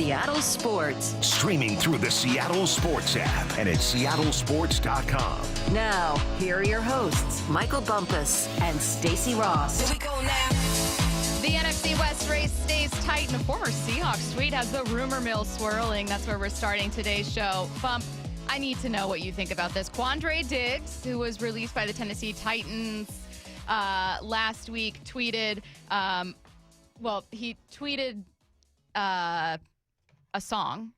Seattle Sports. Streaming through the Seattle Sports app and at seattlesports.com. Now, here are your hosts, Michael Bumpus and Stacy Ross. Here we go now. The NFC West race stays tight, and a former Seahawks tweet has the rumor mill swirling. That's where we're starting today's show. Bump, I need to know what you think about this. Quandre Diggs, who was released by the Tennessee Titans last week, tweeted, he tweeted a song.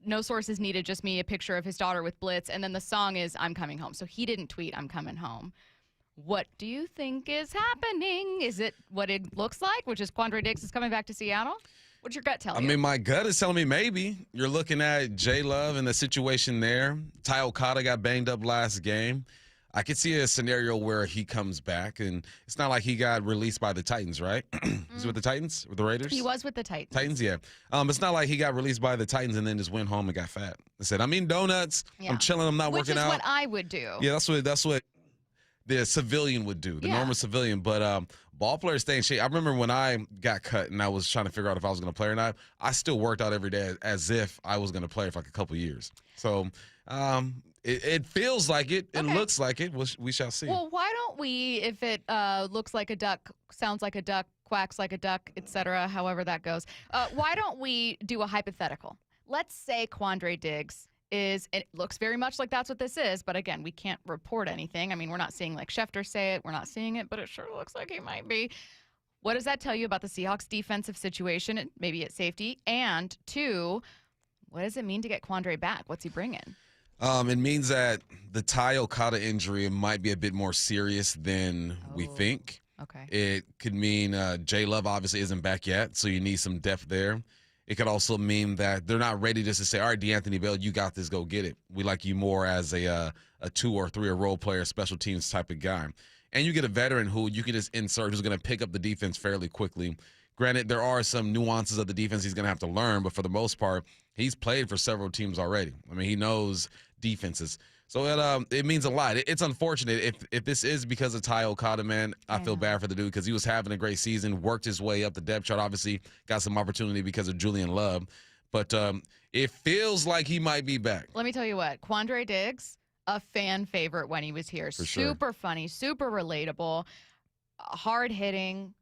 No sources needed, just me, a picture of his daughter with Blitz, and then the song is I'm Coming Home. So he didn't tweet I'm coming home. What do you think is happening? Is it what it looks like, which is Quandre Diggs is coming back to Seattle? What's your gut tell you? I mean, my gut is telling me maybe. You're looking at J. Love and the situation there. Ty Okada got banged up last game. I could see a scenario where he comes back, and it's not like he got released by the Titans, right? Is he with the Titans? With the Raiders? He was with the Titans. Titans, yeah. It's not like he got released by the Titans and then just went home and got fat. I said, I'm eating donuts. Yeah. I'm chilling. I'm not working out. Which is what I would do. Yeah, that's what the civilian would do, the normal civilian. But ball players stay in shape. I remember when I got cut and I was trying to figure out if I was going to play or not, I still worked out every day as if I was going to play for like a couple years. So it feels like it. It looks like it. We shall see. Well, why don't we, if it looks like a duck, sounds like a duck, quacks like a duck, etc., however that goes, why don't we do a hypothetical? Let's say Quandre Diggs it looks very much like that's what this is, but again, we can't report anything. I mean, we're not seeing like Schefter say it. We're not seeing it, but it sure looks like he might be. What does that tell you about the Seahawks defensive situation, maybe at safety? And two, what does it mean to get Quandre back? What's he bringing? It means that the Ty Okada injury might be a bit more serious than we think. Okay. It could mean J. Love obviously isn't back yet, so you need some depth there. It could also mean that they're not ready just to say, all right, DeAnthony Bell, you got this, go get it. We like you more as a 2 or 3 or role player, special teams type of guy. And you get a veteran who you can just insert who's going to pick up the defense fairly quickly. Granted, there are some nuances of the defense he's going to have to learn, but for the most part, he's played for several teams already. I mean, he knows defenses. So it means a lot. It's unfortunate. If this is because of Ty Okada, man, I feel bad for the dude because he was having a great season, worked his way up the depth chart, obviously got some opportunity because of Julian Love. But it feels like he might be back. Let me tell you what, Quandre Diggs, a fan favorite when he was here. For super funny, super relatable, hard-hitting,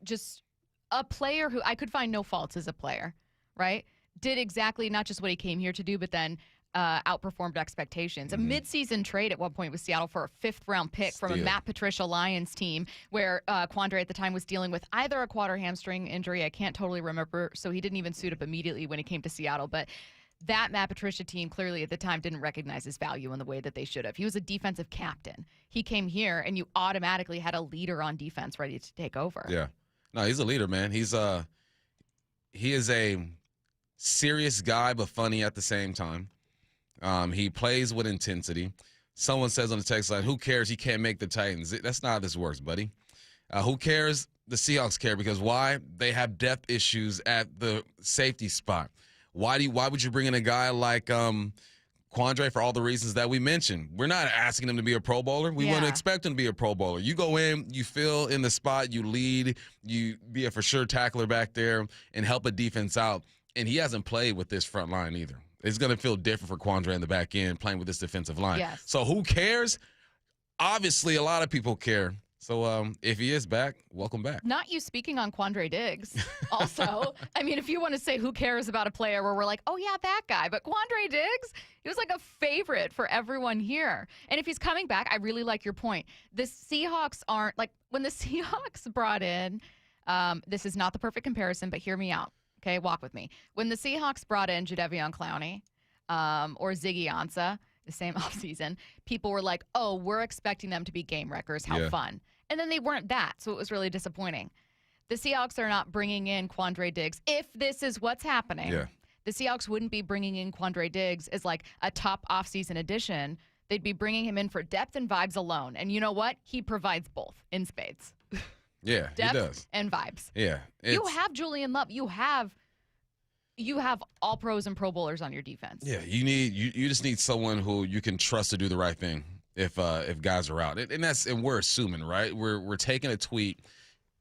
just a player who I could find no faults as a player, right? Did exactly not just what he came here to do, but then outperformed expectations. A midseason trade at one point with Seattle for a 5th-round pick from a Matt Patricia Lions team where Quandre at the time was dealing with either a quad or hamstring injury. I can't totally remember, so he didn't even suit up immediately when he came to Seattle. But that Matt Patricia team clearly at the time didn't recognize his value in the way that they should have. He was a defensive captain. He came here, and you automatically had a leader on defense ready to take over. Yeah. No, he's a leader, man. He is a serious guy, but funny at the same time. He plays with intensity. Someone says on the text line, who cares? He can't make the Titans. That's not how this works, buddy. Who cares? The Seahawks care because why? They have depth issues at the safety spot. Why would you bring in a guy like Quandre for all the reasons that we mentioned? We're not asking him to be a Pro Bowler. We wouldn't expect him to be a Pro Bowler. You go in, you fill in the spot, you lead, you be a for sure tackler back there and help a defense out. And he hasn't played with this front line either. It's going to feel different for Quandre in the back end playing with this defensive line. Yes. So who cares? Obviously, a lot of people care. So if he is back, welcome back. Not you speaking on Quandre Diggs. Also, I mean, if you want to say who cares about a player where we're like, oh, yeah, that guy. But Quandre Diggs, he was like a favorite for everyone here. And if he's coming back, I really like your point. The Seahawks aren't like when the Seahawks brought in, this is not the perfect comparison, but hear me out. Okay, walk with me. When the Seahawks brought in Jadeveon Clowney or Ziggy Ansah the same offseason, people were like, oh, we're expecting them to be game wreckers. How fun. And then they weren't that, so it was really disappointing. The Seahawks are not bringing in Quandre Diggs. If this is what's happening, the Seahawks wouldn't be bringing in Quandre Diggs as like a top offseason addition. They'd be bringing him in for depth and vibes alone. And you know what? He provides both in spades. Yeah, depth he does. and vibes. Yeah. You have Julian Love. You have all pros and Pro Bowlers on your defense. Yeah, you just need someone who you can trust to do the right thing if guys are out. And we're assuming, right? We're taking a tweet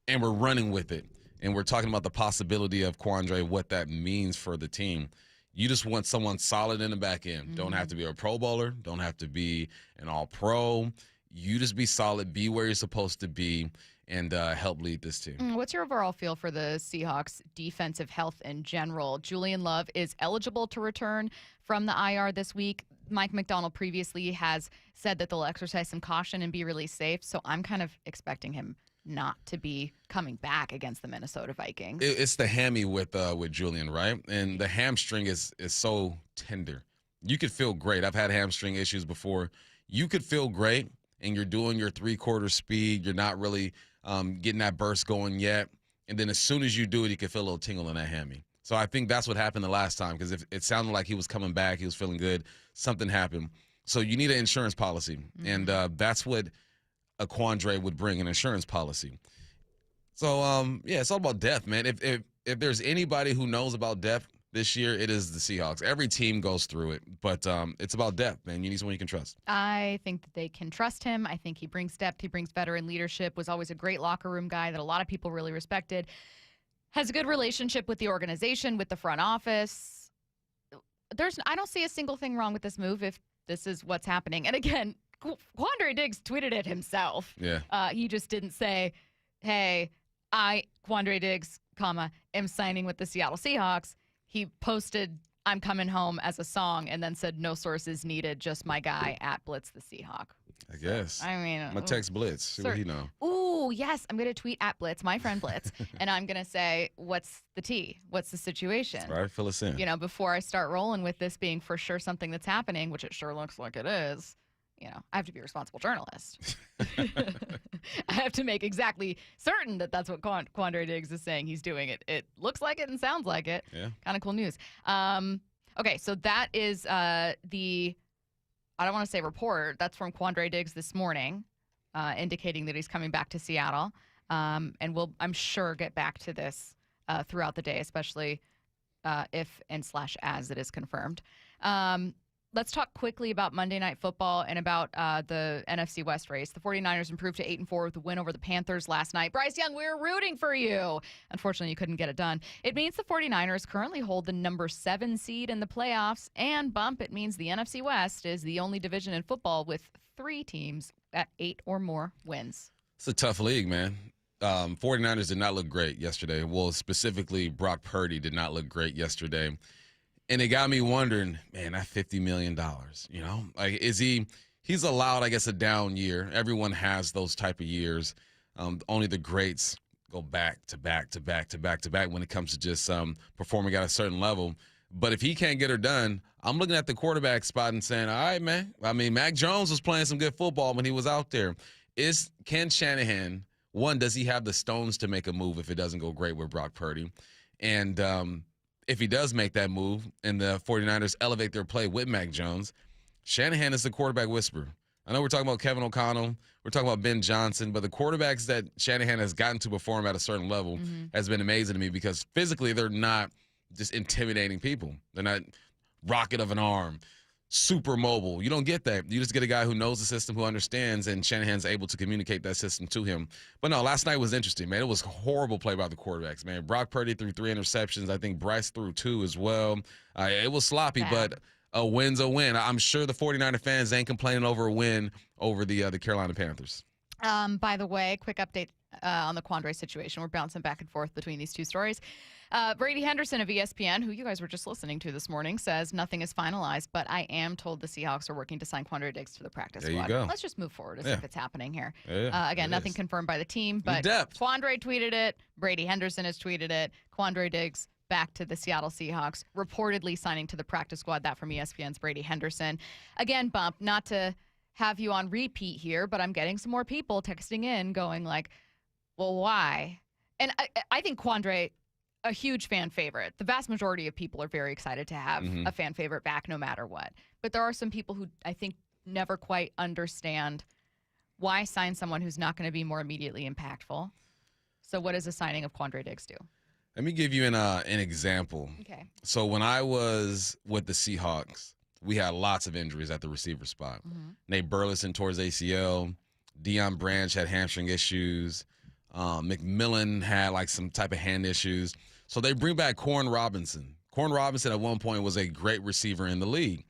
and we're running with it. and we're talking about the possibility of Quandre, what that means for the team. You just want someone solid in the back end. Don't have to be a Pro Bowler. Don't have to be an All-Pro. You just be solid, be where you're supposed to be, and help lead this team. What's your overall feel for the Seahawks' defensive health in general? Julian Love is eligible to return from the IR this week. Mike McDonald previously has said that they'll exercise some caution and be really safe, so I'm kind of expecting him not to be coming back against the Minnesota Vikings. It's the hammy with Julian, right? And the hamstring is so tender. You could feel great. I've had hamstring issues before. You could feel great, and you're doing your three-quarter speed. You're not really getting that burst going yet. And then as soon as you do it, you can feel a little tingle in that hammy. So I think that's what happened the last time, because if it sounded like he was coming back, he was feeling good, something happened. So you need an insurance policy, and that's what a Quandre would bring, an insurance policy. So, it's all about depth, man. If there's anybody who knows about depth this year, it is the Seahawks. Every team goes through it, but it's about depth, man. You need someone you can trust. I think that they can trust him. I think he brings depth. He brings veteran leadership, was always a great locker room guy that a lot of people really respected. Has a good relationship with the organization, with the front office. I don't see a single thing wrong with this move if this is what's happening. And again, Quandre Diggs tweeted it himself. Yeah. He just didn't say, hey, Quandre Diggs, am signing with the Seattle Seahawks. He posted, I'm coming home as a song, and then said, no sources needed, just my guy at Blitz the Seahawk. I guess. I mean, I'm going to text Blitz, see what he know. Ooh, yes. I'm going to tweet at Blitz, my friend Blitz, and I'm going to say, what's the tea? What's the situation? All right, fill us in. Before I start rolling with this being for sure something that's happening, which it sure looks like it is, I have to be a responsible journalist. I have to make exactly certain that that's what Quandre Diggs is saying he's doing. It looks like it and sounds like it. Yeah. Kind of cool news. Okay, so that is I don't want to say report. That's from Quandre Diggs this morning, indicating that he's coming back to Seattle. And we'll, I'm sure, get back to this throughout the day, especially if and / as it is confirmed. Let's talk quickly about Monday Night Football and about the NFC West race. The 49ers improved to 8-4 with a win over the Panthers last night. Bryce Young, we were rooting for you. Unfortunately, you couldn't get it done. It means the 49ers currently hold the number 7 seed in the playoffs. And bump, it means the NFC West is the only division in football with 3 teams at 8 or more wins. It's a tough league, man. 49ers did not look great yesterday. Well, specifically, Brock Purdy did not look great yesterday. And it got me wondering, man, that $50 million, like, he's allowed, I guess, a down year. Everyone has those type of years. Only the greats go back to back to back to back to back when it comes to just performing at a certain level. But if he can't get her done, I'm looking at the quarterback spot and saying, all right, man. I mean, Mac Jones was playing some good football when he was out there. Can Shanahan, one, does he have the stones to make a move if it doesn't go great with Brock Purdy? And if he does make that move and the 49ers elevate their play with Mac Jones, Shanahan is the quarterback whisperer. I know we're talking about Kevin O'Connell, we're talking about Ben Johnson, but the quarterbacks that Shanahan has gotten to perform at a certain level has been amazing to me because physically they're not just intimidating people. They're not rocket of an arm, super mobile. You don't get that. You just get a guy who knows the system, who understands, and Shanahan's able to communicate that system to him. But no, last night was interesting, man. It was a horrible play by the quarterbacks, man. Brock Purdy threw 3 interceptions. I think Bryce threw 2 as well. It was sloppy, but a win's a win. I'm sure the 49er fans ain't complaining over a win over the Carolina Panthers. By the way, quick update on the Quandre situation. We're bouncing back and forth between these two stories. Brady Henderson of ESPN, who you guys were just listening to this morning, says nothing is finalized, but I am told the Seahawks are working to sign Quandre Diggs to the practice squad. You go. Let's just move forward as if it's happening here. Again, nothing confirmed by the team, but Quandre tweeted it. Brady Henderson has tweeted it. Quandre Diggs back to the Seattle Seahawks, reportedly signing to the practice squad. That from ESPN's Brady Henderson. Again, Bump, not to have you on repeat here, but I'm getting some more people texting in going like, well, why? And I think Quandre, a huge fan favorite. The vast majority of people are very excited to have a fan favorite back no matter what. But there are some people who I think never quite understand why sign someone who's not going to be more immediately impactful. So what does the signing of Quandre Diggs do? Let me give you an example. Okay. So when I was with the Seahawks, we had lots of injuries at the receiver spot. Nate Burleson tore his ACL. Deion Branch had hamstring issues. McMillan had like some type of hand issues. So they bring back Corn Robinson. Corn Robinson at one point was a great receiver in the league.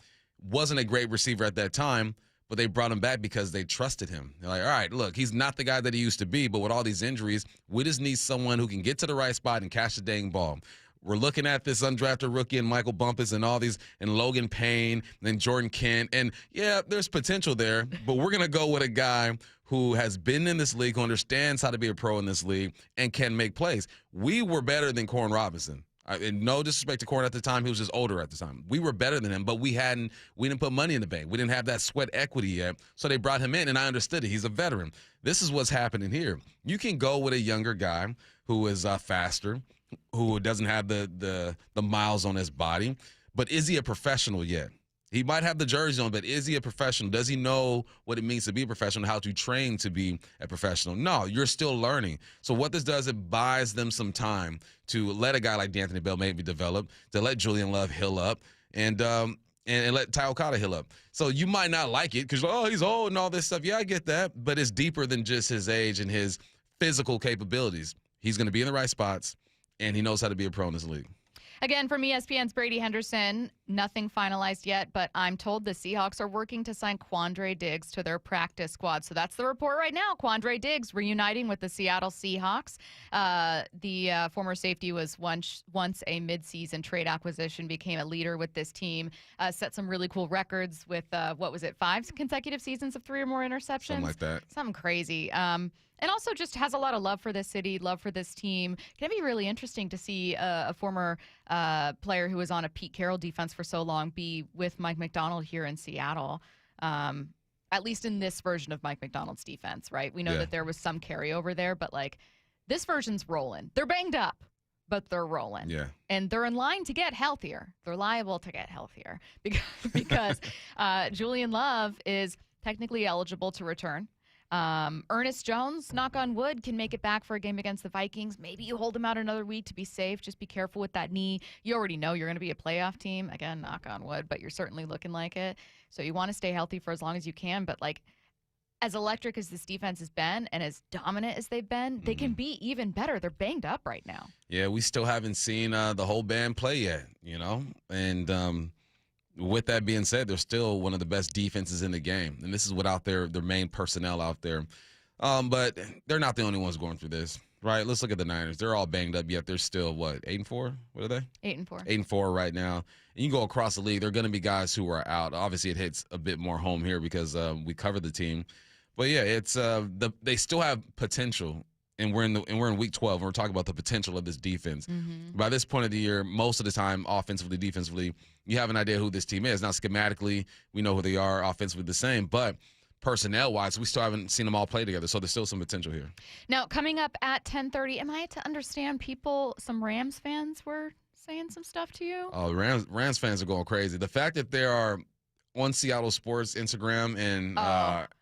Wasn't a great receiver at that time, but they brought him back because they trusted him. They're like, all right, look, he's not the guy that he used to be, but with all these injuries, we just need someone who can get to the right spot and catch the dang ball. We're looking at this undrafted rookie and Michael Bumpus and all these, and Logan Payne, and Jordan Kent. And, yeah, there's potential there, but we're going to go with a guy who has been in this league, who understands how to be a pro in this league, and can make plays. We were better than Corn Robinson. And no disrespect to Corn at the time, he was just older at the time. We were better than him, but we didn't put money in the bank. We didn't have that sweat equity yet, so they brought him in, and I understood it. He's a veteran. This is what's happening here. You can go with a younger guy who is faster, who doesn't have the miles on his body, but is he a professional yet? He might have the jersey on, but is he a professional? Does he know what it means to be a professional, how to train to be a professional? No, you're still learning. So what this does, it buys them some time to let a guy like D'Anthony Bell maybe develop, to let Julian Love heal up, and let Ty Okada heal up. So you might not like it because, oh, he's old and all this stuff. Yeah, I get that, but it's deeper than just his age and his physical capabilities. He's going to be in the right spots, and he knows how to be a pro in this league. Again, from ESPN's Brady Henderson, nothing finalized yet, but I'm told the Seahawks are working to sign Quandre Diggs to their practice squad. So that's the report right now. Quandre Diggs reuniting with the Seattle Seahawks. The former safety was once a midseason trade acquisition, became a leader with this team, set some really cool records with, 5 consecutive seasons of 3 or more interceptions? Something like that. Something crazy. And also just has a lot of love for this city, love for this team. Can be really interesting to see a former player who was on a Pete Carroll defense for so long be with Mike Macdonald here in Seattle, at least in this version of Mike Macdonald's defense, right? We know that there was some carryover there, but, like, this version's rolling. They're banged up, but they're rolling. Yeah. And they're in line to get healthier. They're liable to get healthier because Julian Love is technically eligible to return. Ernest Jones, knock on wood, can make it back for a game against the Vikings. Maybe you hold him out another week to be safe. Just be careful with that knee. You already know you're going to be a playoff team. Again, knock on wood, but you're certainly looking like it. So you want to stay healthy for as long as you can. But, like, as electric as this defense has been and as dominant as they've been, they can be even better. They're banged up right now. Yeah, we still haven't seen the whole band play yet, you know? And with that being said, they're still one of the best defenses in the game. And this is without their main personnel out there. But they're not the only ones going through this, right? Let's look at the Niners. They're all banged up, yet they're still, 8-4? What are they? 8-4. 8-4 right now. And you go across the league, there are going to be guys who are out. Obviously, it hits a bit more home here because we cover the team. But, yeah, it's they still have potential. And we're in week 12, and we're talking about the potential of this defense. By this point of the year, most of the time, offensively, defensively, you have an idea who this team is. Now, schematically, we know who they are, offensively the same, but personnel-wise, we still haven't seen them all play together, so there's still some potential here. Now, coming up at 10:30, am I to understand some Rams fans were saying some stuff to you? Oh, Rams fans are going crazy. The fact that they are on Seattle Sports Instagram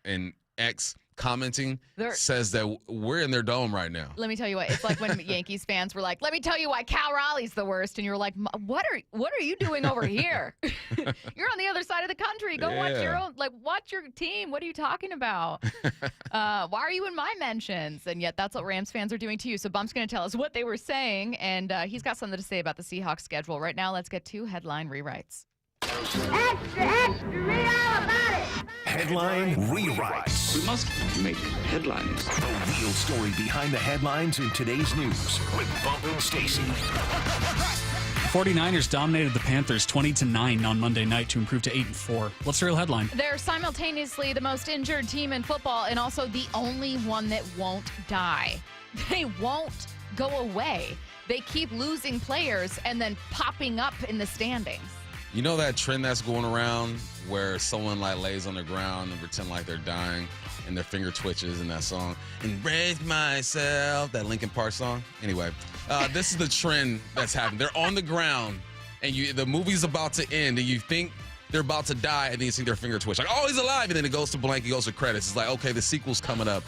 and X commenting says that we're in their dome right now. Let me tell you what, it's like when Yankees fans were like, let me tell you why Cal Raleigh's the worst, and you're like, what are you doing over here? You're on the other side of the country. Go watch your team. What are you talking about? Why are you in my mentions? And yet that's what Rams fans are doing to you. So Bump's going to tell us what they were saying, and he's got something to say about the Seahawks schedule. Right now, let's get to headline rewrites. Extra, read all about it. Headline rewrites. We must make headlines. The real story behind the headlines in today's news with Bump and Stacy. 49ers dominated the Panthers 20-9 on Monday night to improve to 8-4. What's the real headline? They're simultaneously the most injured team in football and also the only one that won't die. They won't go away. They keep losing players and then popping up in the standings. You know that trend that's going around where someone lays on the ground and pretend like they're dying and their finger twitches in that song, Embrace Myself, that Linkin Park song? Anyway, this is the trend that's happening. They're on the ground and the movie's about to end and you think they're about to die and then you see their finger twitch. Like, oh, he's alive. And then it goes to blank, it goes to credits. It's like, okay, the sequel's coming up.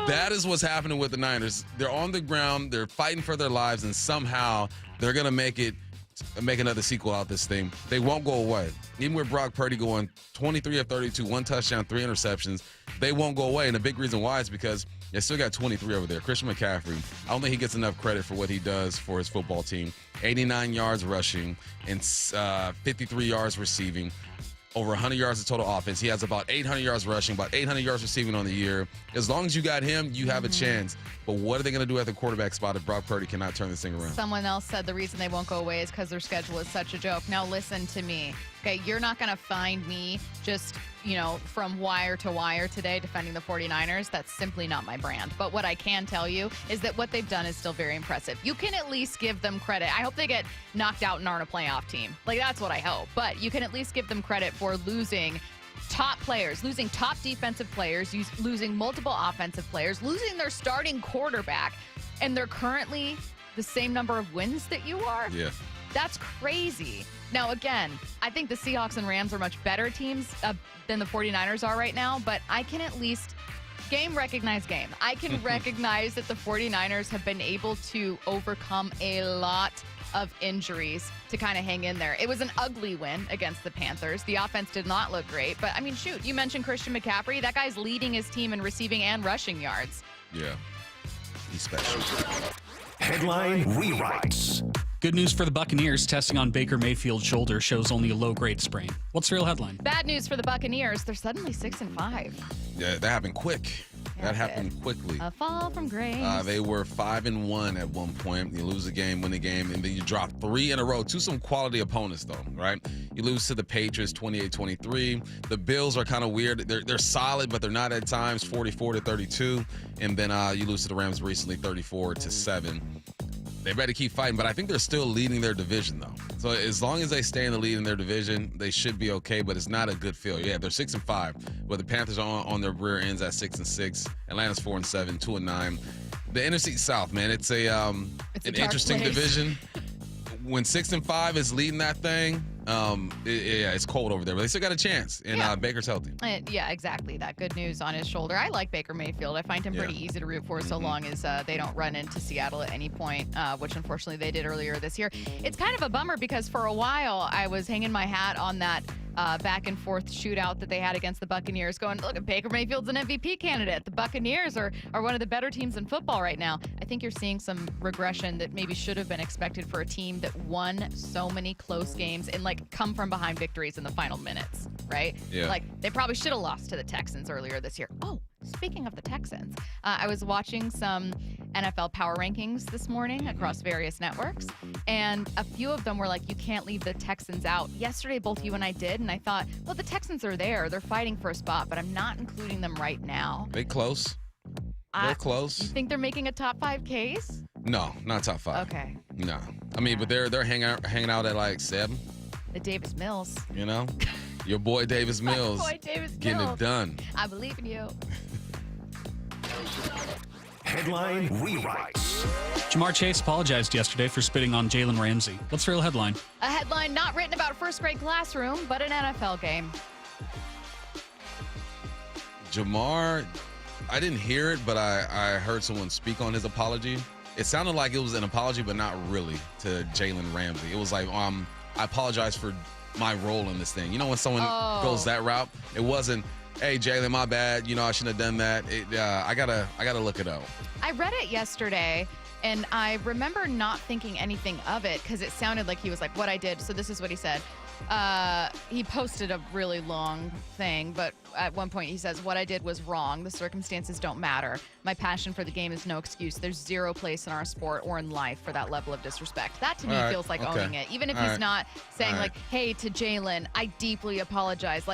That is what's happening with the Niners. They're on the ground, they're fighting for their lives, and somehow they're going to make another sequel out this thing. They won't go away. Even with Brock Purdy going 23 of 32, 1 touchdown, 3 interceptions, they won't go away. And the big reason why is because They still got 23 over there. Christian McCaffrey, I don't think he gets enough credit for what he does for his football team. 89 yards rushing and 53 yards receiving. Over 100 yards of total offense. He has about 800 yards rushing, about 800 yards receiving on the year. As long as you got him, you have a chance. But what are they going to do at the quarterback spot if Brock Purdy cannot turn this thing around? Someone else said the reason they won't go away is because their schedule is such a joke. Now listen to me. Okay, you're not going to find me just, from wire to wire today defending the 49ers. That's simply not my brand. But what I can tell you is that what they've done is still very impressive. You can at least give them credit. I hope they get knocked out and aren't a playoff team. That's what I hope. But you can at least give them credit for losing top players, losing top defensive players, losing multiple offensive players, losing their starting quarterback, and they're currently the same number of wins that you are. Yeah. That's crazy. Now, again, I think the Seahawks and Rams are much better teams than the 49ers are right now, but I can at least recognize game. I can recognize that the 49ers have been able to overcome a lot of injuries to kind of hang in there. It was an ugly win against the Panthers. The offense did not look great, but shoot, you mentioned Christian McCaffrey. That guy's leading his team in receiving and rushing yards. Yeah. He's special. Headline rewrites. Good news for the Buccaneers. Testing on Baker Mayfield's shoulder shows only a low-grade sprain. What's the real headline? Bad news for the Buccaneers. They're suddenly 6-5. Yeah, that happened quick. That happened quickly. A fall from grace. They were 5-1 at one point. You lose a game, win a game, and then you drop 3 in a row to some quality opponents, though, right? You lose to the Patriots 28-23. The Bills are kind of weird. They're solid, but they're not at times, 44-32. And then you lose to the Rams recently, 34-7. They better keep fighting, but I think they're still leading their division, though. So as long as they stay in the lead in their division, they should be okay, but it's not a good feel. Yeah, they're 6-5, but the Panthers are on their rear ends at 6-6. Atlanta's 4-7, 2-9. The NFC South, man, it's an interesting division. When 6-5 is leading that thing, it's cold over there, but they still got a chance, and Baker's healthy. Yeah, exactly. That good news on his shoulder. I like Baker Mayfield. I find him pretty easy to root for so long as they don't run into Seattle at any point, which unfortunately they did earlier this year. It's kind of a bummer because for a while I was hanging my hat on that back and forth shootout that they had against the Buccaneers, going, look, Baker Mayfield's an MVP candidate. The Buccaneers are one of the better teams in football right now. I think you're seeing some regression that maybe should have been expected for a team that won so many close games and come from behind victories in the final minutes, right? Yeah. They probably should have lost to the Texans earlier this year. Oh, speaking of the Texans, I was watching some NFL power rankings this morning across various networks, and a few of them were like, you can't leave the Texans out. Yesterday, both you and I did, and I thought, well, the Texans are there. They're fighting for a spot, but I'm not including them right now. They close. They're close. You think they're making a top 5 case? No, not top 5. Okay. No. But they're hanging out at 7. The Davis Mills. Your boy Davis Mills. My boy Davis getting Mills. it done. I believe in you. Headline rewrites. Jamar Chase apologized yesterday for spitting on Jalen Ramsey. What's the real headline? A headline not written about a first-grade classroom, but an NFL game. Jamar, I didn't hear it, but I heard someone speak on his apology. It sounded like it was an apology, but not really, to Jalen Ramsey. It was like, I apologize for my role in this thing. When someone goes that route, it wasn't, hey, Jalen, my bad. I shouldn't have done that. I gotta look it up. I read it yesterday, and I remember not thinking anything of it because it sounded like he was like, what I did. So this is what he said. He posted a really long thing, but at one point he says, what I did was wrong. The circumstances don't matter. My passion for the game is no excuse. There's zero place in our sport or in life for that level of disrespect. That to me feels like owning it. Even if he's not saying hey, to Jalen, I deeply apologize.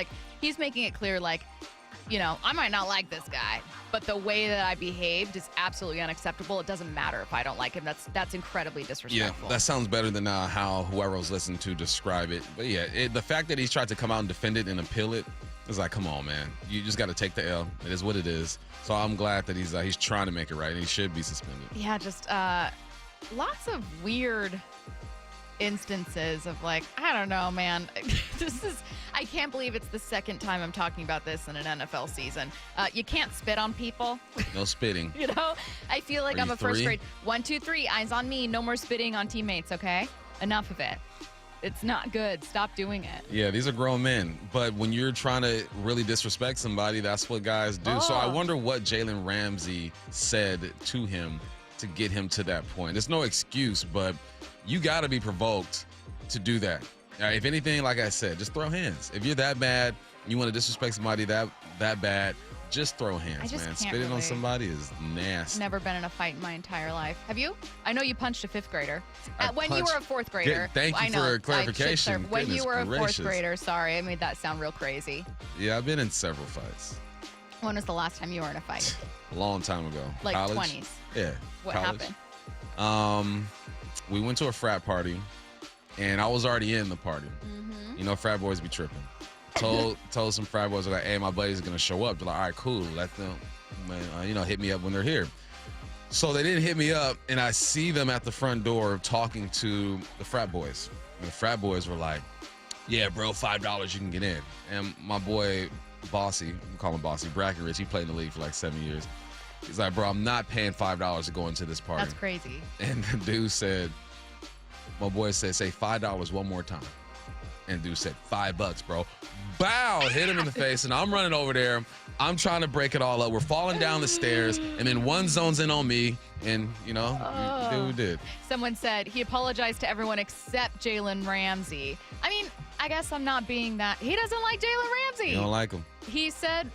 He's making it clear I might not like this guy, but the way that I behaved is absolutely unacceptable. It doesn't matter if I don't like him. That's incredibly disrespectful. Yeah, that sounds better than how whoever was listening to describe it. But yeah, the fact that he's tried to come out and defend it and appeal it is like, come on, man. You just got to take the L. It is what it is. So I'm glad that he's trying to make it right, and he should be suspended. Yeah, just lots of weird instances of I don't know, man. I can't believe it's the second time I'm talking about this in an NFL season. You can't spit on people. No spitting. I feel like I'm a first grade. 1, 2, 3, eyes on me. No more spitting on teammates, okay? Enough of it. It's not good. Stop doing it. Yeah, these are grown men. But when you're trying to really disrespect somebody, that's what guys do. So I wonder what Jalen Ramsey said to him to get him to that point. There's no excuse, but you got to be provoked to do that. If anything, like I said, just throw hands. If you're that bad, you want to disrespect somebody that bad, just throw hands, man. Spitting on somebody is nasty. Never been in a fight in my entire life. Have you? I know you punched a 5th grader. When you were a 4th grader. Thank you for clarification. When you were a 4th grader, sorry, I made that sound real crazy. Yeah, I've been in several fights. When was the last time you were in a fight? A long time ago. Like college? 20s? Yeah. What college. happened? We went to a frat party, and I was already in the party. You know, frat boys be tripping. Told some frat boys, like, hey, my buddies are going to show up. They're like, all right, cool. Let them, hit me up when they're here. So they didn't hit me up, and I see them at the front door talking to the frat boys. And the frat boys were like, yeah, bro, $5 you can get in. And my boy, Bossy, we call him Bossy, Brackenridge, he played in the league for like 7 years. He's like, bro, I'm not paying $5 to go into this party. That's crazy. And the dude said, my boy said, say $5 one more time. And dude said, $5, bro. Bow, hit him in the face, and I'm running over there. I'm trying to break it all up. We're falling down the stairs, and then one zones in on me, and, we did what we did. Someone said he apologized to everyone except Jalen Ramsey. I mean, I guess I'm not being that. He doesn't like Jalen Ramsey. You don't like him. He said.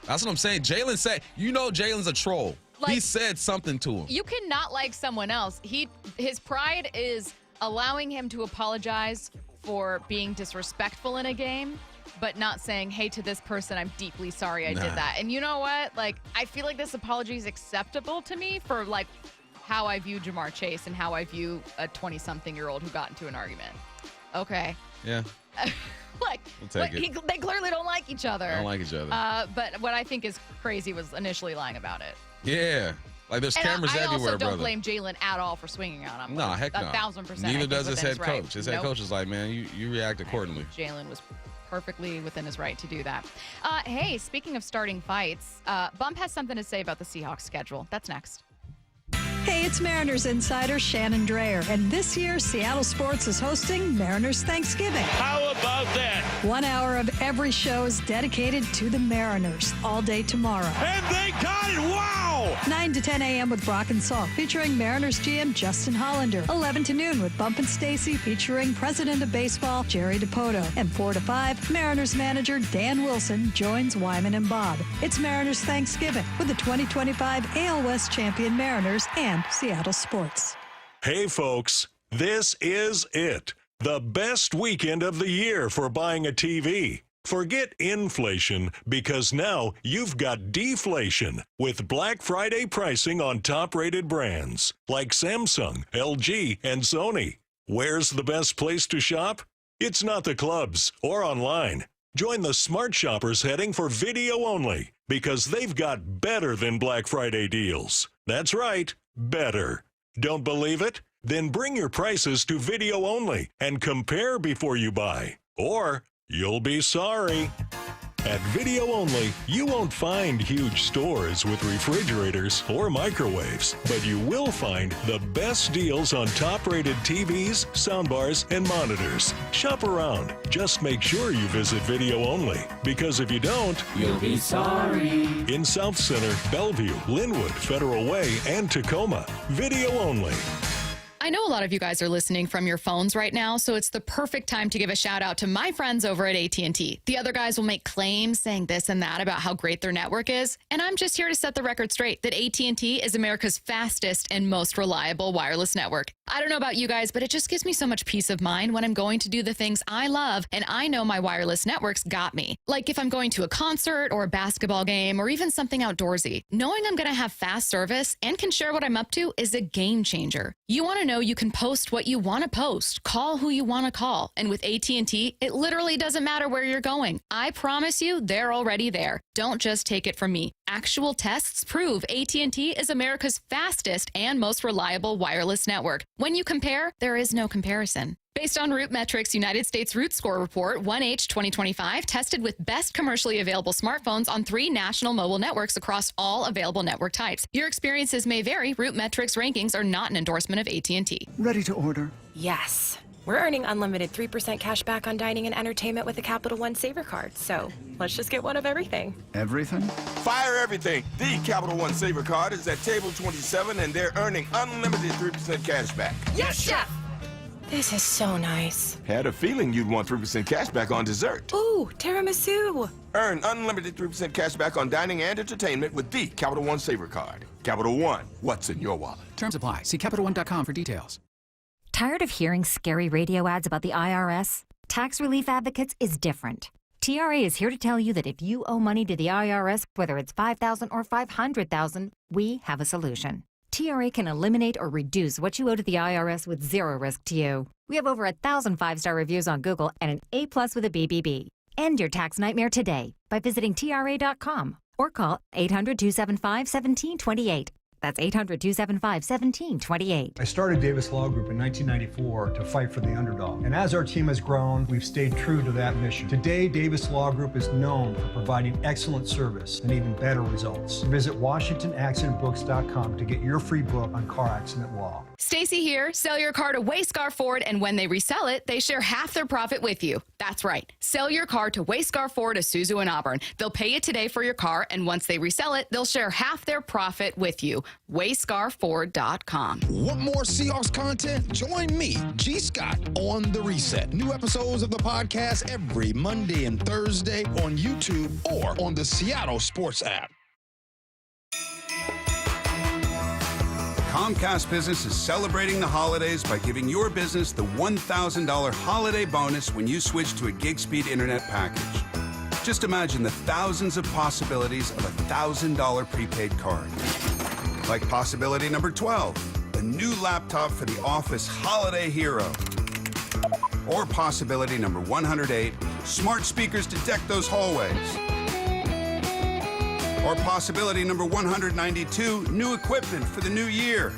That's what I'm saying. Jalen said, Jalen's a troll. He said something to him. You cannot like someone else. His pride is allowing him to apologize for being disrespectful in a game, but not saying, hey, to this person, I'm deeply sorry I did that. And you know what? Like, I feel like this apology is acceptable to me for, like, how I view Jamar Chase and how I view a 20-something-year-old who got into an argument. Okay. Yeah. They clearly don't like each other. They don't like each other. But what I think is crazy was initially lying about it. Yeah. Like, there's cameras everywhere, brother. I also don't blame Jalen at all for swinging on him. No, heck no. 1,000%. Neither does his head coach. His head coach is like, man, you react accordingly. Jalen was perfectly within his right to do that. Hey, speaking of starting fights, Bump has something to say about the Seahawks schedule. That's next. Hey, it's Mariners insider Shannon Drayer, and this year Seattle Sports is hosting Mariners Thanksgiving. How about that? 1 hour of every show is dedicated to the Mariners all day tomorrow. And they got it! Wow! 9 to 10 a.m. with Brock and Salk, featuring Mariners GM Justin Hollander. 11 to noon with Bump and Stacy, featuring President of Baseball Jerry DiPoto. And 4 to 5, Mariners manager Dan Wilson joins Wyman and Bob. It's Mariners Thanksgiving with the 2025 AL West champion Mariners and Seattle Sports. Hey, folks, this is it. The best weekend of the year for buying a TV. Forget inflation, because now you've got deflation with Black Friday pricing on top-rated brands like Samsung, LG, and Sony. Where's the best place to shop? It's not the clubs or online. Join the smart shoppers heading for video only, because they've got better than Black Friday deals. That's right, better. Don't believe it? Then bring your prices to video only and compare before you buy. Or you'll be sorry. At Video Only, you won't find huge stores with refrigerators or microwaves, but you will find the best deals on top-rated TVs, soundbars, and monitors. Shop around. Just make sure you visit Video Only, because if you don't, You'll be sorry. in South Center, Bellevue, Linwood, Federal Way, and Tacoma, Video Only. I know a lot of you guys are listening from your phones right now, so it's the perfect time to give a shout out to my friends over at AT&T. The other guys will make claims saying this and that about how great their network is, and I'm just here to set the record straight that AT&T is America's fastest and most reliable wireless network. I don't know about you guys, but it just gives me so much peace of mind when I'm going to do the things I love, and I know my wireless network's got me. Like if I'm going to a concert or a basketball game or even something outdoorsy. Knowing I'm going to have fast service and can share what I'm up to is a game changer. You want to know you can post what you want to post, call who you want to call, and with AT&T, it literally doesn't matter where you're going. I promise you, they're already there. Don't just take it from me. Actual tests prove AT&T is America's fastest and most reliable wireless network. When you compare, there is no comparison. Based on RootMetrics United States Root Score Report 1H 2025, tested with best commercially available smartphones on 3 national mobile networks across all available network types. Your experiences may vary. RootMetrics rankings are not an endorsement of AT&T. Ready to order. Yes. We're earning unlimited 3% cash back on dining and entertainment with the Capital One Saver Card. So let's just get one of everything. Everything? Fire everything. The Capital One Saver Card is at table 27, and they're earning unlimited 3% cash back. Yes, Chef! This is so nice. Had a feeling you'd want 3% cash back on dessert. Ooh, tiramisu. Earn unlimited 3% cash back on dining and entertainment with the Capital One Saver Card. Capital One, what's in your wallet? Terms apply. See CapitalOne.com for details. Tired of hearing scary radio ads about the IRS? Tax Relief Advocates is different. TRA is here to tell you that if you owe money to the IRS, whether it's $5,000 or $500,000, we have a solution. TRA can eliminate or reduce what you owe to the IRS with zero risk to you. We have over 1,000 5-star reviews on Google and an A+ with a BBB. End your tax nightmare today by visiting TRA.com or call 800-275-1728. That's 800-275-1728. I started Davis Law Group in 1994 to fight for the underdog. And as our team has grown, we've stayed true to that mission. Today, Davis Law Group is known for providing excellent service and even better results. Visit WashingtonAccidentBooks.com to get your free book on car accident law. Stacy here. Sell your car to Wayscar Ford, and when they resell it, they share half their profit with you. That's right. Sell your car to Wayscar Ford, Isuzu, and Auburn. They'll pay you today for your car, and once they resell it, they'll share half their profit with you. WayscarFord.com. Want more Seahawks content? Join me, G. Scott, on The Reset. New episodes of the podcast every Monday and Thursday on YouTube or on the Seattle Sports app. Comcast Business is celebrating the holidays by giving your business the $1,000 holiday bonus when you switch to a gig speed internet package. Just imagine the thousands of possibilities of a $1,000 prepaid card. Like possibility number 12, a new laptop for the office holiday hero. Or possibility number 108, smart speakers to deck those hallways. Or possibility number 192, new equipment for the new year.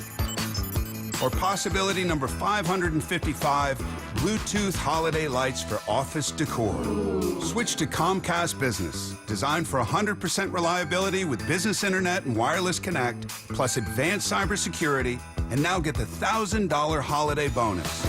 Or possibility number 555, Bluetooth holiday lights for office decor. Switch to Comcast Business, designed for 100% reliability with business internet and wireless connect, plus advanced cybersecurity, and now get the $1,000 holiday bonus.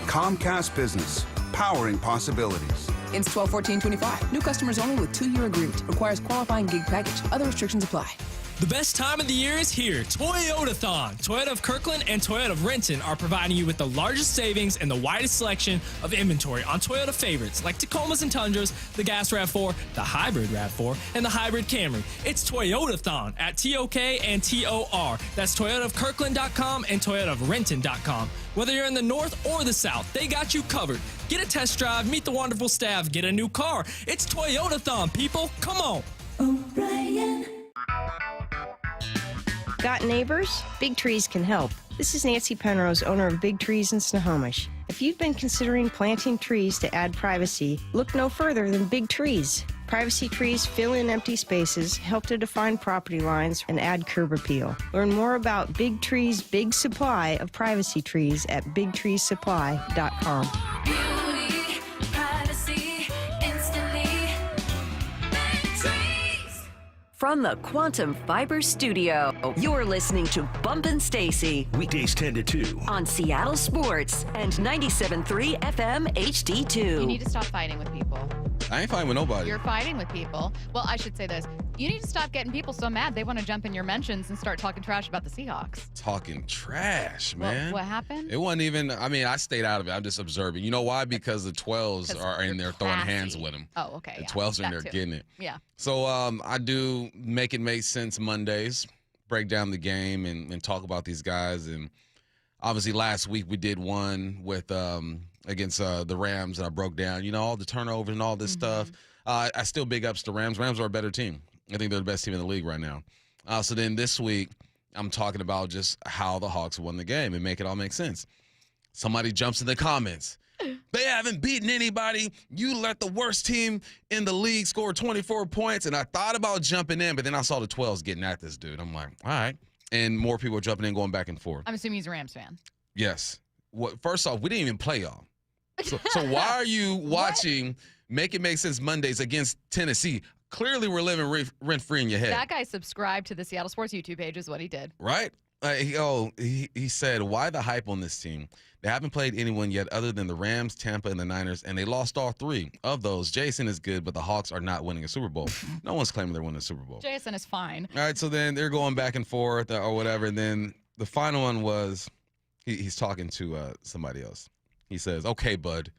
Comcast Business, powering possibilities. Ends 12/14/25. New customers only with 2-year agreement. Requires qualifying gig package. Other restrictions apply. The best time of the year is here, Toyota-thon. Toyota of Kirkland and Toyota of Renton are providing you with the largest savings and the widest selection of inventory on Toyota favorites like Tacomas and Tundras, the Gas RAV4, the Hybrid RAV4, and the Hybrid Camry. It's Toyota-thon at TOK and TOR. That's ToyotaofKirkland.com and ToyotaofRenton.com. Whether you're in the north or the south, they got you covered. Get a test drive, meet the wonderful staff, get a new car. It's Toyota-thon, people. Come on. O'Brien. Got neighbors? Big Trees can help. This is Nancy Penrose, owner of Big Trees in Snohomish. If you've been considering planting trees to add privacy, look no further than Big Trees. Privacy trees fill in empty spaces, help to define property lines, and add curb appeal. Learn more about Big Trees' big supply of privacy trees at bigtreesupply.com. Beauty, privacy, instantly. Big Trees. From the Quantum Fiber Studio, you're listening to Bumpin' Stacy. Weekdays 10 to 2. On Seattle Sports and 97.3 FM HD2. You need to stop fighting with people. I ain't fighting with nobody. You're fighting with people. Well, I should say this. You need to stop getting people so mad they want to jump in your mentions and start talking trash about the Seahawks. Talking trash, man. What happened? It wasn't even, I stayed out of it. I'm just observing. You know why? Because the 12s are in there throwing hands with them. Oh, okay. The 12s are in there getting it. Yeah. So I do Make It Make Sense Mondays, break down the game and talk about these guys. And obviously last week we did one with against the Rams, and I broke down, all the turnovers and all this stuff. I still big ups the Rams. Rams are a better team. I think they're the best team in the league right now. So then this week, I'm talking about just how the Hawks won the game and make it all make sense. Somebody jumps in the comments. They haven't beaten anybody. You let the worst team in the league score 24 points. And I thought about jumping in, but then I saw the 12s getting at this dude. I'm like, all right. And more people are jumping in, going back and forth. I'm assuming he's a Rams fan. Yes. First off, we didn't even play y'all. So why are you watching Make It Make Sense Mondays against Tennessee? Clearly, we're living rent-free in your head. That guy subscribed to the Seattle Sports YouTube page is what he did. Right? He said, why the hype on this team? They haven't played anyone yet other than the Rams, Tampa, and the Niners, and they lost all 3 of those. Jason is good, but the Hawks are not winning a Super Bowl. No one's claiming they're winning a Super Bowl. Jason is fine. All right, so then they're going back and forth or whatever, and then the final one was he's talking to somebody else. He says, okay, bud.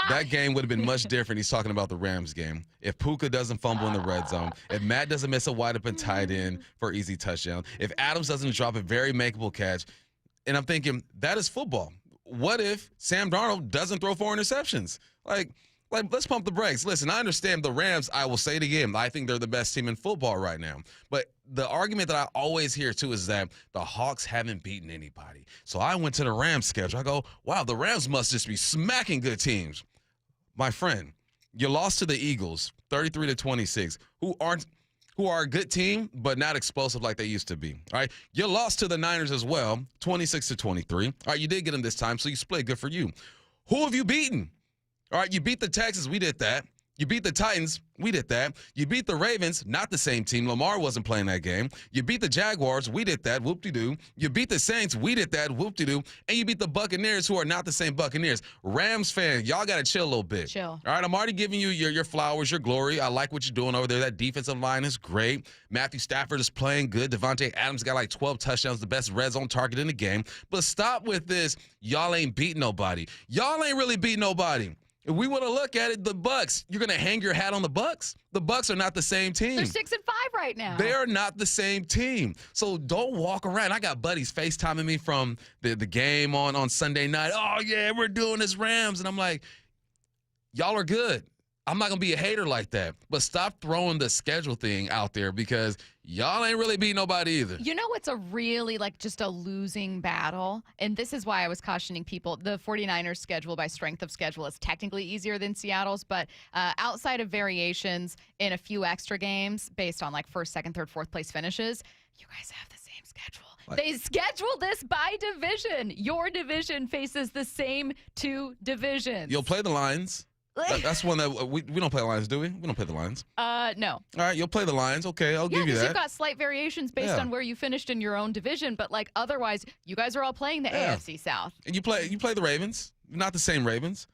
That game would have been much different. He's talking about the Rams game. If Puka doesn't fumble in the red zone, if Matt doesn't miss a wide open tight end for easy touchdown, if Adams doesn't drop a very makeable catch, and I'm thinking, that is football. What if Sam Darnold doesn't throw 4 interceptions? Like, let's pump the brakes. Listen, I understand the Rams. I will say it again. I think they're the best team in football right now. But the argument that I always hear, too, is that the Hawks haven't beaten anybody. So I went to the Rams schedule. I go, wow, the Rams must just be smacking good teams. My friend, you lost to the Eagles, 33-26, who are a good team, but not explosive like they used to be. All right, you lost to the Niners as well, 26-23. All right, you did get them this time, so you split. Good for you. Who have you beaten? All right, you beat the Texans. We did that. You beat the Titans. We did that. You beat the Ravens. Not the same team. Lamar wasn't playing that game. You beat the Jaguars. We did that. Whoop-de-doo. You beat the Saints. We did that. Whoop-de-doo. And you beat the Buccaneers, who are not the same Buccaneers. Rams fan, y'all got to chill a little bit. Chill. All right, I'm already giving you your flowers, your glory. I like what you're doing over there. That defensive line is great. Matthew Stafford is playing good. Devontae Adams got like 12 touchdowns, the best red zone target in the game. But stop with this, y'all ain't beating nobody. Y'all ain't really beating nobody. If we want to look at it, the Bucs, you're going to hang your hat on the Bucs? The Bucs are not the same team. They're 6-5 right now. They are not the same team. So don't walk around. I got buddies FaceTiming me from the game on Sunday night. Oh, yeah, we're doing this Rams. And I'm like, y'all are good. I'm not going to be a hater like that. But stop throwing the schedule thing out there because y'all ain't really beat nobody either. You know what's a really, just a losing battle? And this is why I was cautioning people. The 49ers schedule by strength of schedule is technically easier than Seattle's, but outside of variations in a few extra games based on first, second, third, fourth place finishes, you guys have the same schedule. They schedule this by division. Your division faces the same 2 divisions. You'll play the Lions. That's one that we don't play the Lions, do we? We don't play the Lions. No. All right, you'll play the Lions. Okay, I'll give you that. Yeah, because you've got slight variations based on where you finished in your own division, but otherwise, you guys are all playing the AFC South. And you play the Ravens, not the same Ravens.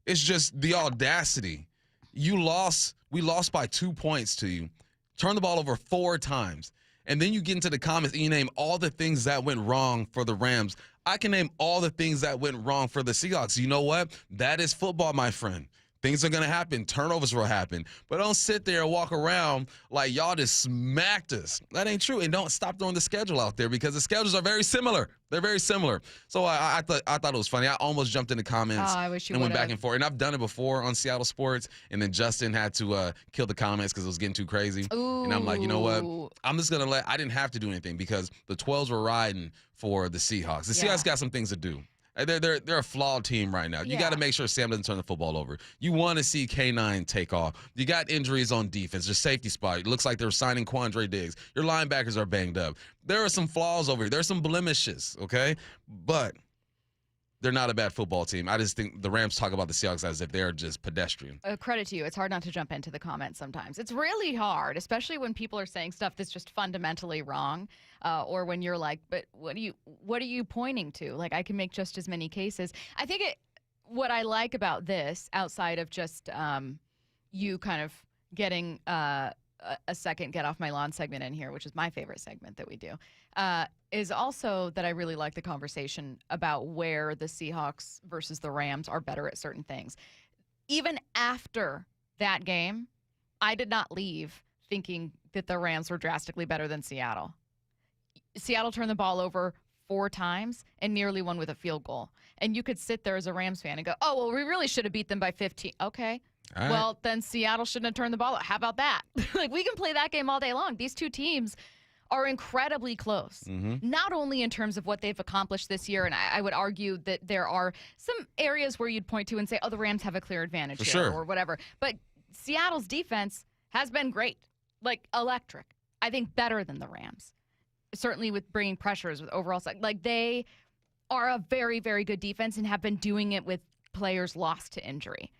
It's just the audacity. We lost by 2 points to you. Turned the ball over 4 times. And then you get into the comments and you name all the things that went wrong for the Rams. I can name all the things that went wrong for the Seahawks. You know what? That is football, my friend. Things are going to happen. Turnovers will happen. But don't sit there and walk around like y'all just smacked us. That ain't true. And don't stop throwing the schedule out there because the schedules are very similar. They're very similar. So I thought it was funny. I almost jumped in the comments and went back and forth. And I've done it before on Seattle Sports. And then Justin had to kill the comments because it was getting too crazy. Ooh. And I'm like, you know what? I'm just going to I didn't have to do anything because the 12s were riding for the Seahawks. The Seahawks got some things to do. They're a flawed team right now. You got to make sure Sam doesn't turn the football over. You want to see K9 take off. You got injuries on defense. Your safety spot. It looks like they're signing Quandre Diggs. Your linebackers are banged up. There are some flaws over here. There are some blemishes, okay? But they're not a bad football team. I just think the Rams talk about the Seahawks as if they're just pedestrian. Credit to you. It's hard not to jump into the comments sometimes. It's really hard, especially when people are saying stuff that's just fundamentally wrong, or when you're like, but what are you pointing to? I can make just as many cases. I think what I like about this, outside of just you kind of getting a second get off my lawn segment in here, which is my favorite segment that we do, is also that I really like the conversation about where the Seahawks versus the Rams are better at certain things. Even after that game, I did not leave thinking that the Rams were drastically better than Seattle. Seattle turned the ball over 4 times and nearly won with a field goal. And you could sit there as a Rams fan and go, oh, well, we really should have beat them by 15. Okay. All right. Well, then Seattle shouldn't have turned the ball out. How about that? We can play that game all day long. These 2 teams are incredibly close, not only in terms of what they've accomplished this year, and I would argue that there are some areas where you'd point to and say, oh, the Rams have a clear advantage here, sure, or whatever. But Seattle's defense has been great, electric. I think better than the Rams, certainly with bringing pressures, with overall. They are a very, very good defense and have been doing it with players lost to injury.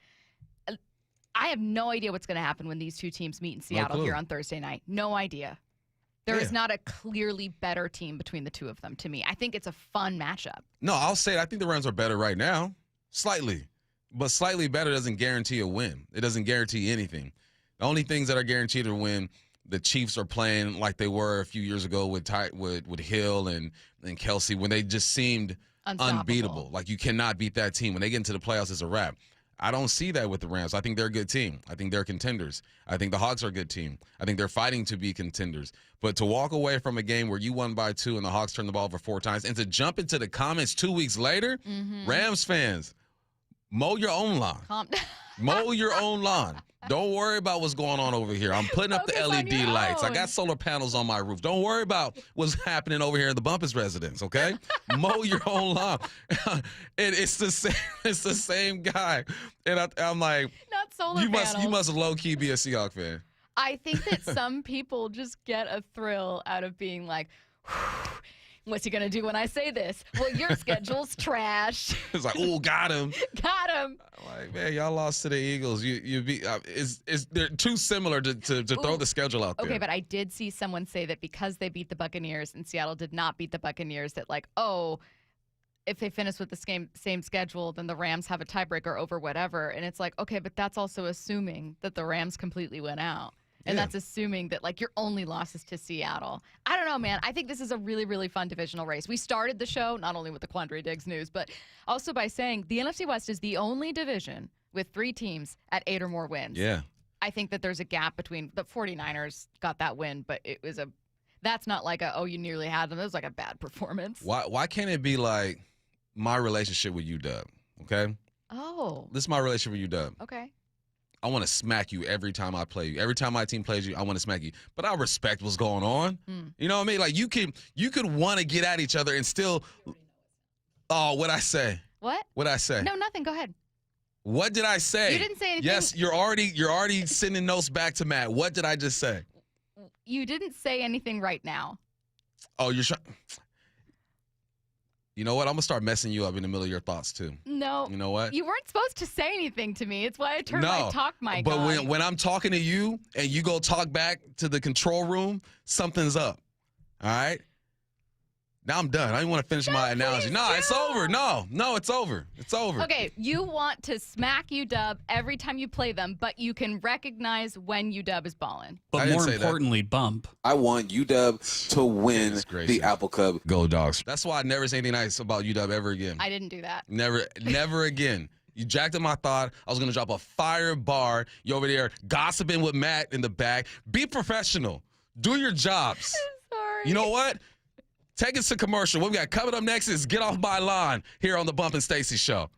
I have no idea what's going to happen when these 2 teams meet in Seattle here on Thursday night. No idea. There is not a clearly better team between the two of them to me. I think it's a fun matchup. No, I'll say it. I think the Rams are better right now, slightly. But slightly better doesn't guarantee a win. It doesn't guarantee anything. The only things that are guaranteed to win, the Chiefs are playing like they were a few years ago with Hill and Kelsey when they just seemed unbeatable. Like you cannot beat that team. When they get into the playoffs, it's a wrap. I don't see that with the Rams. I think they're a good team. I think they're contenders. I think the Hawks are a good team. I think they're fighting to be contenders. But to walk away from a game where you won by 2 and the Hawks turned the ball over 4 times and to jump into the comments 2 weeks later, Rams fans, mow your own lawn. Mow your own lawn. Don't worry about what's going on over here. I'm putting up the LED lights. I got solar panels on my roof. Don't worry about what's happening over here in the Bumpus residence, okay? Mow your own lawn. And it's the same guy. And I'm like, not solar panels. You must low-key be a Seahawks fan. I think that some people just get a thrill out of being like, what's he going to do when I say this? Well, your schedule's trash. It's like, oh, got him. Got him. I'm like, man, y'all lost to the Eagles. They're too similar to throw the schedule out there. Okay, but I did see someone say that because they beat the Buccaneers and Seattle did not beat the Buccaneers, that like, oh, if they finish with the same schedule, then the Rams have a tiebreaker over whatever. And it's like, okay, but that's also assuming that the Rams completely went out. And that's assuming that, like, your only loss is to Seattle. I don't know, man. I think this is a really, really fun divisional race. We started the show not only with the Quandre Diggs news, but also by saying the NFC West is the only division with 3 teams at 8 or more wins. Yeah. I think that there's a gap between the 49ers got that win, but that's not like you nearly had them. It was like a bad performance. Why can't it be like my relationship with you, Dub? Okay? Oh. This is my relationship with you, Dub. Okay. I want to smack you every time I play you. Every time my team plays you, I want to smack you. But I respect what's going on. You know what I mean? Like you could want to get at each other and still. Oh, what'd I say? What? What'd I say? No, nothing. Go ahead. What did I say? You didn't say anything. Yes, you're already sending notes back to Matt. What did I just say? You didn't say anything right now. Oh, you're trying. You know what? I'm going to start messing you up in the middle of your thoughts, too. No. You know what? You weren't supposed to say anything to me. It's why I turned my talk mic on. But when I'm talking to you and you go talk back to the control room, something's up. All right? Now I'm done. I don't want to finish my analogy. No, it's over. No, it's over. It's over. Okay, you want to smack UW every time you play them, but you can recognize when UW is balling. But more importantly, Bump. I want UW to win the Apple Cup. Go Dogs. That's why I never say anything nice about UW ever again. I didn't do that. Never again. You jacked up my thought. I was going to drop a fire bar. You over there gossiping with Matt in the back. Be professional. Do your jobs. I'm sorry. You know what? Take us to commercial. What we got coming up next is Get Off My Lawn here on the Bump and Stacy Show.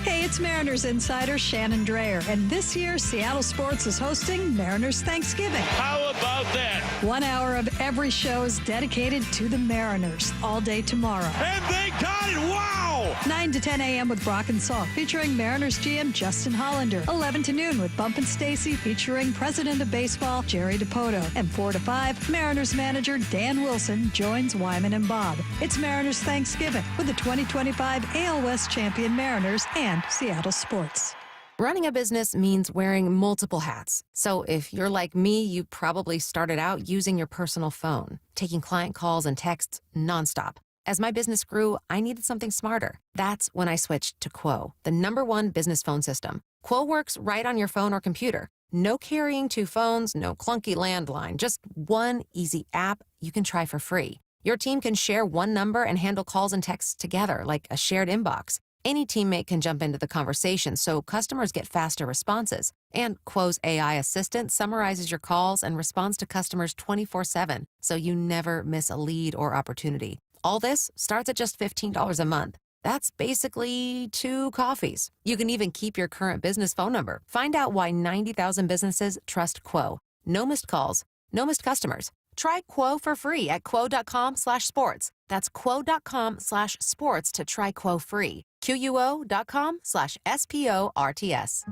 Hey, it's Mariners insider Shannon Drayer, and this year Seattle Sports is hosting Mariners Thanksgiving. How about that? 1 hour of every show is dedicated to the Mariners all day tomorrow. And they got it! Wow! 9 to 10 a.m. with Brock and Salk, featuring Mariners GM Justin Hollander. 11 to noon with Bump and Stacy, featuring President of Baseball Jerry DiPoto. And 4 to 5, Mariners manager Dan Wilson joins Wyman and Bob. It's Mariners Thanksgiving with the 2025 AL West champion Mariners and Seattle Sports. Running a business means wearing multiple hats. So if you're like me, you probably started out using your personal phone, taking client calls and texts nonstop. As my business grew, I needed something smarter. That's when I switched to Quo, the #1 business phone system. Quo works right on your phone or computer. No carrying 2 phones, no clunky landline, just one easy app you can try for free. Your team can share one number and handle calls and texts together like a shared inbox. Any teammate can jump into the conversation, so customers get faster responses. And Quo's AI assistant summarizes your calls and responds to customers 24/7, so you never miss a lead or opportunity. All this starts at just $15 a month. That's basically 2 coffees. You can even keep your current business phone number. Find out why 90,000 businesses trust Quo. No missed calls, no missed customers. Try Quo for free at quo.com/sports. That's quo.com/sports to try Quo free. QUO.com/SPORTS.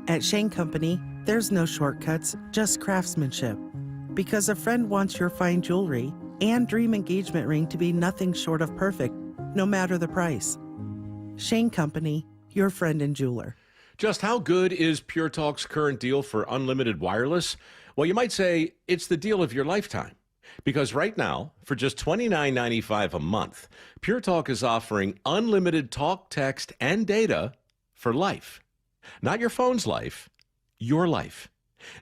At Shane Company, there's no shortcuts, just craftsmanship. Because a friend wants your fine jewelry and dream engagement ring to be nothing short of perfect, no matter the price. Shane Company, your friend and jeweler. Just how good is Pure Talk's current deal for unlimited wireless? Well, you might say it's the deal of your lifetime. Because right now, for just $29.95 a month, Pure Talk is offering unlimited talk, text, and data for life. Not your phone's life, your life.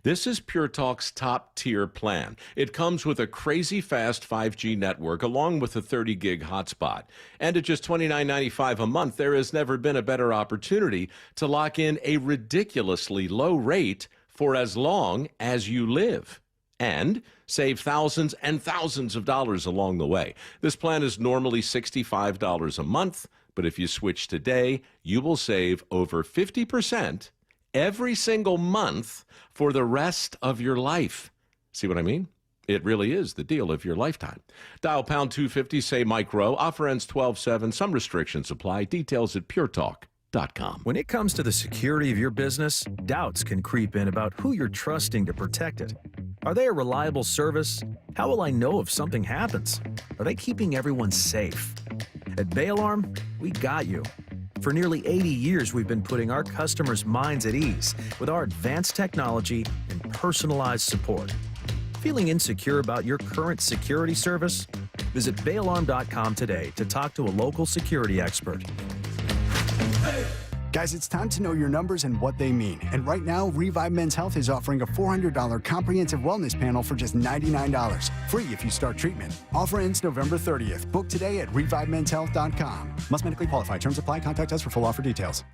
This is Pure Talk's top-tier plan. It comes with a crazy fast 5G network along with a 30-gig hotspot. And at just $29.95 a month, there has never been a better opportunity to lock in a ridiculously low rate for as long as you live. And save thousands and thousands of dollars along the way. This plan is normally $65 a month, but if you switch today, you will save over 50% every single month for the rest of your life. See what I mean? It really is the deal of your lifetime. Dial pound 250, say Mike Rowe. Offer ends 12/7. Some restrictions apply. Details at puretalk.com. When it comes to the security of your business, doubts can creep in about who you're trusting to protect it. Are they a reliable service? How will I know if something happens? Are they keeping everyone safe? At Bay Alarm, we got you. For nearly 80 years, we've been putting our customers' minds at ease with our advanced technology and personalized support. Feeling insecure about your current security service? Visit bayalarm.com today to talk to a local security expert. Guys, it's time to know your numbers and what they mean. And right now, Revive Men's Health is offering a $400 comprehensive wellness panel for just $99. Free if you start treatment. Offer ends November 30th. Book today at revivemenshealth.com. Must medically qualify. Terms apply. Contact us for full offer details.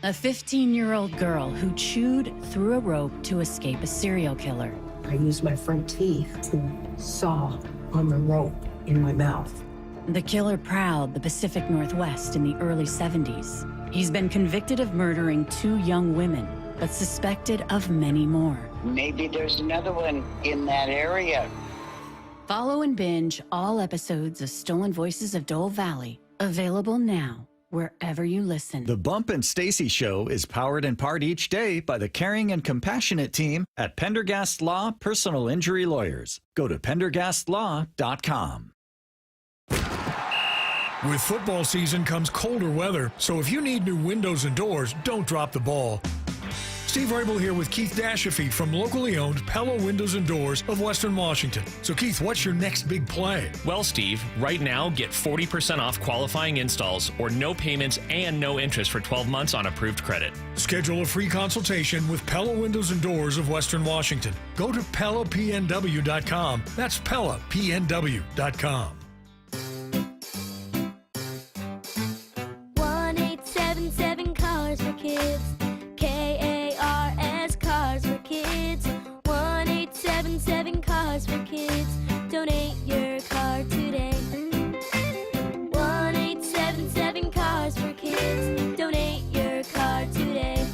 A 15-year-old girl who chewed through a rope to escape a serial killer. I used my front teeth to saw on the rope in my mouth. The killer prowled the Pacific Northwest in the early 70s. He's been convicted of murdering 2 young women, but suspected of many more. Maybe there's another one in that area. Follow and binge all episodes of Stolen Voices of Dole Valley, available now wherever you listen. The Bump and Stacy Show is powered in part each day by the caring and compassionate team at Pendergast Law Personal Injury Lawyers. Go to pendergastlaw.com. With football season comes colder weather, so if you need new windows and doors, don't drop the ball. Steve Rabel here with Keith Dashafee from locally owned Pella Windows and Doors of Western Washington. So Keith, what's your next big play? Well, Steve, right now get 40% off qualifying installs or no payments and no interest for 12 months on approved credit. Schedule a free consultation with Pella Windows and Doors of Western Washington. Go to PellaPNW.com. That's PellaPNW.com. 1-877 Cars for Kids. KARS Cars for Kids. 1-877 Cars for Kids. Donate your car today. 1-877 Cars for Kids. Donate your car today.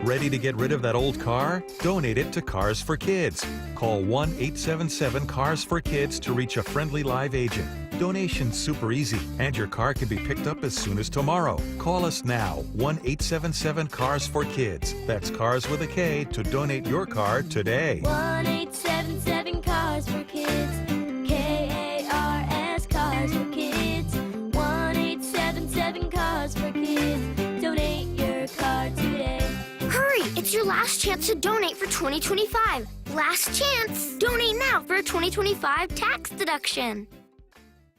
Ready to get rid of that old car? Donate it to Cars for Kids. Call 1-877-CARS-FOR-KIDS to reach a friendly live agent. Donation's super easy, and your car can be picked up as soon as tomorrow. Call us now, 1-877-CARS-FOR-KIDS. That's Cars with a K to donate your car today. 1-877 Cars for Kids. KARS Cars for Kids. 1-877 Cars for Kids. Donate your car today. Hurry! It's your last chance to donate for 2025. Last chance! Donate now for a 2025 tax deduction.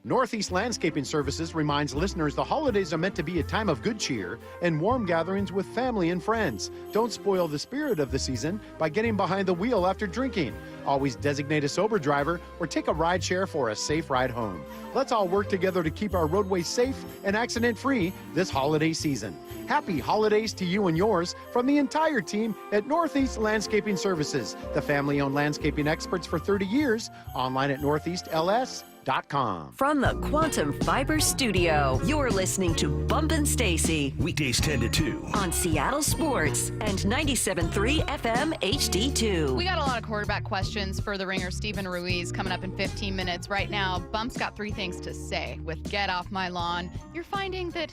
Northeast Landscaping Services reminds listeners the holidays are meant to be a time of good cheer and warm gatherings with family and friends. Don't spoil the spirit of the season by getting behind the wheel after drinking. Always designate a sober driver or take a ride share for a safe ride home. Let's all work together to keep our roadways safe and accident-free this holiday season. Happy holidays to you and yours from the entire team at Northeast Landscaping Services, the family-owned landscaping experts for 30 years, online at northeastls.com. From the Quantum Fiber Studio, you're listening to Bumpin' Stacy. Weekdays 10 to 2. On Seattle Sports and 97.3 FM HD2. We got a lot of quarterback questions for the ringer Stephen Ruiz coming up in 15 minutes. Right now, Bump's got 3 things to say with Get Off My Lawn. You're finding that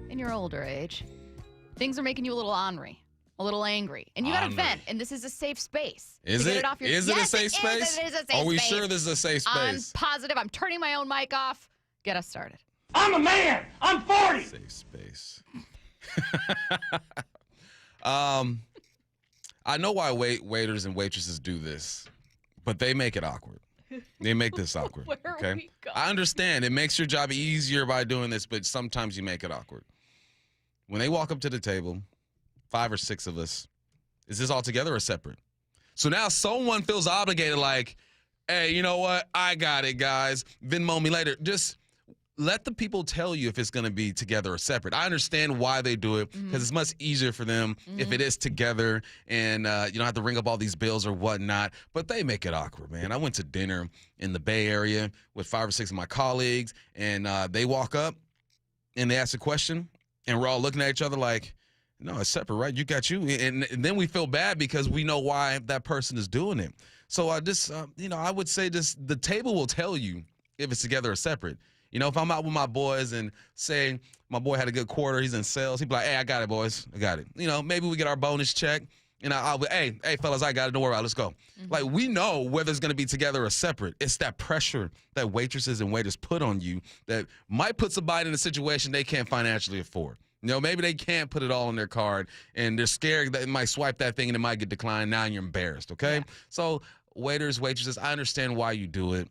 in your older age, things are making you a little ornery. A little angry. And you got to vent, and this is a safe space. Is it? Is it a safe space? It is a safe Are we space. sure this is a safe space? I'm positive. I'm turning my own mic off. Get us started. I'm a man. I'm 40. Safe space. I know why waiters and waitresses do this, but they make it awkward. They make this awkward. Where okay? are we going? I understand. It makes your job easier by doing this, but sometimes you make it awkward. When they walk up to the table, 5 or 6 of us, is this all together or separate? So now someone feels obligated like, hey, you know what? I got it, guys. Venmo me later. Just let the people tell you if it's going to be together or separate. I understand why they do it because it's much easier for them if it is together and you don't have to ring up all these bills or whatnot. But they make it awkward, man. I went to dinner in the Bay Area with 5 or 6 of my colleagues, and they walk up and they ask a question, and we're all looking at each other like, no, it's separate, right? You got you. And then we feel bad because we know why that person is doing it. So I just, I would say the table will tell you if it's together or separate. You know, if I'm out with my boys and say my boy had a good quarter, he's in sales, he'd be like, hey, I got it, boys. I got it. You know, maybe we get our bonus check. And I'll be, hey, fellas, I got it. Don't worry about it. Let's go. Like, we know whether it's going to be together or separate. It's that pressure that waitresses and waiters put on you that might put somebody in a situation they can't financially afford. You know, maybe they can't put it all on their card, and they're scared that it might swipe that thing and it might get declined. Now you're embarrassed, okay? Yeah. So waiters, waitresses, I understand why you do it,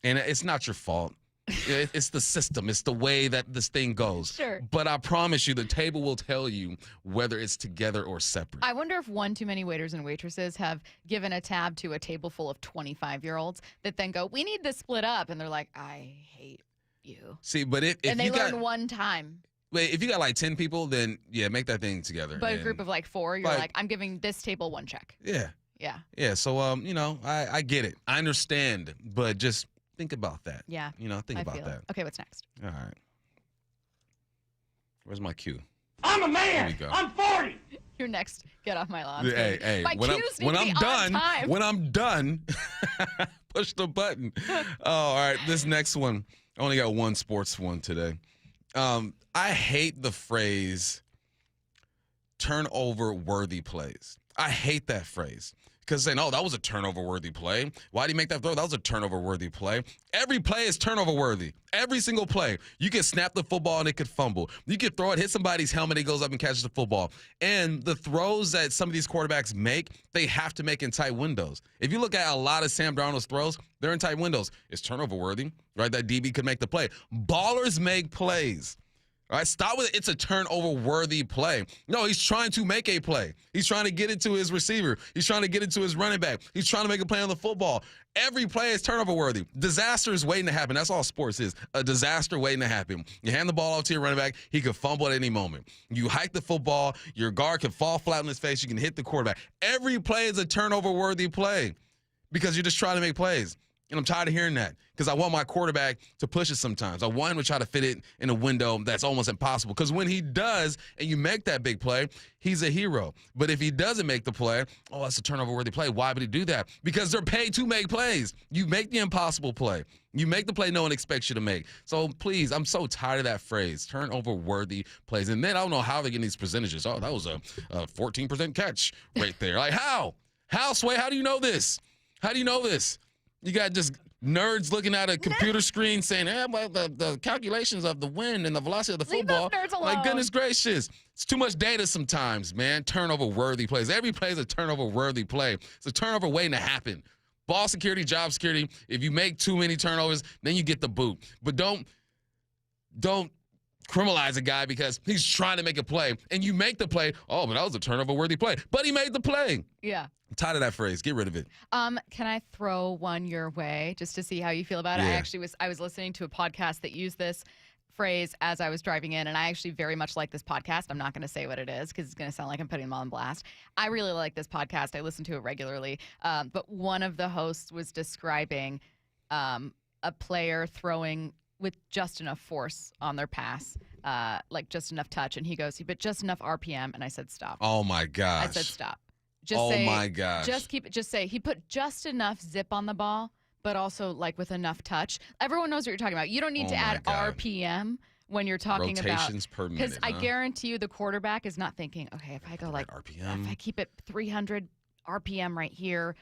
and it's not your fault. It's the system. It's the way that this thing goes. Sure. But I promise you, the table will tell you whether it's together or separate. I wonder if one too many waiters and waitresses have given a tab to a table full of 25-year-olds that then go, we need this split up. And they're like, I hate you. See, but if and they you learn one time. Wait, if you got like 10 people, then yeah, make that thing together. But a group of like 4, you're like, I'm giving this table 1 check. Yeah. Yeah. Yeah. So, I get it. I understand, but just think about that. Yeah. Think about that. Okay, what's next? All right. Where's my cue? I'm a man. Here we go. I'm 40. You're next. Get off my lawn. Hey, my cues need to be on time. When I'm done, push the button. All right, this next one, I only got one sports one today. I hate the phrase turnover-worthy plays. I hate that phrase. Because saying, oh, that was a turnover-worthy play. Why did he make that throw? That was a turnover-worthy play. Every play is turnover-worthy. Every single play. You can snap the football and it could fumble. You can throw it, hit somebody's helmet, it goes up and catches the football. And the throws that some of these quarterbacks make, they have to make in tight windows. If you look at a lot of Sam Darnold's throws, they're in tight windows. It's turnover-worthy, right? That DB could make the play. Ballers make plays. All right, stop with it. It's a turnover-worthy play. No, he's trying to make a play. He's trying to get it to his receiver. He's trying to get it to his running back. He's trying to make a play on the football. Every play is turnover-worthy. Disaster is waiting to happen. That's all sports is, a disaster waiting to happen. You hand the ball off to your running back, he could fumble at any moment. You hike the football, your guard can fall flat on his face, you can hit the quarterback. Every play is a turnover-worthy play because you're just trying to make plays. And I'm tired of hearing that because I want my quarterback to push it sometimes. I want him to try to fit it in a window that's almost impossible. Because when he does and you make that big play, he's a hero. But if he doesn't make the play, oh, that's a turnover-worthy play. Why would he do that? Because they're paid to make plays. You make the impossible play. You make the play no one expects you to make. So please, I'm so tired of that phrase, turnover-worthy plays. And then I don't know how they're getting these percentages. Oh, that was a 14% catch right there. Like how? How, Sway? How do you know this? How do you know this? You got just nerds looking at a computer screen saying, well, the calculations of the wind and the velocity of the football. Leave those nerds alone. Like, goodness gracious. It's too much data sometimes, man. Turnover-worthy plays. Every play is a turnover-worthy play. It's a turnover waiting to happen. Ball security, job security. If you make too many turnovers, then you get the boot. But don't criminalize a guy because he's trying to make a play. And you make the play. Oh, but that was a turnover-worthy play. But he made the play. Yeah. I'm tired of that phrase. Get rid of it. Can I throw one your way just to see how you feel about it? Yeah. I was listening to a podcast that used this phrase as I was driving in, and I actually very much like this podcast. I'm not going to say what it is because it's going to sound like I'm putting them on blast. I really like this podcast. I listen to it regularly. But one of the hosts was describing a player throwing with just enough force on their pass, like just enough touch. And he goes, but just enough RPM. And I said, stop. Oh, my gosh. I said, stop. Just say, my gosh. Just keep it. Just say he put just enough zip on the ball, but also like with enough touch. Everyone knows what you're talking about. You don't need to add RPM when you're talking rotations per minute. Because I guarantee you the quarterback is not thinking, okay, if I go like RPM, if I keep it 300 RPM right here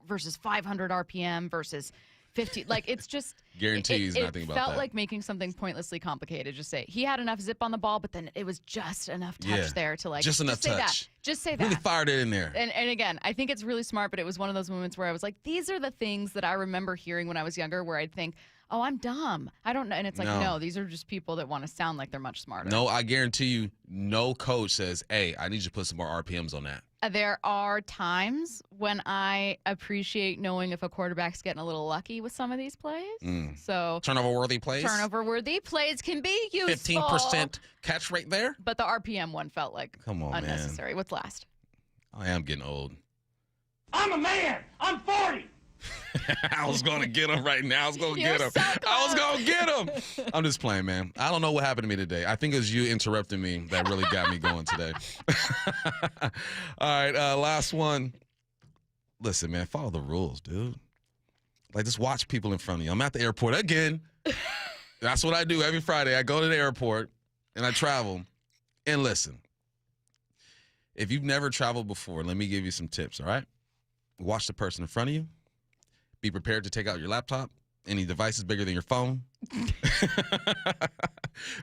versus 500 RPM versus 50. Like, it's just. Guarantee he's not thinking about that. It felt like making something pointlessly complicated. Just say he had enough zip on the ball, but then it was just enough touch there to like. Just enough touch. That. Just say that. Really fired it in there. And again, I think it's really smart, but it was one of those moments where I was like, these are the things that I remember hearing when I was younger, where I'd think, oh, I'm dumb. I don't know. And it's like, no, these are just people that want to sound like they're much smarter. No, I guarantee you, no coach says, hey, I need you to put some more RPMs on that. There are times when I appreciate knowing if a quarterback's getting a little lucky with some of these plays. So turnover-worthy plays? Turnover-worthy plays can be useful. 15% catch rate there? But the RPM one felt like unnecessary. Man. What's last? I am getting old. I'm a man. I'm 40. I was going to get him right now. I was going to get him. I was going to get him. I'm just playing, man. I don't know what happened to me today. I think it was you interrupting me that really got me going today. All right, last one. Listen, man, follow the rules, dude. Like, just watch people in front of you. I'm at the airport again. That's what I do every Friday. I go to the airport, and I travel. And listen, if you've never traveled before, let me give you some tips, all right? Watch the person in front of you. Be prepared to take out your laptop, any devices bigger than your phone.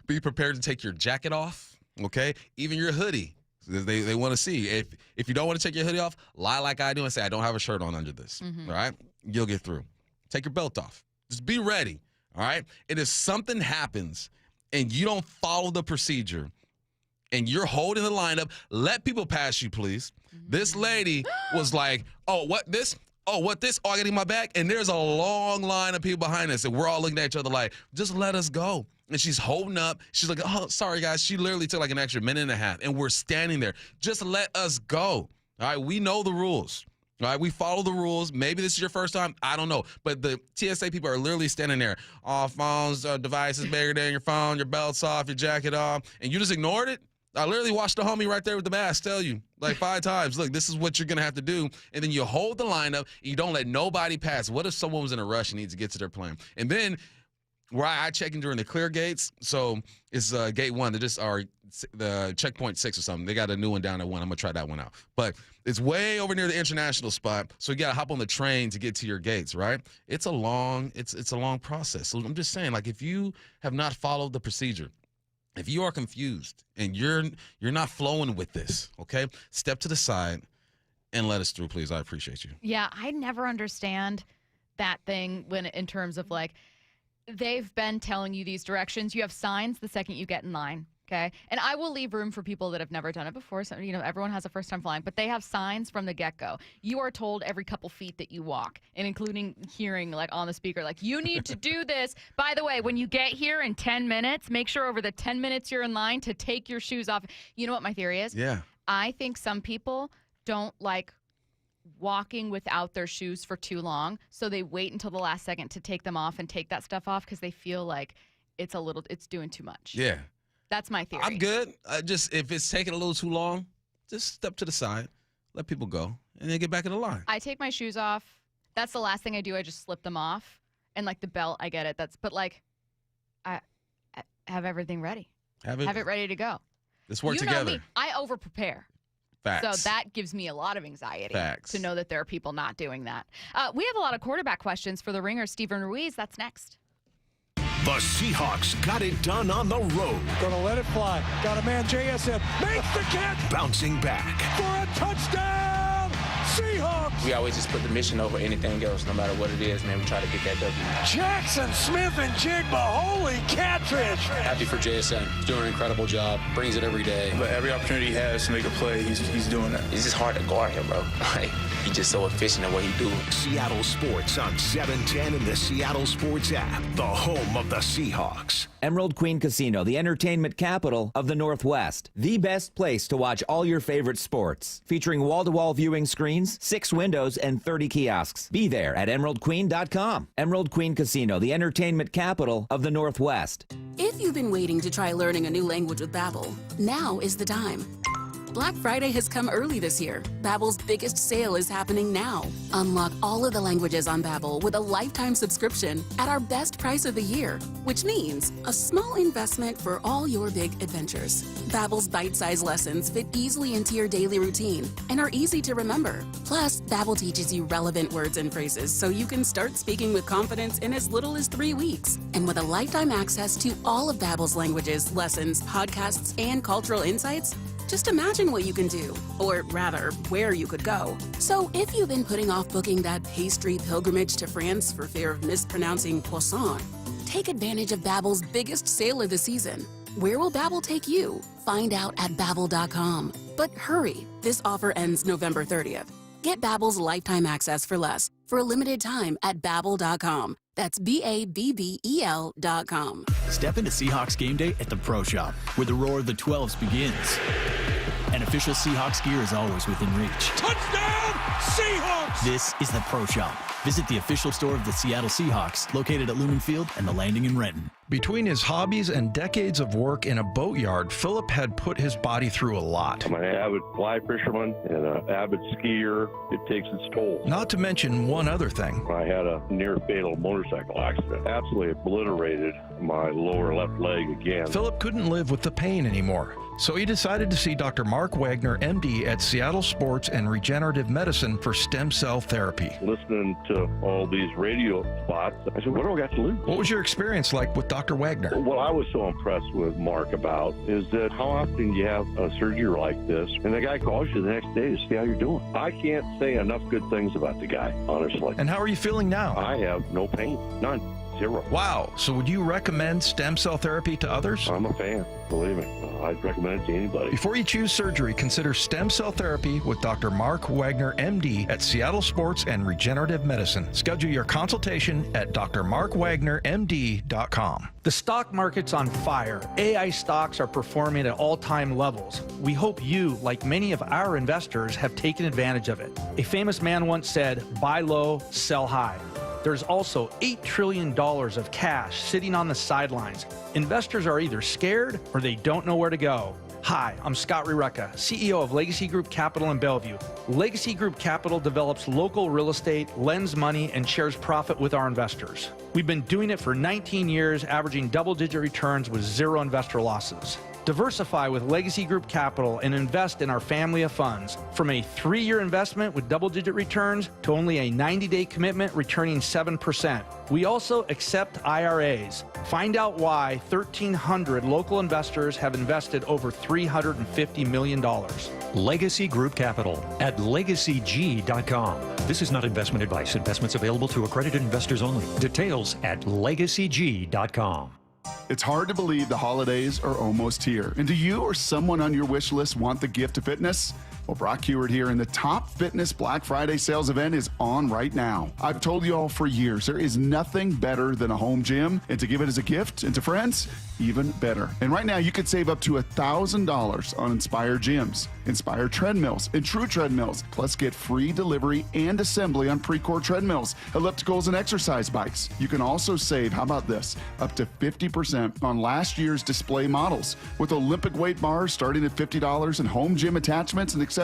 Be prepared to take your jacket off, okay? Even your hoodie. They want to see. If you don't want to take your hoodie off, lie like I do and say, I don't have a shirt on under this, all right? You'll get through. Take your belt off. Just be ready, all right? And if something happens and you don't follow the procedure and you're holding the lineup, let people pass you, please. This lady was like, oh, what this? Oh, what this? Oh, I got to get my bag. And there's a long line of people behind us, and we're all looking at each other like, just let us go. And she's holding up. She's like, oh, sorry, guys. She literally took like an extra minute and a half, and we're standing there. Just let us go. All right, we know the rules. All right, we follow the rules. Maybe this is your first time. I don't know. But the TSA people are literally standing there. All phones, devices bigger than your phone, your belt's off, your jacket off, and you just ignored it? I literally watched the homie right there with the mask tell you like 5 times, look, this is what you're going to have to do. And then you hold the lineup and you don't let nobody pass. What if someone was in a rush and needs to get to their plane? And then where I check in during the clear gates, so it's gate 1. They just are the checkpoint 6 or something. They got a new one down at 1. I'm going to try that one out. But it's way over near the international spot, so you got to hop on the train to get to your gates, right? It's a long process. So I'm just saying, like, if you have not followed the procedure, if you are confused and you're not flowing with this, okay, step to the side and let us through, please. I appreciate you. Yeah, I never understand that thing when in terms of like they've been telling you these directions. You have signs the second you get in line, okay? And I will leave room for people that have never done it before. So, you know, everyone has a first time flying, but they have signs from the get-go. You are told every couple feet that you walk, and including hearing like on the speaker, like, you need to do this. By the way, when you get here in 10 minutes, make sure over the 10 minutes you're in line to take your shoes off. You know what my theory is? Yeah. I think some people don't like walking without their shoes for too long, so they wait until the last second to take them off and take that stuff off because they feel like it's doing too much. Yeah. That's my theory. I'm good. Just if it's taking a little too long, just step to the side, let people go, and then get back in the line. I take my shoes off. That's the last thing I do. I just slip them off. And like the belt, I get it. But like, I have everything ready. Have it ready to go. Let's work together. You know me, I over prepare. Facts. So that gives me a lot of anxiety. Facts. To know that there are people not doing that. We have a lot of quarterback questions for the Ringer. Stephen Ruiz, that's next. The Seahawks got it done on the road. Gonna let it fly. Got a man, JSN. Makes the catch. Bouncing back. For a touchdown. Seahawks. We always just put the mission over anything else, no matter what it is, man. We try to get that W. Jackson Smith and Jigba. Holy catfish. Happy for JSN. He's doing an incredible job. Brings it every day. But every opportunity he has to make a play, he's doing that. It's just hard to guard him, bro. Like, he's just so efficient at what he do. Seattle Sports on 710 and the Seattle Sports app. The home of the Seahawks. Emerald Queen Casino, the entertainment capital of the Northwest. The best place to watch all your favorite sports. Featuring wall-to-wall viewing screens, 6 windows, and 30 kiosks. Be there at emeraldqueen.com. Emerald Queen Casino, the entertainment capital of the Northwest. If you've been waiting to try learning a new language with Babbel, now is the time. Black Friday has come early this year. Babbel's biggest sale is happening now. Unlock all of the languages on Babbel with a lifetime subscription at our best price of the year, which means a small investment for all your big adventures. Babbel's bite-sized lessons fit easily into your daily routine and are easy to remember. Plus, Babbel teaches you relevant words and phrases so you can start speaking with confidence in as little as 3 weeks. And with a lifetime access to all of Babbel's languages, lessons, podcasts, and cultural insights, just imagine what you can do, or rather, where you could go. So if you've been putting off booking that pastry pilgrimage to France for fear of mispronouncing croissant, take advantage of Babbel's biggest sale of the season. Where will Babbel take you? Find out at Babbel.com. But hurry, this offer ends November 30th. Get Babbel's lifetime access for less for a limited time at Babbel.com. That's Babbel.com. Step into Seahawks game day at the Pro Shop, where the roar of the 12s begins. And official Seahawks gear is always within reach. Touchdown, Seahawks! This is the Pro Shop. Visit the official store of the Seattle Seahawks, located at Lumen Field and the Landing in Renton. Between his hobbies and decades of work in a boatyard, Philip had put his body through a lot. I'm an avid fly fisherman and an avid skier. It takes its toll. Not to mention one other thing. I had a near-fatal motorcycle accident. Absolutely obliterated my lower left leg again. Philip couldn't live with the pain anymore, so he decided to see Dr. Mark Wagner, MD, at Seattle Sports and Regenerative Medicine for stem cell therapy. Listening to all these radio spots, I said, what do I got to lose? What was your experience like with Dr. Wagner? What I was so impressed with Mark about is that how often you have a surgery like this, and the guy calls you the next day to see how you're doing. I can't say enough good things about the guy, honestly. And how are you feeling now? I have no pain, none. Zero. Wow. So would you recommend stem cell therapy to others? I'm a fan, believe me. I'd recommend it to anybody. Before you choose surgery, consider stem cell therapy with Dr. Mark Wagner, MD, at Seattle Sports and Regenerative Medicine. Schedule your consultation at drmarkwagnermd.com. The stock market's on fire. AI stocks are performing at all-time levels. We hope you, like many of our investors, have taken advantage of it. A famous man once said, buy low, sell high. There's also $8 trillion of cash sitting on the sidelines. Investors are either scared or they don't know where to go. Hi, I'm Scott Rireka, CEO of Legacy Group Capital in Bellevue. Legacy Group Capital develops local real estate, lends money, and shares profit with our investors. We've been doing it for 19 years, averaging double-digit returns with zero investor losses. Diversify with Legacy Group Capital and invest in our family of funds. From a 3-year investment with double-digit returns to only a 90-day commitment returning 7%. We also accept IRAs. Find out why 1,300 local investors have invested over $350 million. Legacy Group Capital at LegacyG.com. This is not investment advice. Investments available to accredited investors only. Details at LegacyG.com. It's hard to believe the holidays are almost here. And do you or someone on your wish list want the gift of fitness? Well, Brock Heward here, and the Top Fitness Black Friday sales event is on right now. I've told you all for years, there is nothing better than a home gym, and to give it as a gift and to friends, even better. And right now, you could save up to $1,000 on Inspire gyms, Inspire treadmills, and True treadmills, plus get free delivery and assembly on Precor treadmills, ellipticals, and exercise bikes. You can also save, how about this, up to 50% on last year's display models. With Olympic weight bars starting at $50 and home gym attachments and accessories,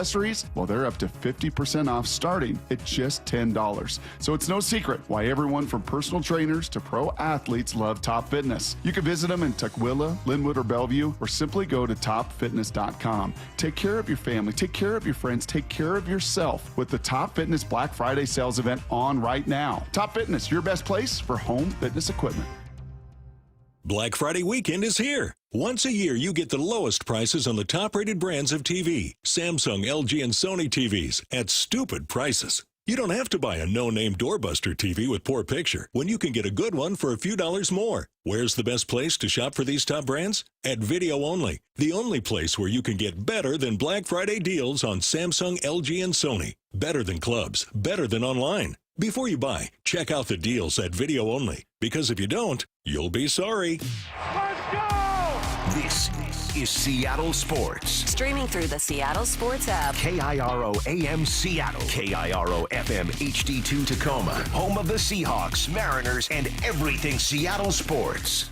well, they're up to 50% off starting at just $10. So it's no secret why everyone from personal trainers to pro athletes love Top Fitness. You can visit them in Tukwila, Linwood, or Bellevue, or simply go to topfitness.com. Take care of your family, take care of your friends, take care of yourself with the Top Fitness Black Friday sales event on right now. Top Fitness, your best place for home fitness equipment. Black Friday weekend is here. Once a year, you get the lowest prices on the top-rated brands of TV, Samsung, LG, and Sony TVs at stupid prices. You don't have to buy a no-name doorbuster TV with poor picture when you can get a good one for a few dollars more. Where's the best place to shop for these top brands? At Video Only, the only place where you can get better than Black Friday deals on Samsung, LG, and Sony. Better than clubs, better than online. Before you buy, check out the deals at Video Only, because if you don't, you'll be sorry. Let's go! This is Seattle Sports. Streaming through the Seattle Sports app. KIRO AM Seattle. KIRO FM HD2 Tacoma. Home of the Seahawks, Mariners, and everything Seattle sports.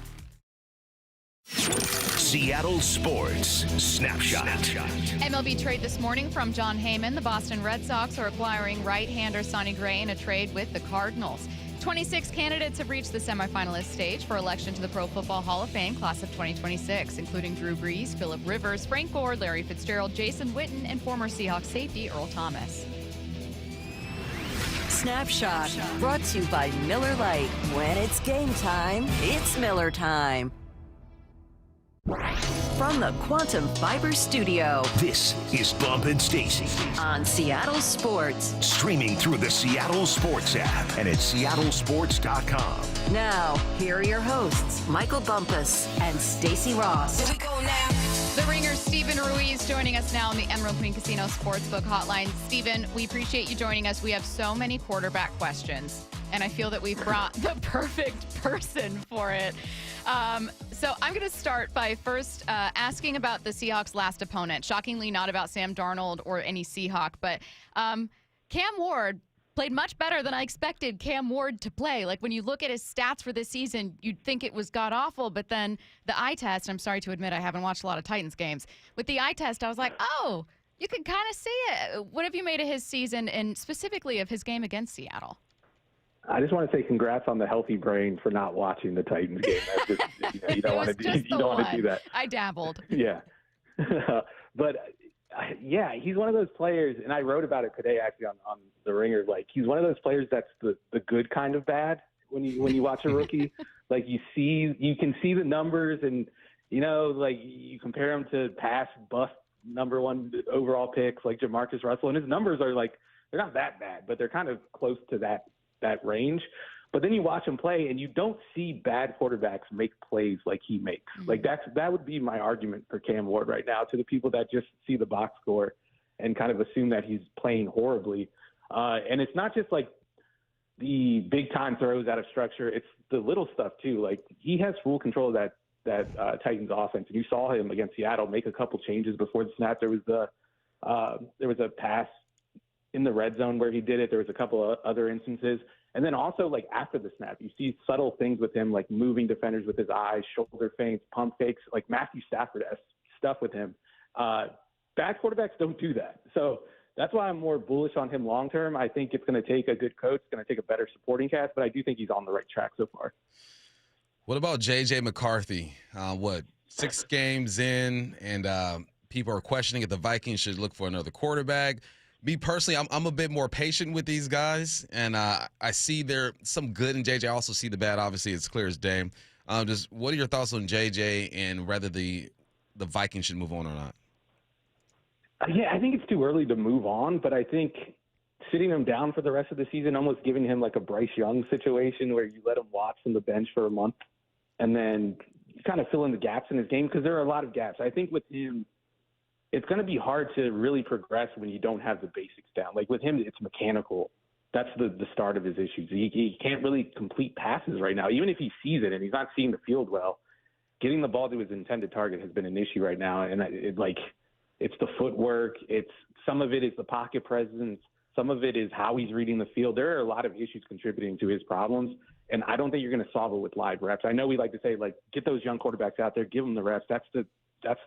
Seattle Sports Snapshot. MLB trade this morning from John Heyman. The Boston Red Sox are acquiring right-hander Sonny Gray in a trade with the Cardinals. 26 candidates have reached the semifinalist stage for election to the Pro Football Hall of Fame class of 2026, including Drew Brees, Phillip Rivers, Frank Gore, Larry Fitzgerald, Jason Witten, and former Seahawks safety Earl Thomas. Snapshot, brought to you by Miller Lite. When it's game time, it's Miller time. From the Quantum Fiber Studio, This is Bump and Stacy on Seattle Sports. Streaming through the Seattle Sports app and at seattlesports.com. Now, here are your hosts, Michael Bumpus and Stacy Ross. Here we go now. The Ringer's Stephen Ruiz joining us now on the Emerald Queen Casino Sportsbook Hotline. Stephen, we appreciate you joining us. We have so many quarterback questions, and I feel that we've brought the perfect person for it. So I'm going to start by first asking about the Seahawks' last opponent. Shockingly, not about Sam Darnold or any Seahawk, but Cam Ward played much better than I expected Cam Ward to play. Like, when you look at his stats for this season, you'd think it was god-awful, but then the eye test, I'm sorry to admit I haven't watched a lot of Titans games. With the eye test, I was like, oh, you can kind of see it. What have you made of his season and specifically of his game against Seattle? I just want to say congrats on the healthy brain for not watching the Titans game. That's just, you don't want to do that. I dabbled. Yeah. But yeah, he's one of those players, and I wrote about it today actually on the Ringer. Like, he's one of those players that's the good kind of bad when you watch a rookie. Like, you can see the numbers, and like, you compare him to past bust number one overall picks like Jamarcus Russell, and his numbers are like, they're not that bad, but they're kind of close to that range. But then you watch him play, and you don't see bad quarterbacks make plays like he makes. Mm-hmm. Like, that would be my argument for Cam Ward right now to the people that just see the box score and kind of assume that he's playing horribly. And it's not just like the big time throws out of structure; it's the little stuff too. Like, he has full control of that Titans offense, and you saw him against Seattle make a couple changes before the snap. There was a pass in the red zone where he did it. There was a couple of other instances. And then also, like, after the snap, you see subtle things with him, like moving defenders with his eyes, shoulder feints, pump fakes, like Matthew Stafford stuff with him. Bad quarterbacks don't do that. So that's why I'm more bullish on him long term. I think it's going to take a good coach. It's going to take a better supporting cast, but I do think he's on the right track so far. What about J.J. McCarthy? 6 games in, and people are questioning if the Vikings should look for another quarterback. Me personally, I'm a bit more patient with these guys, and I see there's some good in JJ. I also see the bad. Obviously, it's clear as day. Just what are your thoughts on JJ and whether the Vikings should move on or not? Yeah, I think it's too early to move on, but I think sitting him down for the rest of the season, almost giving him like a Bryce Young situation where you let him watch from the bench for a month and then kind of fill in the gaps in his game, because there are a lot of gaps. I think with him, it's going to be hard to really progress when you don't have the basics down. Like, with him, it's mechanical. That's the start of his issues. He can't really complete passes right now. Even if he sees it and he's not seeing the field well, getting the ball to his intended target has been an issue right now. And it's the footwork. Some of it is the pocket presence. Some of it is how he's reading the field. There are a lot of issues contributing to his problems, and I don't think you're going to solve it with live reps. I know we like to say, like, get those young quarterbacks out there, give them the reps. That's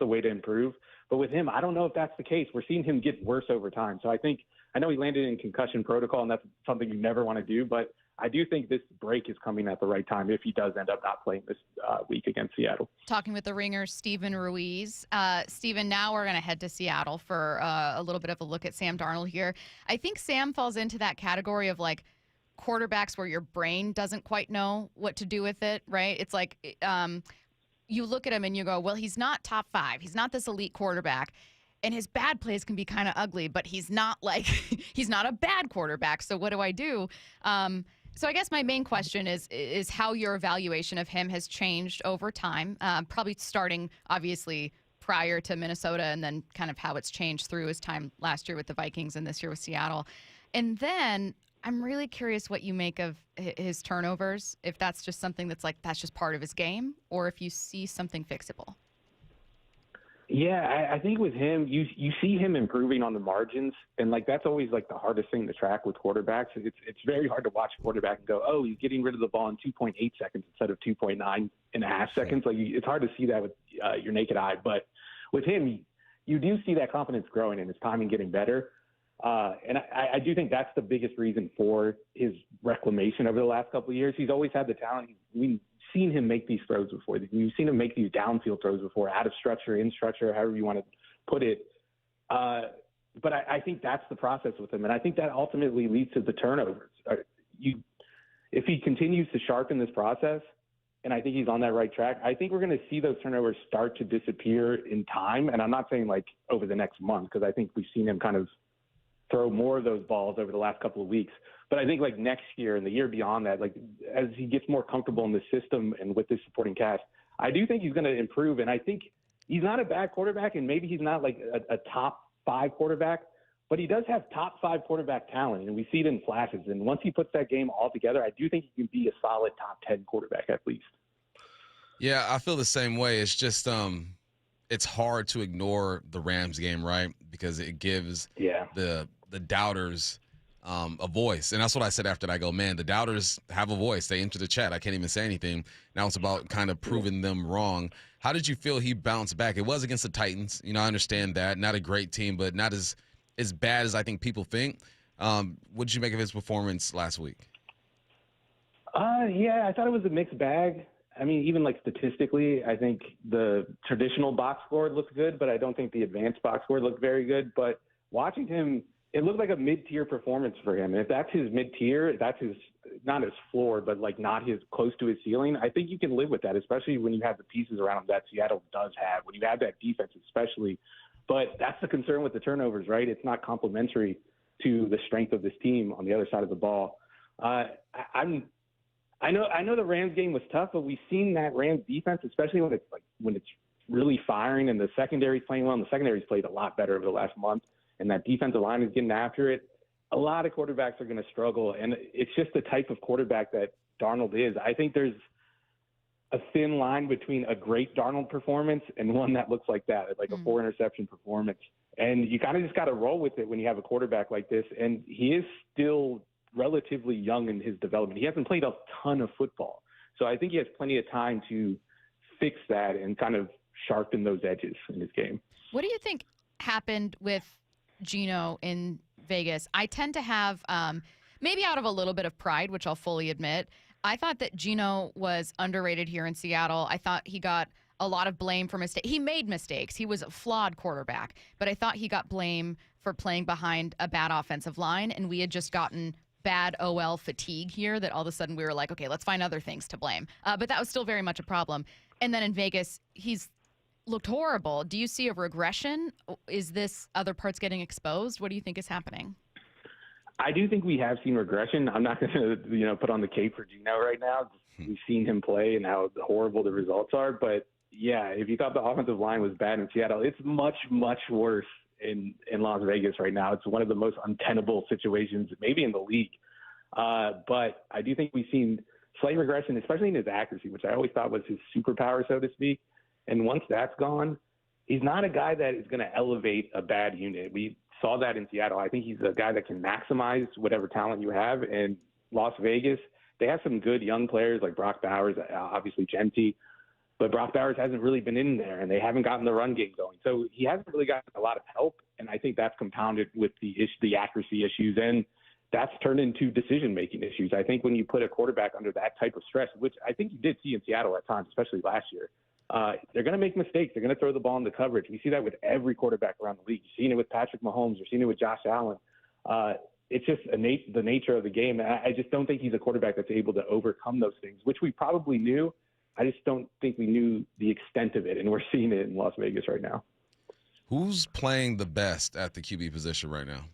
the way to improve. But with him, I don't know if that's the case. We're seeing him get worse over time. So I know he landed in concussion protocol, and that's something you never want to do. But I do think this break is coming at the right time if he does end up not playing this week against Seattle. Talking with the Ringer's Stephen Ruiz. Stephen, now we're going to head to Seattle for a little bit of a look at Sam Darnold here. I think Sam falls into that category of, like, quarterbacks where your brain doesn't quite know what to do with it, right? It's like you look at him and you go, well, he's not top 5. He's not this elite quarterback. And his bad plays can be kind of ugly, but he's not he's not a bad quarterback. So what do I do? So I guess my main question is how your evaluation of him has changed over time, probably starting obviously prior to Minnesota and then kind of how it's changed through his time last year with the Vikings and this year with Seattle. And then I'm really curious what you make of his turnovers, if that's just something that's just part of his game, or if you see something fixable. Yeah, I think with him, you see him improving on the margins, and like that's always like the hardest thing to track with quarterbacks. It's very hard to watch a quarterback and go, oh, he's getting rid of the ball in 2.8 seconds instead of 2.9 and a half seconds. Like it's hard to see that with your naked eye, but with him, you do see that confidence growing and his timing getting better. And I do think that's the biggest reason for his reclamation over the last couple of years. He's always had the talent. We've seen him make these throws before. We've seen him make these downfield throws before, out of structure, in structure, however you want to put it. But I think that's the process with him. And I think that ultimately leads to the turnovers. If he continues to sharpen this process, and I think he's on that right track, I think we're going to see those turnovers start to disappear in time. And I'm not saying like over the next month, because I think we've seen him kind of throw more of those balls over the last couple of weeks. But I think like next year and the year beyond that, like as he gets more comfortable in the system and with this supporting cast, I do think he's going to improve. And I think he's not a bad quarterback, and maybe he's not like a top 5 quarterback, but he does have top 5 quarterback talent, and we see it in flashes. And once he puts that game all together, I do think he can be a solid top 10 quarterback at least. Yeah, I feel the same way. It's just it's hard to ignore the Rams game, right? Because it gives the doubters a voice. And that's what I said after that. I go, man, the doubters have a voice. They enter the chat. I can't even say anything. Now it's about kind of proving them wrong. How did you feel he bounced back? It was against the Titans. You know, I understand that. Not a great team, but not as bad as I think people think. What did you make of his performance last week? Yeah, I thought it was a mixed bag. I mean, even like statistically, I think the traditional box score looked good, but I don't think the advanced box score looked very good. But watching him, it looked like a mid-tier performance for him. And if that's his mid-tier, that's his, not his floor, but like not his close to his ceiling, I think you can live with that, especially when you have the pieces around him that Seattle does have, when you have that defense especially. But that's the concern with the turnovers, right? It's not complementary to the strength of this team on the other side of the ball. I know the Rams game was tough, but we've seen that Rams defense, especially when it's really firing and the secondary's playing well, and the secondary's played a lot better over the last month, and that defensive line is getting after it. A lot of quarterbacks are going to struggle, and it's just the type of quarterback that Darnold is. I think there's a thin line between a great Darnold performance and one that looks like that, like a 4-interception performance. And you kind of just got to roll with it when you have a quarterback like this. And he is still relatively young in his development. He hasn't played a ton of football. So I think he has plenty of time to fix that and kind of sharpen those edges in his game. What do you think happened with Geno in Vegas? I tend to have, maybe out of a little bit of pride, which I'll fully admit, I thought that Geno was underrated here in Seattle. I thought he got a lot of blame for mistakes. He made mistakes. He was a flawed quarterback, but I thought he got blame for playing behind a bad offensive line, and we had just gotten bad OL fatigue here that all of a sudden we were like, okay, let's find other things to blame. But that was still very much a problem. And then in Vegas, he's looked horrible. Do you see a regression? Is this other parts getting exposed? What do you think is happening? I do think we have seen regression. I'm not going to, put on the cape for Geno right now. We've seen him play and how horrible the results are. But yeah, if you thought the offensive line was bad in Seattle, it's much, much worse in Las Vegas right now. It's one of the most untenable situations maybe in the league. But I do think we've seen slight regression, especially in his accuracy, which I always thought was his superpower, so to speak. And once that's gone, he's not a guy that is going to elevate a bad unit. We saw that in Seattle. I think he's a guy that can maximize whatever talent you have. And Las Vegas, they have some good young players like Brock Bowers, obviously Genti, but Brock Bowers hasn't really been in there, and they haven't gotten the run game going. So he hasn't really gotten a lot of help, and I think that's compounded with the accuracy issues, and that's turned into decision-making issues. I think when you put a quarterback under that type of stress, which I think you did see in Seattle at times, especially last year, they're going to make mistakes. They're going to throw the ball into coverage. We see that with every quarterback around the league. You've seen it with Patrick Mahomes. You've seen it with Josh Allen. It's just the nature of the game. And I just don't think he's a quarterback that's able to overcome those things, which we probably knew. I just don't think we knew the extent of it, and we're seeing it in Las Vegas right now. Who's playing the best at the QB position right now?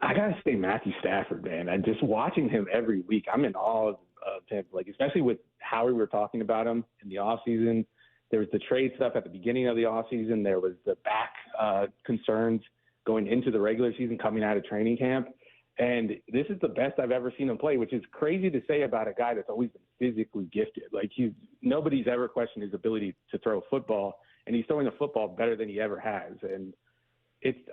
I got to say Matthew Stafford, man. And just watching him every week, I'm in awe of him, like, especially with how we were talking about him in the offseason. There was the trade stuff at the beginning of the offseason. There was the back concerns going into the regular season, coming out of training camp. And this is the best I've ever seen him play, which is crazy to say about a guy that's always been physically gifted. Like, nobody's ever questioned his ability to throw a football. and he's throwing the football better than he ever has. And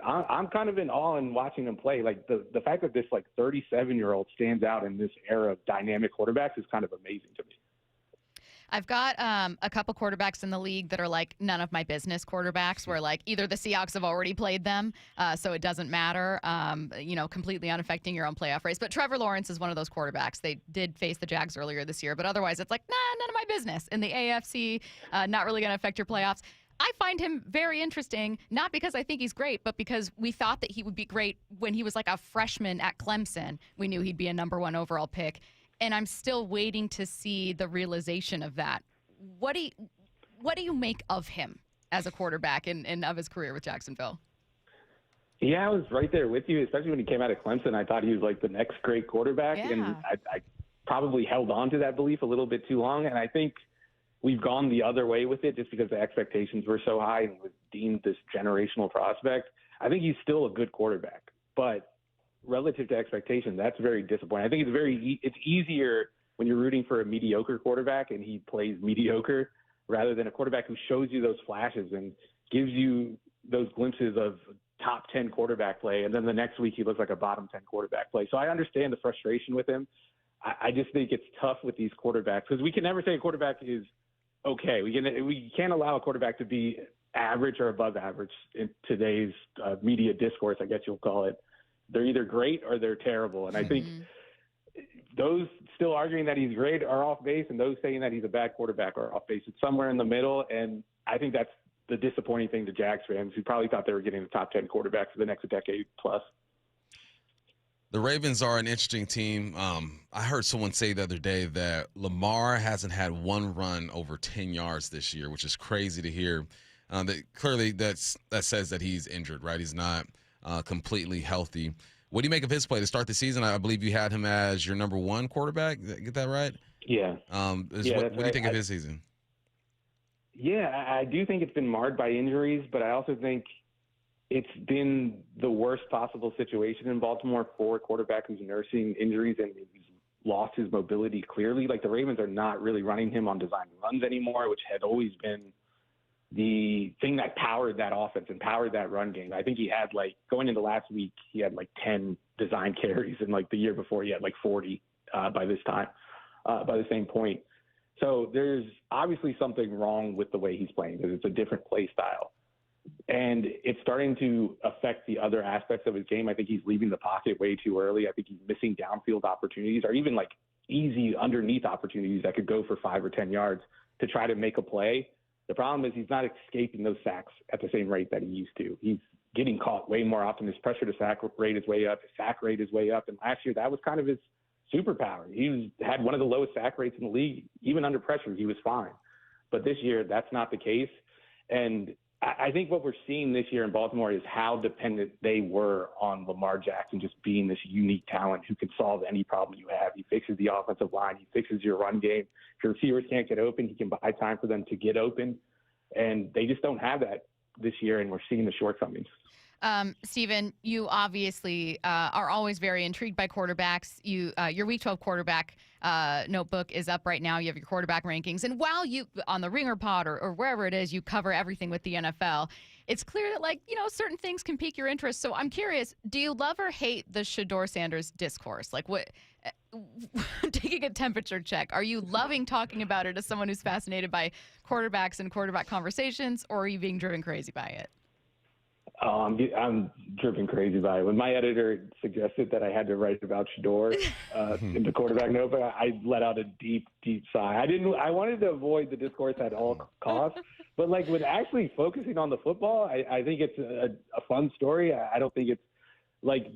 I'm kind of in awe in watching him play. Like the fact that this 37-year-old stands out in this era of dynamic quarterbacks is kind of amazing to me. I've got a couple quarterbacks in the league that are none of my business quarterbacks, where either the Seahawks have already played them, so it doesn't matter, completely unaffecting your own playoff race. But Trevor Lawrence is one of those quarterbacks. They did face the Jags earlier this year, but otherwise it's none of my business. In the AFC, not really going to affect your playoffs. I find him very interesting, not because I think he's great, but because we thought that he would be great when he was a freshman at Clemson. We knew he'd be a number 1 overall pick. And I'm still waiting to see the realization of that. What do you make of him as a quarterback and of his career with Jacksonville? Yeah, I was right there with you, especially when he came out of Clemson. I thought he was the next great quarterback, and I probably held on to that belief a little bit too long. And I think we've gone the other way with it just because the expectations were so high and was deemed this generational prospect. I think he's still a good quarterback, but relative to expectation, that's very disappointing. I think it's easier when you're rooting for a mediocre quarterback and he plays mediocre rather than a quarterback who shows you those flashes and gives you those glimpses of top 10 quarterback play, and then the next week he looks like a bottom 10 quarterback play. So I understand the frustration with him. I just think it's tough with these quarterbacks because we can never say a quarterback is okay. We can't allow a quarterback to be average or above average in today's media discourse, I guess you'll call it. They're either great or they're terrible. And I think those still arguing that he's great are off base, and those saying that he's a bad quarterback are off base. It's somewhere in the middle, and I think that's the disappointing thing to Jags fans who probably thought they were getting the top 10 quarterback for the next decade plus. The Ravens are an interesting team. I heard someone say the other day that Lamar hasn't had one run over 10 yards this year, which is crazy to hear. Clearly that says that he's injured, right? He's not completely healthy. What do you make of his play to start the season? I believe you had him as your number 1 quarterback. Get that right? Yeah. What do you think of his season? Yeah, I do think it's been marred by injuries, but I also think it's been the worst possible situation in Baltimore for a quarterback who's nursing injuries and he's lost his mobility clearly. The Ravens are not really running him on design runs anymore, which had always been the thing that powered that offense and powered that run game. I think he had going into last week, he had 10 design carries, and the year before he had 40 by this time, by the same point. So there's obviously something wrong with the way he's playing because it's a different play style. And it's starting to affect the other aspects of his game. I think he's leaving the pocket way too early. I think he's missing downfield opportunities or even easy underneath opportunities that could go for 5 or 10 yards to try to make a play. The problem is he's not escaping those sacks at the same rate that he used to. He's getting caught way more often. His pressure to sack rate is way up. His sack rate is way up. And last year, that was kind of his superpower. He had one of the lowest sack rates in the league. Even under pressure, he was fine. But this year, that's not the case. And I think what we're seeing this year in Baltimore is how dependent they were on Lamar Jackson just being this unique talent who can solve any problem you have. He fixes the offensive line. He fixes your run game. If your receivers can't get open, he can buy time for them to get open. And they just don't have that this year, and we're seeing the shortcomings. Steven, you obviously are always very intrigued by quarterbacks. Your Week 12 quarterback notebook is up right now. You have your quarterback rankings. And while you, on the Ringer Pod or wherever it is, you cover everything with the NFL, it's clear that, certain things can pique your interest. So I'm curious, do you love or hate the Shedeur Sanders discourse? Taking a temperature check. Are you loving talking about it as someone who's fascinated by quarterbacks and quarterback conversations, or are you being driven crazy by it? I'm driven crazy by it. When my editor suggested that I had to write about Shedeur in the quarterback notebook, I let out a deep, deep sigh. I wanted to avoid the discourse at all costs, but with actually focusing on the football, I think it's a fun story. I don't think it's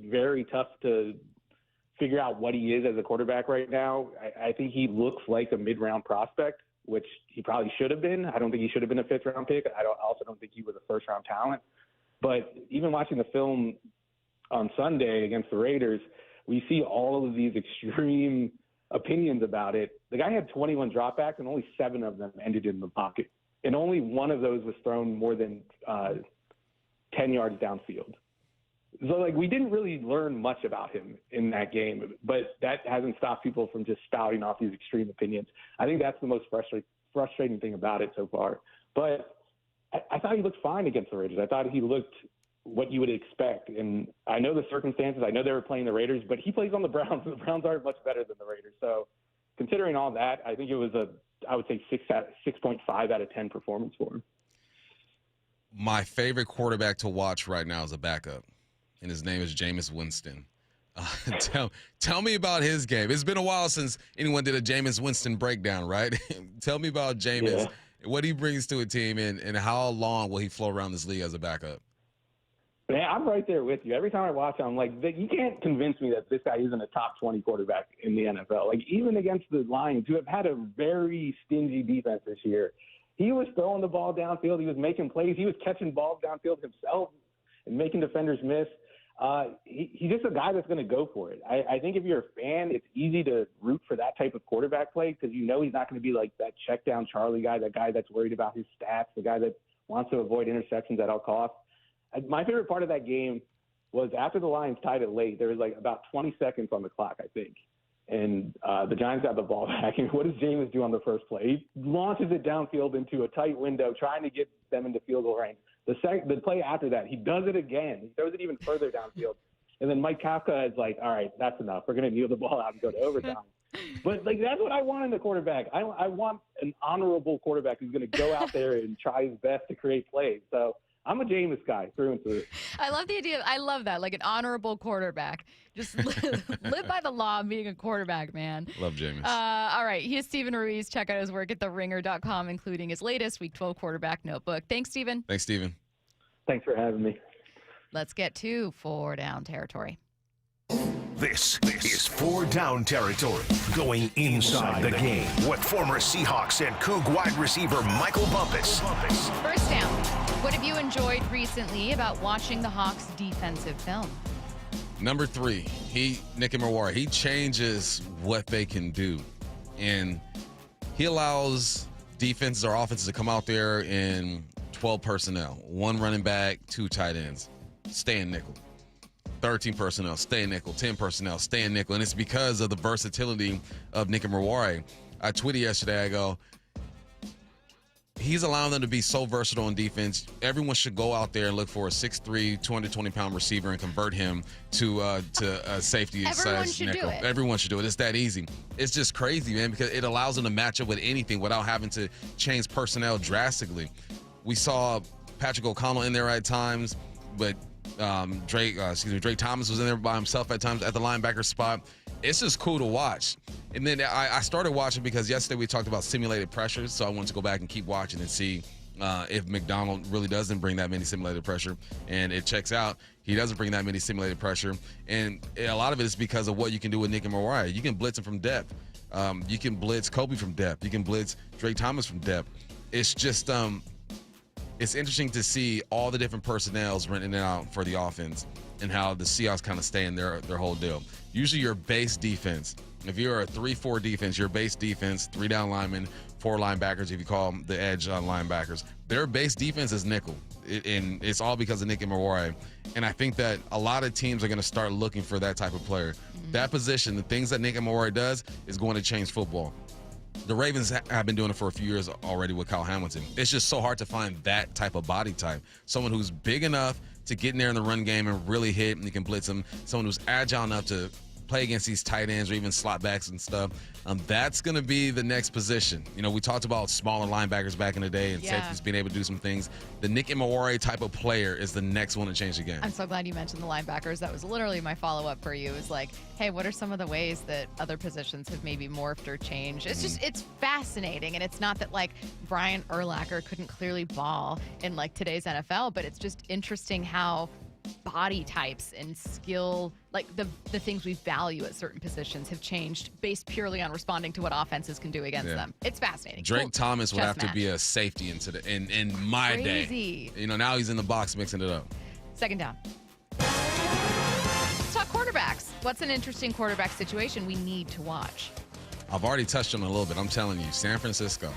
very tough to figure out what he is as a quarterback right now. I think he looks like a mid-round prospect, which he probably should have been. I don't think he should have been a fifth-round pick. I also don't think he was a first-round talent. But even watching the film on Sunday against the Raiders, we see all of these extreme opinions about it. The guy had 21 dropbacks, and only 7 of them ended in the pocket. And only one of those was thrown more than 10 yards downfield. So, we didn't really learn much about him in that game, but that hasn't stopped people from just spouting off these extreme opinions. I think that's the most frustrating thing about it so far. But I thought he looked fine against the Raiders. I thought he looked what you would expect. And I know the circumstances. I know they were playing the Raiders, but he plays on the Browns, and the Browns aren't much better than the Raiders. So considering all that, I think it was I would say 6.5 out of 10 performance for him. My favorite quarterback to watch right now is a backup, and his name is Jameis Winston. Tell me about his game. It's been a while since anyone did a Jameis Winston breakdown, right? Tell me about Jameis, what he brings to a team, and how long will he flow around this league as a backup? Man, I'm right there with you. Every time I watch him, I'm like, you can't convince me that this guy isn't a top 20 quarterback in the NFL. Like, even against the Lions, who have had a very stingy defense this year, he was throwing the ball downfield. He was making plays. He was catching balls downfield himself and making defenders miss. He's just a guy that's going to go for it. I think if you're a fan, it's easy to root for that type of quarterback play because you know he's not going to be like that check down Charlie guy, that guy that's worried about his stats, the guy that wants to avoid interceptions at all costs. My favorite part of that game was after the Lions tied it late, there was like about 20 seconds on the clock, I think. And the Giants got the ball back. And what does Jameis do on the first play? He launches it downfield into a tight window, trying to get them into field goal range. The play after that, he does it again. He throws it even further downfield. And then Mike Kafka is like, all right, that's enough. We're going to kneel the ball out and go to overtime. But, like, that's what I want in the quarterback. I want an honorable quarterback who's going to go out there and try his best to create plays. So I'm a Jameis guy through and through. I love the idea. I love that, like an honorable quarterback. Just live by the law of being a quarterback, man. Love Jameis. All right. Here's Stephen Ruiz. Check out his work at theringer.com, including his latest Week 12 quarterback notebook. Thanks, Stephen. Thanks, Stephen. Thanks for having me. Let's get to 4 down territory. This is 4 down territory, going inside the game with former Seahawks and Coug wide receiver Michael Bumpus. First down. What have you enjoyed recently about watching the Hawks' defensive film? Number 3, Nick Morwari, he changes what they can do. And he allows defenses or offenses to come out there in 12 personnel, 1 running back, 2 tight ends, stay in nickel. 13 personnel, stay in nickel. 10 personnel, stay in nickel. And it's because of the versatility of Nick Morwari. I tweeted yesterday, I go, he's allowing them to be so versatile on defense. Everyone should go out there and look for a 6'3", 220-pound receiver and convert him to a safety. Everyone should nickel. do it. Everyone should do it. It's that easy. It's just crazy, man, because it allows them to match up with anything without having to change personnel drastically. We saw Patrick O'Connell in there at times, but Drake Thomas was in there by himself at times at the linebacker spot. It's just cool to watch. And then I started watching because yesterday we talked about simulated pressures, so I wanted to go back and keep watching and see if McDonald really doesn't bring that many simulated pressure. And it checks out. He doesn't bring that many simulated pressure. And a lot of it is because of what you can do with Nick and Mariah. You can blitz him from depth. You can blitz Kobe from depth. You can blitz Drake Thomas from depth. It's just it's interesting to see all the different personnels running out for the offense and how the Seahawks kind of stay in their whole deal. Usually your base defense, if you're a 3-4 defense, your base defense, 3 down linemen, 4 linebackers, if you call them the edge linebackers, their base defense is nickel. And it's all because of Nick and Morwari. And I think that a lot of teams are going to start looking for that type of player. That position, the things that Nick and Morwari does is going to change football. The Ravens have been doing it for a few years already with Kyle Hamilton. It's just so hard to find that type of body type. Someone who's big enough to get in there in the run game and really hit, and you can blitz them. Someone who's agile enough to play against these tight ends or even slot backs and stuff. That's going to be the next position. You know, we talked about smaller linebackers back in the day and safeties being able to do some things. The Nick Morwari type of player is the next one to change the game. I'm so glad you mentioned the linebackers. That was literally my follow-up for you. Is like, hey, what are some of the ways that other positions have maybe morphed or changed? It's just, it's fascinating. And it's not that, like, Brian Urlacher couldn't clearly ball in, like, today's NFL, but it's just interesting how body types and skill, like the things we value at certain positions, have changed based purely on responding to what offenses can do against them. It's fascinating. Drake Thomas would have to be a safety in my day. You know, now he's in the box mixing it up. Second down. Let's talk quarterbacks. What's an interesting quarterback situation we need to watch? I've already touched on it a little bit. I'm telling you, San Francisco.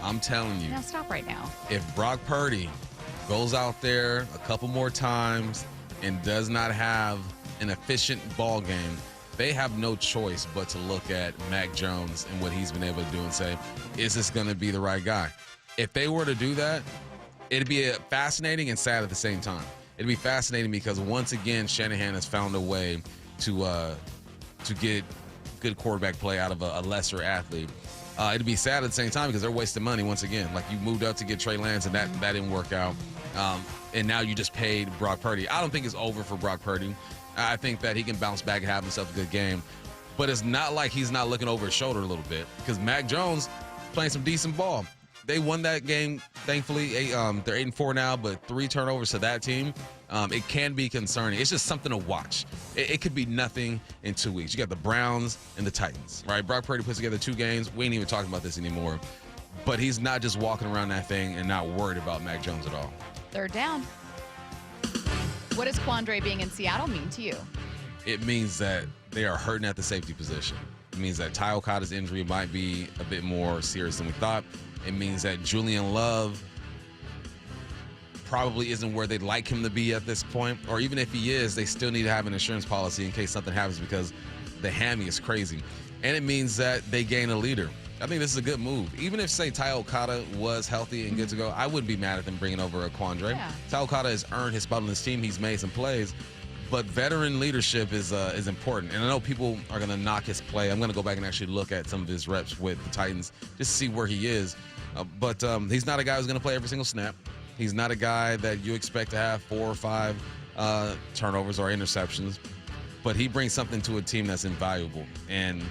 I'm telling you. Now stop right now. If Brock Purdy goes out there a couple more times and does not have an efficient ball game, they have no choice but to look at Mac Jones and what he's been able to do and say, is this going to be the right guy? If they were to do that, It'd be fascinating and sad at the same time. It'd be fascinating because once again, Shanahan has found a way to get good quarterback play out of a lesser athlete. It'd be sad at the same time because they're wasting money once again. Like, you moved up to get Trey Lance and that didn't work out. And now you just paid Brock Purdy. I don't think it's over for Brock Purdy. I think that he can bounce back and have himself a good game. But it's not like he's not looking over his shoulder a little bit because Mac Jones playing some decent ball. They won that game, thankfully. They're 8-4 now, but 3 turnovers to that team. It can be concerning. It's just something to watch. It could be nothing in 2 weeks. You got the Browns and the Titans, right? Brock Purdy puts together 2 games. We ain't even talking about this anymore. But he's not just walking around that thing and not worried about Mac Jones at all. 3rd down. What does Quandre being in Seattle mean to you? It means that they are hurting at the safety position. It means that Ty Okada's injury might be a bit more serious than we thought. It means that Julian Love probably isn't where they'd like him to be at this point. Or even if he is, they still need to have an insurance policy in case something happens because the hammy is crazy. And it means that they gain a leader. I think this is a good move. Even if, say, Ty Okada was healthy and good to go, I wouldn't be mad at them bringing over a Quandre. Yeah. Ty Okada has earned his spot on this team. He's made some plays. But veteran leadership is important. And I know people are going to knock his play. I'm going to go back and actually look at some of his reps with the Titans just to see where he is. But he's not a guy who's going to play every single snap. He's not a guy that you expect to have 4 or 5 turnovers or interceptions. But he brings something to a team that's invaluable. And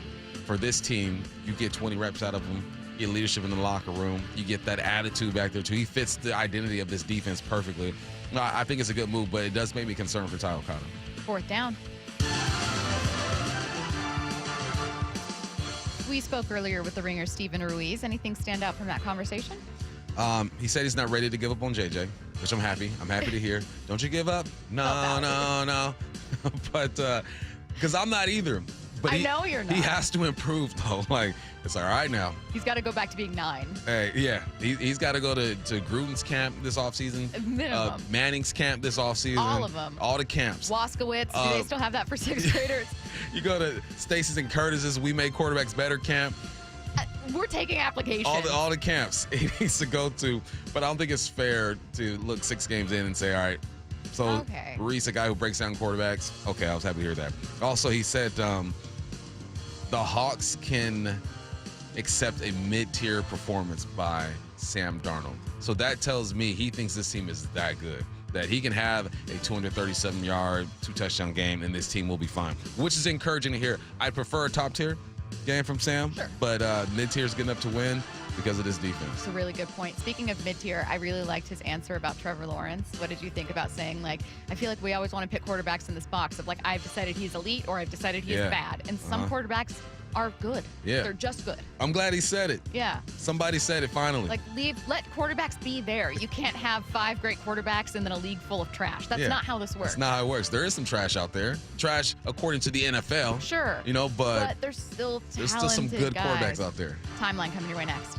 for this team, you get 20 reps out of him. You get leadership in the locker room. You get that attitude back there, too. He fits the identity of this defense perfectly. I think it's a good move, but it does make me concerned for Ty Okada. 4th down. We spoke earlier with the Ringer, Stephen Ruiz. Anything stand out from that conversation? He said he's not ready to give up on JJ, which I'm happy. I'm happy to hear. Don't you give up? No. But because I'm not either. But I know you're not. He has to improve, though. Like, it's all right now. He's got to go back to being 9. Hey, yeah. He's got to go to Gruden's camp this offseason. Minimum. Manning's camp this offseason. All of them. All the camps. Waskowitz. Do they still have that for 6th graders? You go to Stacy's and Curtis's We Make Quarterbacks Better camp. We're taking applications. All the camps he needs to go to. But I don't think it's fair to look 6 games in and say, all right. So Ruiz, a guy who breaks down quarterbacks. Okay, I was happy to hear that. Also, he said the Hawks can accept a mid-tier performance by Sam Darnold. So that tells me he thinks this team is that good, that he can have a 237-yard, 2-touchdown game, and this team will be fine, which is encouraging to hear. I'd prefer a top-tier game from Sam, but mid-tier is good enough to win because of this defense. It's a really good point. Speaking of mid-tier, I really liked his answer about Trevor Lawrence. What did you think about saying, like, I feel like we always want to pick quarterbacks in this box of, like, I've decided he's elite or I've decided he's bad. And some quarterbacks are good. Yeah. They're just good. I'm glad he said it. Yeah. Somebody said it finally. Like, let quarterbacks be there. You can't have 5 great quarterbacks and then a league full of trash. That's not how this works. That's not how it works. There is some trash out there. Trash according to the NFL. Sure. You know, but there's still some good guys. quarterbacks out there. Timeline coming your way next.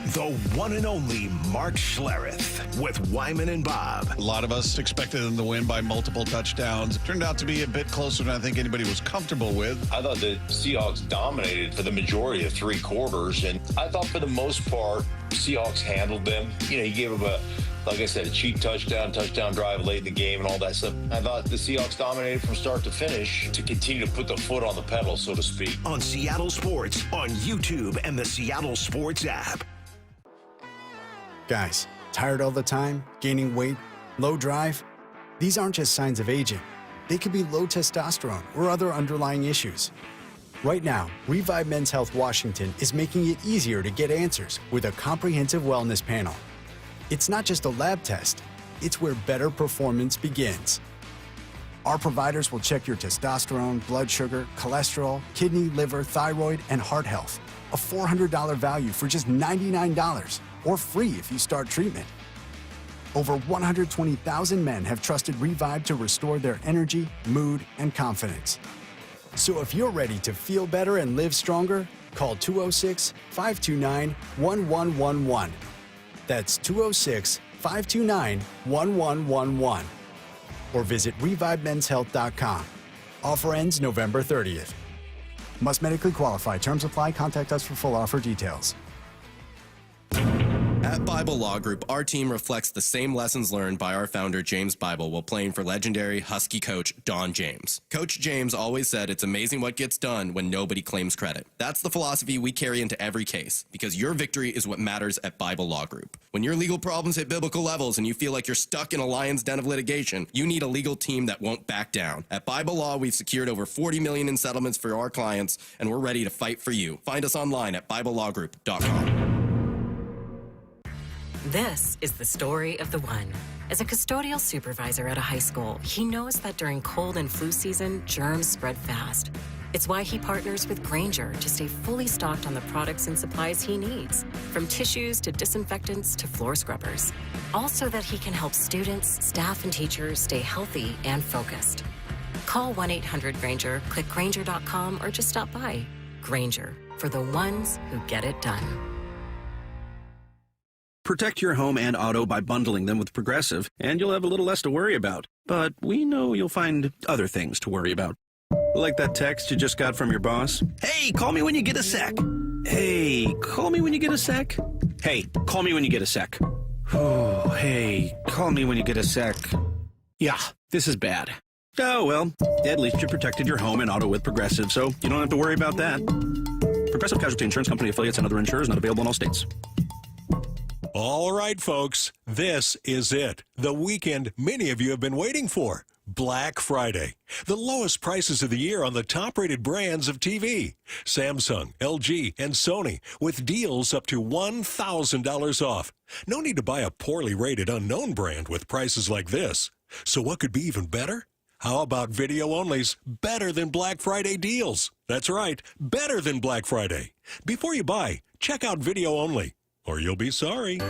The one and only Mark Schlereth with Wyman and Bob. A lot of us expected them to win by multiple touchdowns. It turned out to be a bit closer than I think anybody was comfortable with. I thought the Seahawks dominated for the majority of 3 quarters, and I thought for the most part, Seahawks handled them. You know, he gave them like I said, a cheap touchdown drive late in the game and all that stuff. I thought the Seahawks dominated from start to finish to continue to put the foot on the pedal, so to speak. On Seattle Sports, on YouTube and the Seattle Sports app. Guys, tired all the time, gaining weight, low drive? These aren't just signs of aging. They could be low testosterone or other underlying issues. Right now, Revive Men's Health Washington is making it easier to get answers with a comprehensive wellness panel. It's not just a lab test, it's where better performance begins. Our providers will check your testosterone, blood sugar, cholesterol, kidney, liver, thyroid, and heart health. A $400 value for just $99, or free if you start treatment. Over 120,000 men have trusted Revive to restore their energy, mood, and confidence. So if you're ready to feel better and live stronger, call 206-529-1111. That's 206-529-1111. Or visit ReviveMen'sHealth.com. Offer ends November 30th. Must medically qualify. Terms apply. Contact us for full offer details. At Bible Law Group, our team reflects the same lessons learned by our founder, James Bible, while playing for legendary Husky coach Don James. Coach James always said it's amazing what gets done when nobody claims credit. That's the philosophy we carry into every case, because your victory is what matters at Bible Law Group. When your legal problems hit biblical levels and you feel like you're stuck in a lion's den of litigation, you need a legal team that won't back down. At Bible Law, we've secured over $40 million in settlements for our clients, and we're ready to fight for you. Find us online at BibleLawGroup.com. This is the story of the one. As a custodial supervisor at a high school, he knows that during cold and flu season, germs spread fast. It's why he partners with Grainger to stay fully stocked on the products and supplies he needs, from tissues to disinfectants to floor scrubbers. All so that he can help students, staff, and teachers stay healthy and focused. Call 1-800-GRAINGER, click Grainger.com, or just stop by. Grainger, for the ones who get it done. Protect your home and auto by bundling them with Progressive, and you'll have a little less to worry about. But we know you'll find other things to worry about. Like that text you just got from your boss. Hey, call me when you get a sec. Hey, call me when you get a sec. Hey, call me when you get a sec. Oh, hey, call me when you get a sec. Yeah, this is bad. Oh, well, at least you protected your home and auto with Progressive, so you don't have to worry about that. Progressive Casualty Insurance Company affiliates and other insurers not available in all states. All right, folks, this is it. The weekend many of you have been waiting for. Black Friday. The lowest prices of the year on the top-rated brands of TV. Samsung, LG, and Sony, with deals up to $1,000 off. No need to buy a poorly rated unknown brand with prices like this. So what could be even better? How about video-only's better than Black Friday deals? That's right, better than Black Friday. Before you buy, check out video-only, or you'll be sorry.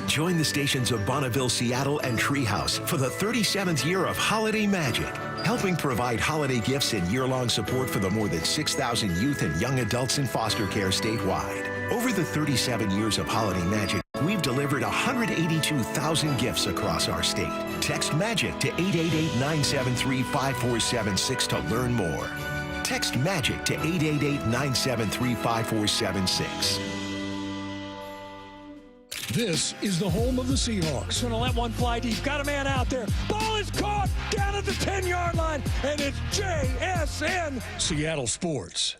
Join the stations of Bonneville, Seattle, and Treehouse for the 37th year of Holiday Magic, helping provide holiday gifts and year-long support for the more than 6,000 youth and young adults in foster care statewide. Over the 37 years of Holiday Magic, we've delivered 182,000 gifts across our state. Text MAGIC to 888-973-5476 to learn more. Text MAGIC to 888-973-5476. This is the home of the Seahawks. Going to let one fly deep. Got a man out there. Ball is caught down at the 10-yard line, and it's JSN Seattle Sports.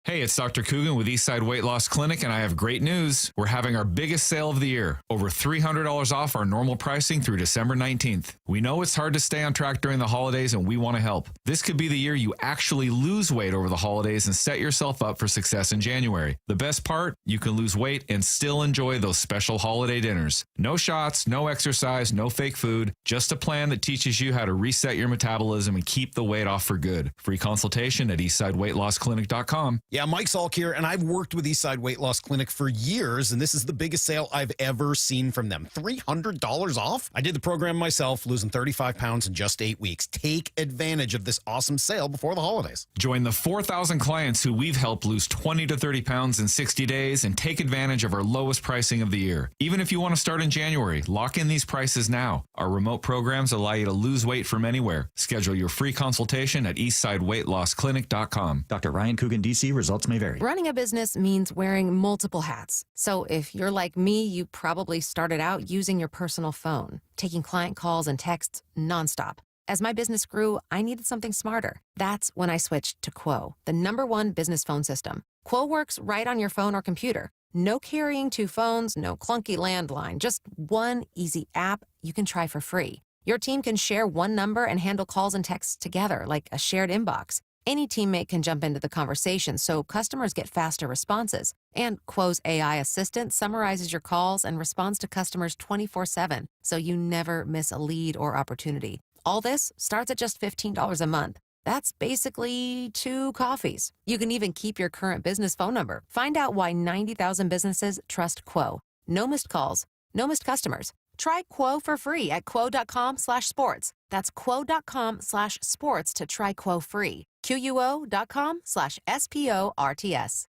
Hey, it's Dr. Coogan with Eastside Weight Loss Clinic, and I have great news. We're having our biggest sale of the year, over $300 off our normal pricing through December 19th. We know it's hard to stay on track during the holidays, and we want to help. This could be the year you actually lose weight over the holidays and set yourself up for success in January. The best part, you can lose weight and still enjoy those special holiday dinners. No shots, no exercise, no fake food, just a plan that teaches you how to reset your metabolism and keep the weight off for good. Free consultation at eastsideweightlossclinic.com. Yeah, Mike Salk here, and I've worked with Eastside Weight Loss Clinic for years, and this is the biggest sale I've ever seen from them. $300 off? I did the program myself, losing 35 pounds in just 8 weeks. Take advantage of this awesome sale before the holidays. Join the 4,000 clients who we've helped lose 20 to 30 pounds in 60 days and take advantage of our lowest pricing of the year. Even if you want to start in January, lock in these prices now. Our remote programs allow you to lose weight from anywhere. Schedule your free consultation at eastsideweightlossclinic.com. Dr. Ryan Coogan, D.C. Results may vary. Running a business means wearing multiple hats. So if you're like me, you probably started out using your personal phone, taking client calls and texts nonstop. As my business grew, I needed something smarter. That's when I switched to Quo, the #1 business phone system. Quo works right on your phone or computer. No carrying 2 phones, no clunky landline, just one easy app you can try for free. Your team can share one number and handle calls and texts together like a shared inbox. Any teammate can jump into the conversation, so customers get faster responses. And Quo's AI assistant summarizes your calls and responds to customers 24/7, so you never miss a lead or opportunity. All this starts at just $15 a month. That's basically 2 coffees. You can even keep your current business phone number. Find out why 90,000 businesses trust Quo. No missed calls, no missed customers. Try Quo for free at quo.com/sports. That's quo.com/sports to try Quo free. QUO.com/SPORTS.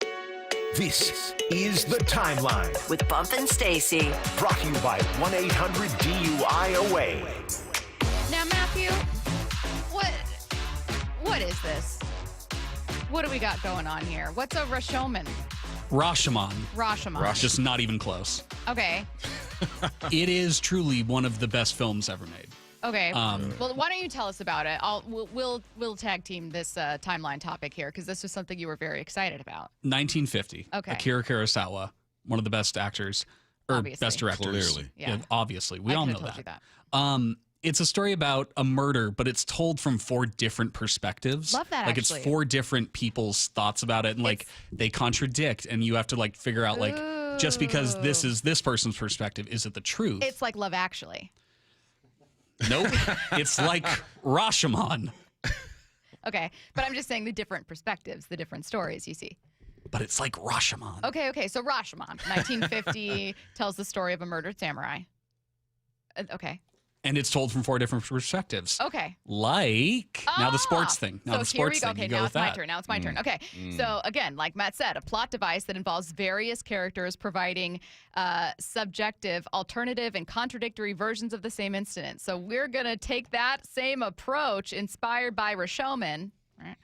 This is The Timeline with Bump and Stacy. Brought to you by 1-800-DUI-AWAY. Now, Matthew, what is this? What do we got going on here? What's a Rashomon? Rashomon. Just not even close. Okay. It is truly one of the best films ever made. Okay. Well, why don't you tell us about it? We'll tag team this timeline topic here because this was something you were very excited about. 1950. Okay. Akira Kurosawa, one of the best actors or Obviously. best directors. Clearly. Yeah. Obviously, we I all could've know told that. you that. It's a story about a murder, but it's told from 4 different perspectives. Love that, Like actually. it's 4 different people's thoughts about it, and like they contradict, and you have to like figure out like just because this is this person's perspective, is it the truth? It's like Love Actually. Nope. It's like Rashomon. Okay, but I'm just saying the different perspectives, the different stories you see. But it's like Rashomon. Okay, so Rashomon, 1950, tells the story of a murdered samurai. Okay. And it's told from 4 different perspectives. Okay. Like now the sports thing. Now the sports thing. Okay, You go now with it's my that. turn. Now it's my turn. Okay. So again, like Matt said, a plot device that involves various characters providing subjective, alternative, and contradictory versions of the same incident. So we're gonna take that same approach, inspired by Rashomon. Right?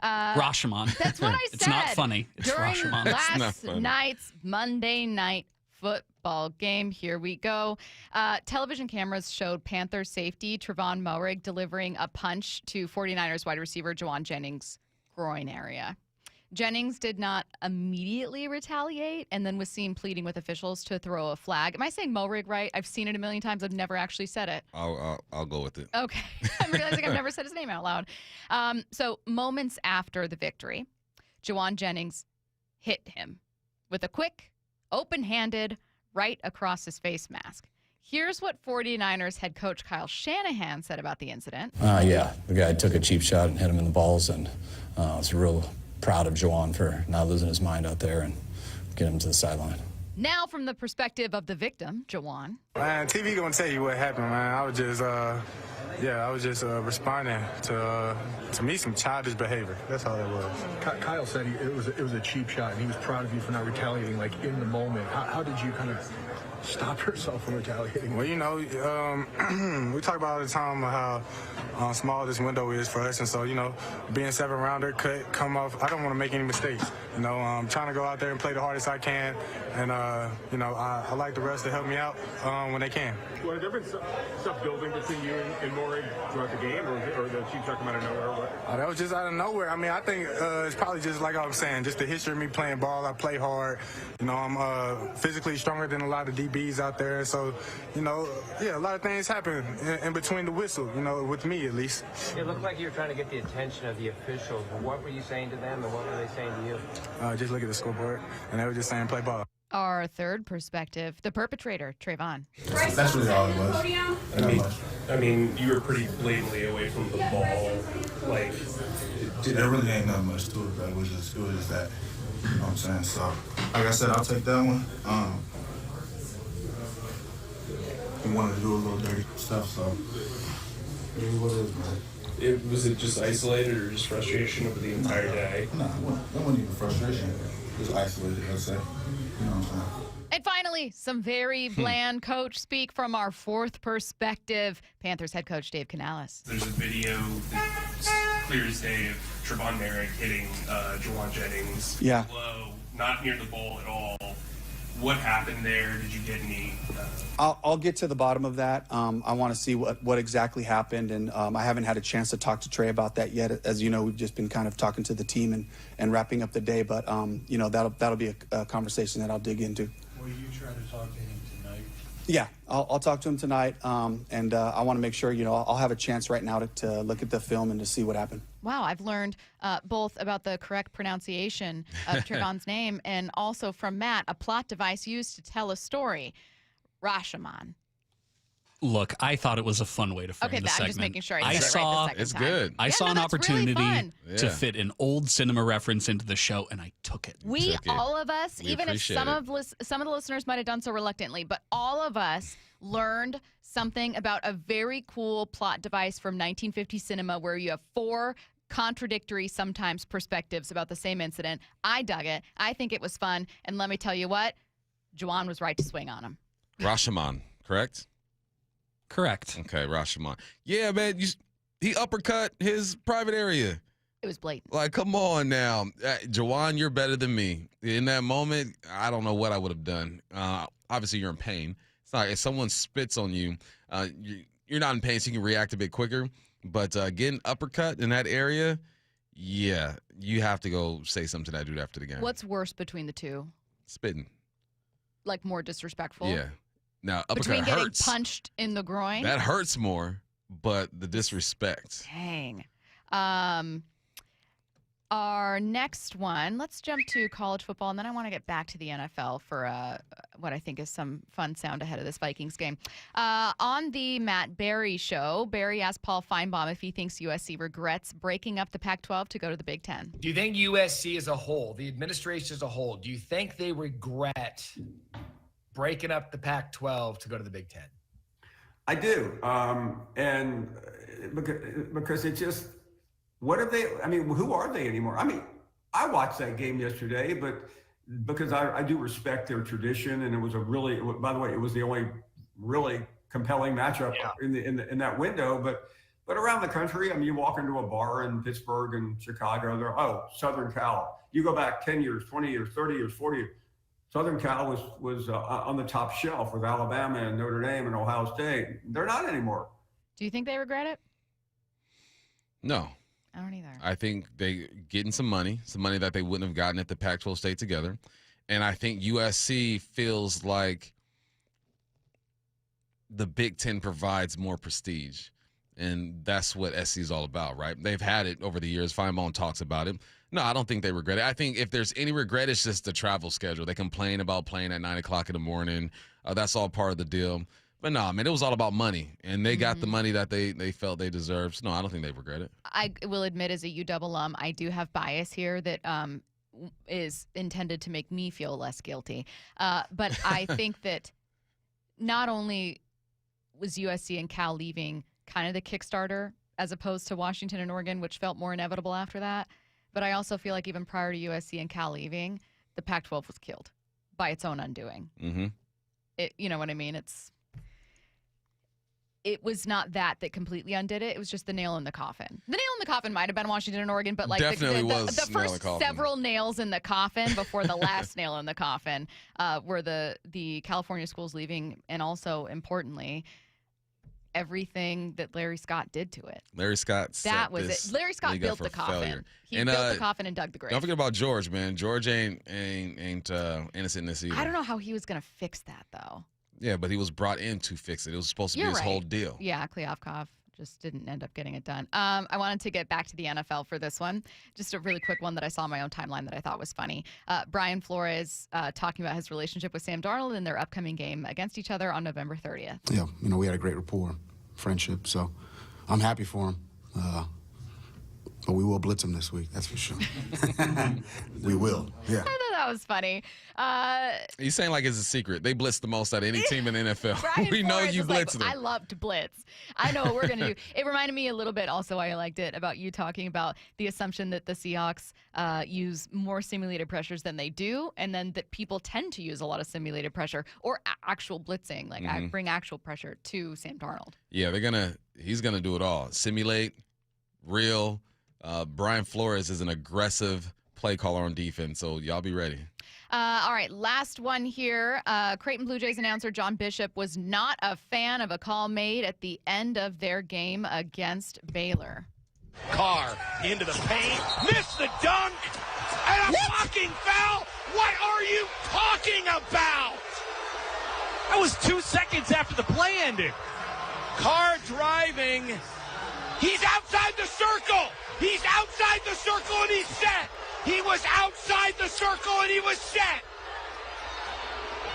Rashomon. That's what I said. It's not funny. It's During Rashomon. last night's Monday night football game. Here we go. Television cameras showed Panther safety Trevon Moehrig delivering a punch to 49ers wide receiver Juwan Jennings' groin area. Jennings did not immediately retaliate and then was seen pleading with officials to throw a flag. Am I saying Moehrig right? I've seen it a million times. I've never actually said it. I'll go with it. Okay. I'm realizing I've never said his name out loud. So moments after the victory, Juwan Jennings hit him with a quick, open-handed, right across his face mask. Here's what 49ers head coach Kyle Shanahan said about the incident. Yeah, the guy took a cheap shot and hit him in the balls, and I was real proud of Juwan for not losing his mind out there and getting him to the sideline. Now from the perspective of the victim, Juwan. Man, TV gonna tell you what happened, man. I was just responding to me some childish behavior. That's all it was. Kyle said it was a cheap shot, and he was proud of you for not retaliating, like in the moment. How did you kind of stop yourself from retaliating? Well, you know, we talk about all the time how small this window is for us, and so, you know, being 7-rounder could come off. I don't want to make any mistakes. You know, I'm trying to go out there and play the hardest I can, and you know, I like the rest to help me out when they can. Well, has there been stuff building between you and Moehrig throughout the game, or the cheap shot come out of nowhere? Or what? That was just out of nowhere. I mean, I think it's probably just like I was saying, just the history of me playing ball. I play hard. You know, I'm physically stronger than a lot of DBs out there. So, you know, yeah, a lot of things happen in between the whistle, you know, with me at least. It looked like you were trying to get the attention of the officials. What were you saying to them, and what were they saying to you? Just look at the scoreboard, and they were just saying play ball. Our third perspective, the perpetrator, Trayvon. That's really all it was. I mean, you were pretty blatantly away from the ball. Like, there really ain't nothing much to it, but it was just that. You know what I'm saying? So, like I said, I'll take that one. He wanted to do a little dirty stuff, so it is what it is, man. was it just isolated or just frustration over the entire day? Nah, it wasn't even frustration. It was isolated, I'd say. You know what I'm saying? And finally, some very bland coach speak from our fourth perspective, Panthers head coach Dave Canales. There's a video that's clear as day of Trevon Moehrig hitting Juwan Jennings low, not near the ball at all. What happened there? Did you get any? I'll get to the bottom of that. I want to see what exactly happened, and I haven't had a chance to talk to Trey about that yet. As you know, we've just been kind of talking to the team and wrapping up the day. But you know, that'll be a conversation that I'll dig into. Will you try to talk to him tonight? Yeah, I'll talk to him tonight, and I want to make sure, you know, I'll have a chance right now to look at the film and to see what happened. Wow, I've learned both about the correct pronunciation of Trayvon's name and also from Matt, a plot device used to tell a story. Rashomon. Look, I thought it was a fun way to frame the segment. I'm just making sure I said it right the second it's time. good. I saw an opportunity really to fit an old cinema reference into the show, and I took it. All of us, We even if appreciate some of the listeners might have done so reluctantly, but all of us learned something about a very cool plot device from 1950 cinema where you have 4 contradictory, sometimes, perspectives about the same incident. I dug it. I think it was fun. And let me tell you what, Juwan was right to swing on him. Rashomon, correct? Correct. Okay, Rashomon. Yeah, man, he uppercut his private area. It was blatant. Like, come on now. Juwan, you're better than me. In that moment, I don't know what I would have done. Obviously, you're in pain. It's not if someone spits on you, you're not in pain, so you can react a bit quicker. But getting uppercut in that area, yeah, you have to go say something to that dude after the game. What's worse between the two? Spitting. Like more disrespectful? Yeah. Now, uppercut between getting hurts. punched in the groin? That hurts more, but the disrespect. Dang. Our next one, let's jump to college football, and then I want to get back to the NFL for what I think is some fun sound ahead of this Vikings game. On the Matt Berry show, Berry asked Paul Feinbaum if he thinks USC regrets breaking up the Pac-12 to go to the Big Ten. Do you think USC as a whole, the administration as a whole, do you think they regret breaking up the Pac-12 to go to the Big Ten? I do. And because it just, what are they? I mean, who are they anymore? I mean, I watched that game yesterday, but because I do respect their tradition, and it was by the way, it was the only really compelling matchup in that window. But around the country, I mean, you walk into a bar in Pittsburgh and Chicago, they're Southern Cal. You go back 10 years, 20 years, 30 years, 40 years. Southern Cal was on the top shelf with Alabama and Notre Dame and Ohio State. They're not anymore. Do you think they regret it? No. I don't either. I think they getting some money that they wouldn't have gotten if the Pac-12 stayed together. And I think USC feels like the Big Ten provides more prestige. And that's what SC is all about, right? They've had it over the years. Feinbaum talks about it. No, I don't think they regret it. I think if there's any regret, it's just the travel schedule. They complain about playing at 9 o'clock in the morning. That's all part of the deal. But no, man, it was all about money, and they got the money that they felt they deserved. So, no, I don't think they regret it. I will admit, as a UW alum, I do have bias here that is intended to make me feel less guilty. But I think that not only was USC and Cal leaving kind of the Kickstarter as opposed to Washington and Oregon, which felt more inevitable after that, but I also feel like even prior to USC and Cal leaving, the Pac-12 was killed by its own undoing. Mm-hmm. You know what I mean? It was not that completely undid it. It was just the nail in the coffin. The nail in the coffin might have been Washington and Oregon, but like the first several nails in the coffin before the last nail in the coffin were the California schools leaving, and also importantly, everything that Larry Scott did to it. Larry Scott. That was it. Larry Scott built the coffin. Failure. He built the coffin and dug the grave. Don't forget about George, man. George ain't innocent in this either. I don't know how he was going to fix that though. Yeah, but he was brought in to fix it. It was supposed to be his whole deal. Yeah, Kliavkov just didn't end up getting it done. I wanted to get back to the NFL for this one. Just a really quick one that I saw on my own timeline that I thought was funny. Brian Flores talking about his relationship with Sam Darnold in their upcoming game against each other on November 30th. Yeah, we had a great rapport, friendship, so I'm happy for him. But we will blitz him this week, that's for sure. We will, yeah. I thought that was funny. He's saying like it's a secret. They blitz the most out of any team in the NFL. We know you blitz them. I love to blitz. I know what we're going to do. It reminded me a little bit also why I liked it about you talking about the assumption that the Seahawks use more simulated pressures than they do, and then that people tend to use a lot of simulated pressure or actual blitzing, like bring actual pressure to Sam Darnold. Yeah, he's going to do it all. Simulate, real. Brian Flores is an aggressive play caller on defense, so y'all be ready. All right, last one here. Creighton Blue Jays announcer John Bishop was not a fan of a call made at the end of their game against Baylor. Carr into the paint, missed the dunk, and a fucking foul. What are you talking about? That was 2 seconds after the play ended. Carr driving. He's outside the circle. He's outside the circle and he's set. He was outside the circle and he was set.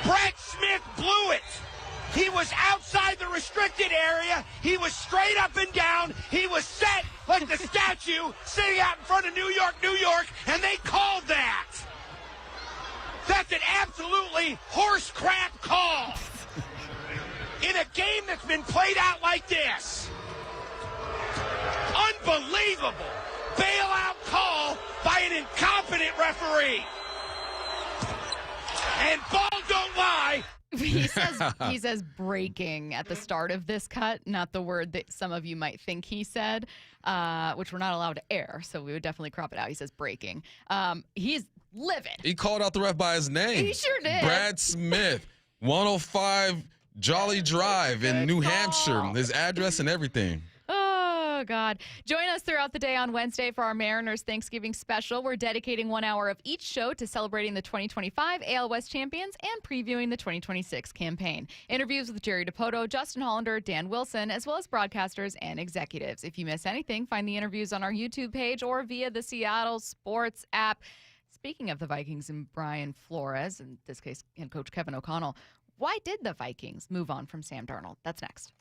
Brett Smith blew it. He was outside the restricted area. He was straight up and down. He was set like the statue sitting out in front of New York, and they called that. That's an absolutely horse crap call. In a game that's been played out like this. Unbelievable bailout call by an incompetent referee. And ball don't I? He says breaking at the start of this cut, not the word that some of you might think he said, which we're not allowed to air, so we would definitely crop it out. He says breaking. He's livid. He called out the ref by his name. He sure did. Brad Smith, 105 Jolly Drive in New Hampshire. His address and everything. Oh, God. Join us throughout the day on Wednesday for our Mariners Thanksgiving special. We're dedicating 1 hour of each show to celebrating the 2025 AL West champions and previewing the 2026 campaign. Interviews with Jerry DiPoto, Justin Hollander, Dan Wilson, as well as broadcasters and executives. If you miss anything, find the interviews on our YouTube page or via the Seattle Sports app. Speaking of the Vikings and Brian Flores, in this case, and Coach Kevin O'Connell, why did the Vikings move on from Sam Darnold? That's next.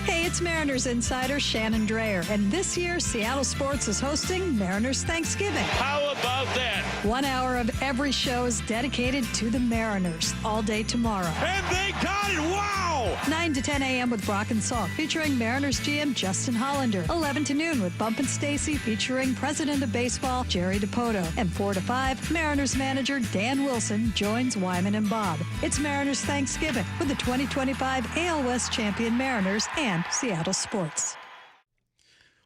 Hey, it's Mariners insider Shannon Drayer, and this year Seattle Sports is hosting Mariners Thanksgiving. How about that? 1 hour of every show is dedicated to the Mariners all day tomorrow. And they got it! Wow! 9 to 10 a.m. with Brock and Salk, featuring Mariners GM Justin Hollander. 11 to noon with Bump and Stacy, featuring President of Baseball Jerry DiPoto. And 4 to 5, Mariners manager Dan Wilson joins Wyman and Bob. It's Mariners Thanksgiving with the 2025 AL West champion Mariners and Seattle Sports.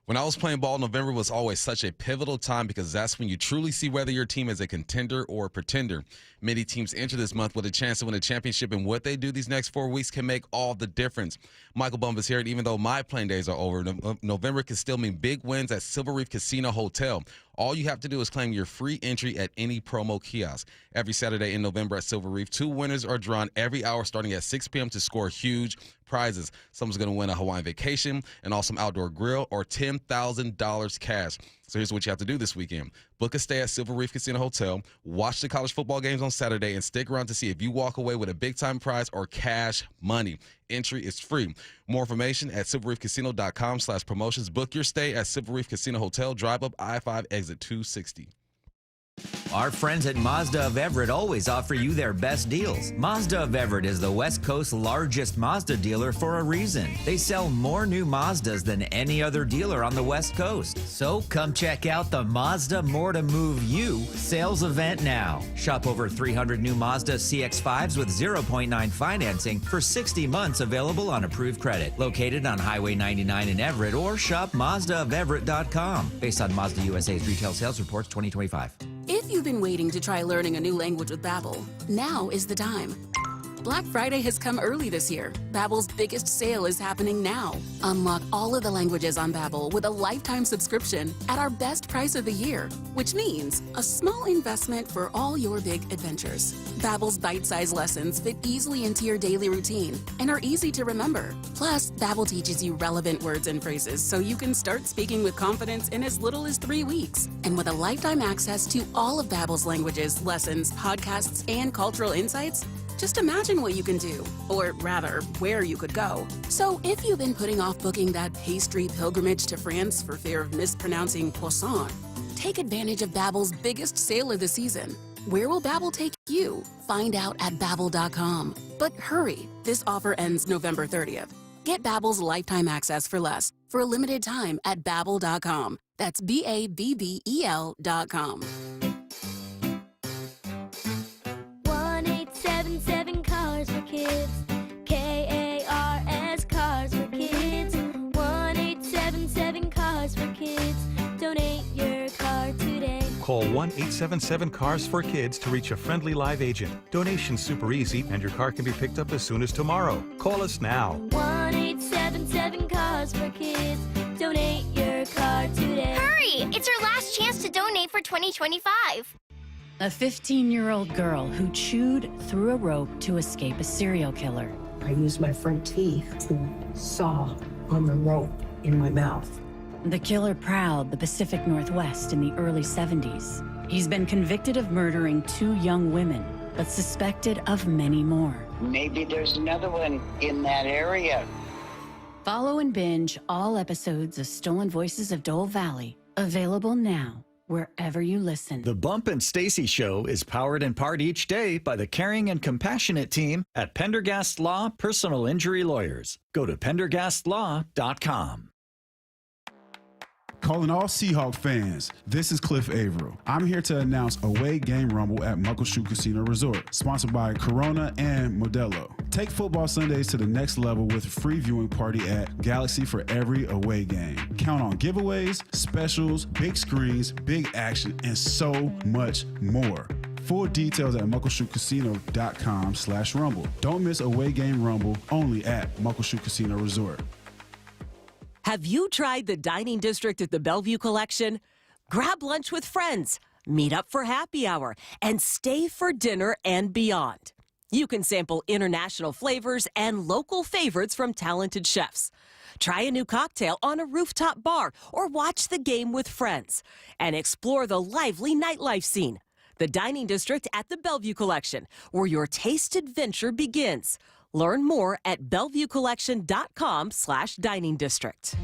When I was playing ball, November was always such a pivotal time because that's when you truly see whether your team is a contender or a pretender. Many teams enter this month with a chance to win a championship, and what they do these next 4 weeks can make all the difference. Michael Bumpus here, and even though my playing days are over, November can still mean big wins at Silver Reef Casino Hotel. All you have to do is claim your free entry at any promo kiosk. Every Saturday in November at Silver Reef, 2 winners are drawn every hour starting at 6 p.m. to score huge prizes. Someone's going to win a Hawaiian vacation, an awesome outdoor grill, or $10,000 cash. So here's what you have to do this weekend. Book a stay at Silver Reef Casino Hotel, watch the college football games on Saturday, and stick around to see if you walk away with a big-time prize or cash money. Entry is free. More information at silverreefcasino.com/promotions. Book your stay at Silver Reef Casino Hotel, drive up I-5, exit 260. Our friends at Mazda of Everett always offer you their best deals. Mazda of Everett is the West Coast's largest Mazda dealer for a reason. They sell more new Mazdas than any other dealer on the West Coast. So come check out the Mazda More to Move You sales event now. Shop over 300 new Mazda CX-5s with 0.9 financing for 60 months, available on approved credit. Located on Highway 99 in Everett, or shop MazdaofEverett.com. Based on Mazda USA's retail sales reports 2025. If you've been waiting to try learning a new language with Babbel, now is the time. Black Friday has come early this year. Babbel's biggest sale is happening now. Unlock all of the languages on Babbel with a lifetime subscription at our best price of the year, which means a small investment for all your big adventures. Babbel's bite-sized lessons fit easily into your daily routine and are easy to remember. Plus, Babbel teaches you relevant words and phrases so you can start speaking with confidence in as little as 3 weeks. And with a lifetime access to all of Babbel's languages, lessons, podcasts, and cultural insights, just imagine what you can do, or rather, where you could go. So if you've been putting off booking that pastry pilgrimage to France for fear of mispronouncing poisson, take advantage of Babbel's biggest sale of the season. Where will Babbel take you? Find out at Babbel.com. But hurry, this offer ends November 30th. Get Babbel's lifetime access for less for a limited time at Babbel.com. That's Babbel.com. 1-877 Cars for Kids. KARS Cars for Kids. 1-877 Cars for Kids. Donate your car today. Call 1-877-CARS for Kids to reach a friendly live agent. Donation's super easy, and your car can be picked up as soon as tomorrow. Call us now. 1-877 Cars for Kids. Donate your car today. Hurry! It's our last chance to donate for 2025. A 15-year-old girl who chewed through a rope to escape a serial killer. I used my front teeth to saw on the rope in my mouth. The killer prowled the Pacific Northwest in the early 70s. He's been convicted of murdering 2 young women, but suspected of many more. Maybe there's another one in that area. Follow and binge all episodes of Stolen Voices of Dole Valley, available now wherever you listen. The Bump and Stacy Show is powered in part each day by the caring and compassionate team at Pendergast Law Personal Injury Lawyers. Go to pendergastlaw.com. Calling all Seahawks fans, this is Cliff Averill. I'm here to announce Away Game Rumble at Muckleshoot Casino Resort, sponsored by Corona and Modelo. Take football Sundays to the next level with a free viewing party at Galaxy for every away game. Count on giveaways, specials, big screens, big action, and so much more. Full details at muckleshootcasino.com/rumble. Don't miss Away Game Rumble only at Muckleshoot Casino Resort. Have you tried the dining district at the Bellevue Collection? Grab lunch with friends, meet up for happy hour, and stay for dinner and beyond. You can sample international flavors and local favorites from talented chefs. Try a new cocktail on a rooftop bar or watch the game with friends. And explore the lively nightlife scene. The dining district at the Bellevue Collection, where your taste adventure begins. Learn more at BellevueCollection.com/dining district.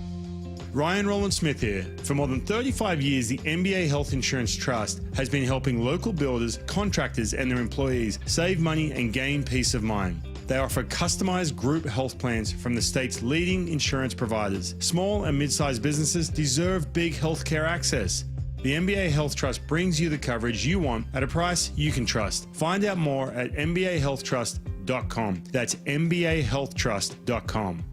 Ryan Roland Smith here. For more than 35 years, the NBA Health Insurance Trust has been helping local builders, contractors, and their employees save money and gain peace of mind. They offer customized group health plans from the state's leading insurance providers. Small and mid-sized businesses deserve big healthcare access. The NBA Health Trust brings you the coverage you want at a price you can trust. Find out more at MBAHealthTrust.com. That's MBAHealthTrust.com.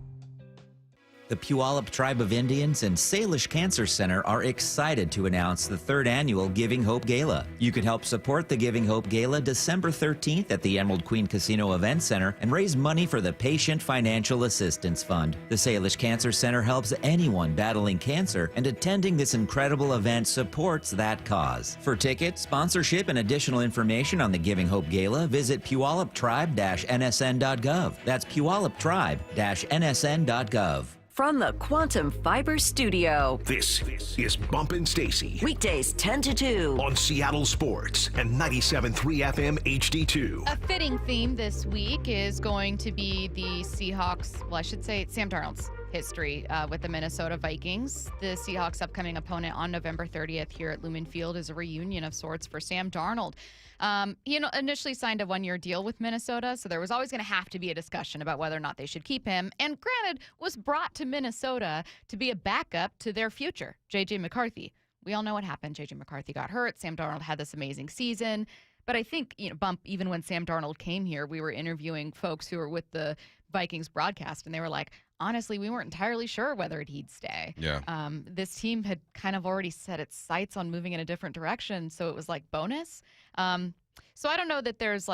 The Puyallup Tribe of Indians and Salish Cancer Center are excited to announce the 3rd annual Giving Hope Gala. You can help support the Giving Hope Gala December 13th at the Emerald Queen Casino Event Center and raise money for the Patient Financial Assistance Fund. The Salish Cancer Center helps anyone battling cancer, and attending this incredible event supports that cause. For tickets, sponsorship, and additional information on the Giving Hope Gala, visit puyalluptribe-nsn.gov. That's puyalluptribe-nsn.gov. From the Quantum Fiber Studio, this is Bumpin' Stacy. Weekdays 10 to 2 on Seattle Sports and 97.3 FM HD2. A fitting theme this week is going to be the Seahawks, well, I should say Sam Darnold's history with the Minnesota Vikings. The Seahawks' upcoming opponent on November 30th here at Lumen Field is a reunion of sorts for Sam Darnold. He initially signed a 1-year deal with Minnesota, so there was always going to have to be a discussion about whether or not they should keep him, and granted, was brought to Minnesota to be a backup to their future, J.J. McCarthy. We all know what happened. J.J. McCarthy got hurt. Sam Darnold had this amazing season. But I think, Bump, even when Sam Darnold came here, we were interviewing folks who were with the Vikings broadcast, and they were like, honestly, we weren't entirely sure whether he'd stay. Yeah. This team had kind of already set its sights on moving in a different direction, so it was like bonus. So I don't know that there's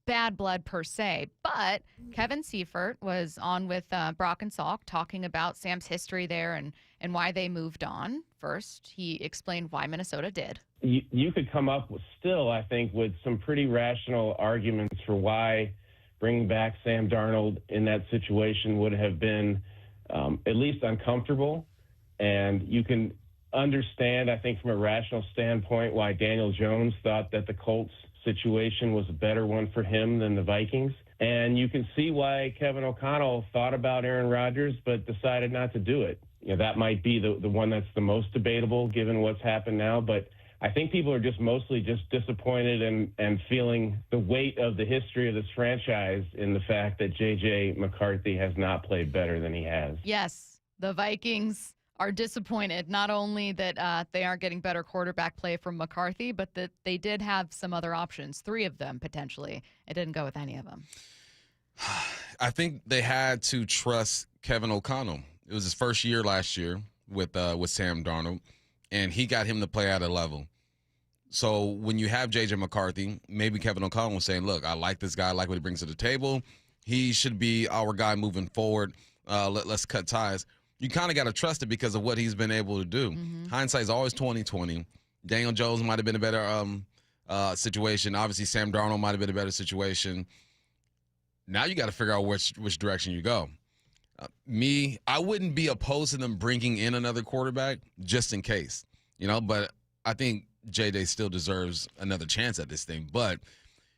bad blood per se, but Kevin Seifert was on with Brock and Salk talking about Sam's history there and why they moved on. First, he explained why Minnesota did. You could come up with still, I think, with some pretty rational arguments for why bringing back Sam Darnold in that situation would have been at least uncomfortable. And you can understand, I think, from a rational standpoint, why Daniel Jones thought that the Colts situation was a better one for him than the Vikings. And you can see why Kevin O'Connell thought about Aaron Rodgers but decided not to do it. That might be the one that's the most debatable given what's happened now. But I think people are just mostly just disappointed and feeling the weight of the history of this franchise in the fact that J.J. McCarthy has not played better than he has. Yes, the Vikings are disappointed, not only that they aren't getting better quarterback play from McCarthy, but that they did have some other options, 3 of them potentially. It didn't go with any of them. I think they had to trust Kevin O'Connell. It was his first year last year with Sam Darnold, and he got him to play at a level. So when you have J.J. McCarthy, maybe Kevin O'Connell was saying, look, I like this guy, I like what he brings to the table. He should be our guy moving forward. Let's cut ties. You kind of got to trust it because of what he's been able to do. Mm-hmm. Hindsight is always 20/20. Daniel Jones might have been a better situation. Obviously, Sam Darnold might have been a better situation. Now you got to figure out which direction you go. I wouldn't be opposed to them bringing in another quarterback just in case, but I think JJ still deserves another chance at this thing. But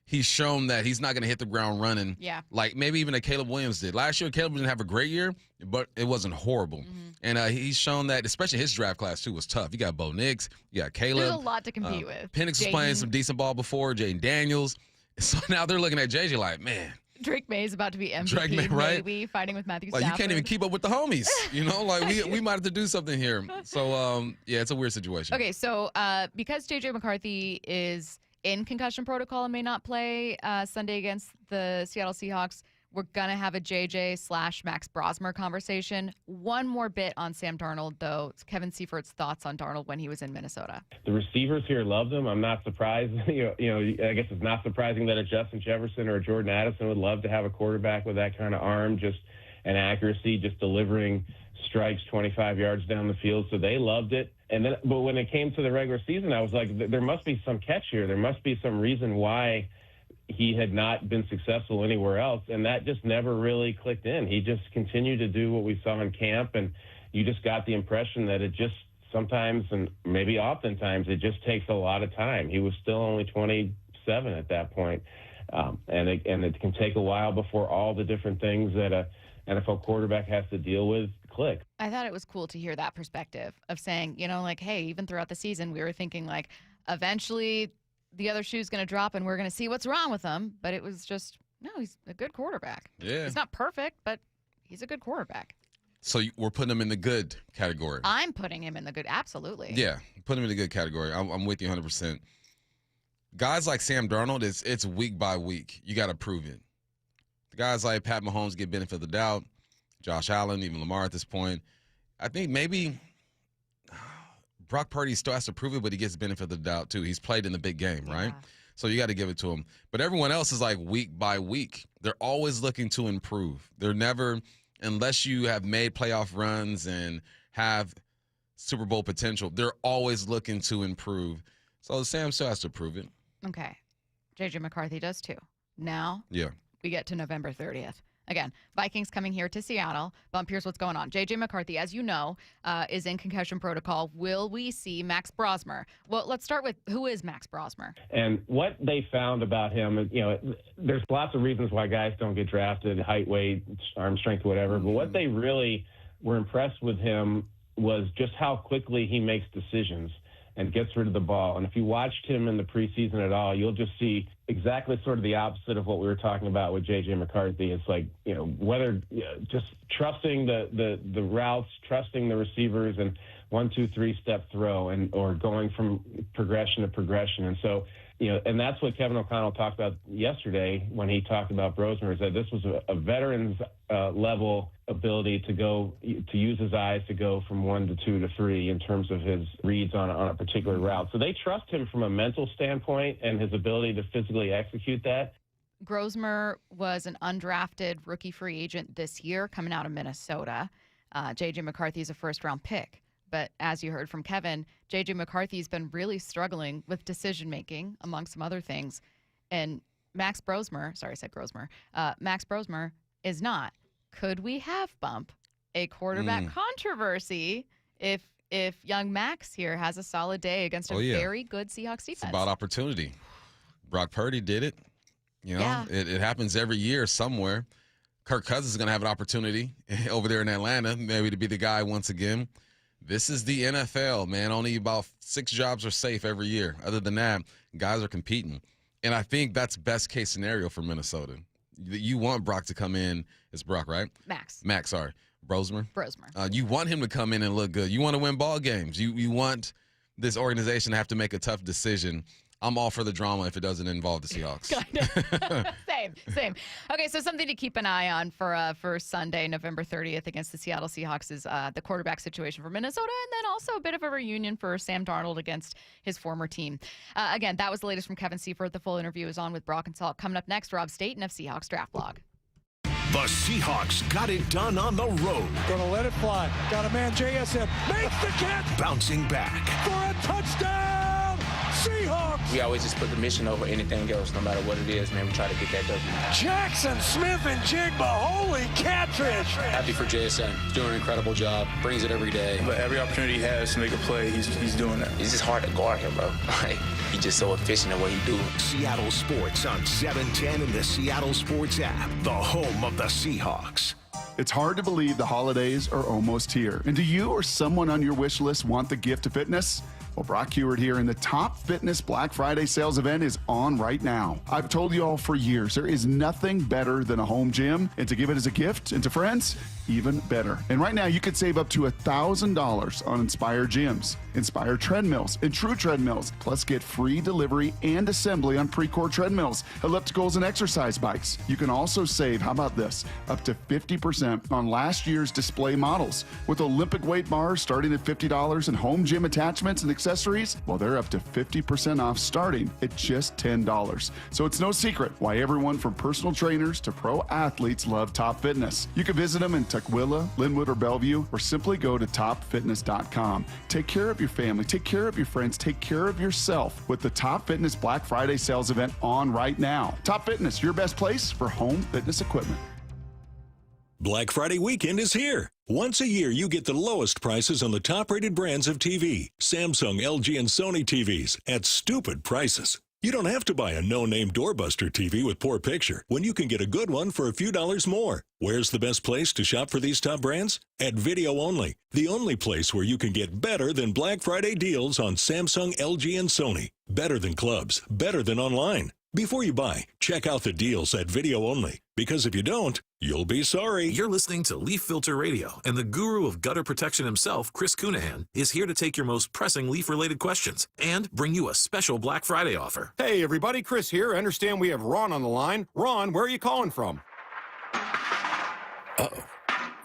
he's shown that he's not going to hit the ground running. Yeah. Like maybe even Caleb Williams did. Last year, Caleb didn't have a great year, but it wasn't horrible. Mm-hmm. And he's shown that, especially his draft class, too, was tough. You got Bo Nix. You got Caleb. There's a lot to compete with. Penix was playing some decent ball before, Jaden Daniels. So now they're looking at JJ like, man, Drake May is about to be MVP, Drake May, right? maybe, fighting with Matthew Like, Stafford. you can't even keep up with the homies, you know? Like, we might have to do something here. So, yeah, it's a weird situation. Okay, so because J.J. McCarthy is in concussion protocol and may not play Sunday against the Seattle Seahawks, we're going to have a JJ/Max Brosmer conversation. One more bit on Sam Darnold, though. It's Kevin Seifert's thoughts on Darnold when he was in Minnesota. The receivers here love them. I'm not surprised. I guess it's not surprising that a Justin Jefferson or a Jordan Addison would love to have a quarterback with that kind of arm, just an accuracy, just delivering strikes 25 yards down the field. So they loved it. But when it came to the regular season, I was like, there must be some catch here. There must be some reason why he had not been successful anywhere else, and that just never really clicked in. He just continued to do what we saw in camp, and you just got the impression that it just sometimes, and maybe oftentimes, it just takes a lot of time. He was still only 27 at that point, and it can take a while before all the different things that a NFL quarterback has to deal with click. I thought it was cool to hear that perspective of saying, like, hey, even throughout the season, we were thinking, like, eventually the other shoe's going to drop and we're going to see what's wrong with him. But it was just, no, he's a good quarterback. Yeah. He's not perfect, but he's a good quarterback. So we're putting him in the good category. I'm putting him in the good. Absolutely. Yeah, put him in the good category. I'm with you 100%. Guys like Sam Darnold, it's week by week. You got to prove it. The guys like Pat Mahomes get benefit of the doubt. Josh Allen, even Lamar at this point. I think maybe Brock Purdy still has to prove it, but he gets benefit of the doubt too. He's played in the big game, right? So you got to give it to him. But everyone else is like week by week. They're always looking to improve. They're never, unless you have made playoff runs and have Super Bowl potential, they're always looking to improve. So Sam still has to prove it. Okay. J.J. McCarthy does too. Now we get to November 30th. Again, Vikings coming here to Seattle. Bump, here's what's going on. J.J. McCarthy, as you know, is in concussion protocol. Will we see Max Brosmer? Well, let's start with who is Max Brosmer? And what they found about him, there's lots of reasons why guys don't get drafted, height, weight, arm strength, whatever. But what they really were impressed with him was just how quickly he makes decisions and gets rid of the ball. And if you watched him in the preseason at all, you'll just see exactly sort of the opposite of what we were talking about with J.J. McCarthy. It's like, whether just trusting the routes, trusting the receivers, and 1, 2, 3 step throw, or going from progression to progression. And so, and that's what Kevin O'Connell talked about yesterday when he talked about Brosmer, is that this was a veteran's level ability to use his eyes to go from 1 to 2 to 3 in terms of his reads on a particular route. So they trust him from a mental standpoint and his ability to physically execute that. Brosmer was an undrafted rookie free agent this year coming out of Minnesota. J.J. McCarthy is a first-round pick. But as you heard from Kevin, J.J. McCarthy's been really struggling with decision-making, among some other things. And Max Brosmer is not. Could we have, Bump, a quarterback controversy if young Max here has a solid day against a very good Seahawks defense? It's about opportunity. Brock Purdy did it. It happens every year somewhere. Kirk Cousins is going to have an opportunity over there in Atlanta, maybe to be the guy once again. This is the NFL, man. Only about 6 jobs are safe every year. Other than that, guys are competing. And I think that's best case scenario for Minnesota. You want Brock to come in. It's Brock, right? Max, sorry. Brosmer. You want him to come in and look good. You want to win ball games. You want this organization to have to make a tough decision. I'm all for the drama if it doesn't involve the Seahawks. Same. Okay, so something to keep an eye on for Sunday, November 30th against the Seattle Seahawks is the quarterback situation for Minnesota, and then also a bit of a reunion for Sam Darnold against his former team. Again, that was the latest from Kevin Seifert. The full interview is on with Brock and Salt. Coming up next, Rob Staton of Seahawks Draft Blog. The Seahawks got it done on the road. Gonna let it fly. Got a man, JSN. Makes the catch. Bouncing back. For a touchdown. Seahawks. We always just put the mission over anything else, no matter what it is, man. We try to get that W. Jackson Smith and Jigba, holy catfish. Happy for JSN. He's doing an incredible job. Brings it every day. But every opportunity he has to make a play, he's doing that. It's just hard to guard him, bro. He's just so efficient at what he do. Seattle Sports on 710 and the Seattle Sports app, the home of the Seahawks. It's hard to believe the holidays are almost here. And do you or someone on your wish list want the gift of fitness? Well, Brock Heward here, and the Top Fitness Black Friday sales event is on right now. I've told you all for years, there is nothing better than a home gym, and to give it as a gift and to friends, even better. And right now, you could save up to $1,000 on Inspire gyms, Inspire treadmills, and True treadmills, plus get free delivery and assembly on Precor treadmills, ellipticals, and exercise bikes. You can also save, how about this, up to 50% on last year's display models. With Olympic weight bars starting at $50 and home gym attachments and accessories, well, they're up to 50% off starting at just $10. So it's no secret why everyone from personal trainers to pro athletes love Top Fitness. You can visit them in Tukwila, Linwood, or Bellevue, or simply go to topfitness.com. Take care of your family, take care of your friends, take care of yourself with the Top Fitness Black Friday sales event on right now. Top Fitness, your best place for home fitness equipment. Black Friday weekend is here. Once a year, you get the lowest prices on the top-rated brands of TV, Samsung, LG, and Sony TVs at stupid prices. You don't have to buy a no-name doorbuster TV with poor picture when you can get a good one for a few dollars more. Where's the best place to shop for these top brands? At Video Only, the only place where you can get better than Black Friday deals on Samsung, LG, and Sony. Better than clubs, better than online. Before you buy, check out the deals at Video Only, because if you don't, you'll be sorry. You're listening to Leaf Filter Radio, and the guru of gutter protection himself, Chris Cunahan, is here to take your most pressing leaf-related questions and bring you a special Black Friday offer. Hey, everybody, Chris here. I understand we have Ron on the line. Ron, where are you calling from? Uh-oh.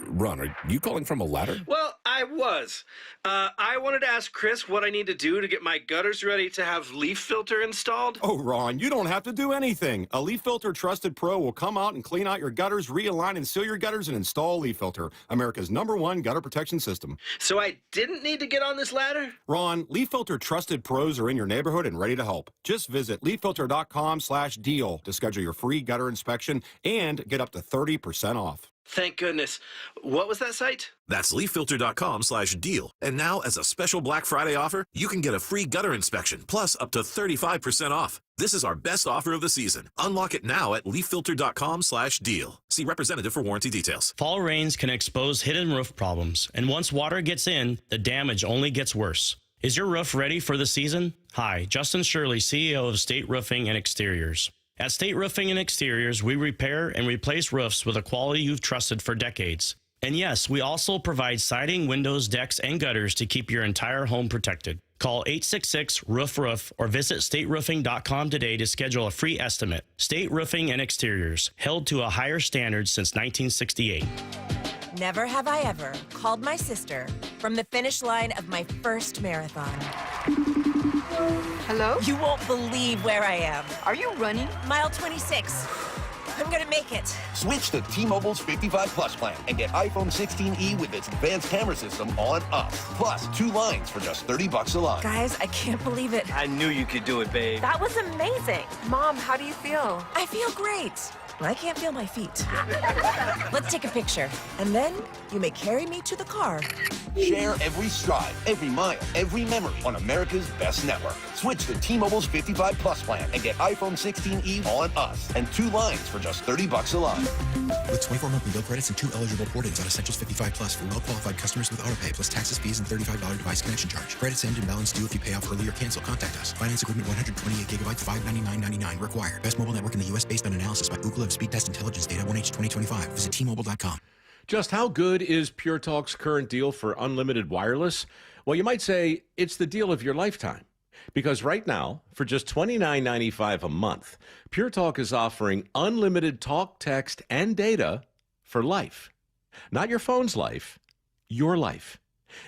Ron, are you calling from a ladder? Well, I was. I wanted to ask Chris what I need to do to get my gutters ready to have leaf filter installed. Oh, Ron, you don't have to do anything. A Leaf Filter Trusted Pro will come out and clean out your gutters, realign and seal your gutters, and install Leaf Filter, America's #1 gutter protection system. So I didn't need to get on this ladder? Ron, Leaf Filter Trusted Pros are in your neighborhood and ready to help. Just visit leaffilter.com/deal to schedule your free gutter inspection and get up to 30% off. Thank goodness. What was that site? That's leaffilter.com/deal. And now, as a special Black Friday offer, you can get a free gutter inspection, plus up to 35% off. This is our best offer of the season. Unlock it now at leaffilter.com/deal. See representative for warranty details. Fall rains can expose hidden roof problems, and once water gets in, the damage only gets worse. Is your roof ready for the season? Hi, Justin Shirley, CEO of State Roofing and Exteriors. At State Roofing and Exteriors, we repair and replace roofs with a quality you've trusted for decades. And yes, we also provide siding, windows, decks, and gutters to keep your entire home protected. Call 866-ROOF-ROOF or visit stateroofing.com today to schedule a free estimate. State Roofing and Exteriors, held to a higher standard since 1968. Never have I ever called my sister from the finish line of my first marathon. Hello? You won't believe where I am. Are you running? Mile 26. I'm gonna make it. Switch to T-Mobile's 55 Plus plan and get iPhone 16e with its advanced camera system on us. Plus, 2 lines for just $30 a line. Guys, I can't believe it. I knew you could do it, babe. That was amazing. Mom, how do you feel? I feel great. I can't feel my feet. Let's take a picture, and then you may carry me to the car. Share every stride, every mile, every memory on America's best network. Switch to T-Mobile's 55 Plus plan and get iPhone 16e on us and 2 lines for just $30 a line. With 24 monthly bill credits and 2 eligible port-ins on Essentials 55 Plus for well-qualified customers with autopay plus taxes, fees, and $35 device connection charge. Credits end and balance due if you pay off early or cancel. Contact us. Finance agreement 128 gigabytes, $599.99 required. Best mobile network in the U.S. based on analysis by Google of Speed Test Intelligence data 1H 2025. Visit T-Mobile.com. Just how good is Pure Talk's current deal for unlimited wireless? Well, you might say it's the deal of your lifetime. Because right now, for just $29.95 a month, Pure Talk is offering unlimited talk, text, and data for life. Not your phone's life, your life.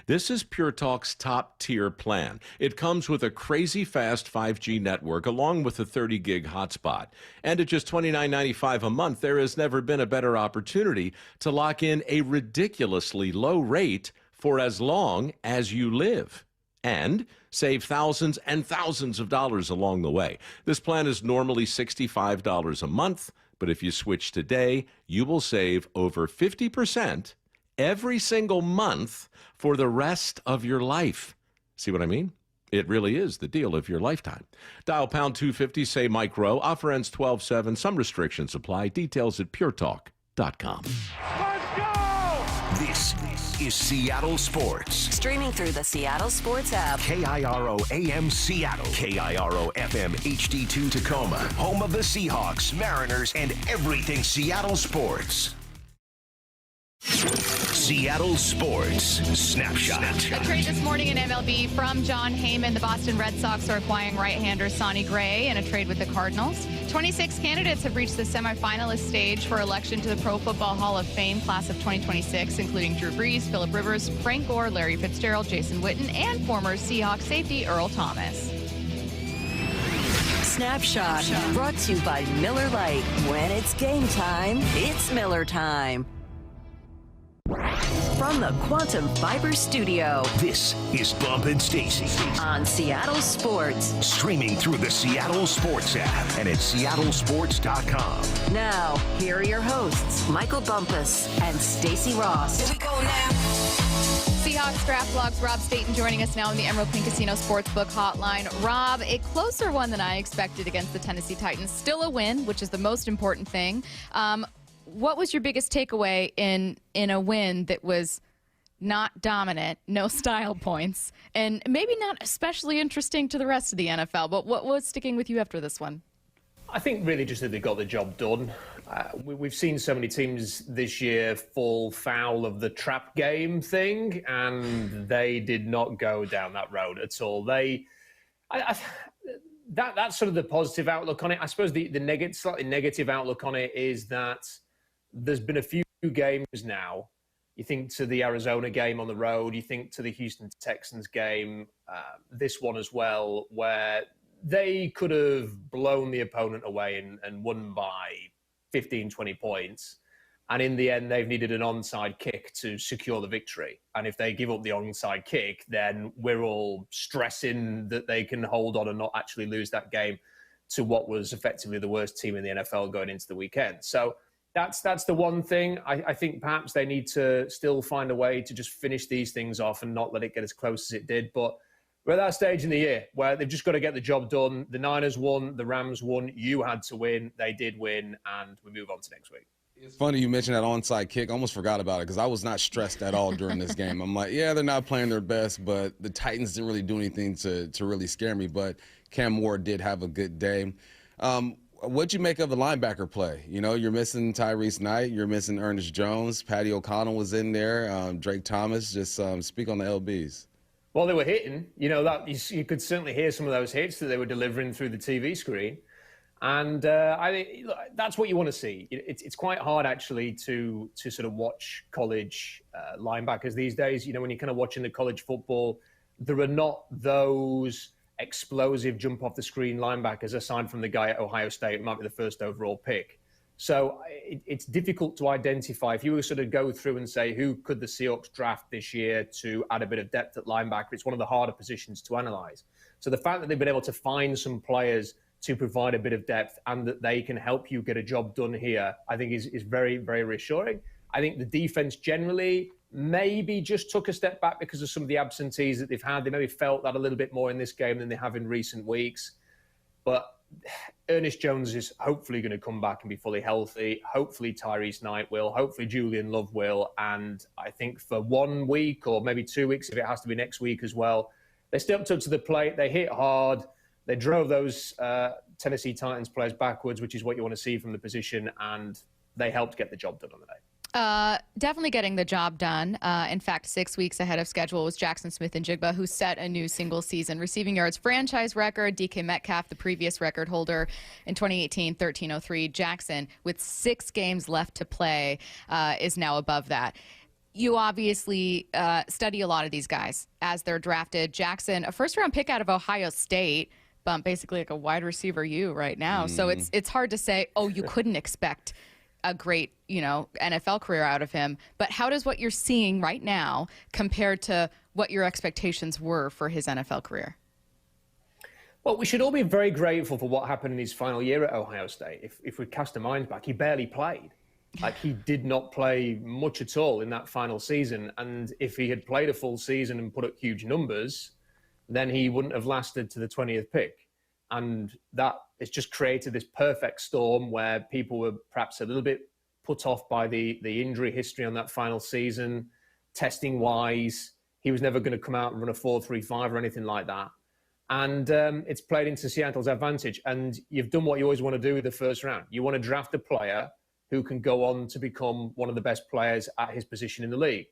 This is Pure Talk's top-tier plan. It comes with a crazy fast 5G network along with a 30-gig hotspot. And at just $29.95 a month, there has never been a better opportunity to lock in a ridiculously low rate for as long as you live. And save thousands and thousands of dollars along the way. This plan is normally $65 a month, but if you switch today, you will save over 50% every single month for the rest of your life. See what I mean? It really is the deal of your lifetime. Dial pound 250, say Mike Rowe. Offer ends 12/7. Some restrictions apply. Details at puretalk.com. Let's go! This is Seattle Sports. Streaming through the Seattle Sports app. KIRO AM Seattle. KIRO FM HD2 Tacoma. Home of the Seahawks, Mariners, and everything Seattle sports. Seattle Sports Snapshot. A trade this morning in MLB from John Heyman. The Boston Red Sox are acquiring right-hander Sonny Gray in a trade with the Cardinals. 26 candidates have reached the semifinalist stage for election to the Pro Football Hall of Fame class of 2026, including Drew Brees, Phillip Rivers, Frank Gore, Larry Fitzgerald, Jason Witten, and former Seahawks safety Earl Thomas. Snapshot. Brought to you by Miller Lite. When it's game time, it's Miller time. From the Quantum Fiber Studio. This is Bump and Stacy on Seattle Sports. Streaming through the Seattle Sports app and at seattlesports.com. Now, here are your hosts, Michael Bumpus and Stacy Ross. Here we go now. Seahawks draft blogs, Rob Staton joining us now in the Emerald Queen Casino Sportsbook Hotline. Rob, a closer one than I expected against the Tennessee Titans. Still a win, which is the most important thing. What was your biggest takeaway in a win that was not dominant, no style points, and maybe not especially interesting to the rest of the NFL? But what was sticking with you after this one? I think really just that they got the job done. We've seen so many teams this year fall foul of the trap game thing, and they did not go down that road at all. That's sort of the positive outlook on it. I suppose the slightly negative outlook on it is that there's been a few games now. You think to the Arizona game on the road, you think to the Houston Texans game, this one as well, where they could have blown the opponent away and won by 15, 20 points. And in the end, they've needed an onside kick to secure the victory. And if they give up the onside kick, then we're all stressing that they can hold on and not actually lose that game to what was effectively the worst team in the NFL going into the weekend. So that's the one thing. I think perhaps they need to still find a way to just finish these things off and not let it get as close as it did. But we're at that stage in the year where they've just got to get the job done. The Niners won, the Rams won. You had to win. They did win, and we move on to next week. It's funny you mentioned that onside kick. I almost forgot about it because I was not stressed at all during this game. I'm like, yeah, they're not playing their best, but the Titans didn't really do anything to really scare me. But Cam Ward did have a good day. What'd you make of the linebacker play? You know, you're missing Tyrese Knight. You're missing Ernest Jones. Patty O'Connell was in there. Drake Thomas. Just speak on the LBs. Well, they were hitting. You know, that you could certainly hear some of those hits that they were delivering through the TV screen. And that's what you want to see. It's quite hard, actually, to sort of watch college linebackers these days. You know, when you're kind of watching the college football, there are not those explosive jump off the screen linebackers aside from the guy at Ohio State who might be the first overall pick. So it's difficult to identify. If you were sort of go through and say, who could the Seahawks draft this year to add a bit of depth at linebacker, it's one of the harder positions to analyze. So the fact that they've been able to find some players to provide a bit of depth and that they can help you get a job done here, I think is very, very reassuring. I think the defense generally maybe just took a step back because of some of the absentees that they've had. They maybe felt that a little bit more in this game than they have in recent weeks. But Ernest Jones is hopefully going to come back and be fully healthy. Hopefully Tyrese Knight will. Hopefully Julian Love will. And I think for 1 week or maybe 2 weeks, if it has to be next week as well, they stepped up to the plate. They hit hard. They drove those Tennessee Titans players backwards, which is what you want to see from the position. And they helped get the job done on the day. Definitely getting the job done. In fact, 6 weeks ahead of schedule was Jackson Smith-Njigba, who set a new single-season receiving yards franchise record. DK Metcalf, the previous record holder in 2018, 1303. Jackson, with 6 games left to play, is now above that. You obviously study a lot of these guys as they're drafted. Jackson, a first-round pick out of Ohio State, basically like a wide receiver right now. So it's hard to say, oh, you couldn't expect a great, NFL career out of him. But how does what you're seeing right now compare to what your expectations were for his NFL career? Well, we should all be very grateful for what happened in his final year at Ohio State. If we cast our minds back, he barely played. Like, he did not play much at all in that final season. And if he had played a full season and put up huge numbers, then he wouldn't have lasted to the 20th pick. And that has just created this perfect storm where people were perhaps a little bit put off by the injury history on that final season. Testing wise, he was never going to come out and run a 4.35 or anything like that. And it's played into Seattle's advantage. And you've done what you always want to do with the first round. You want to draft a player who can go on to become one of the best players at his position in the league.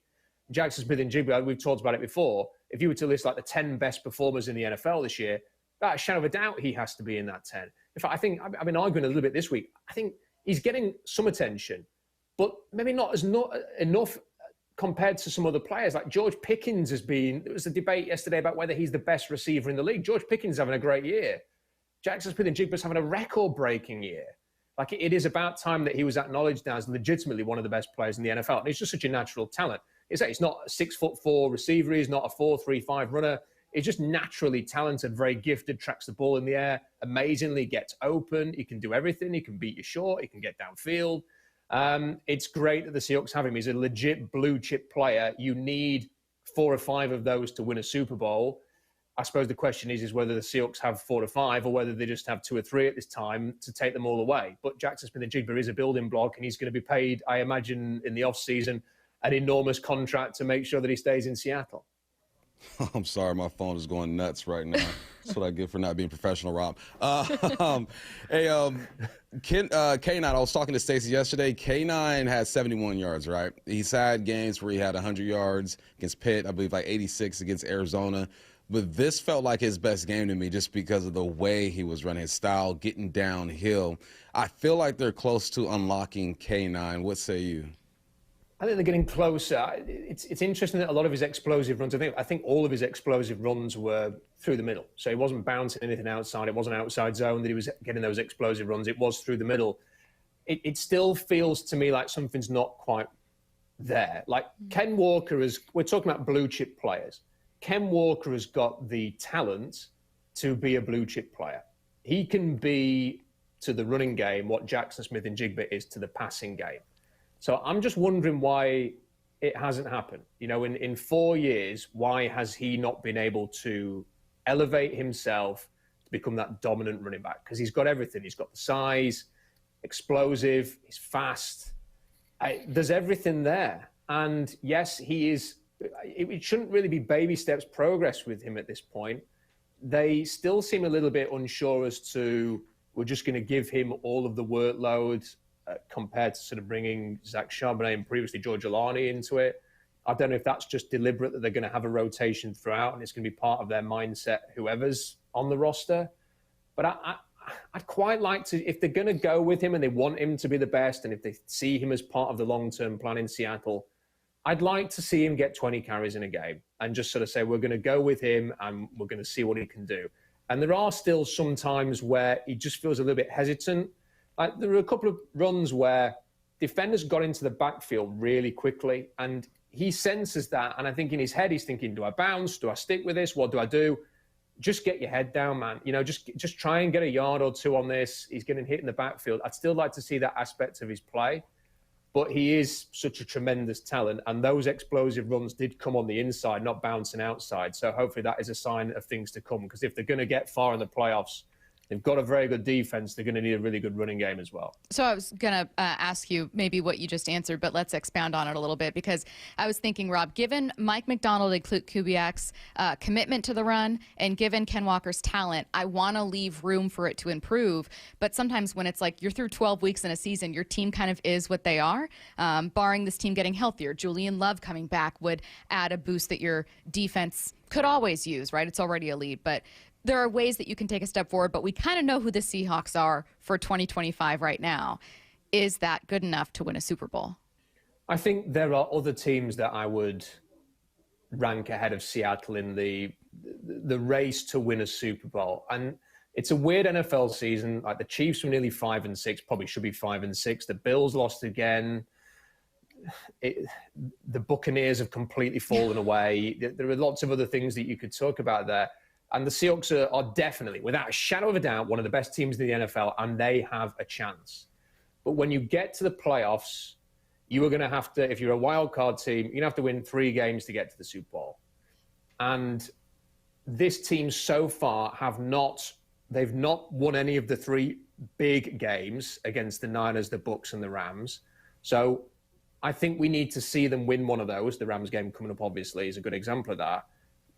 Jackson Smith-Njigba, we've talked about it before. If you were to list like the 10 best performers in the NFL this year, without a shadow of a doubt, he has to be in that 10. In fact, I think I've been arguing a little bit this week. I think he's getting some attention, but maybe not enough compared to some other players. Like George Pickens has been, there was a debate yesterday about whether he's the best receiver in the league. George Pickens is having a great year. Jackson Smith-Njigba's having a record-breaking year. Like it is about time that he was acknowledged now as legitimately one of the best players in the NFL. And he's just such a natural talent. It's not a 6'4" receiver. He's not a 4.35 runner. He's just naturally talented, very gifted, tracks the ball in the air, amazingly gets open. He can do everything. He can beat you short. He can get downfield. It's great that the Seahawks have him. He's a legit blue chip player. You need 4 or 5 of those to win a Super Bowl. I suppose the question is whether the Seahawks have 4 or 5 or whether they just have 2 or 3 at this time to take them all away. But Jackson Smith-Njigba is a building block, and he's going to be paid, I imagine, in the offseason, an enormous contract to make sure that he stays in Seattle. I'm sorry, my phone is going nuts right now. That's what I get for not being professional, Rob. Hey, K9, I was talking to Stacy yesterday. K9 had 71 yards, right? He's had games where he had 100 yards against Pitt, I believe like 86 against Arizona. But this felt like his best game to me just because of the way he was running, his style, getting downhill. I feel like they're close to unlocking K9. What say you? I think they're getting closer. It's interesting that a lot of his explosive runs, I think all of his explosive runs were through the middle. So he wasn't bouncing anything outside. It wasn't outside zone that he was getting those explosive runs. It was through the middle. It still feels to me like something's not quite there. Like Ken Walker we're talking about blue chip players. Ken Walker has got the talent to be a blue chip player. He can be to the running game what Jackson Smith-Njigba is to the passing game. So I'm just wondering why it hasn't happened. You know, in 4 years, why has he not been able to elevate himself to become that dominant running back? Because he's got everything. He's got the size, explosive, he's fast. There's everything there. And yes, he is. It shouldn't really be baby steps progress with him at this point. They still seem a little bit unsure as to, we're just going to give him all of the workload compared to sort of bringing Zach Charbonnet and previously George Alani into it. I don't know if that's just deliberate, that they're going to have a rotation throughout and it's going to be part of their mindset, whoever's on the roster. But I'd quite like to, if they're going to go with him and they want him to be the best, and if they see him as part of the long-term plan in Seattle, I'd like to see him get 20 carries in a game and just sort of say, we're going to go with him and we're going to see what he can do. And there are still some times where he just feels a little bit hesitant. Like there were a couple of runs where defenders got into the backfield really quickly and he senses that. And I think in his head, he's thinking, do I bounce? Do I stick with this? What do I do? Just get your head down, man. You know, just try and get a yard or 2 on this. He's getting hit in the backfield. I'd still like to see that aspect of his play. But he is such a tremendous talent. And those explosive runs did come on the inside, not bouncing outside. So hopefully that is a sign of things to come. Because if they're going to get far in the playoffs, they've got a very good defense. They're going to need a really good running game as well. So I was going to ask you maybe what you just answered, but let's expound on it a little bit, because I was thinking, Rob, given Mike McDonald and Kubiak's commitment to the run and given Ken Walker's talent, I want to leave room for it to improve. But sometimes when it's like you're through 12 weeks in a season, your team kind of is what they are, barring this team getting healthier. Julian Love coming back would add a boost that your defense could always use, right? It's already elite, but there are ways that you can take a step forward, but we kind of know who the Seahawks are for 2025 right now. Is that good enough to win a Super Bowl? I think there are other teams that I would rank ahead of Seattle in the race to win a Super Bowl. And it's a weird NFL season. Like the Chiefs were nearly 5-6, probably should be 5-6. The Bills lost again. The Buccaneers have completely fallen away. There are lots of other things that you could talk about there. And the Seahawks are definitely, without a shadow of a doubt, one of the best teams in the NFL, and they have a chance. But when you get to the playoffs, you are going to have to, if you're a wild card team, you're going to have to win 3 games to get to the Super Bowl. And this team so far they've not won any of the 3 big games against the Niners, the Bucs, and the Rams. So I think we need to see them win one of those. The Rams game coming up, obviously, is a good example of that,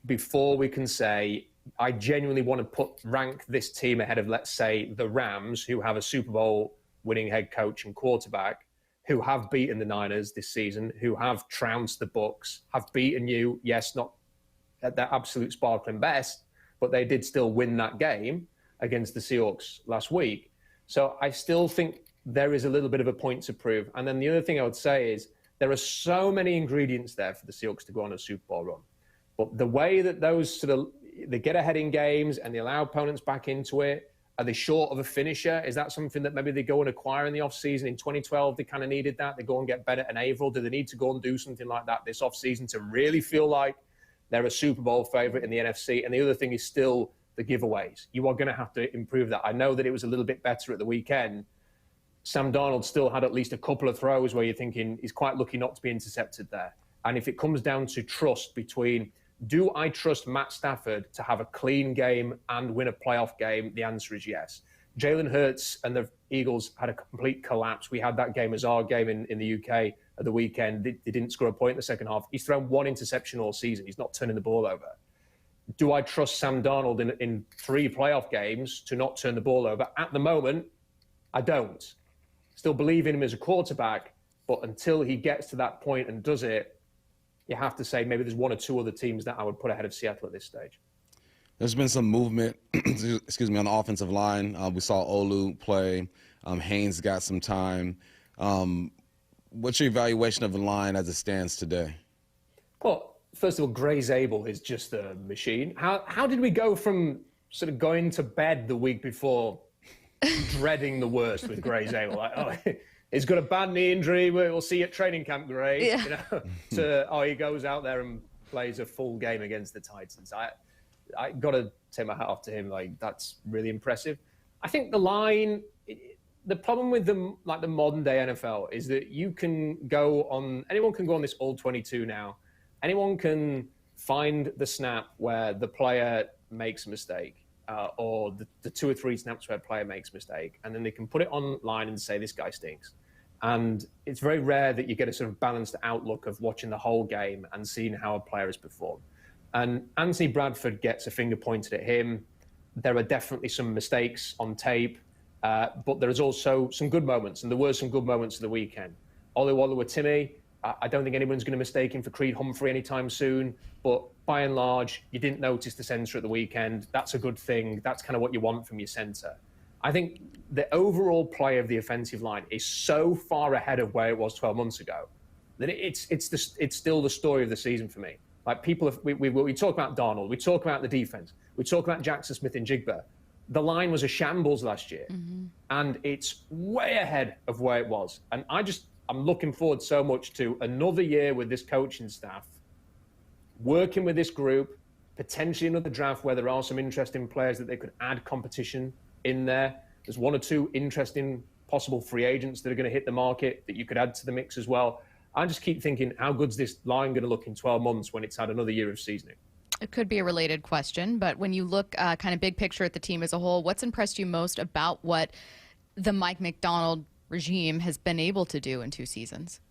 before we can say, I genuinely want to rank this team ahead of, let's say, the Rams, who have a Super Bowl winning head coach and quarterback, who have beaten the Niners this season, who have trounced the Bucs, have beaten you, yes, not at their absolute sparkling best, but they did still win that game against the Seahawks last week. So I still think there is a little bit of a point to prove. And then the other thing I would say is there are so many ingredients there for the Seahawks to go on a Super Bowl run. But the way that those they get ahead in games and they allow opponents back into it, are they short of a finisher? Is that something that maybe they go and acquire in the offseason? In 2012, they kind of needed that. They go and get Bennett and Averill. Do they need to go and do something like that this offseason to really feel like they're a Super Bowl favorite in the NFC? And the other thing is still the giveaways. You are going to have to improve that. I know that it was a little bit better at the weekend. Sam Darnold still had at least a couple of throws where you're thinking he's quite lucky not to be intercepted there. And if it comes down to trust between, do I trust Matt Stafford to have a clean game and win a playoff game? The answer is yes. Jalen Hurts and the Eagles had a complete collapse. We had that game as our game in the UK at the weekend. They didn't score a point in the second half. He's thrown one interception all season. He's not turning the ball over. Do I trust Sam Darnold in 3 playoff games to not turn the ball over? At the moment, I don't. Still believe in him as a quarterback, but until he gets to that point and does it, you have to say maybe there's 1 or 2 other teams that I would put ahead of Seattle at this stage. There's been some movement, excuse me, on the offensive line. We saw Olu play. Haynes got some time. What's your evaluation of the line as it stands today? Well, first of all, Gray Zabel is just a machine. How did we go from sort of going to bed the week before dreading the worst with Gray Zabel? Like, oh, he's got a bad knee injury. We'll see you at training camp, Gray. Yeah. You know, to, he goes out there and plays a full game against the Titans. I got to take my hat off to him. Like, that's really impressive. I think the line, the problem with the modern day NFL is that you can go on, anyone can go on this all 22 now. Anyone can find the snap where the player makes a mistake. Or the 2 or 3 snaps where a player makes a mistake, and then they can put it online and say, this guy stinks. And it's very rare that you get a sort of balanced outlook of watching the whole game and seeing how a player has performed. And Anthony Bradford gets a finger pointed at him. There are definitely some mistakes on tape, but there is also some good moments, and there were some good moments of the weekend. Oluwatimi, I don't think anyone's going to mistake him for Creed Humphrey anytime soon, but by and large, you didn't notice the center at the weekend. That's a good thing. That's kind of what you want from your center. I think the overall play of the offensive line is so far ahead of where it was 12 months ago that it's still the story of the season for me. Like, people, we talk about Darnold, we talk about the defense, we talk about Jackson Smith and Jigba. The line was a shambles last year, and it's way ahead of where it was. And I'm looking forward so much to another year with this coaching staff, working with this group, potentially another draft where there are some interesting players that they could add competition in there. There's 1 or 2 interesting possible free agents that are going to hit the market that you could add to the mix as well. I just keep thinking, how good's this line going to look in 12 months when it's had another year of seasoning? It could be a related question, but when you look kind of big picture at the team as a whole, what's impressed you most about what the Mike Macdonald regime has been able to do in 2 seasons?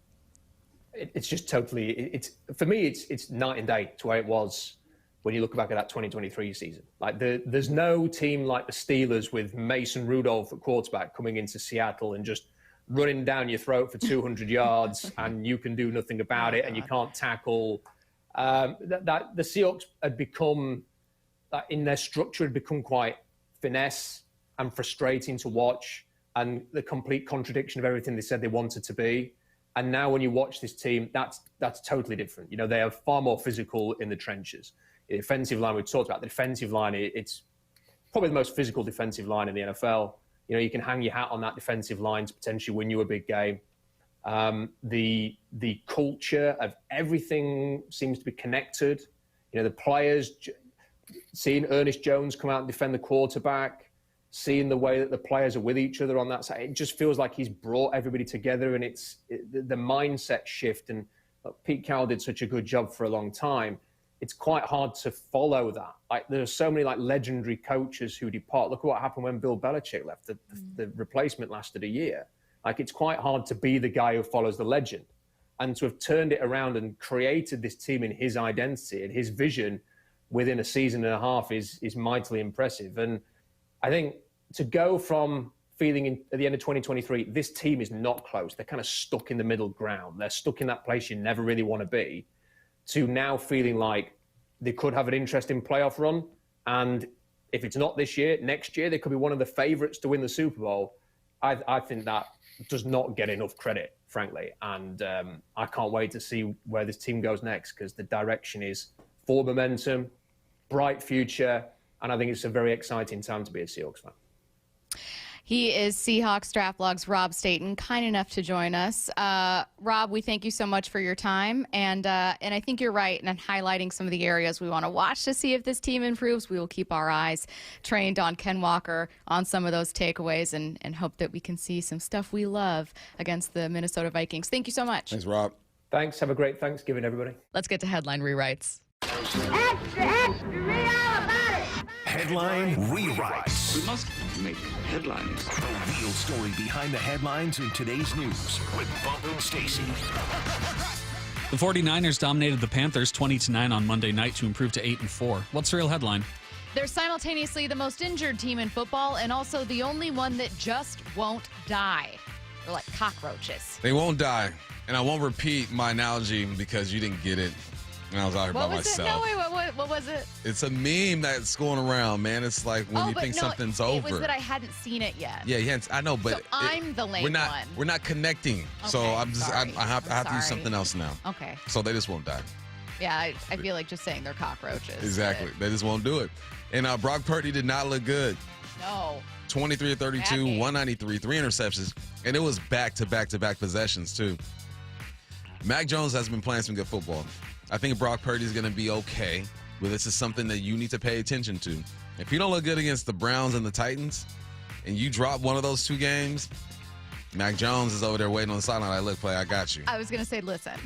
It's just totally, for me, it's night and day to where it was when you look back at that 2023 season. Like, there's no team like the Steelers with Mason Rudolph at quarterback coming into Seattle and just running down your throat for 200 yards and you can do nothing about it and you can't tackle. The Seahawks had become, in their structure, had become quite finesse and frustrating to watch, and the complete contradiction of everything they said they wanted to be. And now when you watch this team, that's totally different. You know, they are far more physical in the trenches. The defensive line, we've talked about the defensive line, it's probably the most physical defensive line in the NFL. You know, you can hang your hat on that defensive line to potentially win you a big game. The culture of everything seems to be connected. You know, the players, seeing Ernest Jones come out and defend the quarterback, seeing the way that the players are with each other on that side, it just feels like he's brought everybody together, and the mindset shift. And Pete Carroll did such a good job for a long time. It's quite hard to follow that. Like, there are so many legendary coaches who depart. Look at what happened when Bill Belichick left. The replacement lasted a year. Like, it's quite hard to be the guy who follows the legend. And to have turned it around and created this team in his identity and his vision within a season and a half is mightily impressive. And I think to go from feeling at the end of 2023, this team is not close. They're kind of stuck in the middle ground. They're stuck in that place you never really want to be, to now feeling like they could have an interesting playoff run. And if it's not this year, next year, they could be one of the favorites to win the Super Bowl. I think that does not get enough credit, frankly. And I can't wait to see where this team goes next, because the direction is forward momentum, bright future, and I think it's a very exciting time to be a Seahawks fan. He is Seahawks Draft Log's Rob Staton, kind enough to join us. Rob, we thank you so much for your time, and I think you're right in highlighting some of the areas we want to watch to see if this team improves. We will keep our eyes trained on Ken Walker on some of those takeaways, and hope that we can see some stuff we love against the Minnesota Vikings. Thank you so much. Thanks, Rob. Thanks. Have a great Thanksgiving, everybody. Let's get to headline rewrites. Extra, read all about it. Headline rewrites. We must make headlines. The real story behind the headlines in today's news with Bubba and Stacy. The 49ers dominated the Panthers 20-9 on Monday night to improve to 8-4. What's the real headline? They're simultaneously the most injured team in football and also the only one that just won't die. They're like cockroaches. They won't die. And I won't repeat my analogy because you didn't get it. And I was out here by myself. No, wait, what was it? It's a meme that's going around, man. It's like when you think something's over. It was that I hadn't seen it yet. Yeah, I know, but so I'm the lame one. We're not connecting. Okay, so I'm just I have to use something else now. Okay. So they just won't die. Yeah, I feel like just saying they're cockroaches. Exactly. They just won't do it. And Brock Purdy did not look good. No. 23 of 32, 193, 3 interceptions, and it was back-to-back possessions too. Mac Jones has been playing some good football. I think Brock Purdy is going to be okay, but this is something that you need to pay attention to. If you don't look good against the Browns and the Titans, and you drop one of those two games, Mac Jones is over there waiting on the sideline like, look, play, I got you. I was going to say, listen.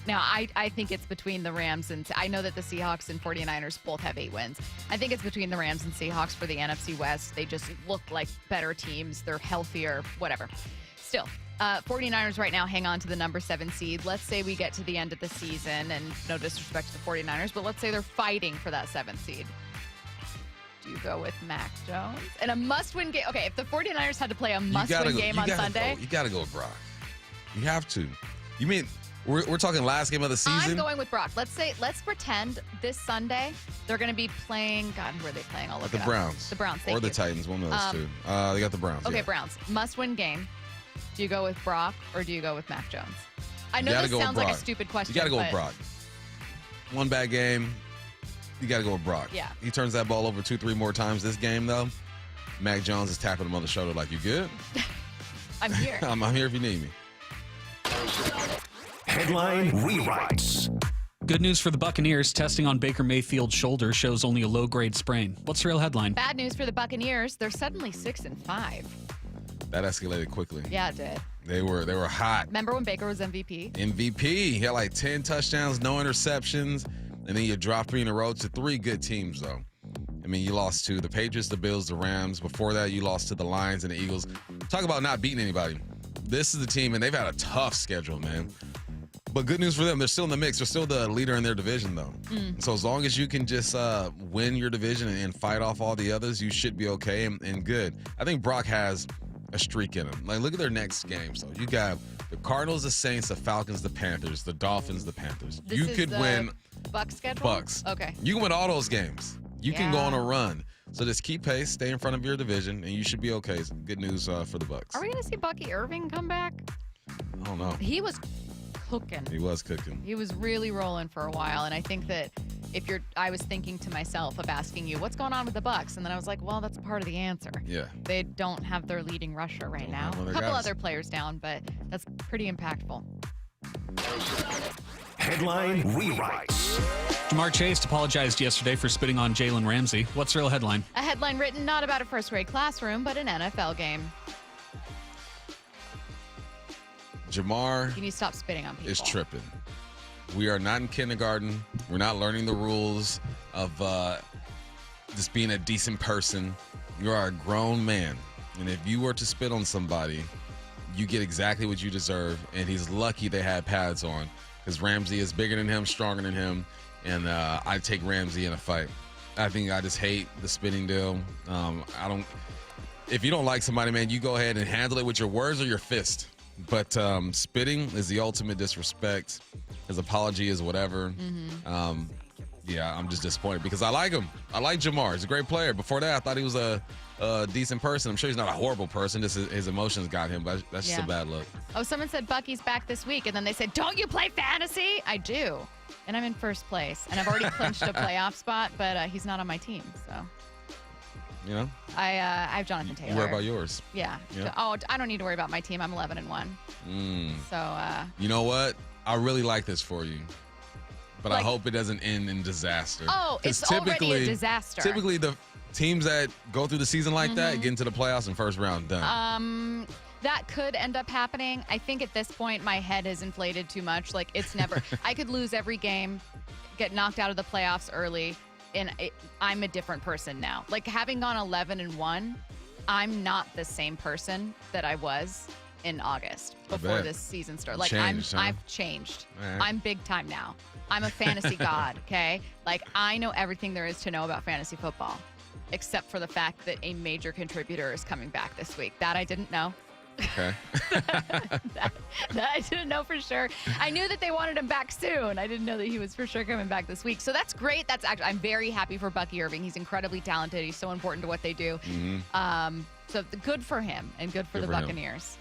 Now, I think it's between the Rams and I know that the Seahawks and 49ers both have 8 wins. I think it's between the Rams and Seahawks for the NFC West. They just look like better teams. They're healthier, whatever. Still, 49ers right now hang on to the number 7 seed. Let's say we get to the end of the season, and no disrespect to the 49ers, but let's say they're fighting for that 7th seed. Do you go with Mac Jones? And a must-win game. Okay, if the 49ers had to play a must-win game on Sunday. You got to go with Brock. You have to. You mean we're talking last game of the season? I'm going with Brock. Let's pretend this Sunday they're going to be playing. God, who are they playing? I'll look the it Browns. Up. The Browns. Or the Titans. One of those two. They got the Browns. Okay, yeah. Browns. Must-win game. Do you go with Brock or do you go with Mac Jones? I know this sounds like a stupid question. You got to go with Brock. One bad game, you got to go with Brock. Yeah. He turns that ball over 2-3 more times this game, though. Mac Jones is tapping him on the shoulder like, you good? I'm here. I'm here if you need me. Headline rewrites. Good news for the Buccaneers. Testing on Baker Mayfield's shoulder shows only a low-grade sprain. What's the real headline? Bad news for the Buccaneers. They're suddenly 6-5. That escalated quickly. Yeah, it did. They were hot. Remember when Baker was MVP? MVP. He had like 10 touchdowns, no interceptions, and then you dropped 3 in a row to 3 good teams, though. I mean, you lost to the Patriots, the Bills, the Rams. Before that, you lost to the Lions and the Eagles. Talk about not beating anybody. This is the team, and they've had a tough schedule, man. But good news for them. They're still in the mix. They're still the leader in their division, though. So as long as you can just win your division and fight off all the others, you should be okay and good. I think Brock has a streak in them. Like, look at their next game. So you got the Cardinals, the Saints, the Falcons, the Panthers, the Dolphins, the Panthers. You could win Bucks schedule? Bucks. Okay. You can win all those games. You can go on a run. So just keep pace, stay in front of your division, and you should be okay. Good news for the Bucks. Are we going to see Bucky Irving come back? I don't know. He was cooking. He was cooking. He was really rolling for a while, and I think that I was thinking to myself of asking you, what's going on with the Bucks? And then I was like, well, that's part of the answer. Yeah. They don't have their leading rusher right now. A couple other players down, but that's pretty impactful. Headline rewrites. Jamar Chase apologized yesterday for spitting on Jalen Ramsey. What's the real headline? A headline written not about a first-grade classroom, but an NFL game. Jamar You need to stop spitting on people. is tripping. We are not in kindergarten. We're not learning the rules of just being a decent person. You are a grown man. And if you were to spit on somebody, you get exactly what you deserve, and he's lucky they had pads on because Ramsey is bigger than him, stronger than him, and I take Ramsey in a fight. I think I just hate the spitting deal. If you don't like somebody, man, you go ahead and handle it with your words or your fist. But spitting is the ultimate disrespect. His apology is whatever. Yeah, I'm just disappointed because I like him. I like Jamar. He's a great player. Before that, I thought he was a decent person. I'm sure he's not a horrible person. Just his emotions got him, but that's just a bad look. Oh, someone said Bucky's back this week, and then they said, don't you play fantasy? I do. And I'm in first place, and I've already clinched a playoff spot, but he's not on my team, so. You know? I have Jonathan Taylor. You worry about yours. Yeah. Oh, I don't need to worry about my team. I'm 11-1. So. You know what? I really like this for you. But I hope it doesn't end in disaster. Oh, it's already a disaster. Typically, the teams that go through the season like that get into the playoffs in first round. Done. That could end up happening. I think at this point, my head is inflated too much. Like, it's never. I could lose every game, get knocked out of the playoffs early, and I'm a different person now. Like, having gone 11-1, I'm not the same person that I was in August before this season started. Like, I've changed. Right. I'm big time now. I'm a fantasy god, okay? Like, I know everything there is to know about fantasy football, except for the fact that a major contributor is coming back this week. That I didn't know. Okay. that I didn't know for sure. I knew that they wanted him back soon. I didn't know that he was for sure coming back this week. So that's great. I'm very happy for Bucky Irving. He's incredibly talented. He's so important to what they do. So good for him and good for the Buccaneers.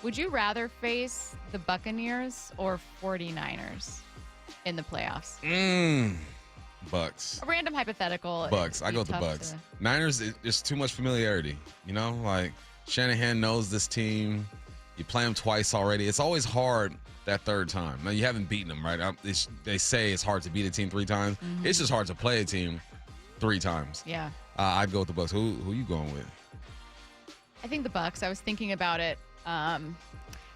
Would you rather face the Buccaneers or 49ers in the playoffs? Bucks. A random hypothetical. Bucks. I go with the Bucks. Niners, there's too much familiarity. You know, like Shanahan knows this team. You play them twice already. It's always hard that third time. Now, you haven't beaten them, right? They say it's hard to beat a team 3 times. It's just hard to play a team 3 times. Yeah. I'd go with the Bucks. Who you going with? I think the Bucks. I was thinking about it. I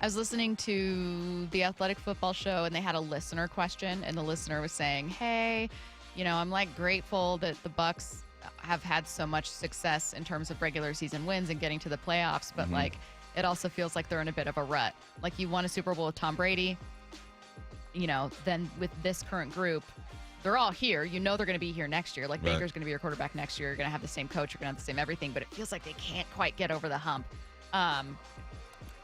was listening to the Athletic Football Show, and they had a listener question, and the listener was saying, hey, you know, I'm like grateful that the Bucks have had so much success in terms of regular season wins and getting to the playoffs, but like it also feels like they're in a bit of a rut. Like, you won a Super Bowl with Tom Brady, you know, then with this current group, they're all here. You know they're going to be here next year. Like, Baker's going to be your quarterback next year. You're going to have the same coach. You're going to have the same everything, but it feels like they can't quite get over the hump.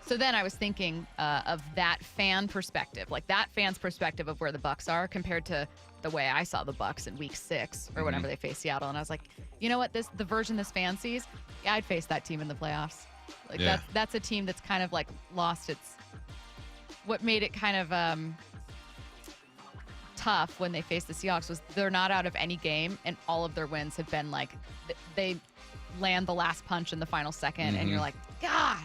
So then I was thinking of that fan perspective, like that fan's perspective of where the Bucks are compared to the way I saw the Bucks in week 6 or whenever they faced Seattle. And I was like, you know what, the version this fan sees, yeah, I'd face that team in the playoffs. Like that's a team that's kind of like lost its, what made it kind of tough when they faced the Seahawks was they're not out of any game, and all of their wins have been like, they land the last punch in the final second, and you're like, God,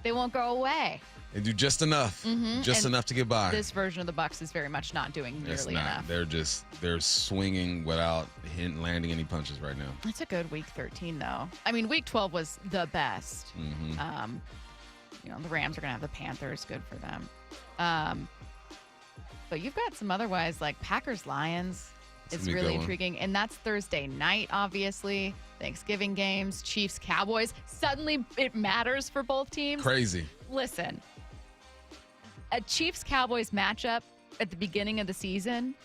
they won't go away. They do just enough, just enough to get by. This version of the Bucks is very much not doing nearly enough. They're swinging without landing any punches right now. It's a good week 13 though. I mean, week 12 was the best. You know, the Rams are gonna have the Panthers. Good for them. But you've got some otherwise like Packers Lions. It's really intriguing, and that's Thursday night. Obviously, Thanksgiving games, Chiefs Cowboys. Suddenly, it matters for both teams. Crazy. Listen. A Chiefs-Cowboys matchup at the beginning of the season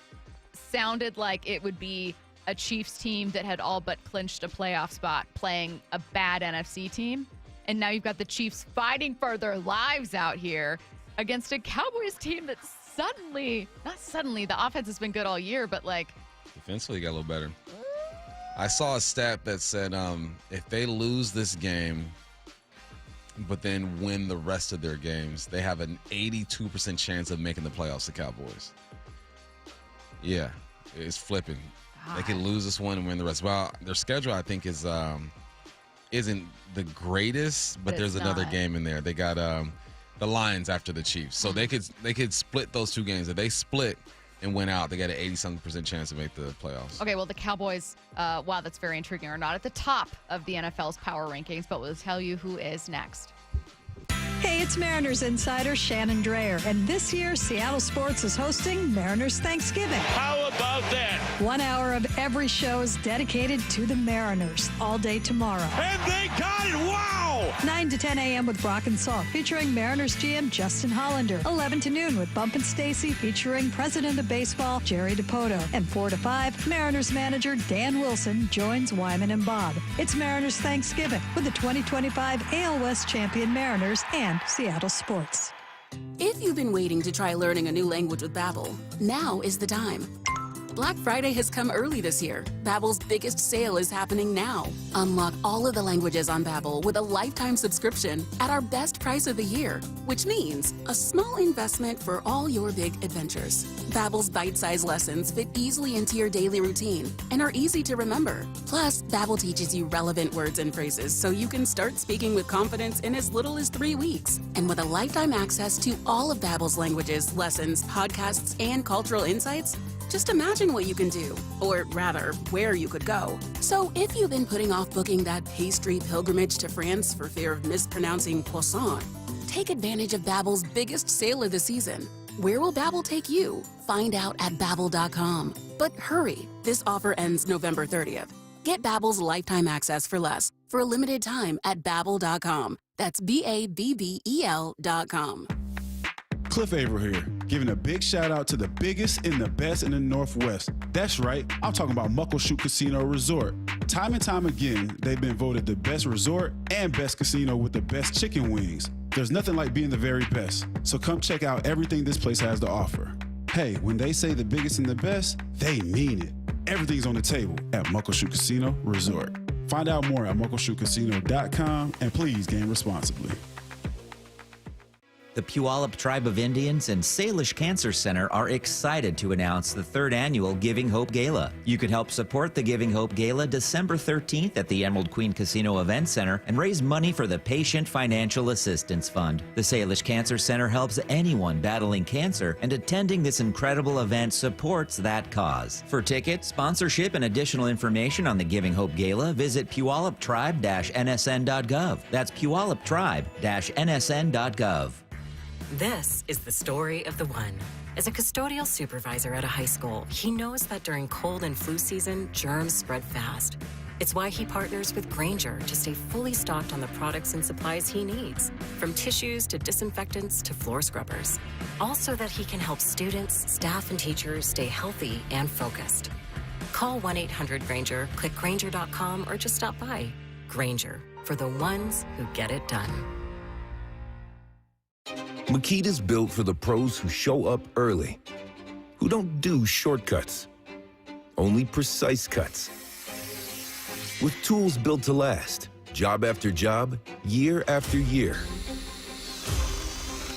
sounded like it would be a Chiefs team that had all but clinched a playoff spot playing a bad NFC team. And now you've got the Chiefs fighting for their lives out here against a Cowboys team that not suddenly, the offense has been good all year, but like... defensively got a little better. I saw a stat that said if they lose this game but then win the rest of their games, they have an 82% chance of making the playoffs, the Cowboys. Yeah, it's flipping. God. They can lose this one and win the rest. Well, their schedule, I think, isn't the greatest, but there's another game in there. They got the Lions after the Chiefs. So they could split those 2 games. If they split and win out, they got an 80-something% chance to make the playoffs. Okay, well, the Cowboys, wow, that's very intriguing, are not at the top of the NFL's power rankings, but we'll tell you who is next. Hey, it's Mariners Insider Shannon Drayer, and this year Seattle Sports is hosting Mariners Thanksgiving. How about that? 1 hour of every show is dedicated to the Mariners all day tomorrow. And they got it! Wow! 9 to 10 a.m. with Brock and Salk, featuring Mariners GM Justin Hollander. 11 to noon with Bump and Stacy, featuring President of Baseball Jerry DiPoto. And 4 to 5, Mariners manager Dan Wilson joins Wyman and Bob. It's Mariners Thanksgiving with the 2025 AL West champion Mariners and Seattle Sports. If you've been waiting to try learning a new language with Babbel, now is the time. Black Friday has come early this year. Babbel's biggest sale is happening now. Unlock all of the languages on Babbel with a lifetime subscription at our best price of the year, which means a small investment for all your big adventures. Babbel's bite-sized lessons fit easily into your daily routine and are easy to remember. Plus, Babbel teaches you relevant words and phrases so you can start speaking with confidence in as little as 3 weeks. And with a lifetime access to all of Babbel's languages, lessons, podcasts, and cultural insights, just imagine what you can do, or rather, where you could go. So if you've been putting off booking that pastry pilgrimage to France for fear of mispronouncing croissant, take advantage of Babbel's biggest sale of the season. Where will Babbel take you? Find out at Babbel.com. But hurry, this offer ends November 30th. Get Babbel's lifetime access for less for a limited time at Babbel.com. That's Babbel.com. Cliff Averill here, giving a big shout out to the biggest and the best in the Northwest. That's right, I'm talking about Muckleshoot Casino Resort. Time and time again, they've been voted the best resort and best casino with the best chicken wings. There's nothing like being the very best, so come check out everything this place has to offer. Hey, when they say the biggest and the best, they mean it. Everything's on the table at Muckleshoot Casino Resort. Find out more at muckleshootcasino.com and please game responsibly. The Puyallup Tribe of Indians and Salish Cancer Center are excited to announce the 3rd annual Giving Hope Gala. You can help support the Giving Hope Gala December 13th at the Emerald Queen Casino Event Center and raise money for the Patient Financial Assistance Fund. The Salish Cancer Center helps anyone battling cancer, and attending this incredible event supports that cause. For tickets, sponsorship, and additional information on the Giving Hope Gala, visit puyalluptribe-nsn.gov. That's puyalluptribe-nsn.gov. This is the story of the one. As a custodial supervisor at a high school, he knows that during cold and flu season, germs spread fast. It's why he partners with Grainger to stay fully stocked on the products and supplies he needs, from tissues to disinfectants to floor scrubbers. All so that he can help students, staff, and teachers stay healthy and focused. Call 1-800-GRAINGER, click Grainger.com, or just stop by. Grainger, for the ones who get it done. Makita's built for the pros who show up early, who don't do shortcuts, only precise cuts. With tools built to last, job after job, year after year.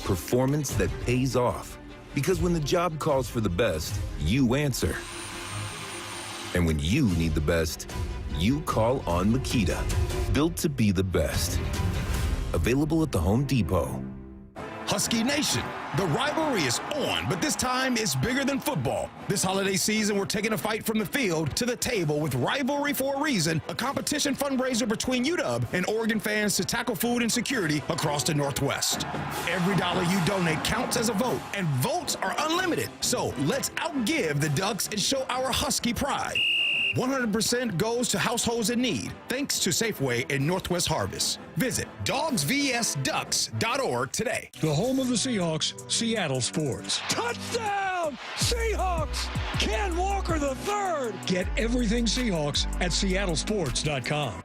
Performance that pays off, because when the job calls for the best, you answer. And when you need the best, you call on Makita. Built to be the best. Available at the Home Depot. Husky Nation, the rivalry is on, but this time it's bigger than football. This holiday season, we're taking a fight from the field to the table with Rivalry for a Reason, a competition fundraiser between UW and Oregon fans to tackle food insecurity across the Northwest. Every dollar you donate counts as a vote, and votes are unlimited. So let's outgive the Ducks and show our Husky pride. 100% goes to households in need, thanks to Safeway and Northwest Harvest. Visit dogsvsducks.org today. The home of the Seahawks, Seattle Sports. Touchdown, Seahawks! Ken Walker III. Get everything Seahawks at seattlesports.com.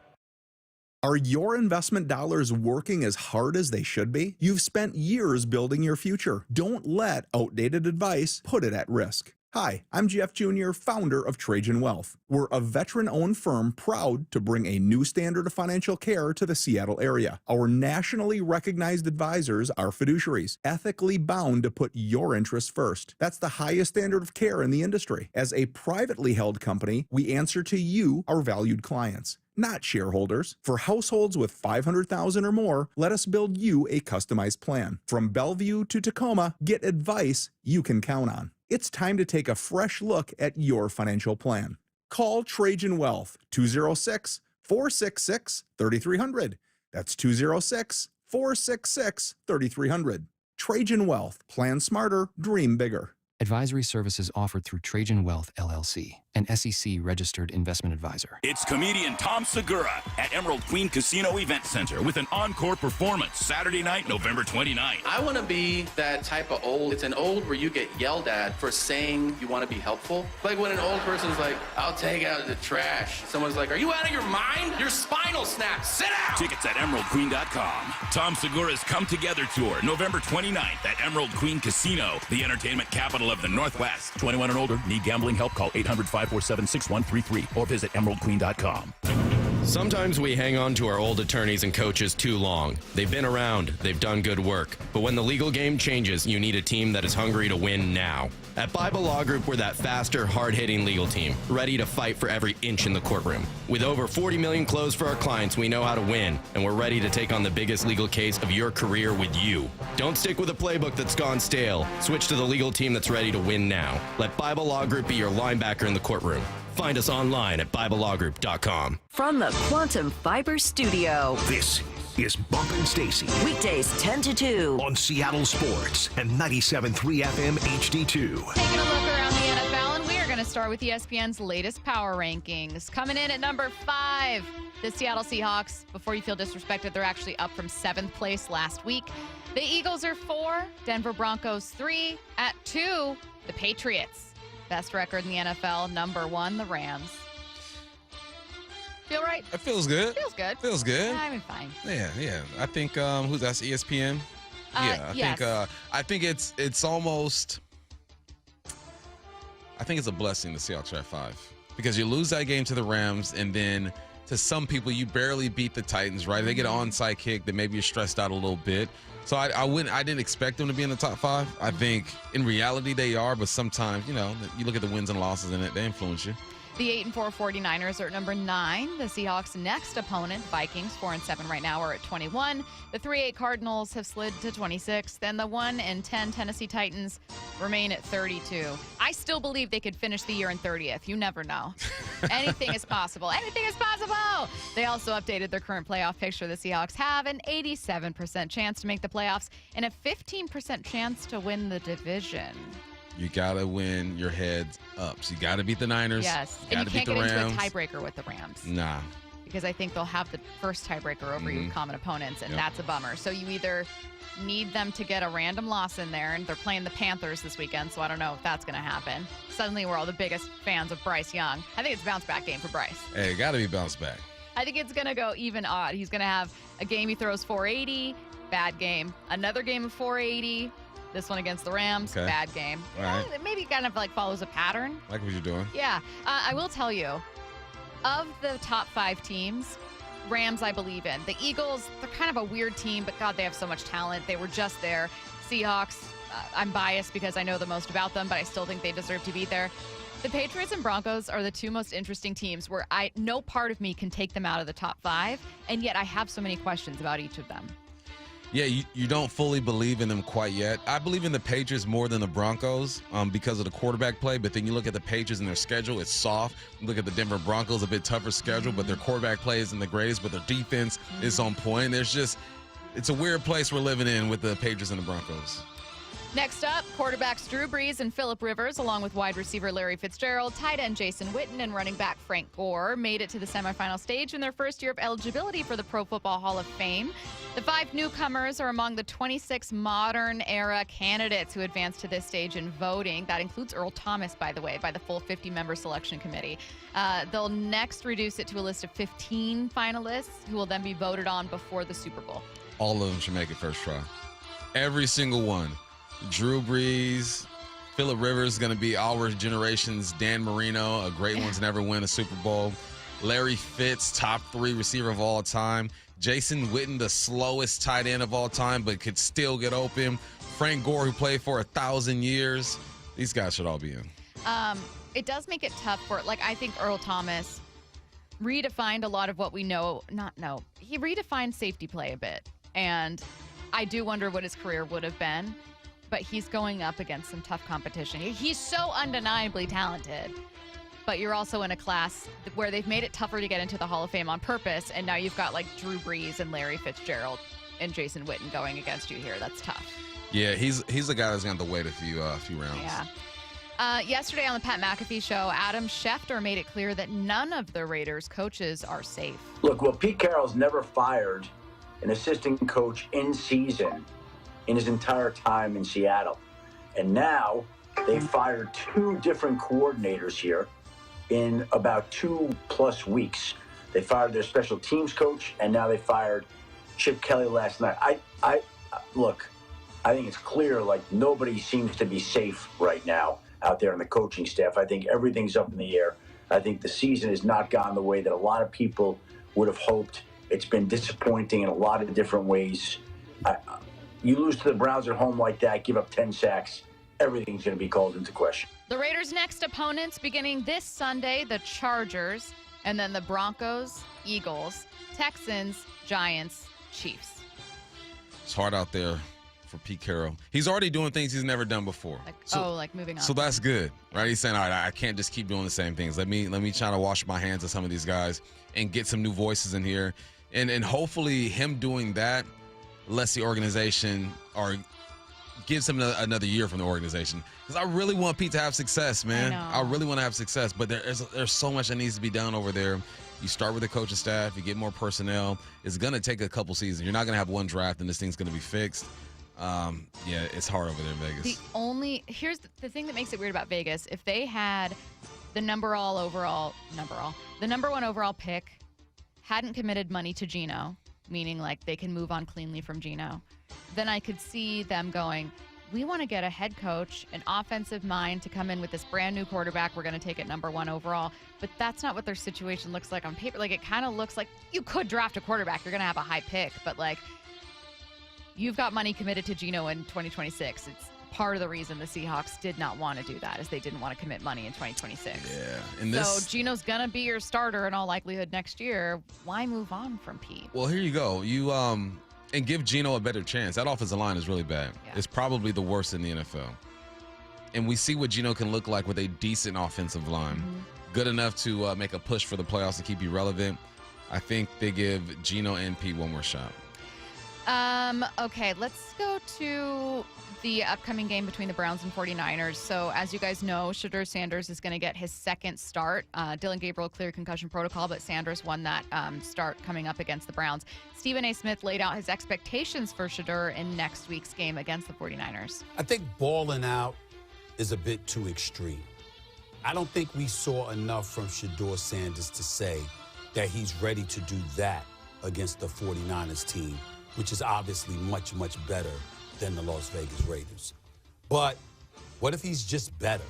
Are your investment dollars working as hard as they should be? You've spent years building your future. Don't let outdated advice put it at risk. Hi, I'm Jeff Jr., founder of Trajan Wealth. We're a veteran-owned firm proud to bring a new standard of financial care to the Seattle area. Our nationally recognized advisors are fiduciaries, ethically bound to put your interests first. That's the highest standard of care in the industry. As a privately held company, we answer to you, our valued clients, not shareholders. For households with $500,000 or more, let us build you a customized plan. From Bellevue to Tacoma, get advice you can count on. It's time to take a fresh look at your financial plan. Call Trajan Wealth, 206-466-3300. That's 206-466-3300. Trajan Wealth. Plan smarter, dream bigger. Advisory services offered through Trajan Wealth, LLC, an SEC-registered investment advisor. It's comedian Tom Segura at Emerald Queen Casino Event Center with an encore performance Saturday night, November 29th. I want to be that type of old. It's an old where you get yelled at for saying you want to be helpful. Like when an old person's like, I'll take out the trash. Someone's like, are you out of your mind? Your spinal snap. Sit down. Tickets at emeraldqueen.com. Tom Segura's Come Together Tour, November 29th at Emerald Queen Casino, the entertainment capital of the Northwest. 21 and older. Need gambling help? Call 800-547-6133 or visit emeraldqueen.com. Sometimes we hang on to our old attorneys and coaches too long. They've been around, they've done good work. But when the legal game changes, you need a team that is hungry to win now. At Bible Law Group, we're that faster, hard-hitting legal team, ready to fight for every inch in the courtroom. With over 40 million closed for our clients, we know how to win, and we're ready to take on the biggest legal case of your career with you. Don't stick with a playbook that's gone stale. Switch to the legal team that's ready to win now. Let Bible Law Group be your linebacker in the courtroom. Find us online at BibleLawGroup.com. From the Quantum Fiber Studio, This is Bumpin' Stacy. weekdays 10 to 2. On Seattle Sports and 97.3 FM HD2. Taking a look around the NFL, and we are going to start with ESPN's latest power rankings. Coming in at number 5, the Seattle Seahawks. Before you feel disrespected, they're actually up from 7th place last week. The Eagles are 4, Denver Broncos 3. At 2, the Patriots. Best record in the NFL, number 1, the Rams. Feel right? It feels good. Feels good. Feels good. I'm fine. Yeah. I think who's that's ESPN? Yes. I think it's almost. I think it's a blessing the Seahawks are at 5 because you lose that game to the Rams, and then to some people you barely beat the Titans. Right? They get an onside kick that maybe you're stressed out a little bit. So I didn't expect them to be in the top 5. I think in reality they are, but sometimes, you look at the wins and losses and they influence you. The 8-4 49ers are at number 9. The Seahawks' next opponent, Vikings, 4-7 right now, are at 21. The 3-8 Cardinals have slid to 26. Then the 1-10 Tennessee Titans remain at 32. I still believe they could finish the year in 30th. You never know. Anything is possible. Anything is possible. They also updated their current playoff picture. The Seahawks have an 87% chance to make the playoffs and a 15% chance to win the division. You got to win your heads up. So you got to beat the Niners. Yes. You And you can't get into a Rams. tiebreaker with the Rams. Nah. Because I think they'll have the first tiebreaker over you common opponents, and that's a bummer. So you either need them to get a random loss in there, and they're playing the Panthers this weekend, so I don't know if that's going to happen. Suddenly we're all the biggest fans of Bryce Young. I think it's a bounce-back game for Bryce. Hey, got to be bounced back. I think it's going to go even odd. He's going to have a game he throws 480, bad game. Another game of 480. This one against the Rams, Okay. bad game. All right. Maybe kind of like follows a pattern. Like what you're doing. Yeah. I will tell you, of the top 5 teams, Rams I believe in. The Eagles, they're kind of a weird team, but God, they have so much talent. They were just there. Seahawks, I'm biased because I know the most about them, but I still think they deserve to be there. The Patriots and Broncos are the 2 most interesting teams where no part of me can take them out of the top 5, and yet I have so many questions about each of them. Yeah, you don't fully believe in them quite yet. I believe in the Patriots more than the Broncos because of the quarterback play. But then you look at the Patriots and their schedule, it's soft. You look at the Denver Broncos, a bit tougher schedule, but their quarterback play isn't the greatest, but their defense is on point. It's a weird place we're living in with the Patriots and the Broncos. Next up, quarterbacks Drew Brees and Phillip Rivers, along with wide receiver Larry Fitzgerald, tight end Jason Witten, and running back Frank Gore, made it to the semifinal stage in their first year of eligibility for the Pro Football Hall of Fame. The 5 newcomers are among the 26 modern-era candidates who advanced to this stage in voting. That includes Earl Thomas, by the way, by the full 50-member selection committee. They'll next reduce it to a list of 15 finalists who will then be voted on before the Super Bowl. All of them should make it first try. Every single one. Drew Brees, Phillip Rivers is going to be our generation's Dan Marino, a great one to never win a Super Bowl. Larry Fitz, top 3 receiver of all time. Jason Witten, the slowest tight end of all time, but could still get open. Frank Gore, who played for 1,000 years. These guys should all be in. It does make it tough for, I think Earl Thomas redefined a lot of what we know. He redefined safety play a bit. And I do wonder what his career would have been. But he's going up against some tough competition. He's so undeniably talented. But you're also in a class where they've made it tougher to get into the Hall of Fame on purpose, and now you've got Drew Brees and Larry Fitzgerald and Jason Witten going against you here. That's tough. Yeah, he's a guy that's going to have to wait a few rounds. Yeah. Yesterday on the Pat McAfee show, Adam Schefter made it clear that none of the Raiders coaches are safe. Look, well, Pete Carroll's never fired an assistant coach in season in his entire time in Seattle. And now they fired 2 different coordinators here in about 2+ weeks. They fired their special teams coach, and now they fired Chip Kelly last night. Look, I think it's clear, like, nobody seems to be safe right now out there on the coaching staff. I think everything's up in the air. I think the season has not gone the way that a lot of people would have hoped. It's been disappointing in a lot of different ways. You lose to the Browns at home like that, give up 10 sacks, everything's going to be called into question. The Raiders' next opponents beginning this Sunday, the Chargers, and then the Broncos, Eagles, Texans, Giants, Chiefs. It's hard out there for Pete Carroll. He's already doing things he's never done before. Like moving on. So that's good, right? He's saying, all right, I can't just keep doing the same things. Let me try to wash my hands of some of these guys and get some new voices in here. And hopefully him doing that lets the organization or gives him another year from the organization. Because I really want Pete to have success, man. I really want to have success. But there's so much that needs to be done over there. You start with the coaching staff. You get more personnel. It's going to take a couple seasons. You're not going to have one draft and this thing's going to be fixed. Yeah, it's hard over there in Vegas. Here's the thing that makes it weird about Vegas. If they had the number one overall pick, hadn't committed money to Geno, meaning like they can move on cleanly from Geno, then I could see them going, we want to get a head coach, an offensive mind to come in with this brand new quarterback. We're going to take it number 1 overall. But that's not what their situation looks like on paper. Like, it kind of looks like you could draft a quarterback. You're going to have a high pick, but like, you've got money committed to Geno in 2026. It's part of the reason the Seahawks did not want to do that, is they didn't want to commit money in 2026. Yeah. So Geno's going to be your starter in all likelihood next year. Why move on from Pete? Well, here you go. You and give Geno a better chance. That offensive line is really bad. Yeah. It's probably the worst in the NFL. And we see what Geno can look like with a decent offensive line. Mm-hmm. Good enough to make a push for the playoffs to keep you relevant. I think they give Geno and Pete one more shot. Okay, let's go to the upcoming game between the Browns and 49ers. So, as you guys know, Shedeur Sanders is going to get his second start. Dylan Gabriel cleared concussion protocol, but Sanders won that start coming up against the Browns. Stephen A. Smith laid out his expectations for Shedeur in next week's game against the 49ers. I think balling out is a bit too extreme. I don't think we saw enough from Shedeur Sanders to say that he's ready to do that against the 49ers team, which is obviously much, much better than the Las Vegas Raiders. But what if he's just better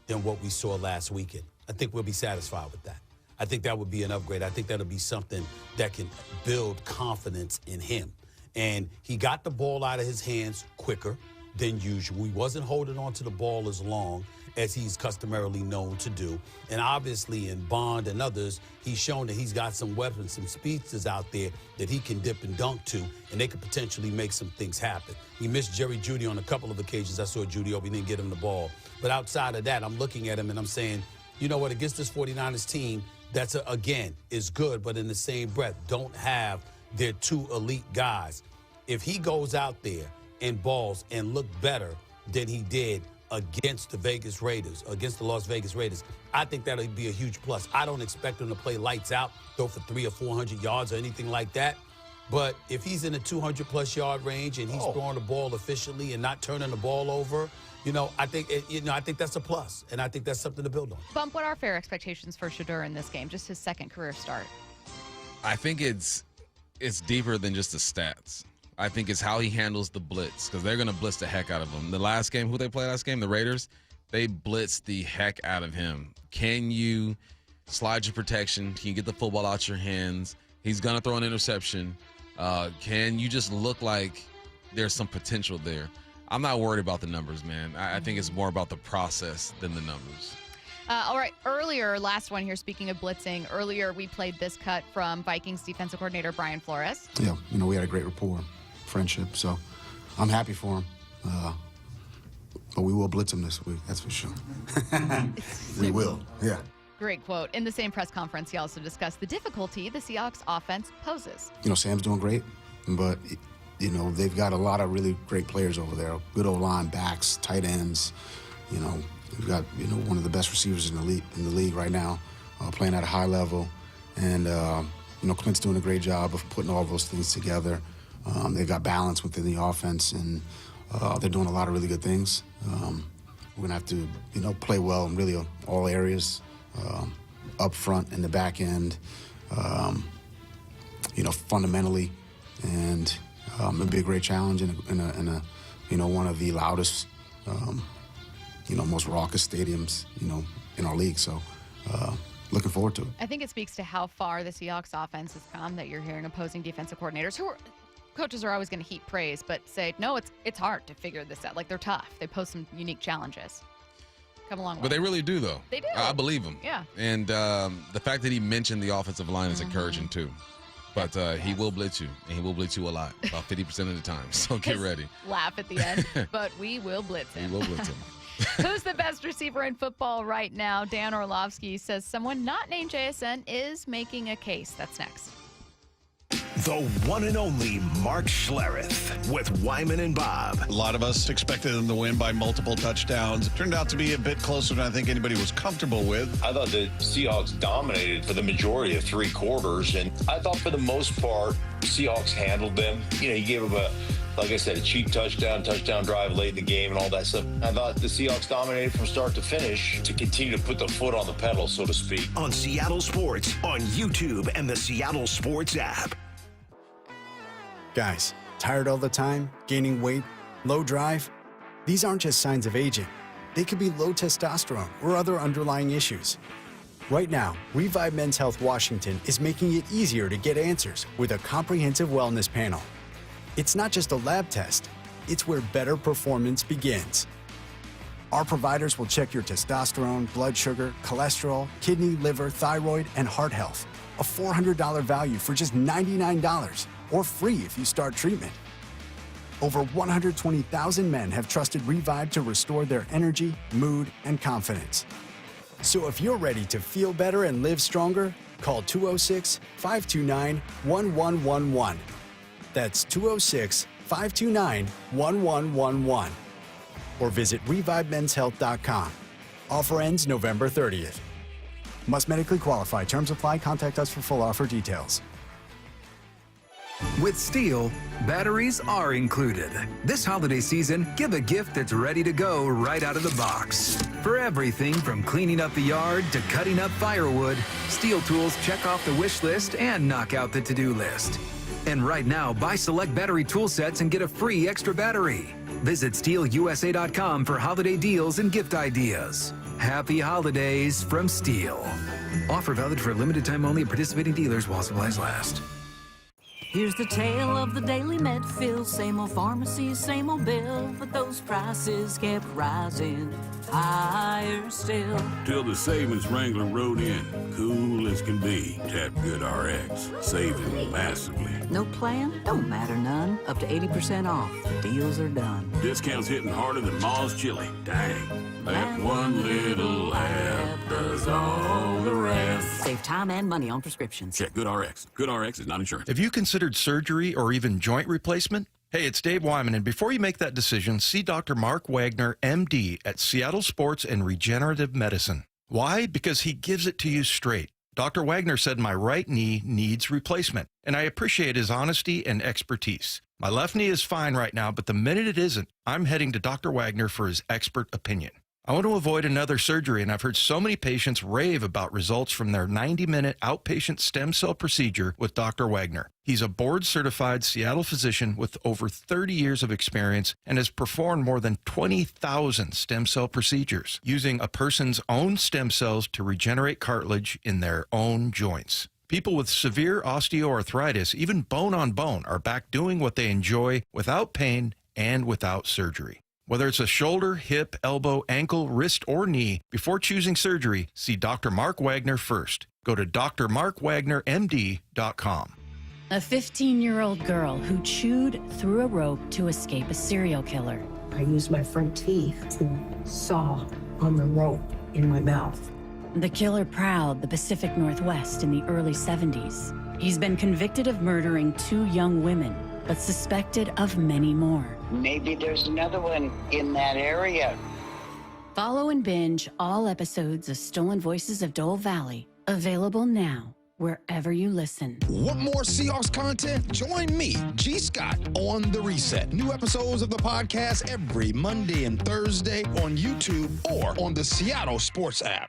than what we saw last weekend? I think we'll be satisfied with that. I think that would be an upgrade. I think that'll be something that can build confidence in him. And he got the ball out of his hands quicker than usual. He wasn't holding on to the ball as long as he's customarily known to do. And obviously in Bond and others, he's shown that he's got some weapons, some speedsters out there that he can dip and dunk to, and they could potentially make some things happen. He missed Jerry Jeudy on a couple of occasions. I saw Jeudy open, didn't get him the ball. But outside of that, I'm looking at him and I'm saying, you know what, against this 49ers team, that's, again, is good, but in the same breath, don't have their 2 elite guys. If he goes out there and balls and look better than he did against the Vegas Raiders, against the Las Vegas Raiders, I think that'll be a huge plus. I don't expect him to play lights out, throw for 300 or 400 yards or anything like that. But if he's in the 200-plus yard range and he's throwing the ball efficiently and not turning the ball over, I think that's a plus, and I think that's something to build on. Bump, what are fair expectations for Shedeur in this game? Just his second career start. I think it's deeper than just the stats. I think it's how he handles the blitz, because they're going to blitz the heck out of him. The last game, who they played last game, the Raiders, they blitzed the heck out of him. Can you slide your protection? Can you get the football out your hands? He's going to throw an interception. Can you just look like there's some potential there? I'm not worried about the numbers, man. I think it's more about the process than the numbers. All right, last one here, speaking of blitzing, earlier we played this cut from Vikings defensive coordinator Brian Flores. Yeah, we had a great rapport, friendship, so I'm happy for him. But we will blitz him this week, that's for sure. We will, yeah. Great quote. In the same press conference, he also discussed the difficulty the Seahawks offense poses. Sam's doing great, but You know, they've got a lot of really great players over there. Good O-line, backs, tight ends. You know, we've got, you know, one of the best receivers in the league right now, playing at a high level. And, you know, Clint's doing a great job of putting all those things together. They've got balance within the offense, and they're doing a lot of really good things. We're going to have to, you know, play well in really all areas, up front and the back end, you know, fundamentally. And it'll be a great challenge in a you know, one of the loudest, you know, most raucous stadiums, you know, in our league. So looking forward to it. I think it speaks to how far the Seahawks offense has come that you're hearing opposing defensive coordinators coaches are always going to heap praise, but say, no, it's hard to figure this out. Like, they're tough. They pose some unique challenges. Come a long way. But they really do, though. They do. I believe him. Yeah. And the fact that he mentioned the offensive line is encouraging, too. But he will blitz you, and he will blitz you a lot, about 50% of the time. So get ready. Laugh at the end, but we will blitz him. We will blitz him. Who's the best receiver in football right now? Dan Orlovsky says someone not named JSN is making a case. That's next. The one and only Mark Schlereth with Wyman and Bob. A lot of us expected them to win by multiple touchdowns. It turned out to be a bit closer than I think anybody was comfortable with. I thought the Seahawks dominated for the majority of three quarters, and I thought for the most part, Seahawks handled them. You know, you gave them like I said, a cheap touchdown drive late in the game and all that stuff. I thought the Seahawks dominated from start to finish to continue to put the foot on the pedal, so to speak. On Seattle Sports, on YouTube and the Seattle Sports app. Guys, tired all the time, gaining weight, low drive? These aren't just signs of aging. They could be low testosterone or other underlying issues. Right now, Revive Men's Health Washington is making it easier to get answers with a comprehensive wellness panel. It's not just a lab test, it's where better performance begins. Our providers will check your testosterone, blood sugar, cholesterol, kidney, liver, thyroid, and heart health. A $400 value for just $99, or free if you start treatment. Over 120,000 men have trusted Revive to restore their energy, mood, and confidence. So if you're ready to feel better and live stronger, call 206-529-1111. That's 206-529-1111. Or visit ReviveMen'sHealth.com. Offer ends November 30th. Must medically qualify. Terms apply. Contact us for full offer details. With Steel, batteries are included. This holiday season, give a gift that's ready to go right out of the box. For everything from cleaning up the yard to cutting up firewood, Steel tools check off the wish list and knock out the to-do list. And right now, buy select battery tool sets and get a free extra battery. Visit SteelUSA.com for holiday deals and gift ideas. Happy holidays from Steel. Offer valid for a limited time only at participating dealers while supplies last. Here's the tale of the daily med fill. Same old pharmacy, same old bill, but those prices kept rising higher still. Till the savings wrangler rode in, cool as can be. Tap Good RX, saving massively. No plan? Don't matter none. Up to 80% off. The deals are done. Discounts hitting harder than Ma's chili. Dang. That one little app does all the rest. Save time and money on prescriptions. Check Good RX. Good RX is not insurance. Have you considered surgery or even joint replacement? Hey, it's Dave Wyman, and before you make that decision, see Dr. Mark Wagner, MD, at Seattle Sports and Regenerative Medicine. Why? Because he gives it to you straight. Dr. Wagner said my right knee needs replacement, and I appreciate his honesty and expertise. My left knee is fine right now, but the minute it isn't, I'm heading to Dr. Wagner for his expert opinion. I want to avoid another surgery, and I've heard so many patients rave about results from their 90-minute outpatient stem cell procedure with Dr. Wagner. He's a board-certified Seattle physician with over 30 years of experience and has performed more than 20,000 stem cell procedures using a person's own stem cells to regenerate cartilage in their own joints. People with severe osteoarthritis, even bone on bone, are back doing what they enjoy without pain and without surgery. Whether it's a shoulder, hip, elbow, ankle, wrist, or knee, before choosing surgery, see Dr. Mark Wagner first. Go to drmarkwagnermd.com. A 15-year-old girl who chewed through a rope to escape a serial killer. I used my front teeth to saw on the rope in my mouth. The killer prowled the Pacific Northwest in the early 70s. He's been convicted of murdering 2 young women, but suspected of many more. Maybe there's another one in that area. Follow and binge all episodes of Stolen Voices of Dole Valley, available now wherever you listen. Want more Seahawks content? Join me, G. Scott, on The Reset. New episodes of the podcast every Monday and Thursday on YouTube or on the Seattle Sports app.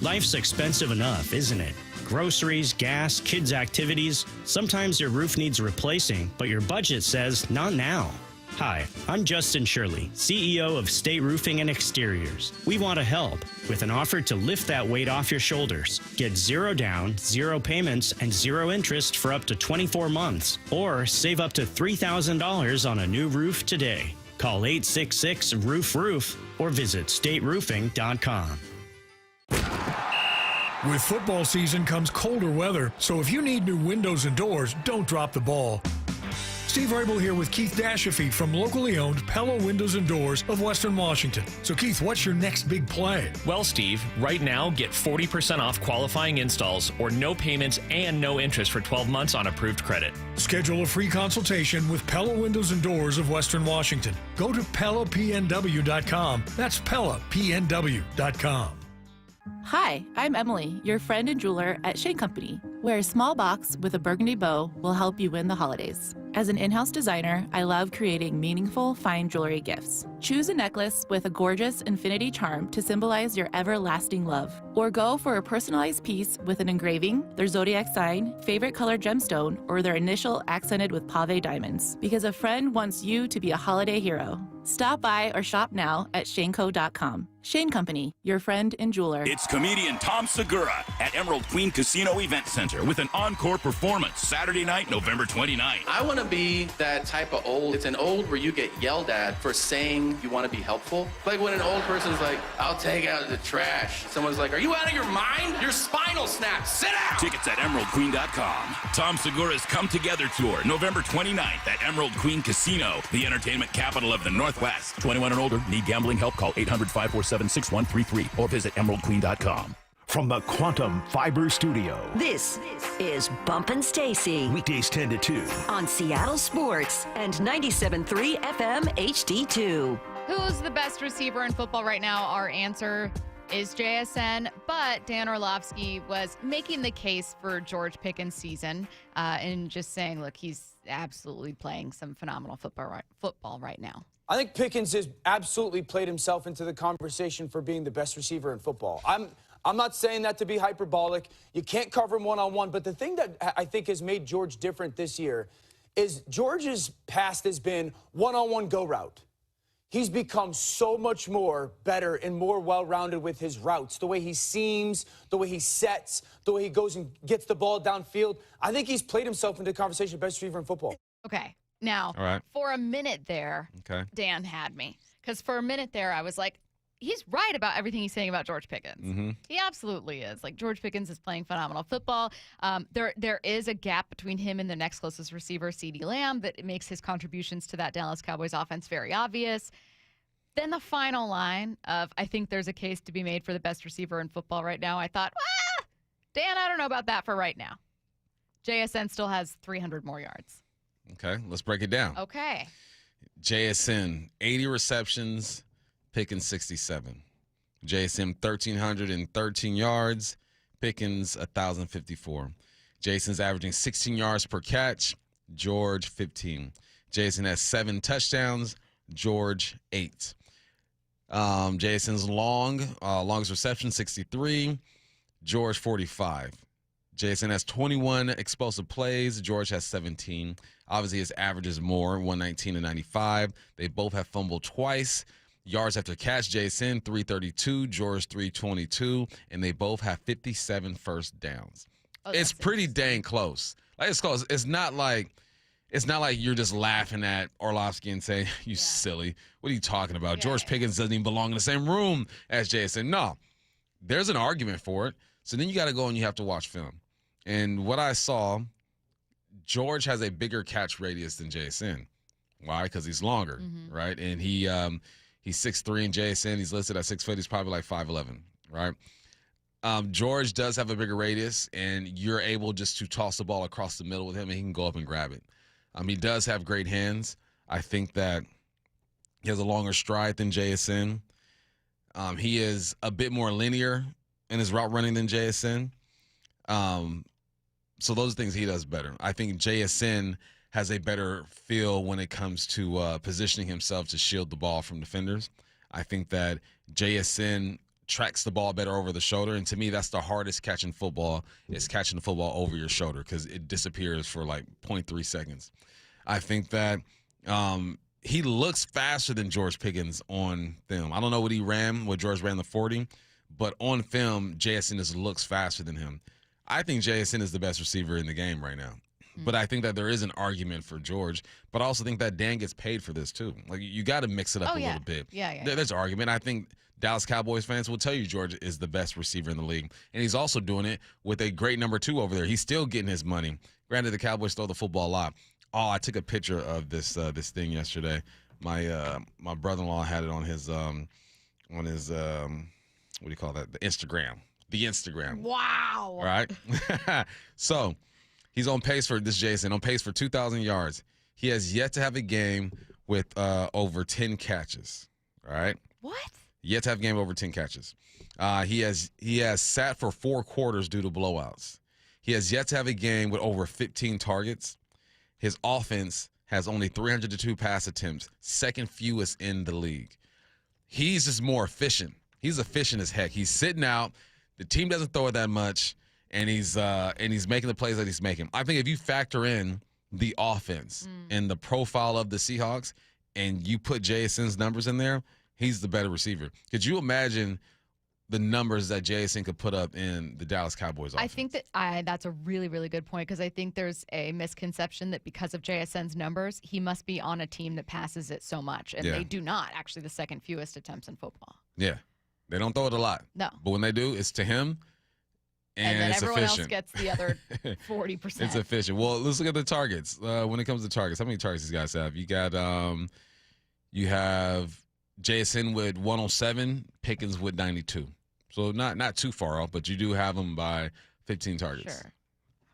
Life's expensive enough, isn't it? Groceries, gas, kids' activities. Sometimes your roof needs replacing, but your budget says not now. Hi, I'm Justin Shirley, CEO of State Roofing and Exteriors. We want to help with an offer to lift that weight off your shoulders. Get 0 down, 0 payments, and 0 interest for up to 24 months. Or save up to $3,000 on a new roof today. Call 866-ROOF-ROOF or visit stateroofing.com. With football season comes colder weather, so if you need new windows and doors, don't drop the ball. Steve Rabel here with Keith Dashafee from locally owned Pella Windows and Doors of Western Washington. So Keith, what's your next big play? Well, Steve, right now get 40% off qualifying installs or no payments and no interest for 12 months on approved credit. Schedule a free consultation with Pella Windows and Doors of Western Washington. Go to PellaPNW.com. That's PellaPNW.com. Hi, I'm Emily, your friend and jeweler at Shane Company, where a small box with a burgundy bow will help you win the holidays. As an in-house designer, I love creating meaningful, fine jewelry gifts. Choose a necklace with a gorgeous infinity charm to symbolize your everlasting love. Or go for a personalized piece with an engraving, their zodiac sign, favorite color gemstone, or their initial accented with pave diamonds. Because a friend wants you to be a holiday hero. Stop by or shop now at shaneco.com. Shane Company, your friend and jeweler. It's comedian Tom Segura at Emerald Queen Casino Event Center with an encore performance Saturday night, November 29th. I want to be that type of old. It's an old where you get yelled at for saying you want to be helpful. Like when an old person's like, I'll take out the trash. Someone's like, are you out of your mind? Your spinal snaps. Sit down. Tickets at emeraldqueen.com. Tom Segura's Come Together Tour, November 29th at Emerald Queen Casino, the entertainment capital of the Northwest. 21 and older. Need gambling help? Call 800-547-6133 or visit emeraldqueen.com. From the Quantum Fiber Studio. This is Bumpin' Stacy. Weekdays 10 to 2. On Seattle Sports and 97.3 FM HD2. Who's the best receiver in football right now? Our answer is JSN, but Dan Orlovsky was making the case for George Pickens' season and just saying, look, he's absolutely playing some phenomenal football right now. I think Pickens has absolutely played himself into the conversation for being the best receiver in football. I'm not saying that to be hyperbolic. You can't cover him one-on-one. But the thing that I think has made George different this year is George's past has been one-on-one go route. He's become so much more better and more well-rounded with his routes, the way he seams, the way he sets, the way he goes and gets the ball downfield. I think he's played himself into the conversation of best receiver in football. Okay. Now, for a minute there, Dan had me. Because for a minute there, I was like, he's right about everything he's saying about George Pickens. Mm-hmm. He absolutely is. Like, George Pickens is playing phenomenal football. There is a gap between him and the next closest receiver, CeeDee Lamb, that makes his contributions to that Dallas Cowboys offense very obvious. Then the final line of, I think there's a case to be made for the best receiver in football right now. I thought, Dan, I don't know about that for right now. JSN still has 300 more yards. Okay, let's break it down. Okay. JSN, 80 receptions, Pickens 67. JSN, 1,313 yards, Pickens 1,054. Jason's averaging 16 yards per catch, George 15. Jason has 7 touchdowns, George 8. Jason's longest reception 63, George 45. Jason has 21 explosive plays. George has 17. Obviously, his average is more, 119 and 95. They both have fumbled twice. Yards after catch, Jason 332, George 322, and they both have 57 first downs. It's pretty dang close. Like, it's close. It's not like you're just laughing at Orlovsky and saying, "You silly. What are you talking about? George Pickens doesn't even belong in the same room as Jason." No, there's an argument for it. So then you got to go and you have to watch film. And what I saw, George has a bigger catch radius than JSN. Why? Because he's longer, right? And he's 6'3", and JSN, he's listed at 6 foot. He's probably like 5'11", right? George does have a bigger radius, and you're able just to toss the ball across the middle with him, and he can go up and grab it. He does have great hands. I think that he has a longer stride than JSN. He is a bit more linear in his route running than JSN. So those are things he does better. I think JSN has a better feel when it comes to positioning himself to shield the ball from defenders. I think that JSN tracks the ball better over the shoulder, and to me, that's the hardest catch in football, is catching the football over your shoulder because it disappears for like 0.3 seconds. I think that he looks faster than George Pickens on film. I don't know what George ran the 40, but on film, JSN just looks faster than him. I think JSN is the best receiver in the game right now. But I think that there is an argument for George. But I also think that Dan gets paid for this too. Like, you got to mix it up a little bit. There's an argument. I think Dallas Cowboys fans will tell you George is the best receiver in the league. And he's also doing it with a great number 2 over there. He's still getting his money. Granted, the Cowboys throw the football a lot. Oh, I took a picture of this thing yesterday. My brother-in-law had it on his what do you call that? The Instagram. Wow. All right. So he's on pace for this, Jason, on pace for 2,000 yards. He has yet to have a game with over 10 catches. All right. What? Yet to have a game over 10 catches. He has sat for 4 quarters due to blowouts. He has yet to have a game with over 15 targets. His offense has only 302 pass attempts, second fewest in the league. He's just more efficient. He's efficient as heck. He's sitting out. The team doesn't throw it that much, and he's making the plays that he's making. I think if you factor in the offense and the profile of the Seahawks, and you put JSN's numbers in there, he's the better receiver. Could you imagine the numbers that JSN could put up in the Dallas Cowboys offense? I think that that's a really, really good point, because I think there's a misconception that because of JSN's numbers, he must be on a team that passes it so much, and they do not. Actually, the second fewest attempts in football. Yeah. They don't throw it a lot. No. But when they do, it's to him, and then it's everyone efficient. else gets the other 40%. It's efficient. Well, let's look at the targets. When it comes to targets, how many targets these guys have? You have JSN with 107, Pickens with 92. So not too far off, but you do have them by 15 targets. Sure.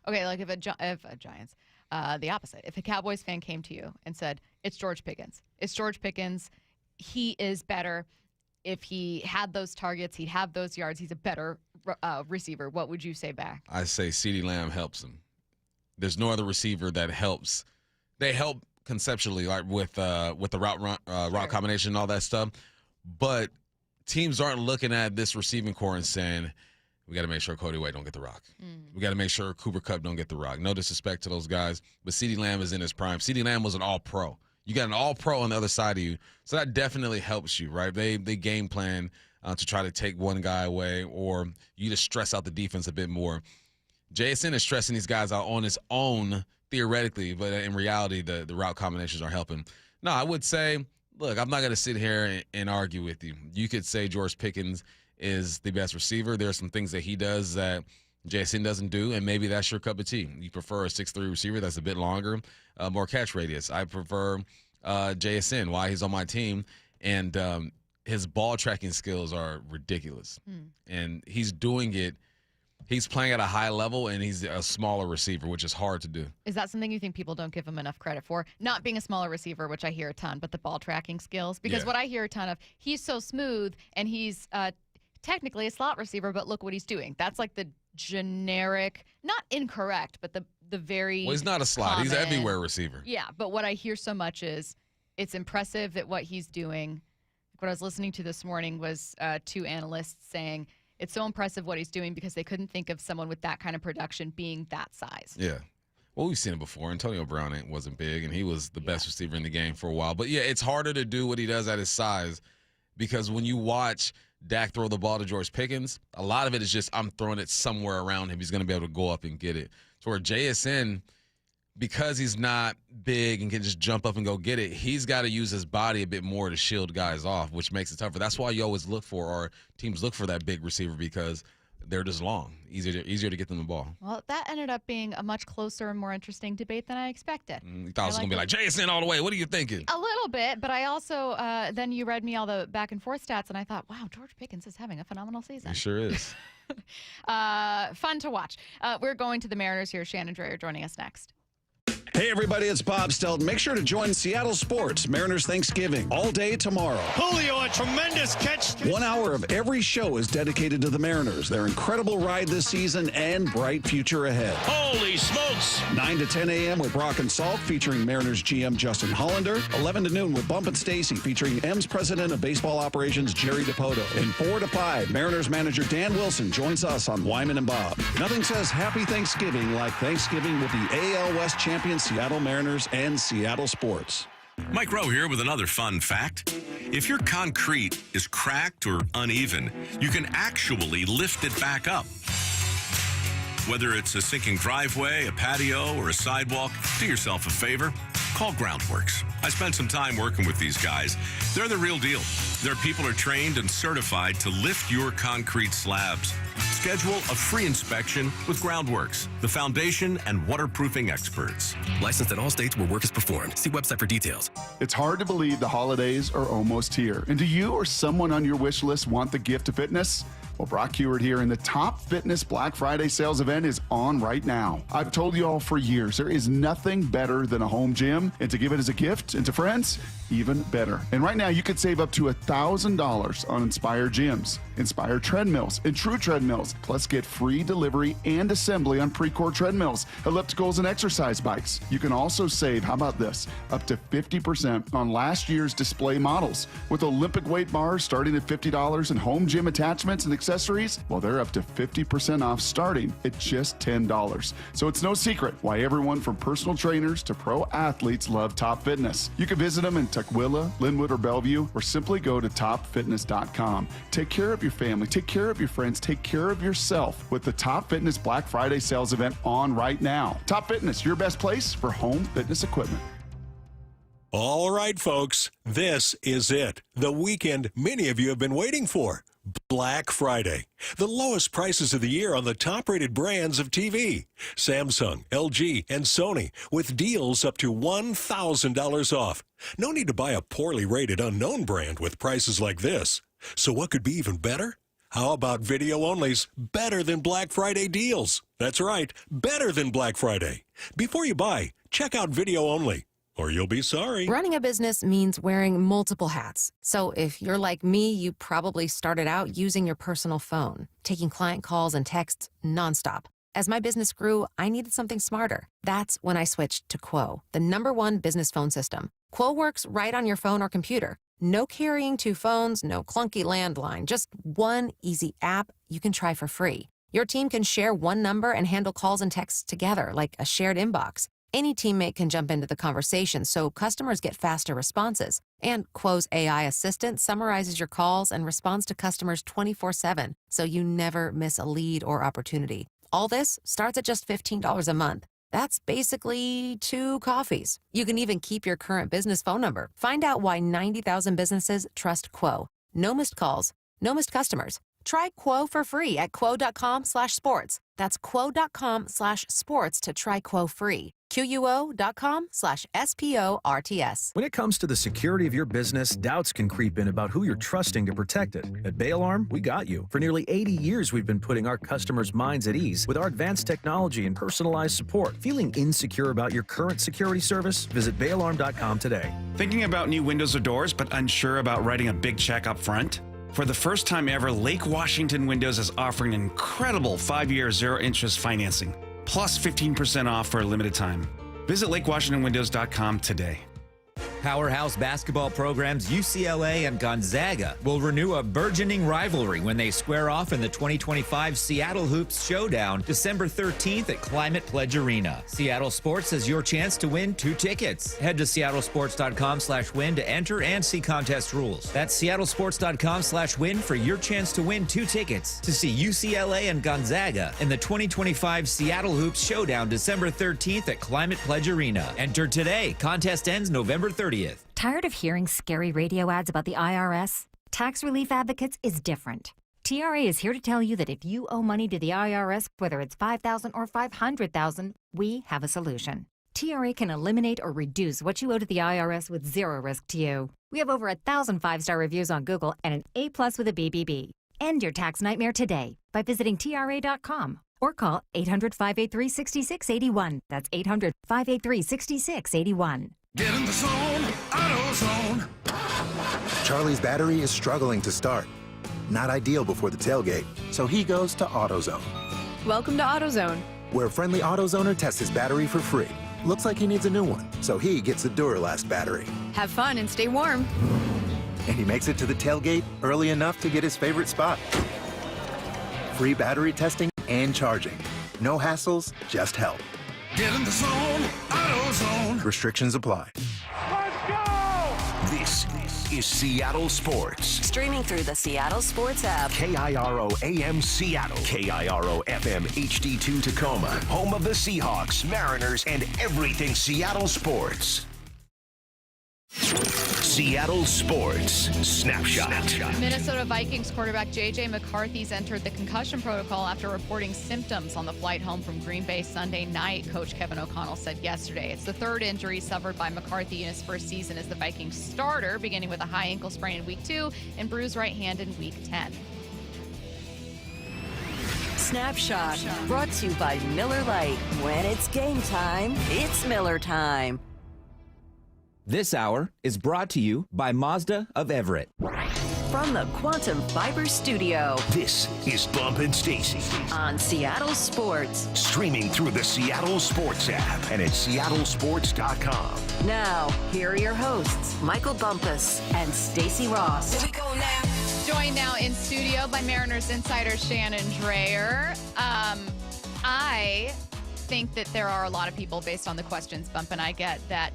Okay, like if a Giants, the opposite. If a Cowboys fan came to you and said, it's George Pickens. It's George Pickens. He is better. If he had those targets, he'd have those yards. He's a better receiver. What would you say back? I say CeeDee Lamb helps him. There's no other receiver that helps. They help conceptually, like with the route combination and all that stuff. But teams aren't looking at this receiving core and saying, we got to make sure Cody White don't get the rock. We got to make sure Cooper Kupp don't get the rock. No disrespect to those guys, but CeeDee Lamb is in his prime. CeeDee Lamb was an all-pro. You got an all-pro on the other side of you, so that definitely helps you, right? They game plan to try to take one guy away, or you just stress out the defense a bit more. JSN is stressing these guys out on his own, theoretically, but in reality, the route combinations are helping. No, I would say, look, I'm not going to sit here and argue with you. You could say George Pickens is the best receiver. There are some things that he does that JSN doesn't do, and maybe that's your cup of tea. You prefer a 6'3" receiver that's a bit longer, more catch radius. I prefer JSN, why he's on my team, and his ball tracking skills are ridiculous. And he's doing it. He's playing at a high level, and he's a smaller receiver, which is hard to do. Is that something you think people don't give him enough credit for? Not being a smaller receiver, which I hear a ton, but the ball tracking skills? Because what I hear a ton of, he's so smooth, and he's technically a slot receiver, but look what he's doing. That's like the generic, not incorrect, but the very Well, he's not a slot. He's an everywhere receiver. Yeah, but what I hear so much is it's impressive that what he's doing. What I was listening to this morning was 2 analysts saying it's so impressive what he's doing because they couldn't think of someone with that kind of production being that size. Yeah. Well, we've seen it before. Antonio Brown wasn't big, and he was the best receiver in the game for a while. But, yeah, it's harder to do what he does at his size because when you watch Dak throw the ball to George Pickens, a lot of it is just I'm throwing it somewhere around him. He's going to be able to go up and get it. So where JSN, because he's not big and can just jump up and go get it, he's got to use his body a bit more to shield guys off, which makes it tougher. That's why you always look for, or teams look for that big receiver, because they're just long, easier to get them the ball. Well, that ended up being a much closer and more interesting debate than I expected. You thought it was going to be like, JSN all the way. What are you thinking? A little bit, but I also, then you read me all the back and forth stats, and I thought, wow, George Pickens is having a phenomenal season. He sure is. Fun to watch. We're going to the Mariners here. Shannon Drayer joining us next. Hey, everybody, it's Bob Stelton. Make sure to join Seattle Sports, Mariners Thanksgiving, all day tomorrow. Julio, a tremendous catch. 1 hour of every show is dedicated to the Mariners, their incredible ride this season, and bright future ahead. Holy smokes. 9 to 10 a.m. with Brock and Salt, featuring Mariners GM Justin Hollander. 11 to noon with Bump and Stacy, featuring M's President of Baseball Operations, Jerry DePoto. And 4 to 5, Mariners manager Dan Wilson joins us on Wyman and Bob. Nothing says Happy Thanksgiving like Thanksgiving with the AL West champion Seattle Mariners and Seattle Sports. Mike Rowe here with another fun fact. If your concrete is cracked or uneven, you can actually lift it back up. Whether it's a sinking driveway, a patio, or a sidewalk, do yourself a favor. Call Groundworks. I spent some time working with these guys. They're the real deal. Their people are trained and certified to lift your concrete slabs. Schedule a free inspection with Groundworks, the foundation and waterproofing experts. Licensed in all states where work is performed. See website for details. It's hard to believe the holidays are almost here. And do you or someone on your wish list want the gift of fitness? Well, Brock Hewitt here, and the Top Fitness Black Friday sales event is on right now. I've told you all for years, there is nothing better than a home gym, and to give it as a gift and to friends, even better. And right now, you could save up to $1,000 on Inspire gyms, Inspire treadmills, and True treadmills, plus get free delivery and assembly on Precor treadmills, ellipticals, and exercise bikes. You can also save, how about this, up to 50% on last year's display models. With Olympic weight bars starting at $50 and home gym attachments and accessories, well, they're up to 50% off starting at just $10. So it's no secret why everyone from personal trainers to pro athletes love Top Fitness. You can visit them in Tukwila, Linwood, or Bellevue, or simply go to topfitness.com. Take care of your family, take care of your friends, take care of yourself with the Top Fitness Black Friday sales event on right now. Top Fitness, your best place for home fitness equipment. All right, folks, this is it. The weekend many of you have been waiting for. Black Friday. The lowest prices of the year on the top-rated brands of TV. Samsung, LG, and Sony with deals up to $1,000 off. No need to buy a poorly rated unknown brand with prices like this. So what could be even better? How about video-only's better than Black Friday deals? That's right, better than Black Friday. Before you buy, check out video-only, or you'll be sorry. Running a business means wearing multiple hats. So if you're like me, you probably started out using your personal phone, taking client calls and texts nonstop. As my business grew, I needed something smarter. That's when I switched to Quo, the #1 business phone system. Quo works right on your phone or computer. No carrying 2 phones, no clunky landline, just one easy app you can try for free. Your team can share one number and handle calls and texts together like a shared inbox. Any teammate can jump into the conversation, so customers get faster responses. And Quo's AI assistant summarizes your calls and responds to customers 24/7, so you never miss a lead or opportunity. All this starts at just $15 a month. That's basically 2 coffees. You can even keep your current business phone number. Find out why 90,000 businesses trust Quo. No missed calls, no missed customers. Try Quo for free at quo.com/sports. That's quo.com/sports to try Quo free. QUO.com/SPORTS. When it comes to the security of your business, doubts can creep in about who you're trusting to protect it. At Bail Arm, we got you. For nearly 80 years, we've been putting our customers' minds at ease with our advanced technology and personalized support. Feeling insecure about your current security service? Visit bailarm.com today. Thinking about new windows or doors, but unsure about writing a big check up front? For the first time ever, Lake Washington Windows is offering an incredible 5-year zero-interest financing, plus 15% off for a limited time. Visit lakewashingtonwindows.com today. Powerhouse basketball programs UCLA and Gonzaga will renew a burgeoning rivalry when they square off in the 2025 Seattle Hoops Showdown December 13th at Climate Pledge Arena. Seattle Sports has your chance to win 2 tickets. Head to seattlesports.com/win to enter and see contest rules. That's seattlesports.com/win for your chance to win 2 tickets to see UCLA and Gonzaga in the 2025 Seattle Hoops Showdown December 13th at Climate Pledge Arena. Enter today. Contest ends November 30th. Tired of hearing scary radio ads about the IRS? Tax Relief Advocates is different. TRA is here to tell you that if you owe money to the IRS, whether it's $5,000 or $500,000, we have a solution. TRA can eliminate or reduce what you owe to the IRS with 0 risk to you. We have over 1,000 5-star reviews on Google and an A+ with a BBB. End your tax nightmare today by visiting TRA.com or call 800-583-6681. That's 800-583-6681. Get in the zone, AutoZone. Charlie's battery is struggling to start. Not ideal before the tailgate, so he goes to AutoZone. Welcome to AutoZone, where a friendly AutoZoner tests his battery for free. Looks like he needs a new one, so he gets the Duralast battery. have fun, and stay warm. And he makes it to the tailgate early enough to get his favorite spot. Free battery testing and charging. No hassles, just help. Get in the zone, AutoZone. Restrictions apply. Let's go! This is Seattle Sports. Streaming through the Seattle Sports app. KIRO AM Seattle. KIRO FM HD2 Tacoma. Home of the Seahawks, Mariners, and everything Seattle sports. Seattle Sports Snapshot. Minnesota Vikings quarterback J.J. McCarthy's entered the concussion protocol after reporting symptoms on the flight home from Green Bay Sunday night, Coach Kevin O'Connell said yesterday. It's the third injury suffered by McCarthy in his first season as the Vikings starter, beginning with a high ankle sprain in Week 2 and bruised right hand in Week 10. Snapshot, brought to you by Miller Lite. When it's game time, it's Miller time. This hour is brought to you by Mazda of Everett. From the Quantum Fiber Studio. This is Bump and Stacy on Seattle Sports. Streaming through the Seattle Sports app and at seattlesports.com. Now, here are your hosts, Michael Bumpus and Stacy Ross. Here we go now. Joined now in studio by Mariners Insider Shannon Drayer. I think that there are a lot of people, based on the questions Bump and I get, that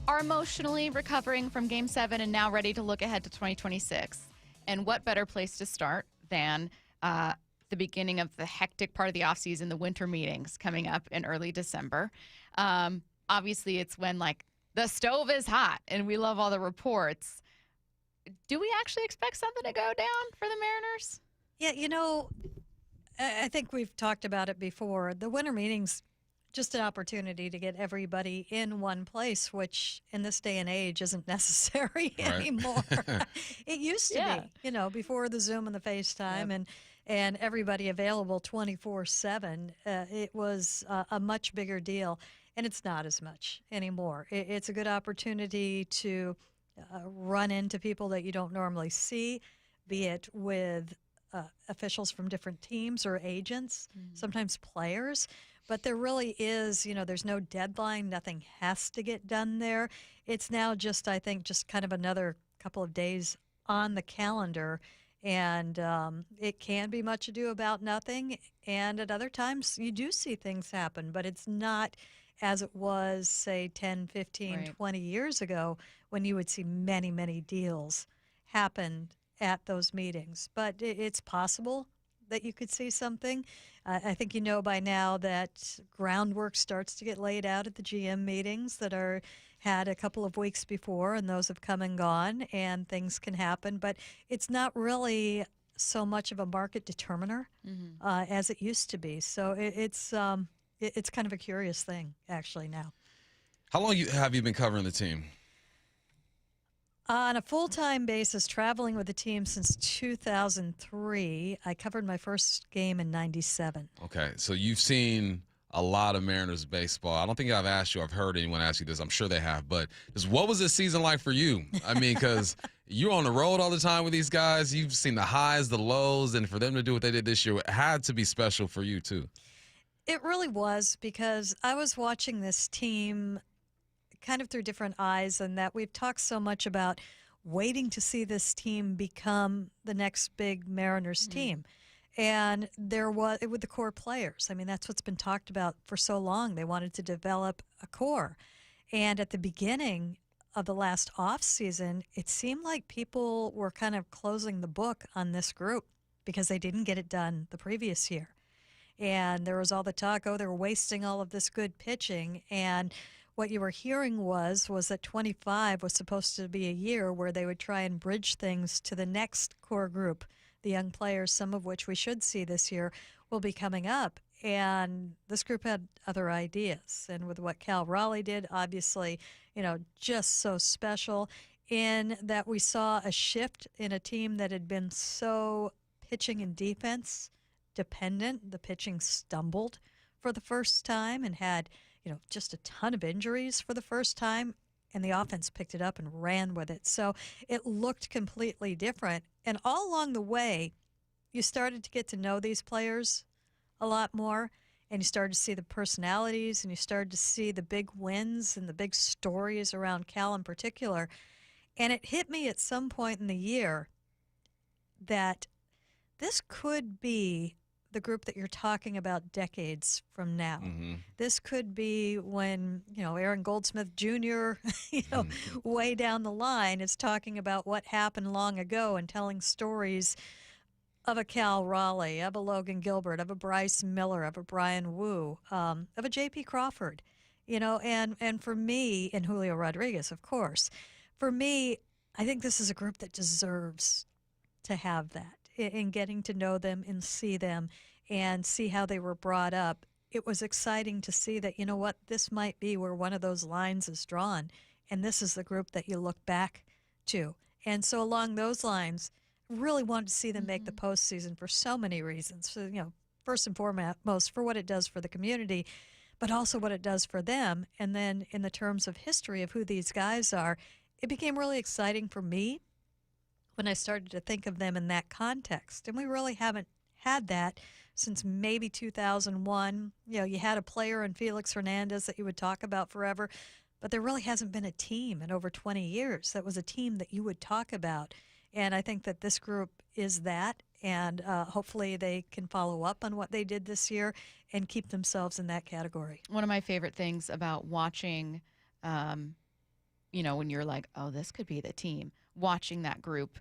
are emotionally recovering from Game 7 and now ready to look ahead to 2026. And what better place to start than the beginning of the hectic part of the offseason, the winter meetings coming up in early December. Obviously, it's when, like, the stove is hot and we love all the reports. Do we actually expect something to go down for the Mariners? Yeah, you know, I think we've talked about it before. The winter meetings, just an opportunity to get everybody in one place, which in this day and age isn't necessary anymore. It used to be, you know, before the Zoom and the FaceTime and everybody available 24/7. It was a much bigger deal, and it's not as much anymore. It's a good opportunity to run into people that you don't normally see, be it with officials from different teams or agents, sometimes players. But there really is, you know, there's no deadline. Nothing has to get done there. It's now just, I think, just kind of another couple of days on the calendar. And it can be much ado about nothing. And at other times, you do see things happen. But it's not as it was, say, 10, 15, 20 years ago when you would see many, many deals happen at those meetings. But it's possible that you could see something. I think you know by now that groundwork starts to get laid out at the GM meetings that are had a couple of weeks before, and those have come and gone, and things can happen. But it's not really so much of a market determiner as it used to be. So it's kind of a curious thing, actually, now. How long have you been covering the team? On a full-time basis, traveling with the team since 2003. I covered my first game in 97. Okay, so you've seen a lot of Mariners baseball. I don't think I've asked you. I've heard anyone ask you this. I'm sure they have. But just what was this season like for you? I mean, because you're on the road all the time with these guys. You've seen the highs, the lows, and for them to do what they did this year, it had to be special for you, too. It really was, because I was watching this team kind of through different eyes, and that we've talked so much about waiting to see this team become the next big Mariners team. And there was, with the core players, I mean, that's what's been talked about for so long. They wanted to develop a core. And at the beginning of the last off season, it seemed like people were kind of closing the book on this group because they didn't get it done the previous year. And there was all the talk, oh, they're wasting all of this good pitching. And what you were hearing was that 25 was supposed to be a year where they would try and bridge things to the next core group. The young players, some of which we should see this year, will be coming up. And this group had other ideas. And with what Cal Raleigh did, obviously, you know, just so special in that we saw a shift in a team that had been so pitching and defense dependent. The pitching stumbled for the first time and had, just a ton of injuries for the first time, and the offense picked it up and ran with it. So it looked completely different. And all along the way, you started to get to know these players a lot more, and you started to see the personalities, and you started to see the big wins and the big stories around Cal in particular. And it hit me at some point in the year that this could be the group that you're talking about decades from now. Mm-hmm. This could be when, Aaron Goldsmith Jr., way down the line is talking about what happened long ago and telling stories of a Cal Raleigh, of a Logan Gilbert, of a Bryce Miller, of a Brian Wu, of a J.P. Crawford, and for me, and Julio Rodriguez, of course. For me, I think this is a group that deserves to have that in getting to know them and see them and see how they were brought up. It was exciting to see that, this might be where one of those lines is drawn, and this is the group that you look back to. And so along those lines, really wanted to see them make the postseason for so many reasons. So, first and foremost, for what it does for the community, but also what it does for them. And then in the terms of history of who these guys are, it became really exciting for me when I started to think of them in that context. And we really haven't had that since maybe 2001. You had a player in Felix Hernandez that you would talk about forever, but there really hasn't been a team in over 20 years that was a team that you would talk about. And I think that this group is that, and hopefully they can follow up on what they did this year and keep themselves in that category. One of my favorite things about watching, when you're like, oh, this could be the team, watching that group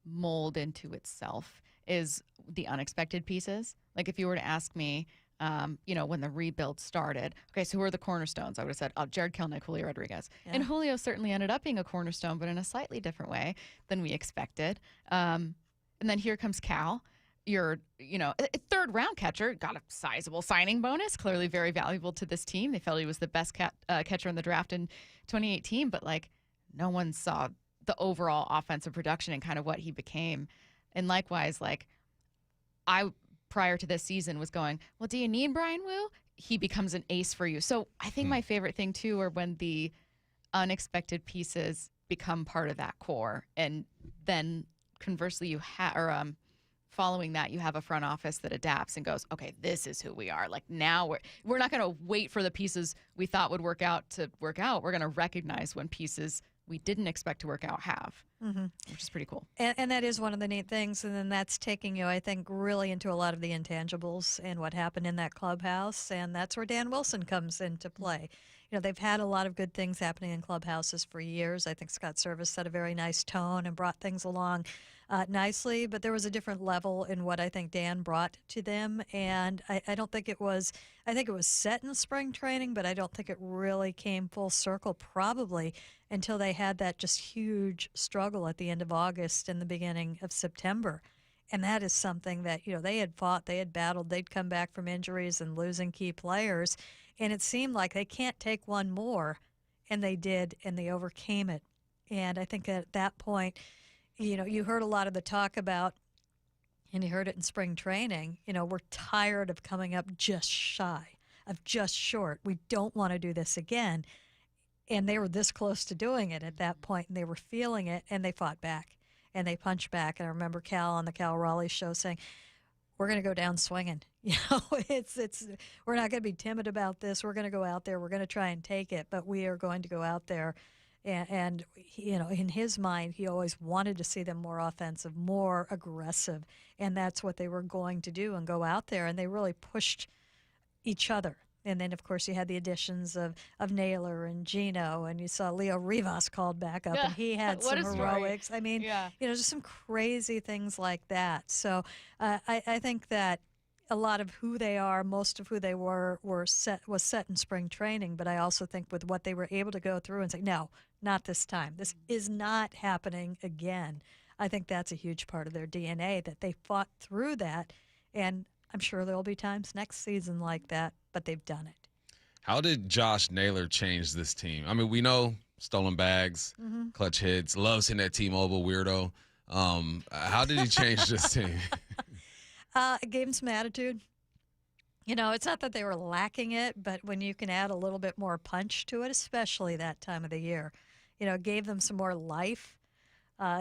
mold into itself is the unexpected pieces. Like if you were to ask me, when the rebuild started, okay, so who are the cornerstones? I would have said, Jared Kelnick, Julio Rodriguez. Yeah. And Julio certainly ended up being a cornerstone, but in a slightly different way than we expected. And then here comes Cal. Your, a third-round catcher, got a sizable signing bonus, clearly very valuable to this team. They felt he was the best catcher in the draft in 2018, but, no one saw the overall offensive production and kind of what he became. And likewise, I prior to this season was going, well, do you need Brian Wu? He becomes an ace for you. So I think my favorite thing, too, are when the unexpected pieces become part of that core. And then conversely, following that, you have a front office that adapts and goes, okay, this is who we are. Now we're not going to wait for the pieces we thought would work out to work out. We're going to recognize when pieces we didn't expect to work out have, which is pretty cool. And that is one of the neat things. And then that's taking you, I think, really into a lot of the intangibles and what happened in that clubhouse. And that's where Dan Wilson comes into play. They've had a lot of good things happening in clubhouses for years. I think Scott Service set a very nice tone and brought things along nicely, but there was a different level in what I think Dan brought to them. And I don't think it was, I think it was set in spring training, but I don't think it really came full circle probably until they had that just huge struggle at the end of August and the beginning of September. And that is something that, they had fought, they had battled, they'd come back from injuries and losing key players. And it seemed like they can't take one more, and they did, and they overcame it. And I think at that point, you heard a lot of the talk about, and you heard it in spring training, we're tired of coming up just shy, of just short. We don't want to do this again. And they were this close to doing it at that point, and they were feeling it, and they fought back, and they punched back. And I remember Cal on the Cal Raleigh show saying, we're going to go down swinging. We're not going to be timid about this. We're going to go out there. We're going to try and take it, but we are going to go out there. And in his mind, he always wanted to see them more offensive, more aggressive, and that's what they were going to do and go out there. And they really pushed each other. And then, of course, you had the additions of Naylor and Gino, and you saw Leo Rivas called back up, and he had some heroics. I mean, just some crazy things like that. So I think that a lot of who they are, most of who they was set in spring training, but I also think with what they were able to go through and say, no, not this time. This is not happening again. I think that's a huge part of their DNA, that they fought through that, and I'm sure there'll be times next season like that, but they've done it. How did Josh Naylor change this team? I mean, we know stolen bags, clutch hits, loves hitting that T-Mobile weirdo. How did he change this team? It gave him some attitude. It's not that they were lacking it, but when you can add a little bit more punch to it, especially that time of the year, it gave them some more life.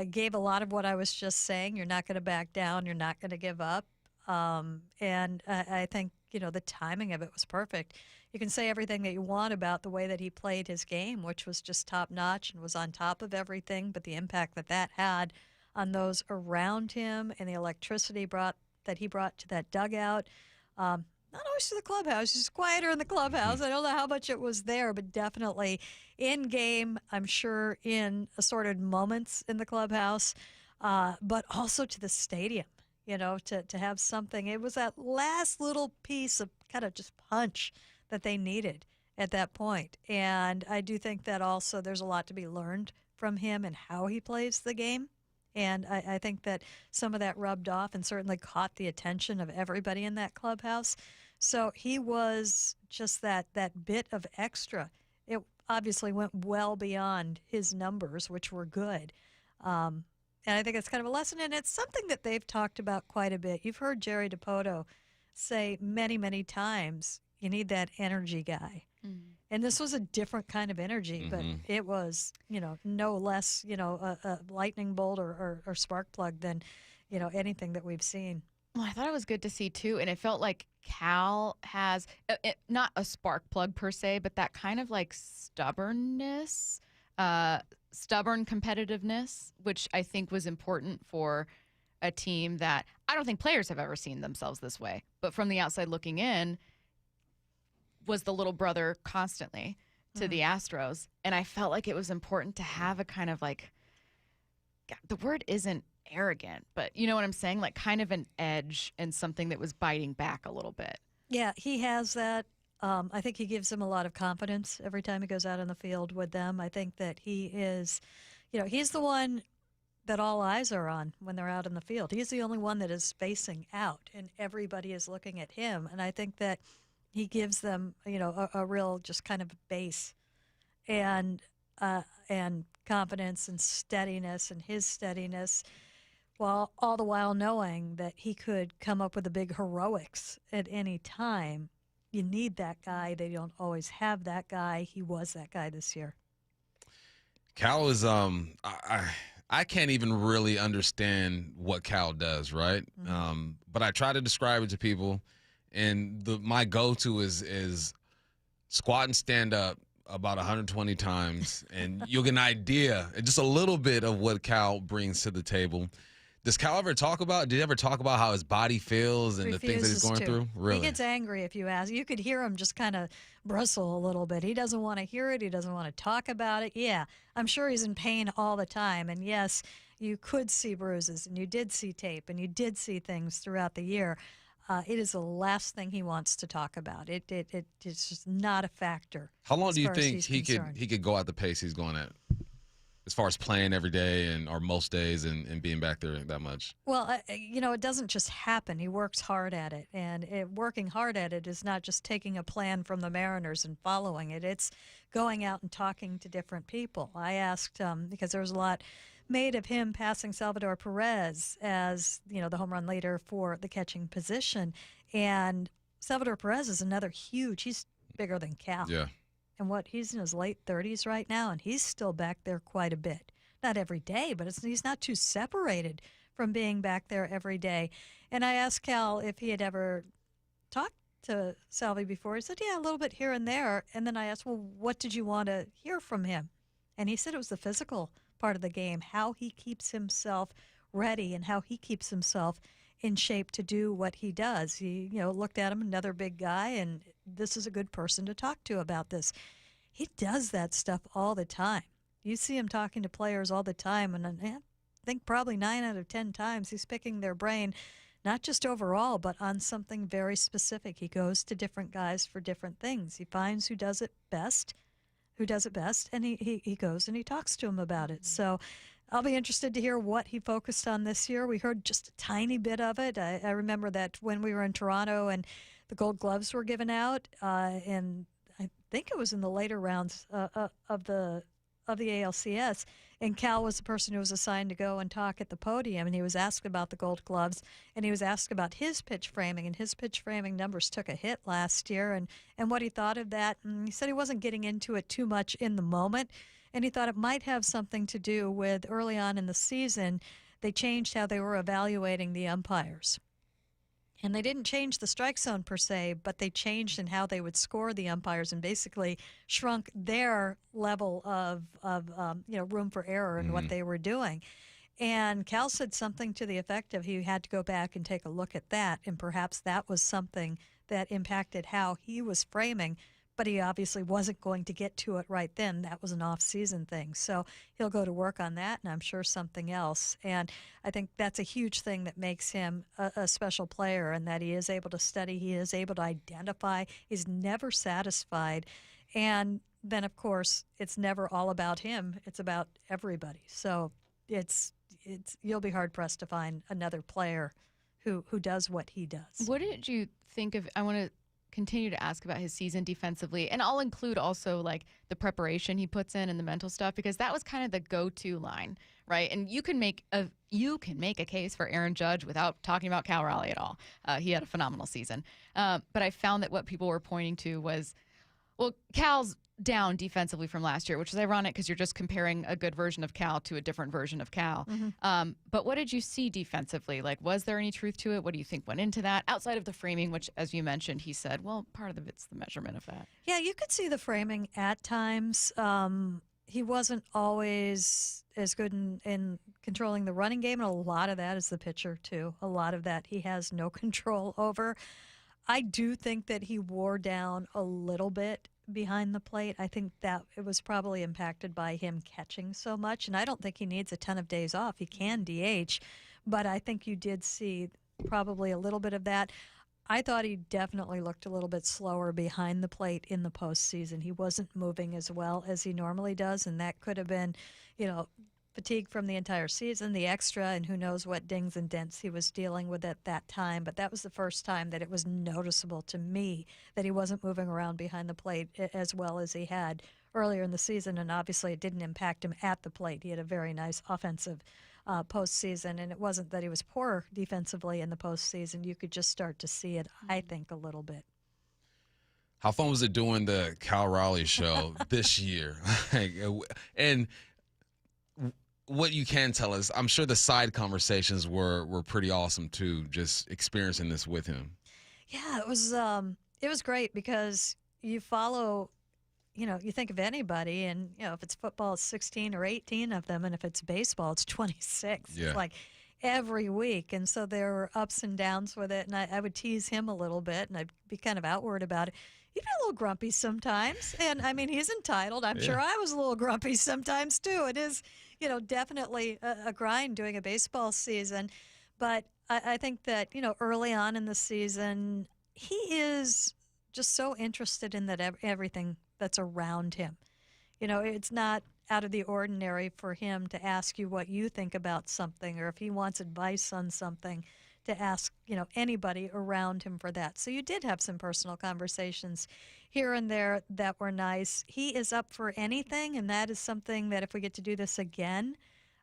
Gave a lot of what I was just saying. You're not going to back down. You're not going to give up. And I think, the timing of it was perfect. You can say everything that you want about the way that he played his game, which was just top notch and was on top of everything, but the impact that had on those around him and the electricity that he brought to that dugout. Not always to the clubhouse. He's quieter in the clubhouse. I don't know how much it was there, but definitely in game, I'm sure in assorted moments in the clubhouse, but also to the stadium, to have something. It was that last little piece of kind of just punch that they needed at that point. And I do think that also there's a lot to be learned from him and how he plays the game. And I think that some of that rubbed off and certainly caught the attention of everybody in that clubhouse. So he was just that bit of extra. It obviously went well beyond his numbers, which were good. And I think it's kind of a lesson, and it's something that they've talked about quite a bit. You've heard Jerry DiPoto say many, many times, you need that energy guy. Mm-hmm. And this was a different kind of energy, but it was, no less, a lightning bolt or spark plug than, anything that we've seen. Well, I thought it was good to see, too, and it felt like Cal has, not a spark plug per se, but that kind of like stubbornness, stubborn competitiveness, which I think was important for a team that I don't think players have ever seen themselves this way. But from the outside looking in, was the little brother constantly to the Astros. And I felt like it was important to have a kind of like, the word isn't arrogant, but you know what I'm saying? Like kind of an edge and something that was biting back a little bit. Yeah, he has that. I think he gives them a lot of confidence every time he goes out on the field with them. I think that he is, he's the one that all eyes are on when they're out in the field. He's the only one that is facing out, and everybody is looking at him. And I think that he gives them, a real just kind of base and confidence and steadiness and his steadiness, while all the while knowing that he could come up with the big heroics at any time. You need that guy. They don't always have that guy. He was that guy this year. Cal is I can't even really understand what Cal does, right? But I try to describe it to people, and my go-to is squat and stand up about 120 times, and you'll get an idea, just a little bit of what Cal brings to the table. Does Cal ever talk about? Did he ever talk about how his body feels and the things that he's going through? Really, he gets angry if you ask. You could hear him just kind of bristle a little bit. He doesn't want to hear it. He doesn't want to talk about it. Yeah, I'm sure he's in pain all the time. And yes, you could see bruises, and you did see tape, and you did see things throughout the year. It is the last thing he wants to talk about. It's just not a factor. How long do you think he could go at the pace he's going at, as far as playing every day or most days and being back there that much? Well, it doesn't just happen. He works hard at it, and working hard at it is not just taking a plan from the Mariners and following it. It's going out and talking to different people. I asked, because there was a lot made of him passing Salvador Perez as, the home run leader for the catching position. And Salvador Perez is another huge, he's bigger than Cal. Yeah. And he's in his late 30s right now, and he's still back there quite a bit. Not every day, but he's not too separated from being back there every day. And I asked Cal if he had ever talked to Salvi before. He said, yeah, a little bit here and there. And then I asked, well, what did you want to hear from him? And he said it was the physical part of the game, how he keeps himself ready and how he keeps himself in shape to do what he does. He, looked at him, another big guy, and this is a good person to talk to about this. He does that stuff all the time. You see him talking to players all the time, and I think probably 9 out of 10 times he's picking their brain, not just overall, but on something very specific. He goes to different guys for different things. He finds who does it best, and he goes and he talks to him about it. So I'll be interested to hear what he focused on this year. We heard just a tiny bit of it. I remember that when we were in Toronto and the Gold Gloves were given out, and I think it was in the later rounds of the of the ALCS, and Cal was the person who was assigned to go and talk at the podium, and he was asked about the Gold Gloves, and he was asked about his pitch framing, and his pitch framing numbers took a hit last year, and what he thought of that. And he said he wasn't getting into it too much in the moment, and he thought it might have something to do with early on in the season, they changed how they were evaluating the umpires. And they didn't change the strike zone per se, but they changed in how they would score the umpires and basically shrunk their level of room for error in what they were doing. And Cal said something to the effect of he had to go back and take a look at that, and perhaps that was something that impacted how he was framing. But he obviously wasn't going to get to it right then. That was an off-season thing. So he'll go to work on that, and I'm sure something else. And I think that's a huge thing that makes him a special player, and that he is able to study, he is able to identify, he's never satisfied. And then, of course, it's never all about him. It's about everybody. So it's you'll be hard-pressed to find another player who does what he does. What did you think of – I want to – continue to ask about his season defensively, and I'll include also like the preparation he puts in and the mental stuff, because that was kind of the go-to line, right? And you can make a case for Aaron Judge without talking about Cal Raleigh at all. He had a phenomenal season, but I found that what people were pointing to was, well, Cal's down defensively from last year, which is ironic because you're just comparing a good version of Cal to a different version of Cal. But what did you see defensively? Like, was there any truth to it? What do you think went into that? Outside of the framing, which, as you mentioned, he said, well, part of it's the measurement of that. Yeah, you could see the framing at times. He wasn't always as good in controlling the running game, and a lot of that is the pitcher, too. A lot of that he has no control over. I do think that he wore down a little bit behind the plate. I think that it was probably impacted by him catching so much, and I don't think he needs a ton of days off. He can DH, but I think you did see probably a little bit of that. I thought he definitely looked a little bit slower behind the plate in the postseason. He wasn't moving as well as he normally does, and that could have been, fatigue from the entire season, the extra, and who knows what dings and dents he was dealing with at that time. But that was the first time that it was noticeable to me that he wasn't moving around behind the plate as well as he had earlier in the season, and obviously it didn't impact him at the plate. He had a very nice offensive postseason, and it wasn't that he was poor defensively in the postseason. You could just start to see it, I think, a little bit. How fun was it doing the Cal Raleigh show this year? And what you can tell us, I'm sure the side conversations were pretty awesome too, just experiencing this with him. Yeah, it was great because you follow, you think of anybody, and if it's football, it's 16 or 18 of them, and if it's baseball, it's 26. Yeah. It's like every week, and so there were ups and downs with it, and I would tease him a little bit, and I'd be kind of outward about it. He'd be a little grumpy sometimes, and I mean, he's entitled. I'm sure I was a little grumpy sometimes too. It is, definitely a grind doing a baseball season, but I think that, early on in the season, he is just so interested in that everything that's around him. It's not out of the ordinary for him to ask you what you think about something, or if he wants advice on something, to ask, anybody around him for that. So you did have some personal conversations here and there that were nice. He is up for anything, and that is something that if we get to do this again,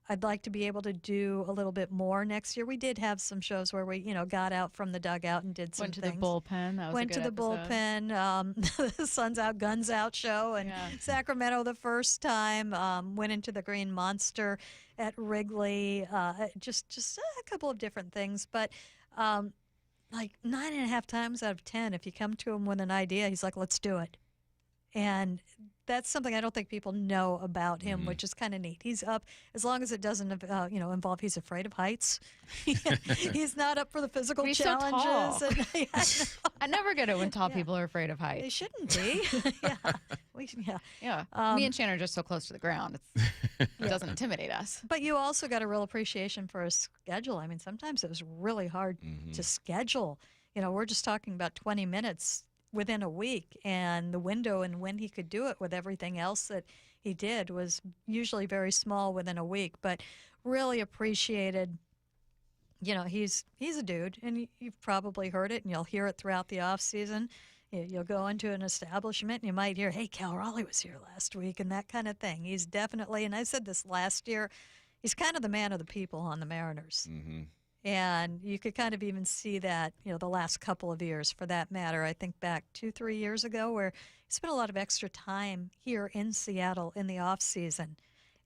I'd like to be able to do a little bit more next year. We did have some shows where we, got out from the dugout and did some things. Went to the bullpen. That was Went a to good the episode. bullpen. The Suns Out, Guns Out show in Sacramento the first time. Went into the Green Monster at Wrigley. Just a couple of different things. But like 9.5 times out of 10, if you come to him with an idea, he's like, let's do it. And that's something I don't think people know about him, which is kind of neat. He's up as long as it doesn't, involve. He's afraid of heights. He's not up for the physical He's challenges. So tall. I never get it when tall people are afraid of heights. They shouldn't be. Me and Shannon are just so close to the ground. It doesn't intimidate us. But you also got a real appreciation for his schedule. I mean, sometimes it was really hard to schedule. We're just talking about 20 minutes within a week, and the window and when he could do it with everything else that he did was usually very small within a week, but really appreciated. He's a dude, and you've probably heard it, and you'll hear it throughout the off season. You'll go into an establishment and you might hear, hey, Cal Raleigh was here last week and that kind of thing. He's definitely, and I said this last year, he's kind of the man of the people on the Mariners. Mm-hmm. And you could kind of even see that, the last couple of years for that matter. I think back 2-3 years ago where he spent a lot of extra time here in Seattle in the off season.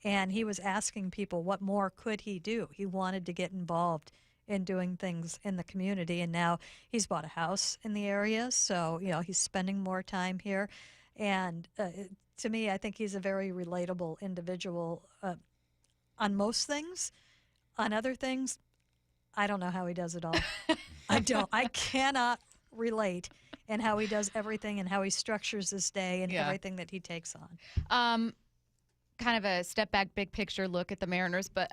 And he was asking people what more could he do. He wanted to get involved in doing things in the community. And now he's bought a house in the area. So, he's spending more time here. And to me, I think he's a very relatable individual on most things. On other things, I don't know how he does it all. I cannot relate in how he does everything and how he structures his day and everything that he takes on. Kind of a step back, big picture look at the Mariners, but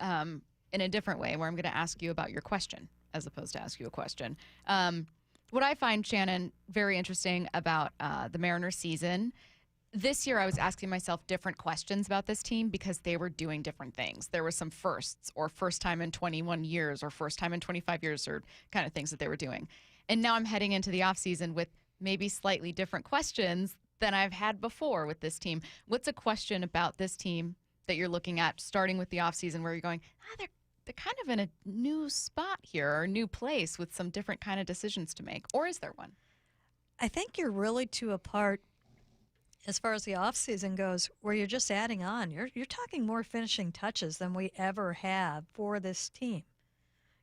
in a different way, where I'm going to ask you about your question as opposed to ask you a question. What I find, Shannon, very interesting about the Mariners season, this year I was asking myself different questions about this team because they were doing different things. There were some firsts, or first time in 21 years, or first time in 25 years, or kind of things that they were doing. And now I'm heading into the offseason with maybe slightly different questions than I've had before with this team. What's a question about this team that you're looking at, starting with the offseason, where you're going, they're kind of in a new spot here, or a new place with some different kind of decisions to make? Or is there one? I think you're really to a part as far as the offseason goes, where you're just adding on. You're talking more finishing touches than we ever have for this team.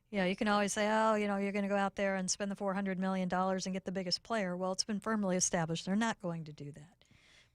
You can always say, you're going to go out there and spend the $400 million and get the biggest player. Well, it's been firmly established they're not going to do that.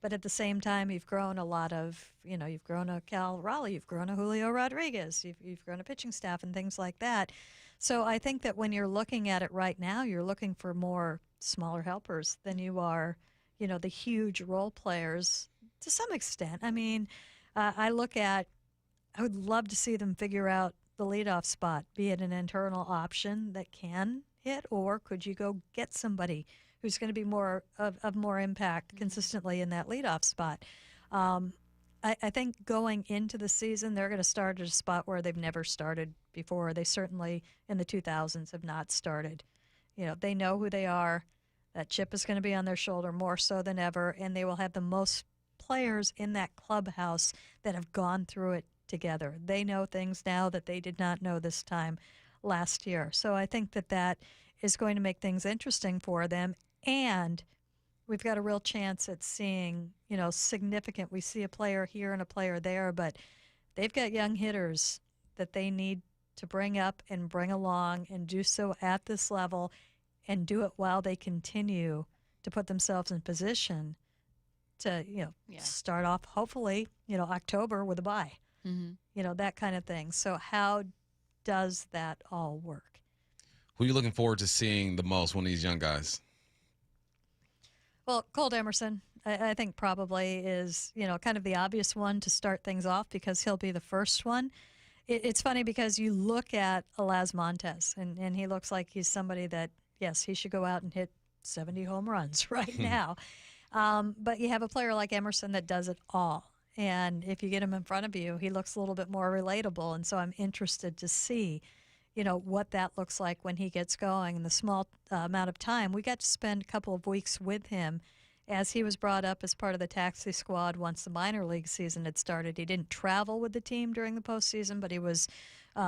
But at the same time, you've grown a lot of, you've grown a Cal Raleigh, you've grown a Julio Rodriguez, you've grown a pitching staff and things like that. So I think that when you're looking at it right now, you're looking for more smaller helpers than you are the huge role players to some extent. I mean, I would love to see them figure out the leadoff spot, be it an internal option that can hit, or could you go get somebody who's going to be more of more impact consistently in that leadoff spot. I think going into the season, they're going to start at a spot where they've never started before. They certainly in the 2000s have not started. They know who they are. That chip is going to be on their shoulder more so than ever, and they will have the most players in that clubhouse that have gone through it together. They know things now that they did not know this time last year. So I think that is going to make things interesting for them, and we've got a real chance at seeing, significant. We see a player here and a player there, but they've got young hitters that they need to bring up and bring along and do so at this level, and do it while they continue to put themselves in position to, start off, hopefully, October with a bye, that kind of thing. So how does that all work? Who are you looking forward to seeing the most, one of these young guys? Well, Colt Emerson, I think probably is, kind of the obvious one to start things off because he'll be the first one. It's funny because you look at Elaz Montes, and he looks like he's somebody that, yes, he should go out and hit 70 home runs right now. But you have a player like Emerson that does it all. And if you get him in front of you, he looks a little bit more relatable. And so I'm interested to see, what that looks like when he gets going. In the small amount of time, we got to spend a couple of weeks with him as he was brought up as part of the taxi squad once the minor league season had started. He didn't travel with the team during the postseason, but he was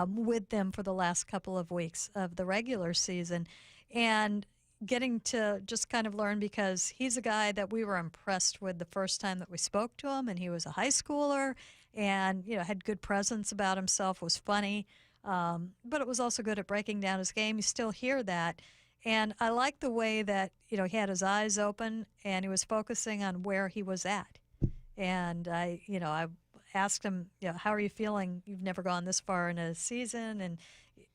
with them for the last couple of weeks of the regular season. And getting to just kind of learn, because he's a guy that we were impressed with the first time that we spoke to him, and he was a high schooler and, had good presence about himself, was funny, but it was also good at breaking down his game. You still hear that. And I like the way that, he had his eyes open and he was focusing on where he was at. And I asked him, how are you feeling? You've never gone this far in a season. And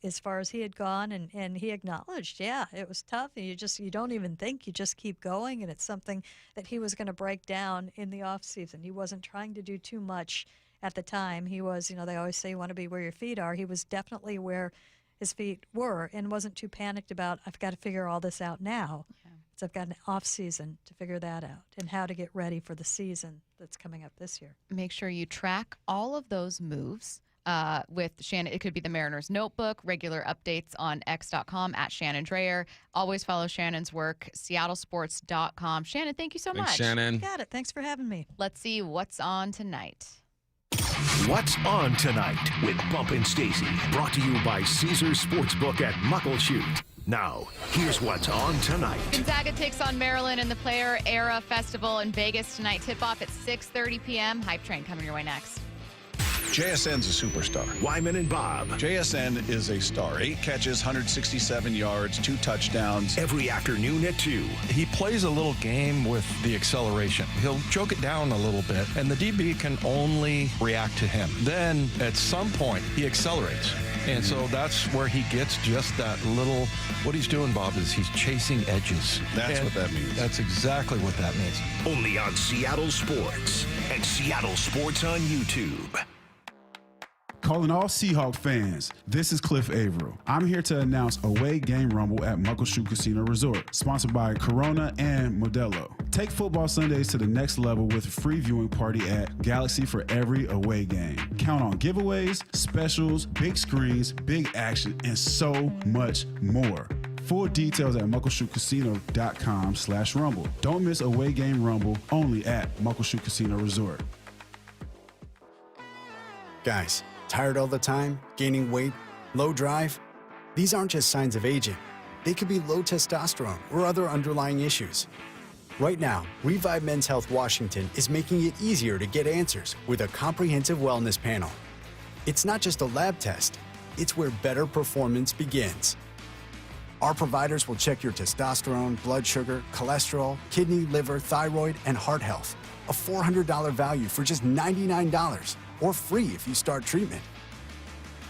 as far as he had gone, and he acknowledged, it was tough. And you don't even think, you just keep going. And it's something that he was going to break down in the off season. He wasn't trying to do too much at the time. He was, they always say you want to be where your feet are. He was definitely where his feet were and wasn't too panicked about, I've got to figure all this out now. So I've got an off season to figure that out and how to get ready for the season that's coming up this year. Make sure you track all of those moves with Shannon. It could be the Mariners Notebook, regular updates on x.com at Shannon Drayer. Always follow Shannon's work, seattlesports.com. Shannon, thank you so much. Thanks, Shannon. Got it. Thanks for having me. Let's see what's on tonight. What's on tonight with Bump and Stacy, brought to you by Caesars Sportsbook at Muckleshoot. Now, here's what's on tonight. Gonzaga takes on Maryland in the Player Era Festival in Vegas tonight. Tip-off at 6:30 p.m. Hype Train coming your way next. JSN's a superstar. Wyman and Bob. JSN is a star. 8 catches, 167 yards, 2 touchdowns. Every afternoon at 2. He plays a little game with the acceleration. He'll choke it down a little bit, and the DB can only react to him. Then, at some point, he accelerates. And so that's where he gets just that little, what he's doing, Bob, is he's chasing edges. That's what that means. That's exactly what that means. Only on Seattle Sports and Seattle Sports on YouTube. Calling all Seahawks fans, this is Cliff Averill. I'm here to announce Away Game Rumble at Muckleshoot Casino Resort, sponsored by Corona and Modelo. Take football Sundays to the next level with a free viewing party at Galaxy for every away game. Count on giveaways, specials, big screens, big action, and so much more. Full details at muckleshootcasino.com/rumble. Don't miss Away Game Rumble, only at Muckleshoot Casino Resort. Guys, tired all the time, gaining weight, low drive? These aren't just signs of aging. They could be low testosterone or other underlying issues. Right now, Revive Men's Health Washington is making it easier to get answers with a comprehensive wellness panel. It's not just a lab test, it's where better performance begins. Our providers will check your testosterone, blood sugar, cholesterol, kidney, liver, thyroid, and heart health. A $400 value for just $99. Or free if you start treatment.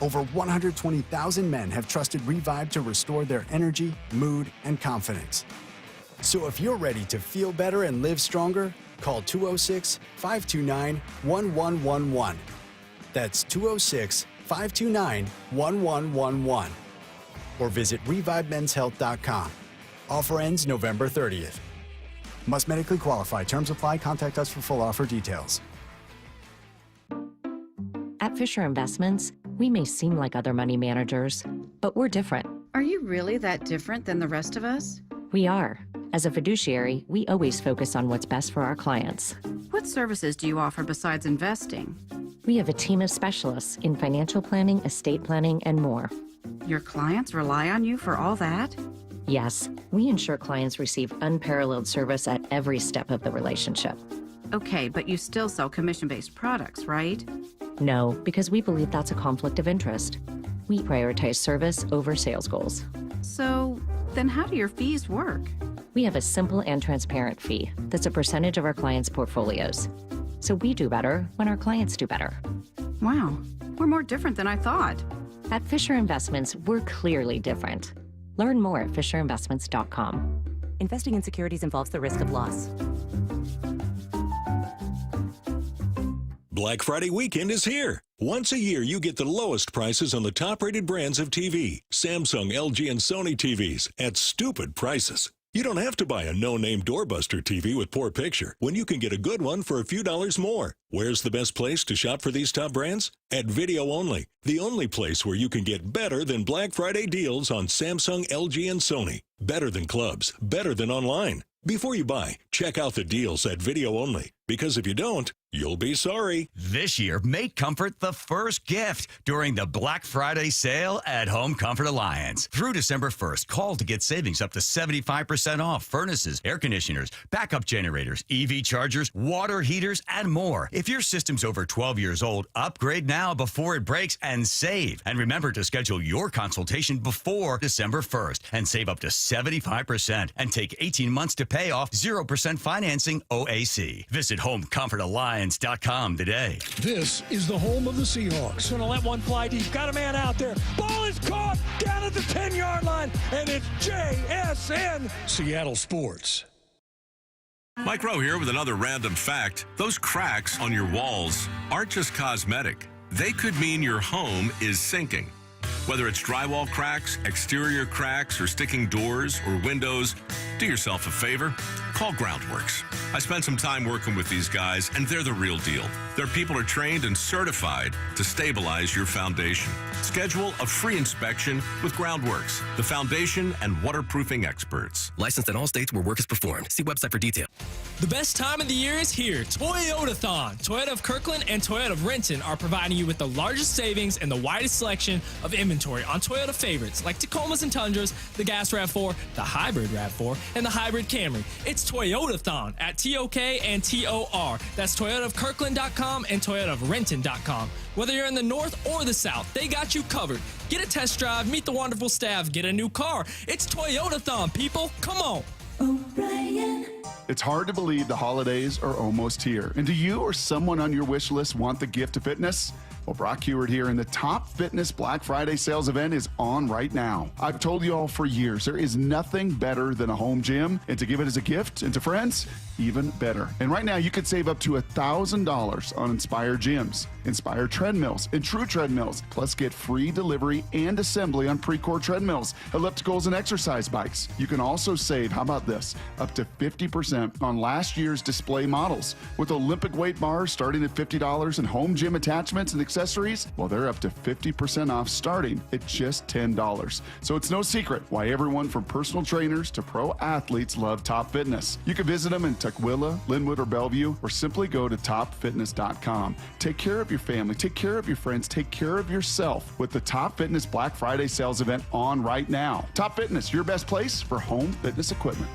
Over 120,000 men have trusted Revive to restore their energy, mood, and confidence. So if you're ready to feel better and live stronger, call 206-529-1111. That's 206-529-1111. Or visit ReviveMen'sHealth.com. Offer ends November 30th. Must medically qualify. Terms apply. Contact us for full offer details. At Fisher Investments, we may seem like other money managers, but we're different. Are you really that different than the rest of us? We are. As a fiduciary, we always focus on what's best for our clients. What services do you offer besides investing? We have a team of specialists in financial planning, estate planning, and more. Your clients rely on you for all that? Yes, we ensure clients receive unparalleled service at every step of the relationship. Okay, but you still sell commission-based products, right? No, because we believe that's a conflict of interest. We prioritize service over sales goals. So, then how do your fees work? We have a simple and transparent fee that's a percentage of our clients' portfolios. So we do better when our clients do better. Wow, we're more different than I thought. At Fisher Investments, we're clearly different. Learn more at fisherinvestments.com. Investing in securities involves the risk of loss. Black Friday weekend is here. Once a year, you get the lowest prices on the top-rated brands of TV, Samsung, LG, and Sony TVs at stupid prices. You don't have to buy a no-name doorbuster TV with poor picture when you can get a good one for a few dollars more. Where's the best place to shop for these top brands? At Video Only, the only place where you can get better than Black Friday deals on Samsung, LG, and Sony. Better than clubs, better than online. Before you buy, check out the deals at Video Only, because if you don't, you'll be sorry. This year, make comfort the first gift during the Black Friday sale at Home Comfort Alliance. Through December 1st, call to get savings up to 75% off furnaces, air conditioners, backup generators, EV chargers, water heaters, and more. If your system's over 12 years old, upgrade now before it breaks and save. And remember to schedule your consultation before December 1st and save up to 75% and take 18 months to pay off 0% financing OAC. Visit HomeComfortAlliance.com today. This is the home of the Seahawks. Going to let one fly deep. Got a man out there. Ball is caught down at the 10-yard line, and it's JSN. Seattle Sports. Mike Rowe here with another random fact. Those cracks on your walls aren't just cosmetic. They could mean your home is sinking. Whether it's drywall cracks, exterior cracks, or sticking doors or windows, do yourself a favor. Call Groundworks. I spent some time working with these guys, and they're the real deal. Their people are trained and certified to stabilize your foundation. Schedule a free inspection with Groundworks, the foundation and waterproofing experts. Licensed in all states where work is performed. See website for detail. The best time of the year is here. Toyotathon. Toyota of Kirkland and Toyota of Renton are providing you with the largest savings and the widest selection of inventory on Toyota favorites like Tacomas and Tundras, the Gas RAV4, the Hybrid RAV4, and the Hybrid Camry. It's Toyotathon at TOK and TOR. That's ToyotaofKirkland.com and ToyotaofRenton.com. Whether you're in the north or the south, they got you covered. Get a test drive, meet the wonderful staff, get a new car. It's Toyotathon, people. Come on. O'Brien. It's hard to believe the holidays are almost here. And do you or someone on your wish list want the gift of fitness? Well, Brock Heward here, and the Top Fitness Black Friday sales event is on right now. I've told you all for years, there is nothing better than a home gym, and to give it as a gift and to friends, even better. And right now, you could save up to $1,000 on Inspire gyms, Inspire treadmills, and True treadmills, plus get free delivery and assembly on Precor treadmills, ellipticals, and exercise bikes. You can also save, how about this, up to 50% on last year's display models. With Olympic weight bars starting at $50 and home gym attachments and accessories, well, they're up to 50% off starting at just $10. So it's no secret why everyone from personal trainers to pro athletes love Top Fitness. You can visit them in Tukwila, Linwood, or Bellevue, or simply go to topfitness.com. Take care of your family, take care of your friends, take care of yourself with the Top Fitness Black Friday sales event on right now. Top Fitness, your best place for home fitness equipment.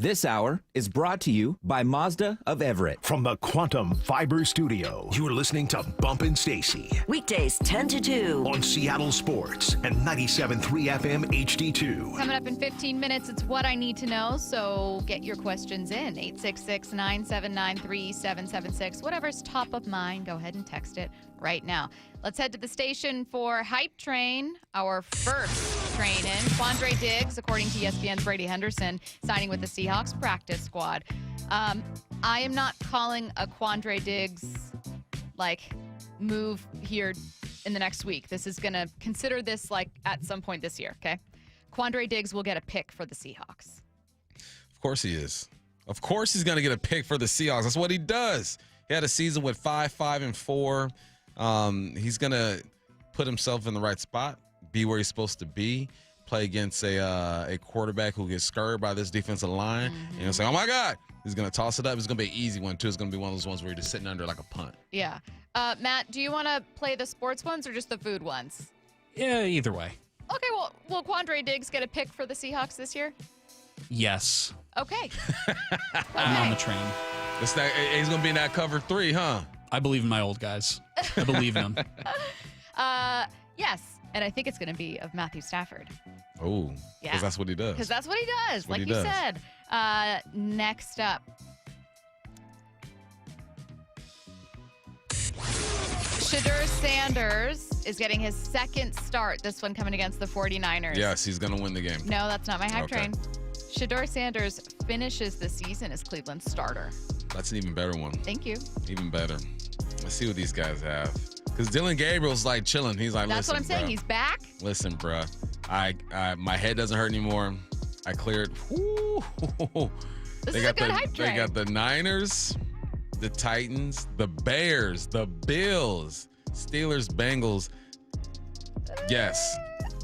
This hour is brought to you by Mazda of Everett. From the Quantum Fiber Studio, you're listening to Bumpin' Stacy. Weekdays 10 to 2. On Seattle Sports and 97.3 FM HD2. Coming up in 15 minutes, it's What I Need to Know, so get your questions in. 866-979-3776. Whatever's top of mind, go ahead and text it right now. Let's head to the station for Hype Train, our first train in. Quandre Diggs, according to ESPN's Brady Henderson, signing with the Seahawks practice squad. I am not calling a Quandre Diggs, move here in the next week. This is going to consider this, at some point this year, okay? Quandre Diggs will get a pick for the Seahawks. Of course he is. Of course he's going to get a pick for the Seahawks. That's what he does. He had a season with 5-5-4. He's going to put himself in the right spot, be where he's supposed to be, play against a quarterback who gets scared by this defensive line. And he'll say, oh, my God. He's going to toss it up. It's going to be an easy one, too. It's going to be one of those ones where you're just sitting under like a punt. Yeah. Matt, do you want to play the sports ones or just the food ones? Yeah, either way. Okay, well, will Quandre Diggs get a pick for the Seahawks this year? Yes. Okay. I'm on the train. He's going to be in that cover 3, huh? I believe in my old guys. I believe in them. Yes, and I think it's going to be of Matthew Stafford. Oh, yeah. Because that's what he does. Because that's what he does, like you said. Next up. Shedeur Sanders is getting his second start, this one coming against the 49ers. Yes, he's going to win the game. No, that's not my hype train. Shedeur Sanders finishes the season as Cleveland's starter. That's an even better one. Thank you. Even better. Let's see what these guys have. Because Dylan Gabriel's chilling. He's like, that's listen, what I'm saying. Bro. He's back. Listen, bro. My head doesn't hurt anymore. I cleared. This is a good hype train. They got the Niners, the Titans, the Bears, the Bills, Steelers, Bengals. Yes.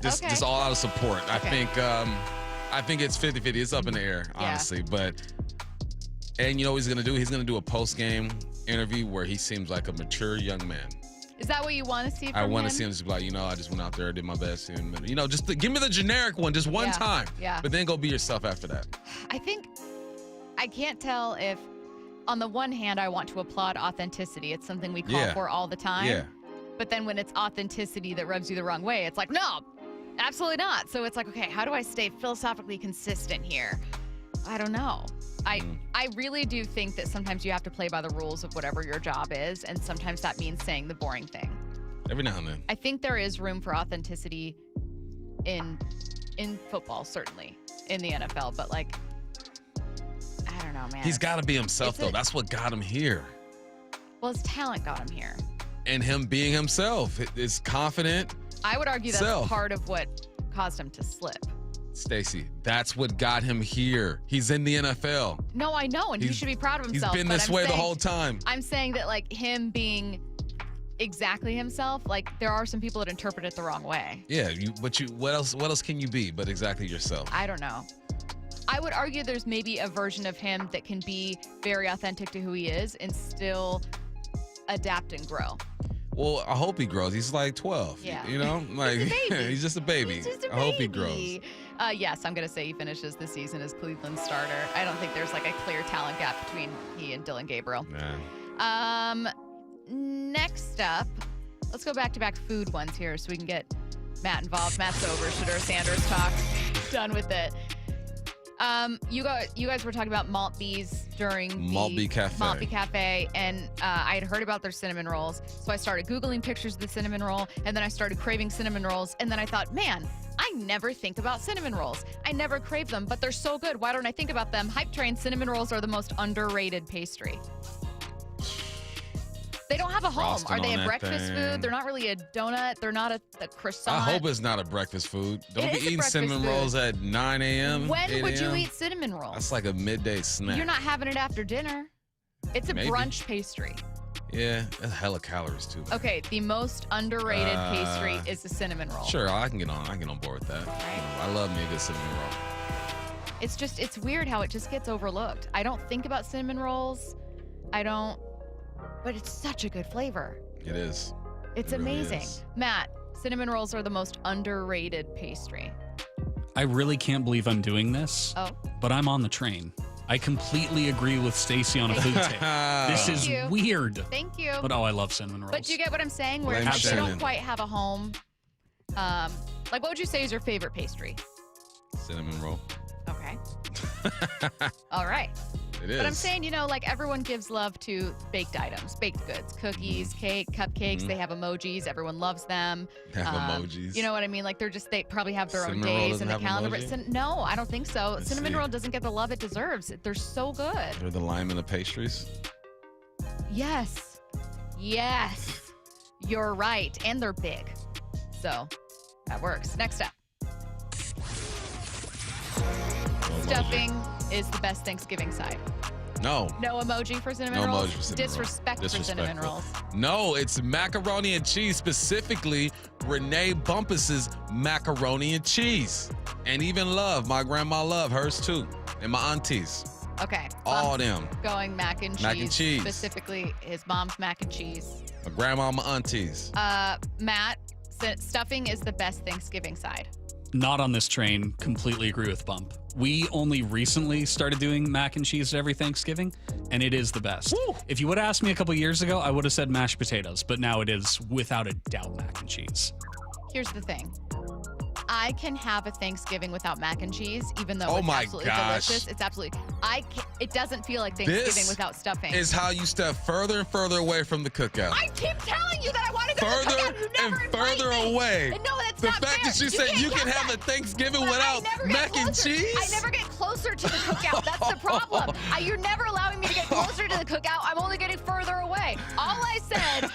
Just all out of support. Okay. I think it's 50-50. It's up in the air, honestly. But and you know what he's going to do? He's going to do a post-game interview where he seems like a mature young man. Is that what you want to see from him? I want to see him just be like, I just went out there, did my best. And, just give me the generic one just one time. Yeah. But then go be yourself after that. I can't tell if, on the one hand, I want to applaud authenticity. It's something we call for all the time. Yeah. But then when it's authenticity that rubs you the wrong way, it's like, no, absolutely not. So it's like, okay, how do I stay philosophically consistent here? I don't know. I really do think that sometimes you have to play by the rules of whatever your job is, and sometimes that means saying the boring thing. Every now and then. I think there is room for authenticity in football, certainly, in the NFL, but I don't know, man. He's got to be himself, though. That's what got him here. Well, his talent got him here. And him being himself. It's confident. I would argue that's Self. part of what caused him to slip. Stacy, that's what got him here. He's in the NFL. No, I know, and he should be proud of himself. He's been this way the whole time. I'm saying that, like, him being exactly himself, like, there are some people that interpret it the wrong way. Yeah, what else can you be but exactly yourself? I don't know. I would argue there's maybe a version of him that can be very authentic to who he is and still adapt and grow. Well, I hope he grows. He's like 12. Yeah. You know? Like he's just a baby. He's just a I hope he baby. grows. Yes, I'm going to say he finishes the season as Cleveland's starter. I don't think there's like a clear talent gap between he and Dylan Gabriel. Nah. Next up, let's go back-to-back food ones here so we can get Matt involved. Matt's over. Should our Sanders talk? Done with it. You guys were talking about Maltby's during the Maltby Cafe. Maltby Cafe, and I had heard about their cinnamon rolls, so I started Googling pictures of the cinnamon roll, and then I started craving cinnamon rolls, and then I thought, man, I never think about cinnamon rolls. I never crave them, but they're so good. Why don't I think about them? Hype Train cinnamon rolls are the most underrated pastry. They don't have a home. Frosting Are they on a that breakfast thing. food? They're not really a donut. They're not a croissant. I hope it's not a breakfast food. Don't It be is a eating breakfast cinnamon food. rolls at 9 a.m. When 8 would you a.m.? eat cinnamon rolls? That's like a midday snack. You're not having it after dinner. It's a Maybe. brunch pastry. Yeah, that's hella calories too. Okay, the most underrated pastry is the cinnamon roll. Sure, I can get on board with that. I love me a good cinnamon roll. It's weird how it just gets overlooked. I don't think about cinnamon rolls. But it's such a good flavor. It is. It's It really amazing. is. Matt, cinnamon rolls are the most underrated pastry. I really can't believe I'm doing this, Oh. but I'm on the train. I completely agree with Stacy on a food take. This is you. weird. Thank you. But I love cinnamon rolls. But do you get what I'm saying? Where Blame like, they don't Shannon. quite have a home. Like, what would you say is your favorite pastry? Cinnamon roll. Okay. All right. It is. But I'm saying, like everyone gives love to baked items, baked goods, cookies, cake, cupcakes. Mhm. They have emojis. Everyone loves them. They have emojis. You know what I mean? Like they probably have their Cinnamon own roll days in the doesn't have calendar. emoji? But no, I don't think so. Let's Cinnamon see. roll doesn't get the love it deserves. They're so good. They're the lime in the pastries. Yes. Yes. You're right. And they're big. So that works. Next up. Stuffing is the best Thanksgiving side. No. No emoji for cinnamon No rolls? emoji for cinnamon Disrespect rolls. for cinnamon Disrespectful. rolls. No, it's macaroni and cheese, specifically Renee Bumpus's macaroni and cheese. And even Love, my grandma Love, hers too. And my aunties. Okay. All Mom's them. Going mac and cheese. Mac and cheese. Specifically his mom's mac and cheese. My grandma, my aunties. Matt, stuffing is the best Thanksgiving side. Not on this train. Completely agree with Bump. We only recently started doing mac and cheese every Thanksgiving, and it is the best. If you would have asked me a couple years ago, I would have said mashed potatoes, but now it is without a doubt mac and cheese. Here's the thing. I can have a Thanksgiving without mac and cheese, even though Oh it's my absolutely gosh. delicious. It's absolutely. It doesn't feel like Thanksgiving This without stuffing. is how you step further and further away from the cookout. I keep telling you that I want to go to the Further cookout. You never and invite further me. away. And no, that's The not fact fair. that you said can't you can get have that. a Thanksgiving But I without never get mac and closer. cheese? I never get closer to the cookout. That's the problem. You're never allowing me to get closer to the cookout. I'm only getting further away. All I said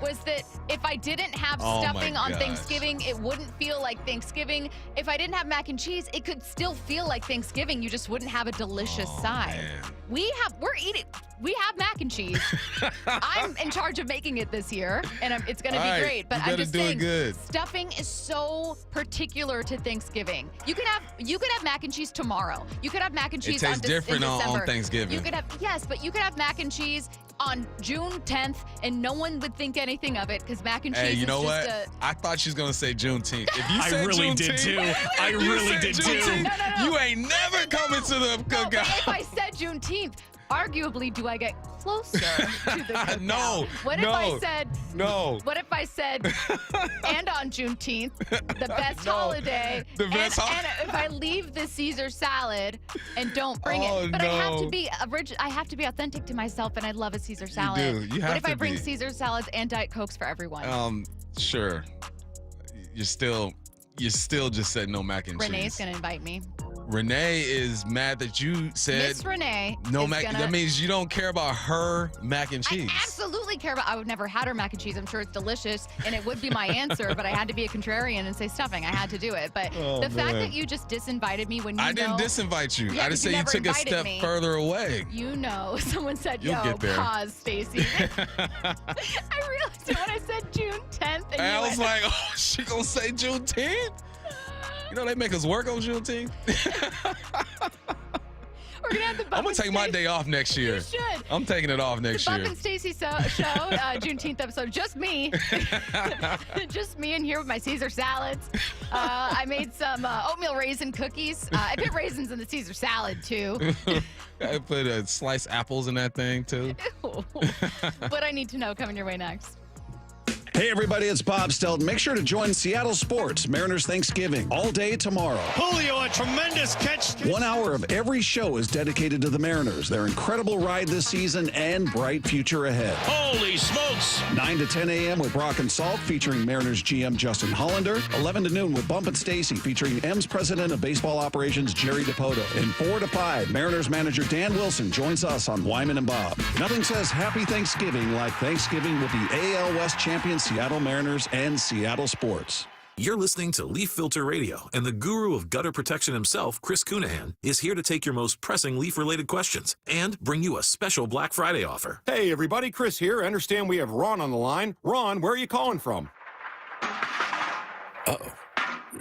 was that if I didn't have Oh my stuffing on gosh. Thanksgiving, it wouldn't feel like Thanksgiving. If I didn't have mac and cheese, it could still feel like Thanksgiving. You just wouldn't have a delicious side. man. We have mac and cheese. I'm in charge of making it this year, and it's going to All be right, great. But you I'm better just do it saying, good. stuffing is so particular to Thanksgiving. You could have mac and cheese tomorrow. You could have mac and cheese tastes in different on December. Thanksgiving. You could have but you could have mac and cheese on June 10th, and no one would think anything of it because mac and cheese Hey, you know is what? just I thought she was gonna say Juneteenth. If you I said really Juneteenth, did too. if I you really said did too. Juneteenth, No. You ain't never coming to the But cookout. if I said Juneteenth, arguably, do I get closer to the cookout? No, What no, if I said? no. What if I said? And on Juneteenth, the best No, holiday. the best and if I leave the Caesar salad and don't bring Oh, it, but I have to no. be I have to be authentic to myself, and I love a Caesar salad. do. You have what if to I bring be. Caesar salads and Diet Cokes for everyone? Sure. You still just said no mac and Renee's cheese. gonna invite me. Renee is mad that you said Miss Renee. no is mac. Gonna, That means you don't care about her mac and cheese. Absolutely completely care about. I would never had her mac and cheese. I'm sure it's delicious, and it would be my answer, but I had to be a contrarian and say stuffing. I had to do it. But the fact that you just disinvited me when I didn't disinvite you. Yeah, I just said you took a step further away. You know, someone said, You'll get there. Pause, Stacy. I realized it when I said June 10th. And I was like, oh, she gonna say Juneteenth? You know they make us work on Juneteenth. We're gonna have the Bump I'm gonna take my day off next year. You should. I'm taking it off next the year. Bump and Stacy show, Juneteenth episode. Just me. Just me in here with my Caesar salads. I made some oatmeal raisin cookies. I put raisins in the Caesar salad, too. I put sliced apples in that thing, too. What I need to know coming your way next. Hey, everybody, it's Bob Stelton. Make sure to join Seattle Sports, Mariners Thanksgiving, all day tomorrow. Julio, a tremendous catch. 1 hour of every show is dedicated to the Mariners, their incredible ride this season, and bright future ahead. Holy smokes. 9 to 10 a.m. with Brock and Salt, featuring Mariners GM Justin Hollander. 11 to noon with Bump and Stacy, featuring M's President of Baseball Operations Jerry DePoto. And 4 to 5, Mariners manager Dan Wilson joins us on Wyman and Bob. Nothing says Happy Thanksgiving like Thanksgiving with the AL West champion Seattle Mariners and Seattle Sports. You're listening to Leaf Filter Radio, and the guru of gutter protection himself, Chris Cunahan, is here to take your most pressing leaf-related questions and bring you a special Black Friday offer. Hey, everybody, Chris here. I understand we have Ron on the line. Ron, where are you calling from? Uh-oh.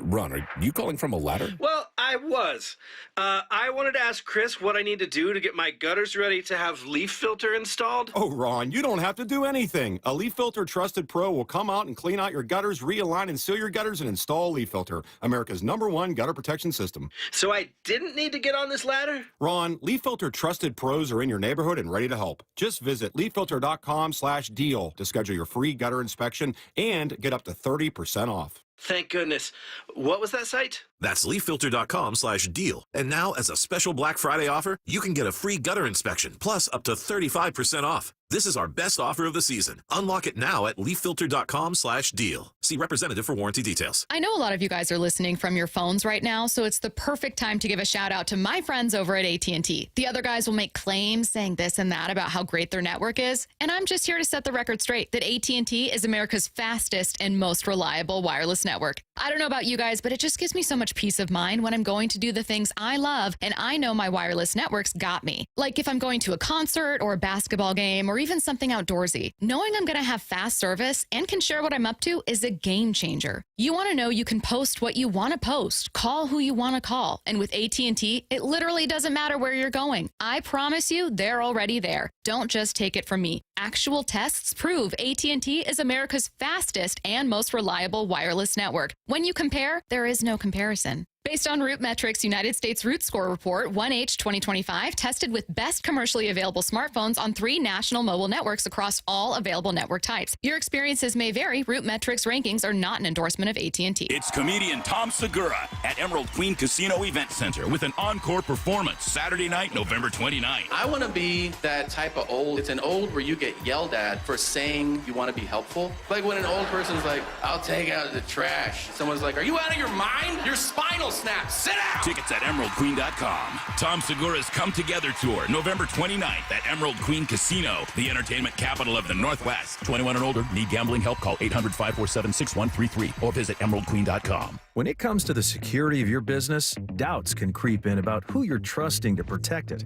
Ron, are you calling from a ladder? Well, I was. I wanted to ask Chris what I need to do to get my gutters ready to have leaf filter installed. Oh, Ron, you don't have to do anything. A Leaf Filter Trusted Pro will come out and clean out your gutters, realign and seal your gutters, and install Leaf Filter, America's #1 gutter protection system. So I didn't need to get on this ladder? Ron, Leaf Filter Trusted Pros are in your neighborhood and ready to help. Just visit leaffilter.com/deal to schedule your free gutter inspection and get up to 30% off. Thank goodness. What was that site? That's leaffilter.com/deal. And now, as a special Black Friday offer, you can get a free gutter inspection, plus up to 35% off. This is our best offer of the season. Unlock it now at leaffilter.com/deal. See representative for warranty details. I know a lot of you guys are listening from your phones right now, so it's the perfect time to give a shout out to my friends over at AT&T. The other guys will make claims saying this and that about how great their network is, and I'm just here to set the record straight that AT&T is America's fastest and most reliable wireless network. I don't know about you guys, but it just gives me so much peace of mind when I'm going to do the things I love, and I know my wireless networks got me. Like if I'm going to a concert or a basketball game or even something outdoorsy, knowing I'm going to have fast service and can share what I'm up to is a game changer. You want to know you can post what you want to post, call who you want to call, and with AT&T, it literally doesn't matter where you're going. I promise you, they're already there. Don't just take it from me. Actual tests prove AT&T is America's fastest and most reliable wireless network. When you compare, there is no comparison. Based on RootMetrics' United States Root Score Report, 1H 2025 tested with best commercially available smartphones on 3 national mobile networks across all available network types. Your experiences may vary. RootMetrics rankings are not an endorsement of AT&T. It's comedian Tom Segura at Emerald Queen Casino Event Center with an encore performance Saturday night, November 29th. I want to be that type of old. It's an old where you get yelled at for saying you want to be helpful. Like when an old person's like, I'll take out the trash. Someone's like, are you out of your mind? Your spinal snap. Sit down. Tickets at emeraldqueen.com. Tom Segura's Come Together Tour, November 29th at Emerald Queen Casino, the entertainment capital of the Northwest. 21 and older. Need gambling help? Call 800-547-6133 or visit emeraldqueen.com. When it comes to the security of your business, doubts can creep in about who you're trusting to protect it.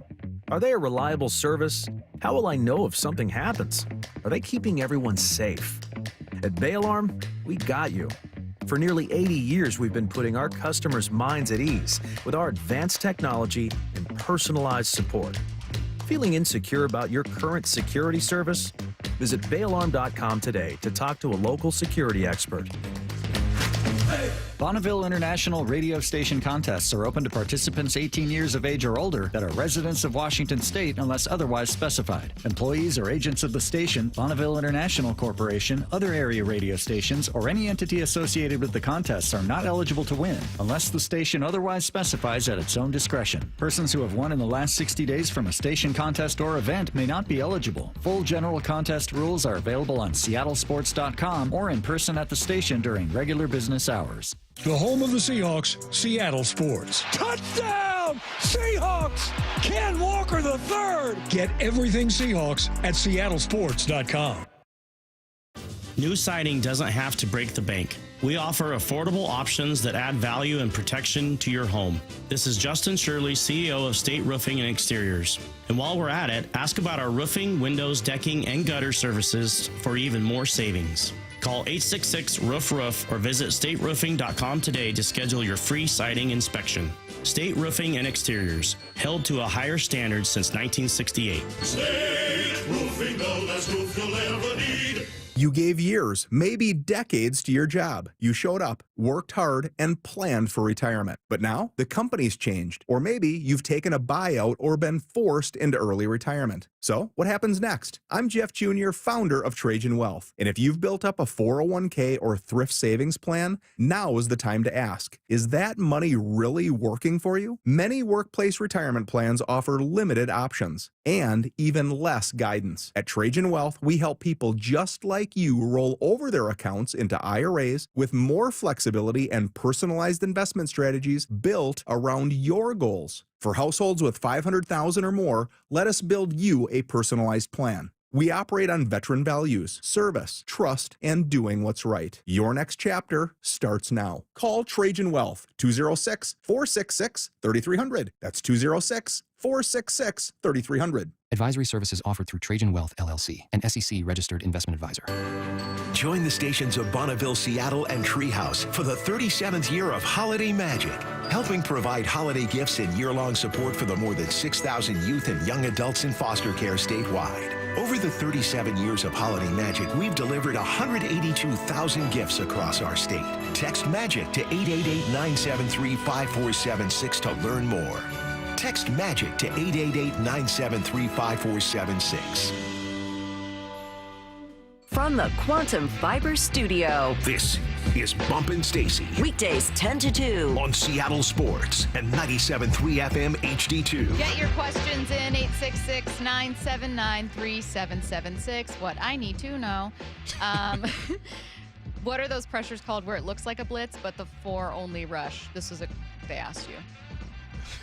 Are they a reliable service? How will I know if something happens? Are they keeping everyone safe? At Bay Alarm, we got you. For nearly 80 years, we've been putting our customers' minds at ease with our advanced technology and personalized support. Feeling insecure about your current security service? Visit bayalarm.com today to talk to a local security expert. Bonneville International radio station contests are open to participants 18 years of age or older that are residents of Washington State unless otherwise specified. Employees or agents of the station, Bonneville International Corporation, other area radio stations, or any entity associated with the contests are not eligible to win unless the station otherwise specifies at its own discretion. Persons who have won in the last 60 days from a station contest or event may not be eligible. Full general contest rules are available on seattlesports.com or in person at the station during regular business hours. The home of the Seahawks, Seattle Sports. Touchdown! Seahawks! Ken Walker III! Get everything Seahawks at seattlesports.com. New siding doesn't have to break the bank. We offer affordable options that add value and protection to your home. This is Justin Shirley, CEO of State Roofing and Exteriors. And while we're at it, ask about our roofing, windows, decking, and gutter services for even more savings. Call 866-ROOF-ROOF or visit stateroofing.com today to schedule your free siding inspection. State Roofing and Exteriors, held to a higher standard since 1968. State Roofing, the best roof you'll ever need. You gave years, maybe decades to your job. You showed up, worked hard, and planned for retirement. But now the company's changed. Or maybe you've taken a buyout or been forced into early retirement. So what happens next? I'm Jeff Jr., founder of Trajan Wealth. And if you've built up a 401k or thrift savings plan, now is the time to ask, is that money really working for you? Many workplace retirement plans offer limited options and even less guidance. At Trajan Wealth, we help people just like you roll over their accounts into IRAs with more flexibility and personalized investment strategies built around your goals. For households with $500,000 or more, let us build you a personalized plan. We operate on veteran values, service, trust, and doing what's right. Your next chapter starts now. Call Trajan Wealth, 206-466-3300. That's 206-466-3300. Advisory services offered through Trajan Wealth, LLC, an SEC-registered investment advisor. Join the stations of Bonneville, Seattle, and Treehouse for the 37th year of Holiday Magic, helping provide holiday gifts and year-long support for the more than 6,000 youth and young adults in foster care statewide. Over the 37 years of Holiday Magic, we've delivered 182,000 gifts across our state. Text MAGIC to 888-973-5476 to learn more. Text MAGIC to 888-973-5476. From the Quantum Fiber Studio, This is Bumpin' Stacy. weekdays 10 to 2. On Seattle Sports and 97.3 FM HD2. Get your questions in 866-979-3776. What I need to know. What are those pressures called where it looks like a blitz, but the four only rush? This was they asked you.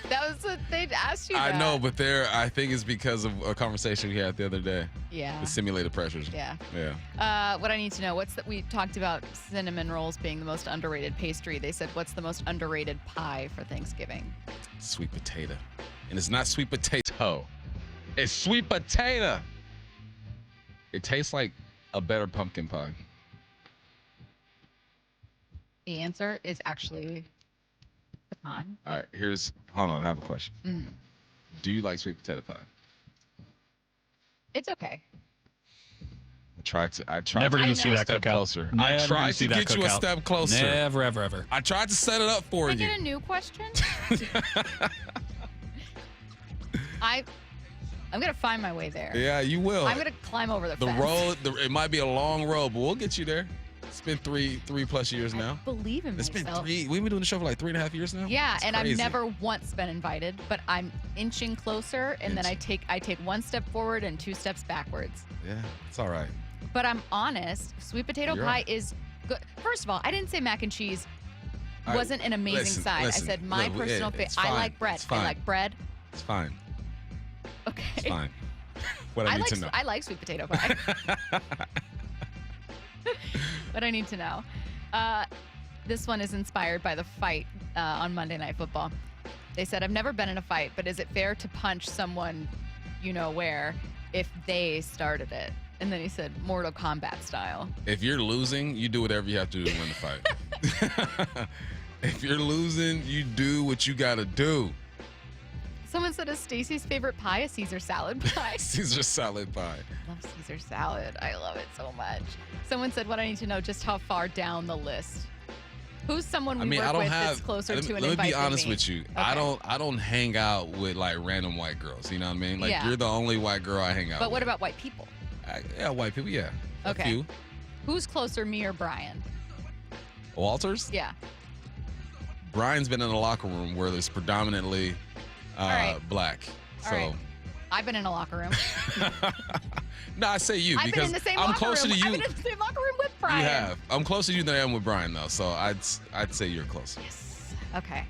That was what they'd asked you I that. know, but I think it's because of a conversation we had the other day. Yeah. The simulated pressures. Yeah. Yeah. What I need to know, we talked about cinnamon rolls being the most underrated pastry. They said, what's the most underrated pie for Thanksgiving? Sweet potato. And it's not sweet potato. It's sweet potato. It tastes like a better pumpkin pie. The answer is actually pecan. All right, hold on, I have a question. Do you like sweet potato pie? It's okay. I tried Never to gonna get see you a that step cookout. closer. Never I gonna tried see to that get you a cookout. step closer. Never, ever. I tried to set it up for Can I you. get a new question? I'm gonna find my way there. Yeah, you will. I'm gonna climb over the fence. road. It might be a long road, but we'll get you there. It's been three plus years now. Believe in It's myself. been we've been doing the show for like 3.5 years now. Yeah, It's and crazy. I've never once been invited, but I'm inching closer, and then I take one step forward and 2 steps backwards. Yeah, it's all right. But I'm honest, sweet potato You're pie right. is good. First of all, I didn't say mac and cheese All right, wasn't an amazing listen, side. listen, I said my look, personal favorite. it's I fine, like bread. it's fine. I like bread. It's fine. Okay. It's fine. What I need to know. I like sweet potato pie. What I need to know. This one is inspired by the fight on Monday Night Football. They said, I've never been in a fight, but is it fair to punch someone you know where if they started it? And then he said, Mortal Kombat style. If you're losing, you do whatever you have to do to win the fight. If you're losing, you do what you got to do. Someone said, is Stacy's favorite pie a Caesar salad pie? Caesar salad pie. I love Caesar salad. I love it so much. Someone said, what I need to know, just how far down the list. Who's someone we work with that's closer to an invite Let me be than honest me? with you. Okay. I don't hang out with like random white girls. You know what I mean? Like Yeah. you're the only white girl I hang out But with. what about white people? Yeah, white people, yeah. Okay. A few. Who's closer, me or Brian? Walters? Yeah. Brian's been in a locker room where there's predominantly right. black. All So right. I've been in a locker room. no, I say you I've been because in the same I'm locker closer room. to you. I've been in the same locker room with Brian. You have. I'm closer to you than I am with Brian though. So I'd say you're closer. Okay.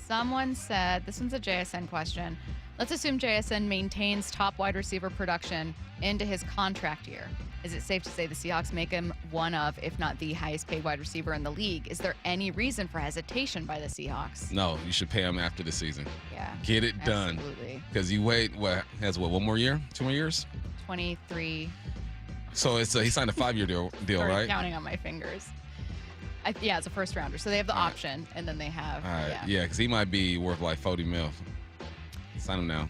Someone said, this one's a JSN question. Let's assume JSN maintains top wide receiver production into his contract year. Is it safe to say the Seahawks make him one of, if not the highest paid wide receiver in the league? Is there any reason for hesitation by the Seahawks? No, you should pay him after the season. Yeah. Get it done. Absolutely. Because you wait, one more year? 2 more years? 23. So he signed a 5-year deal, right? Counting on my fingers. Yeah, it's a first rounder. So they have the option, and then they have. All right. Yeah, because he might be worth like 40 mil. Sign him now.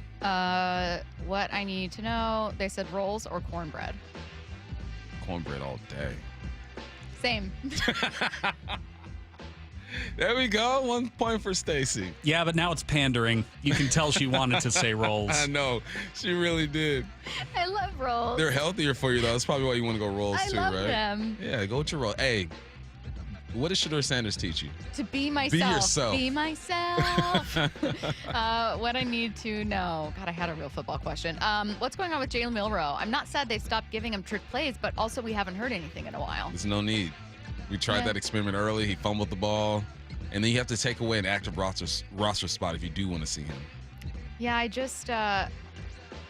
What I need to know, they said rolls or cornbread. Cornbread all day. Same. There we go. 1 point for Stacy. Yeah, but now it's pandering. You can tell she wanted to say rolls. I know. She really did. I love rolls. They're healthier for you, though. That's probably why you want to go rolls, too, right? I love them. Yeah, go with your roll. Hey, what does Shedeur Sanders teach you? To be myself. Be yourself. Be myself. What I need to know. God, I had a real football question. What's going on with Jalen Milroe? I'm not sad they stopped giving him trick plays, but also we haven't heard anything in a while. There's no need. We tried that experiment early. He fumbled the ball. And then you have to take away an active roster spot if you do want to see him. Yeah,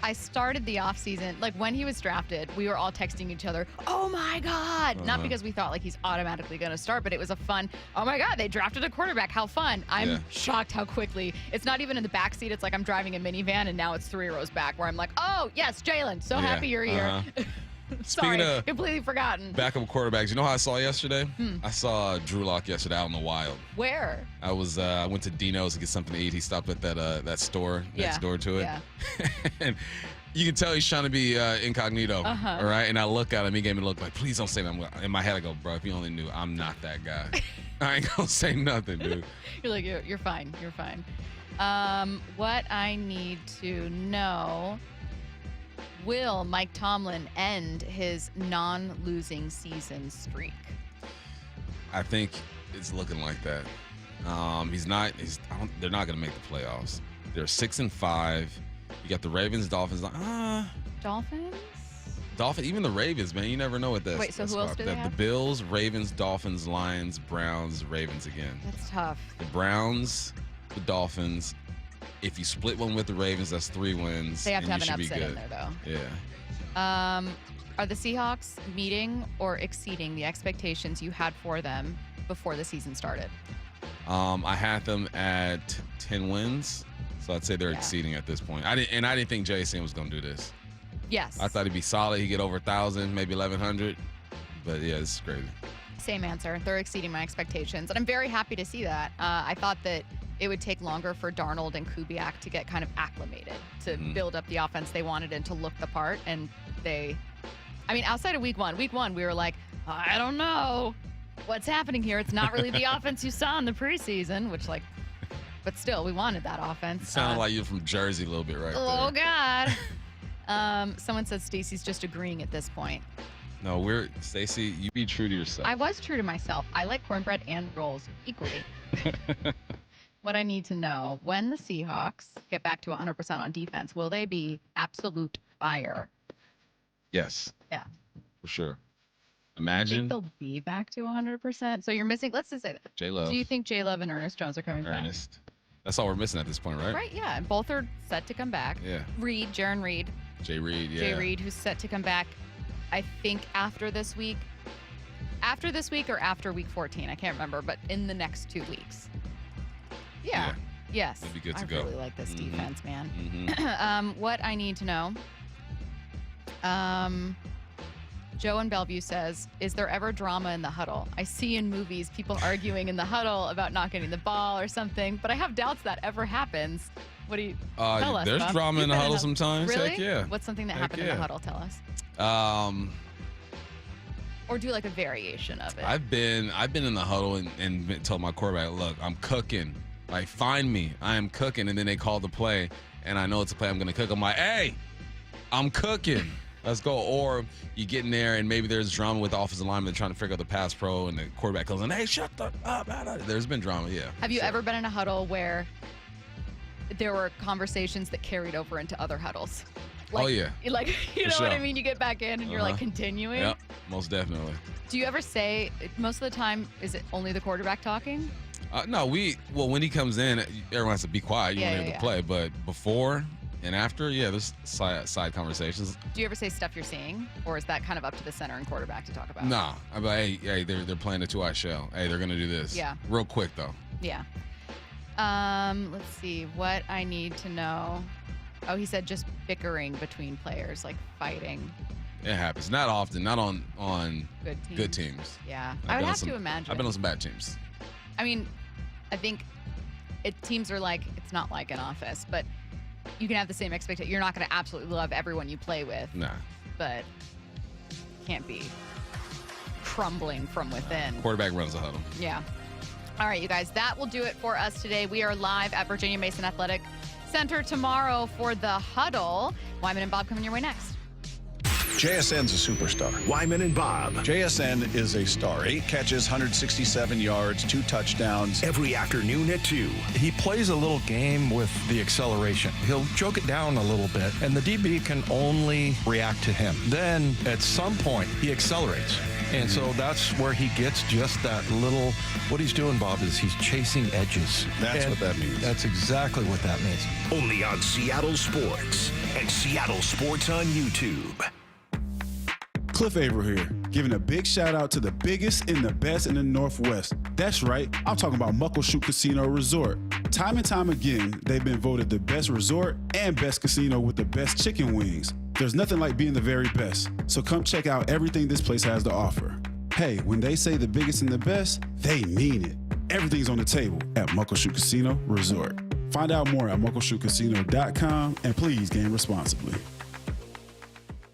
I started the offseason, like when he was drafted, we were all texting each other, oh my God. Not because we thought like he's automatically going to start, but it was a fun, oh my God, they drafted a quarterback. How fun. I'm shocked how quickly. It's not even in the backseat. It's like I'm driving a minivan and now it's 3 rows back where I'm like, oh, yes, Jalen. So happy you're here. Sorry, completely forgotten. Backup quarterbacks. You know how I saw yesterday? I saw Drew Lock yesterday out in the wild. Where? I went to Dino's to get something to eat. He stopped at that store next door to it. Yeah. And you can tell he's trying to be incognito. All right. And I look at him. He gave me a look like, please don't say that. In my head, I go, bro, if you only knew, I'm not that guy. I ain't gonna say nothing, dude. You're like, you're fine. You're fine. What I need to know. Will Mike Tomlin end his non-losing season streak? I think it's looking like that. They're not going to make the playoffs. They're 6-5. You got the Ravens, Dolphins. Dolphins? Even the Ravens, man. You never know what that's. Wait, so who else do they have? The Bills, Ravens, Dolphins, Lions, Browns, Ravens again. That's tough. The Browns, the Dolphins. If you split one with the Ravens, that's 3 wins. They have to have an upset in there, though. Yeah. Are the Seahawks meeting or exceeding the expectations you had for them before the season started? I had them at 10 wins, so I'd say they're exceeding at this point. I didn't think JSN was going to do this. Yes. I thought he'd be solid. He'd get over 1,000, maybe 1,100. But yeah, this is crazy. Same answer. They're exceeding my expectations, and I'm very happy to see that. I thought that it would take longer for Darnold and Kubiak to get kind of acclimated, to build up the offense they wanted and to look the part. And outside of week one, we were like, I don't know what's happening here. It's not really the offense you saw in the preseason, but still, we wanted that offense. Sounded like you're from Jersey a little bit right there. Oh, God. Someone said Stacy's just agreeing at this point. No, Stacy, you be true to yourself. I was true to myself. I like cornbread and rolls equally. What I need to know, when the Seahawks get back to 100% on defense, will they be absolute fire? Yes. Yeah. For sure. I Imagine. think they'll be back to 100%. So you're missing, let's just say that. J-Love. Do you think J-Love and Ernest Jones are coming back? That's all we're missing at this point, right? Right, yeah. And both are set to come back. Yeah. Jaron Reed. Jay Reed, yeah. Jay Reed, who's set to come back, I think after this week or after week 14. I can't remember, but in the next 2 weeks. Yeah. Yes. It'd be good to I go. really like this defense, man. What I need to know. Joe in Bellevue says, is there ever drama in the huddle? I see in movies people arguing in the huddle about not getting the ball or something, but I have doubts that ever happens. What do you tell us? There's drama in the huddle sometimes. Really? Heck yeah. What's something that happened in the huddle? Tell us. Or do like a variation of it. I've been in the huddle and told my quarterback, look, I'm cooking. Like, find me. I am cooking. And then they call the play, and I know it's a play I'm going to cook. I'm like, hey, I'm cooking. Let's go. Or you get in there, and maybe there's drama with the offensive lineman trying to figure out the pass pro, and the quarterback comes in, hey, shut the up. There's been drama, yeah. Have you ever been in a huddle where there were conversations that carried over into other huddles? Like, oh, yeah. Like, you know what I mean? You get back in, and you're like continuing. Yep, most definitely. Do you ever say, most of the time, is it only the quarterback talking? No, when he comes in, everyone has to be quiet. You want him to play. But before, And after, there's side conversations. Do you ever say stuff you're seeing, or is that kind of up to the center and quarterback to talk about? No. I'm like, hey, they're playing a 2-eye shell. Hey, they're going to do this. Yeah. Real quick, though. Yeah. Let's see what I need to know. Oh, he said just bickering between players, like fighting. It happens. Not often. Not on Good teams. Yeah. I've I would been on have some- to imagine. I've been on some bad teams. I mean, I think teams are like, it's not like an office, but you can have the same expectation. You're not going to absolutely love everyone you play with. Nah. But can't be crumbling from within. Quarterback runs the huddle. Yeah. All right, you guys, that will do it for us today. We are live at Virginia Mason Athletic Center tomorrow for the huddle. Wyman and Bob coming your way next. JSN's a superstar. Wyman and Bob. JSN is a star. 8 catches, 167 yards, 2 touchdowns. Every afternoon at 2. He plays a little game with the acceleration. He'll choke it down a little bit, and the DB can only react to him. Then, at some point, he accelerates. And so that's where he gets just that little, what he's doing, Bob, is he's chasing edges. That's what that means. That's exactly what that means. Only on Seattle Sports and Seattle Sports on YouTube. Cliff Averill here, giving a big shout out to the biggest and the best in the Northwest. That's right, I'm talking about Muckleshoot Casino Resort. Time and time again, they've been voted the best resort and best casino with the best chicken wings. There's nothing like being the very best, so come check out everything this place has to offer. Hey, when they say the biggest and the best, they mean it. Everything's on the table at Muckleshoot Casino Resort. Find out more at muckleshootcasino.com and please game responsibly.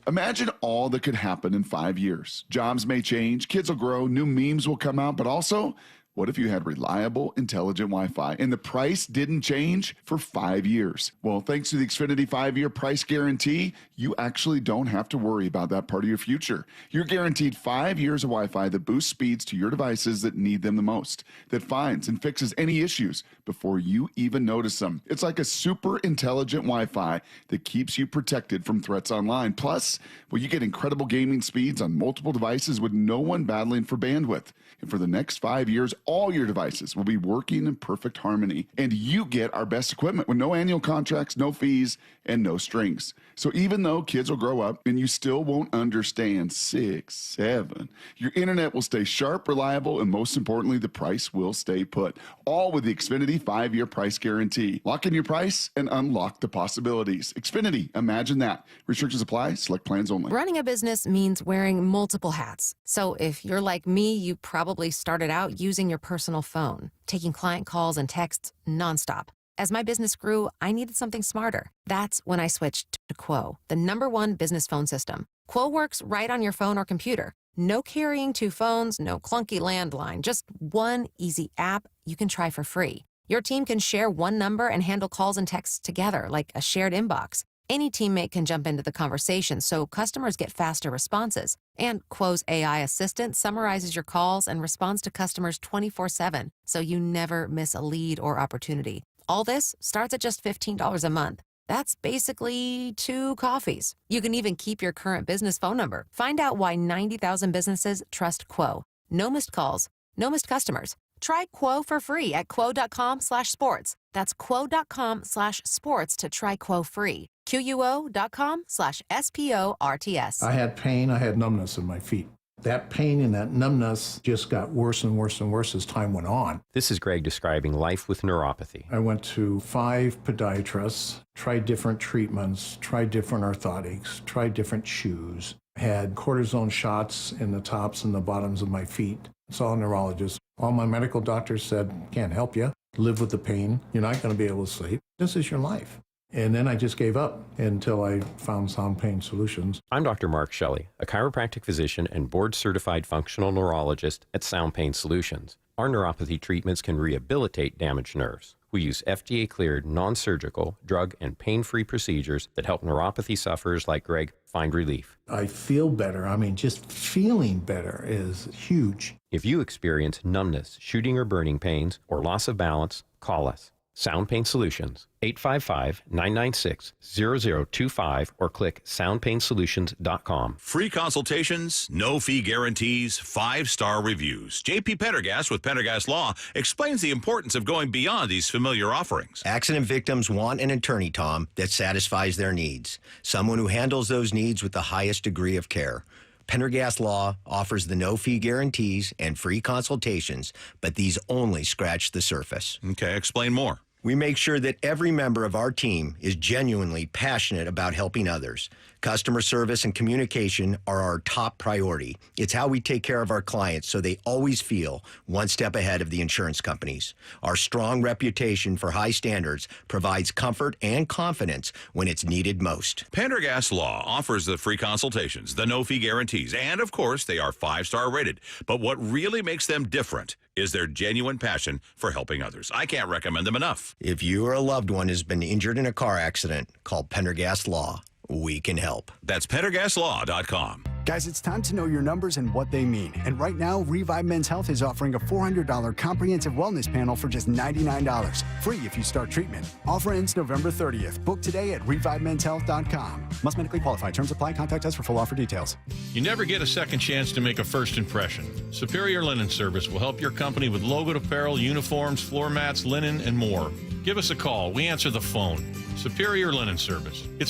Imagine all that could happen in 5 years. Jobs may change, kids will grow, new memes will come out, but also, what if you had reliable, intelligent Wi-Fi and the price didn't change for 5 years? Well, thanks to the Xfinity 5-year price guarantee, you actually don't have to worry about that part of your future. You're guaranteed 5 years of Wi-Fi that boosts speeds to your devices that need them the most, that finds and fixes any issues before you even notice them. It's like a super intelligent Wi-Fi that keeps you protected from threats online. Plus, well, you get incredible gaming speeds on multiple devices with no one battling for bandwidth. And for the next 5 years, all your devices will be working in perfect harmony. And you get our best equipment with no annual contracts, no fees, and no strings. So even though kids will grow up and you still won't understand 6, 7, your internet will stay sharp, reliable, and most importantly, the price will stay put. All with the Xfinity 5-year price guarantee. Lock in your price and unlock the possibilities. Xfinity, imagine that. Restrictions apply. Select plans only. Running a business means wearing multiple hats. So if you're like me, you probably started out using your personal phone, taking client calls and texts nonstop. As my business grew, I needed something smarter. That's when I switched to Quo, the #1 business phone system. Quo works right on your phone or computer. No carrying 2 phones, no clunky landline, just one easy app you can try for free. Your team can share one number and handle calls and texts together like a shared inbox. Any teammate can jump into the conversation, so customers get faster responses. And Quo's AI assistant summarizes your calls and responds to customers 24/7, so you never miss a lead or opportunity. All this starts at just $15 a month. That's basically 2 coffees. You can even keep your current business phone number. Find out why 90,000 businesses trust Quo. No missed calls, no missed customers. Try Quo for free at quo.com/sports. That's quo.com/sports to try Quo free. QUO.com/SPORTS. I had pain, I had numbness in my feet. That pain and that numbness just got worse and worse and worse as time went on. This is Greg describing life with neuropathy. I went to 5 podiatrists, tried different treatments, tried different orthotics, tried different shoes, had cortisone shots in the tops and the bottoms of my feet. Saw a neurologist. All my medical doctors said, can't help you. Live with the pain. You're not going to be able to sleep. This is your life. And then I just gave up until I found Sound Pain Solutions. I'm Dr. Mark Shelley, a chiropractic physician and board-certified functional neurologist at Sound Pain Solutions. Our neuropathy treatments can rehabilitate damaged nerves. We use FDA-cleared, non-surgical, drug and pain-free procedures that help neuropathy sufferers like Greg find relief. I feel better. I mean, just feeling better is huge. If you experience numbness, shooting or burning pains, or loss of balance, call us. Sound Pain Solutions, 855-996-0025 or click soundpainsolutions.com. Free consultations, no fee guarantees, 5-star reviews. J.P. Pendergast with Pendergast Law explains the importance of going beyond these familiar offerings. Accident victims want an attorney, Tom, that satisfies their needs. Someone who handles those needs with the highest degree of care. Pendergast Law offers the no-fee guarantees and free consultations, but these only scratch the surface. Okay, explain more. We make sure that every member of our team is genuinely passionate about helping others. Customer service and communication are our top priority. It's how we take care of our clients so they always feel one step ahead of the insurance companies. Our strong reputation for high standards provides comfort and confidence when it's needed most. Pendergast Law offers the free consultations, the no-fee guarantees, and of course, they are 5-star rated. But what really makes them different is their genuine passion for helping others. I can't recommend them enough. If you or a loved one has been injured in a car accident, call Pendergast Law. We can help. That's PendergastLaw.com. Guys, it's time to know your numbers and what they mean. And right now, Revive Men's Health is offering a $400 comprehensive wellness panel for just $99. Free if you start treatment. Offer ends November 30th. Book today at ReviveMen'sHealth.com. Must medically qualify. Terms apply. Contact us for full offer details. You never get a second chance to make a first impression. Superior Linen Service will help your company with logoed apparel, uniforms, floor mats, linen, and more. Give us a call. We answer the phone. Superior Linen Service. It's